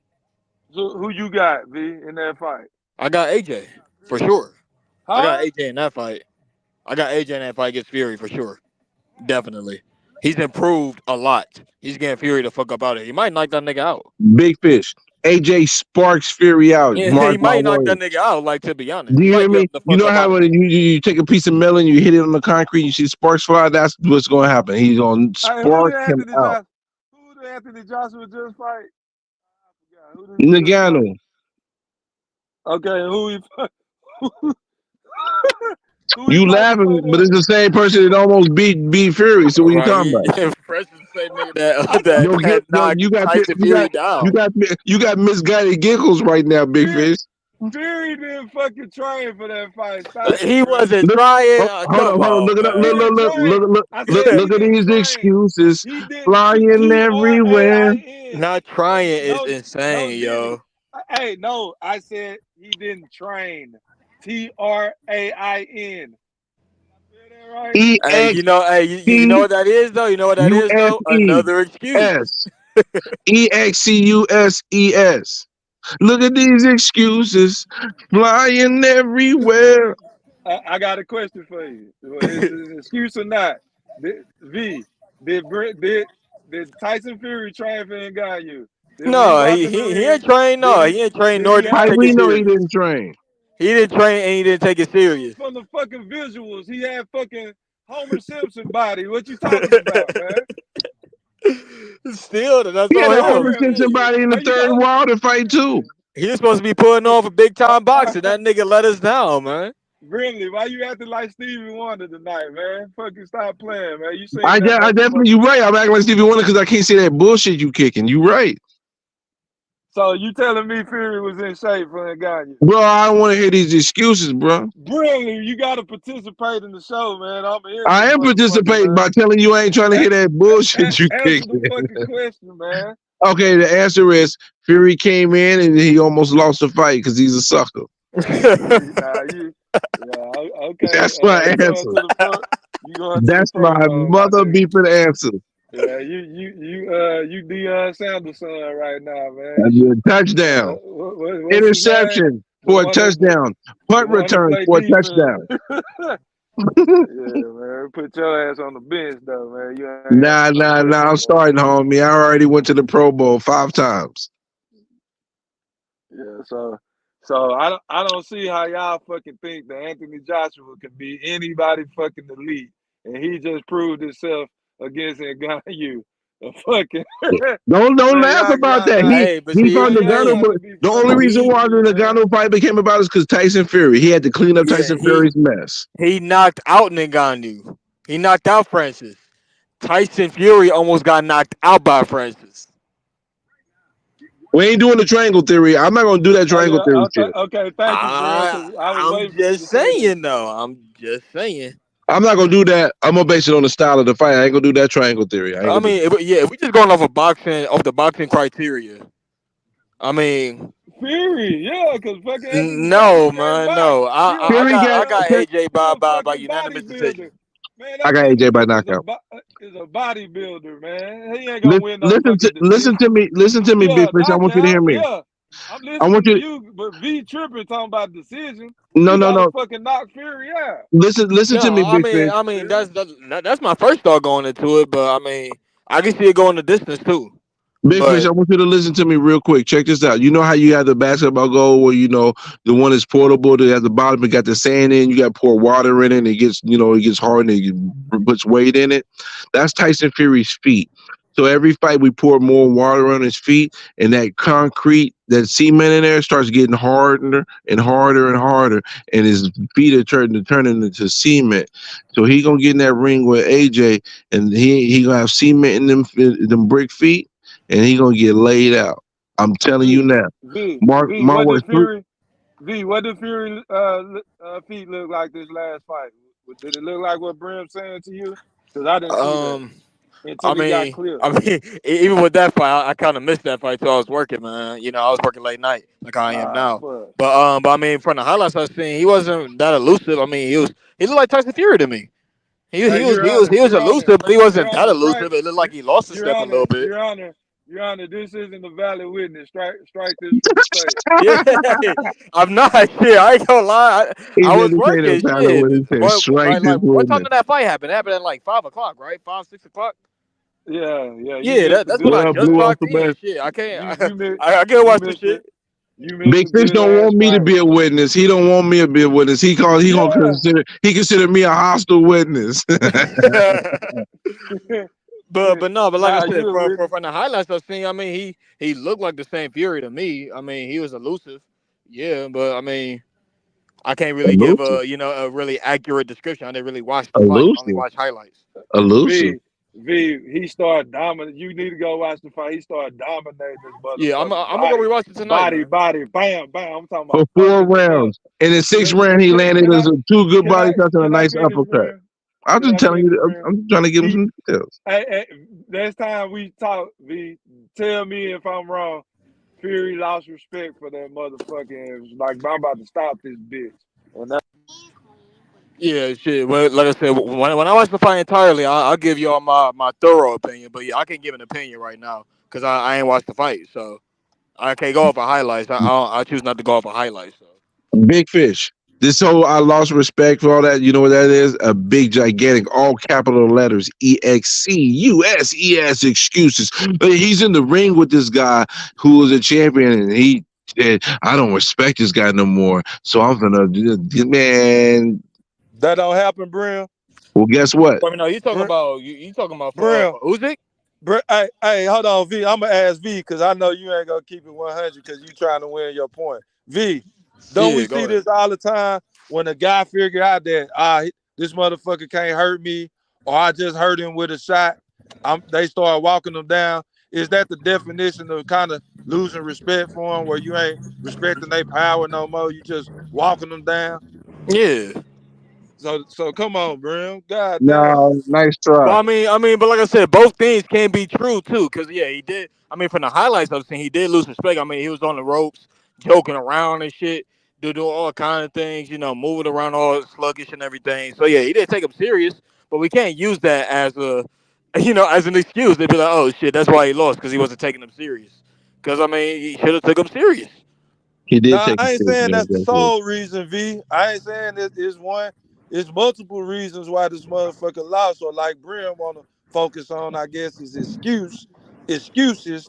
So who you got, V, in that fight? I got AJ for sure. I got Huh? AJ in that fight. I got AJ in that fight against Fury for sure. Definitely. He's improved a lot. He's getting Fury the fuck up out of here. He might knock that nigga out. Big fish. AJ sparks Fury out. Yeah, he Mark my might knock words. that nigga out, like, to be honest. Do He you might hear get him me? the You fuck know up how out of when here. you take a piece of melon, you hit it on the concrete, you see sparks fly. That's what's going to happen. He's going to Hey, who spark did him out. Anthony Joshua just fight? I forgot. Who did he just fight? Nagano. Okay, who he You fight laughing, before but that? it's the same person that almost beat Fury. So what you talking about? Fresh is the same nigga that knocked You got Tyson Fury down. misguided giggles right now, Big Fish. Fury didn't fucking train for that fight. Stop it, He bro. wasn't Look, trying. hold Come on. on, Look it up. He man. didn't train. I said he Look at didn't these train. excuses He did flying everywhere. Train. Not trying is No, insane, did he? yo. Hey, no, I said he didn't train. TRAIN. Right? Hey, you know what that is though? You know what that is though? Another excuse. EXCUSES. Look at these excuses flying everywhere. I got a question for you. Is it an excuse or not? Did Tyson Fury train for Ngannou? No, he ain't trained. No, he ain't trained. Nor did he How take we it know he serious. didn't train? He didn't train and he didn't take it serious. From the fucking visuals, he had fucking Homer Simpson body. What you talking about, man? Still, that's He had on a him. Homer Simpson body in the third Wilder fight too. He was supposed to be putting on for big time boxing. That nigga let us down, man. Really? Why you acting like Stevie Wonder tonight, man? Fucking stop playing, man. You seen I that definitely, motherfucker. you right. I'm acting like Stevie Wonder because I can't see that bullshit you kicking. You right. So you telling me Fury was in shape for Ngannou? Bro, I don't want to hear these excuses, bro. Really, you got to participate in the show, man. I'm here. I am participating by telling you I ain't trying to hear that bullshit you Answer kicking. the fucking question, man. Okay, the answer is Fury came in and he almost lost the fight because he's a sucker. Okay. That's my You going answer. to the pro? You going to the That's pro my bowl, mother my nigga. beeping answer. Yeah, you Deion Sanders son right now, man. Touchdown. What's Interception for a touchdown. Punt return for a touchdown. Yeah, man. Put your ass on the bench, though, man. You ain't Nah. I'm starting, homie. I already went to the Pro Bowl 5 times. Yeah, so I don't see how y'all fucking think that Anthony Joshua can be anybody fucking elite, and he just proved himself against Ngannou. Fucking Don't man, laugh about that. Hey, but He see, fought here's the Ngannou, thing. but the only reason why the Ngannou fight became about is because Tyson Fury. He had to clean up Tyson Fury's mess. He knocked out Ngannou. He knocked out Francis. Tyson Fury almost got knocked out by Francis. We ain't doing the triangle theory. I'm not gonna do that triangle theory shit. Okay, thank you, bro. 'Cause I was I'm waiting for you just to say that. saying, though. I'm just saying. I'm not gonna do that. I'm gonna base it on the style of the fight. I ain't gonna do that triangle theory. I mean, if we just going off the boxing criteria. I mean, Fury, yeah, because fucking no, man, no. I got AJ by unanimous decision. Man, I got AJ by knockout. Is a bodybuilder, man. He ain't gonna win no Listen to me, Big Fish. I want you to hear me. Yeah, I'm listening to you, but V tripping talking about decision. No. Gotta fucking knock Fury out. Listen to me, Big Fish. I mean, that's my first thought going into it, but I mean, I can see it going the distance too. Big Fish, I want you to listen to me real quick. Check this out. You know how you have the basketball goal where the one is portable, that at the bottom it got the sand in, you got to pour water in it, and it gets hard and it puts weight in it. That's Tyson Fury's feet. So every fight we pour more water on his feet, and that concrete, that cement in there starts getting harder and harder and harder, and his feet are turning into cement. So he gonna get in that ring with AJ, and he gonna have cement in them brick feet. And he gonna get laid out. I'm telling you now. Mark What words. did Fury feet look like this last fight Did it look like what Brim's saying to you? Because I didn't see that Um, until I he got mean, clear. even with that fight, I kind of missed that fight till I was working, man. You know, I was working late night like I am Ah, now. fuck. But I mean, from the highlights I've seen, he wasn't that elusive. I mean, he looked like Tyson Fury to me. He Hey, he was Your he was Honor, he was Your Honor, elusive, but he Your wasn't that Honor, strike. elusive. It looked like he lost his Your step a Honor, little bit. Your Honor, Your Honor. This isn't a valid witness. Strike this from the tape. Yeah, I'm not shit. I ain't gonna lie. He I was didn't say the working battle shit. when he said strike this What witness. time did that fight happen? It happened at like 5 o'clock, right? 5, 6 o'clock. Yeah, you Yeah, missed the that's when I good. Well, just blew off clocked the in. best. Shit, I can't. You missed. I gotta You watch this missed it. shit. You missed Big a Fish good don't ass want me to fight. be a witness. He don't want me to be a witness. He gonna Yeah. consider me a hostile witness. But no, but like I Nah, said, you a witness. from the highlights I've seen, I mean, he looked like the same Fury to me. I mean, he was elusive, yeah, but I mean, I can't really give Elusive, a really accurate description. I didn't really watch the fight. I only elusive, watched highlights. elusive. V, he started dominating. You need to go watch the fight. He started dominating this Yeah, motherfucker. I'm gonna go rewatch it tonight, man. Bam, bam. I'm talking For about four fucking him up. rounds. And in sixth round, he Can, landed can as I a two good can body I shots and a can I nice finish, uppercut. Brim? I'm Can just I telling finish, you. Brim? I'm trying to give him He, some details. next time we talk, V, tell me if I'm wrong. Fury lost respect for that motherfucking. It was like I'm about to stop this bitch. And that, Yeah, shit. Well, like I said, when I watch the fight entirely, I'll give you all my thorough opinion. But yeah, I can't give an opinion right now because I ain't watched the fight, so I can't go off of highlights. I choose not to go off of highlights. So. Big Fish. This whole I lost respect for all that. You know what that is? A big, gigantic, all capital letters, EXCUSES excuses. He's in the ring with this guy who was a champion, and he said, I don't respect this guy no more. So I'm gonna, man. that don't happen, Brim. Well, guess what? I mean, no, you talking Brim, about you talking about Brim. for Usyk? Hey, hold on, V. I'm gonna ask V because I know you ain't gonna keep it 100 because you trying to win your point. V, don't we Yeah, see go ahead. this all the time when a guy figure out that this motherfucker can't hurt me, or I just hurt him with a shot? They start walking them down. Is that the definition of kind of losing respect for them, where you ain't respecting their power no more? You just walking them down. Yeah. So come on, Brim. God damn. No, nice But try. but like I said, both things can be true too. Cause yeah, he did. I mean, from the highlights I've seen, he did lose respect. I mean, he was on the ropes, joking around and shit, doing all kind of things. You know, moving around all sluggish and everything. So yeah, he didn't take him serious. But we can't use that as a, as an excuse. They'd be like, oh shit, that's why he lost because he wasn't taking him serious. Cause I mean, he should have took him serious. He did Nah, take I it ain't saying that's the seriously. sole reason, V. I ain't saying it's one. It's multiple reasons why this motherfucker lost. Or like Brim wanna focus on, I guess, his excuses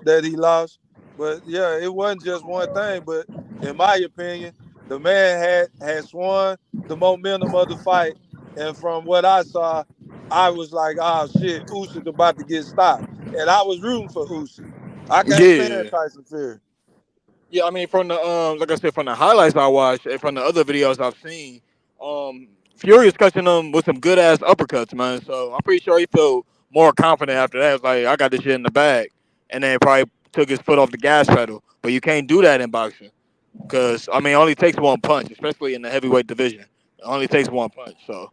that he lost. But yeah, it wasn't just one thing. But in my opinion, the man had swung the momentum of the fight, and from what I saw, I was like, oh shit, Usyk about to get stopped, and I was rooting for Usyk. I can't stand Yeah. Tyson Fury. Yeah, I mean, from the like I said, from the highlights I watched and from the other videos I've seen, Fury is catching them with some good ass uppercuts, man. So I'm pretty sure he felt more confident after that. It's like I got this shit in the bag, and then probably took his foot off the gas pedal. But you can't do that in boxing, because I mean, it only takes one punch, especially in the heavyweight division. It only takes one punch. So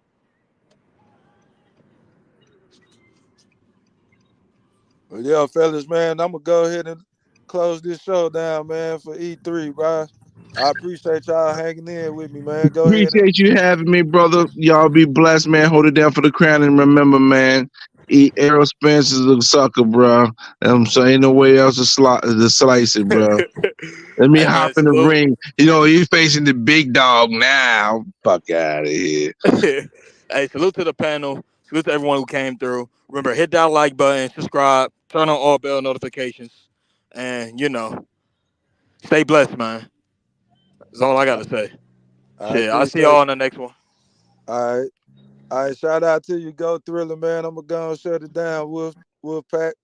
Well, yeah, fellas, man, I'm gonna go ahead and close this show down, man, for E3, bro. I appreciate y'all hanging in with me, man. Go ahead and Appreciate you having me, brother. Y'all be blessed, man. Hold it down for the crown, and remember, man, Errol Spence is a sucker, bro. So ain't no way else to slice it, bro. Let me hey hop man, in the salute. ring. You know, he's facing the big dog now. Fuck out of here. Hey, salute to the panel. Salute to everyone who came through. Remember, hit that like button, subscribe, turn on all bell notifications, and stay blessed, man. That's all I gotta say. I Shit, I'll see y'all appreciate. on the next one. All right, shout out to you, Go Thriller, man. I'm gonna go and shut it down, Wolf Pack.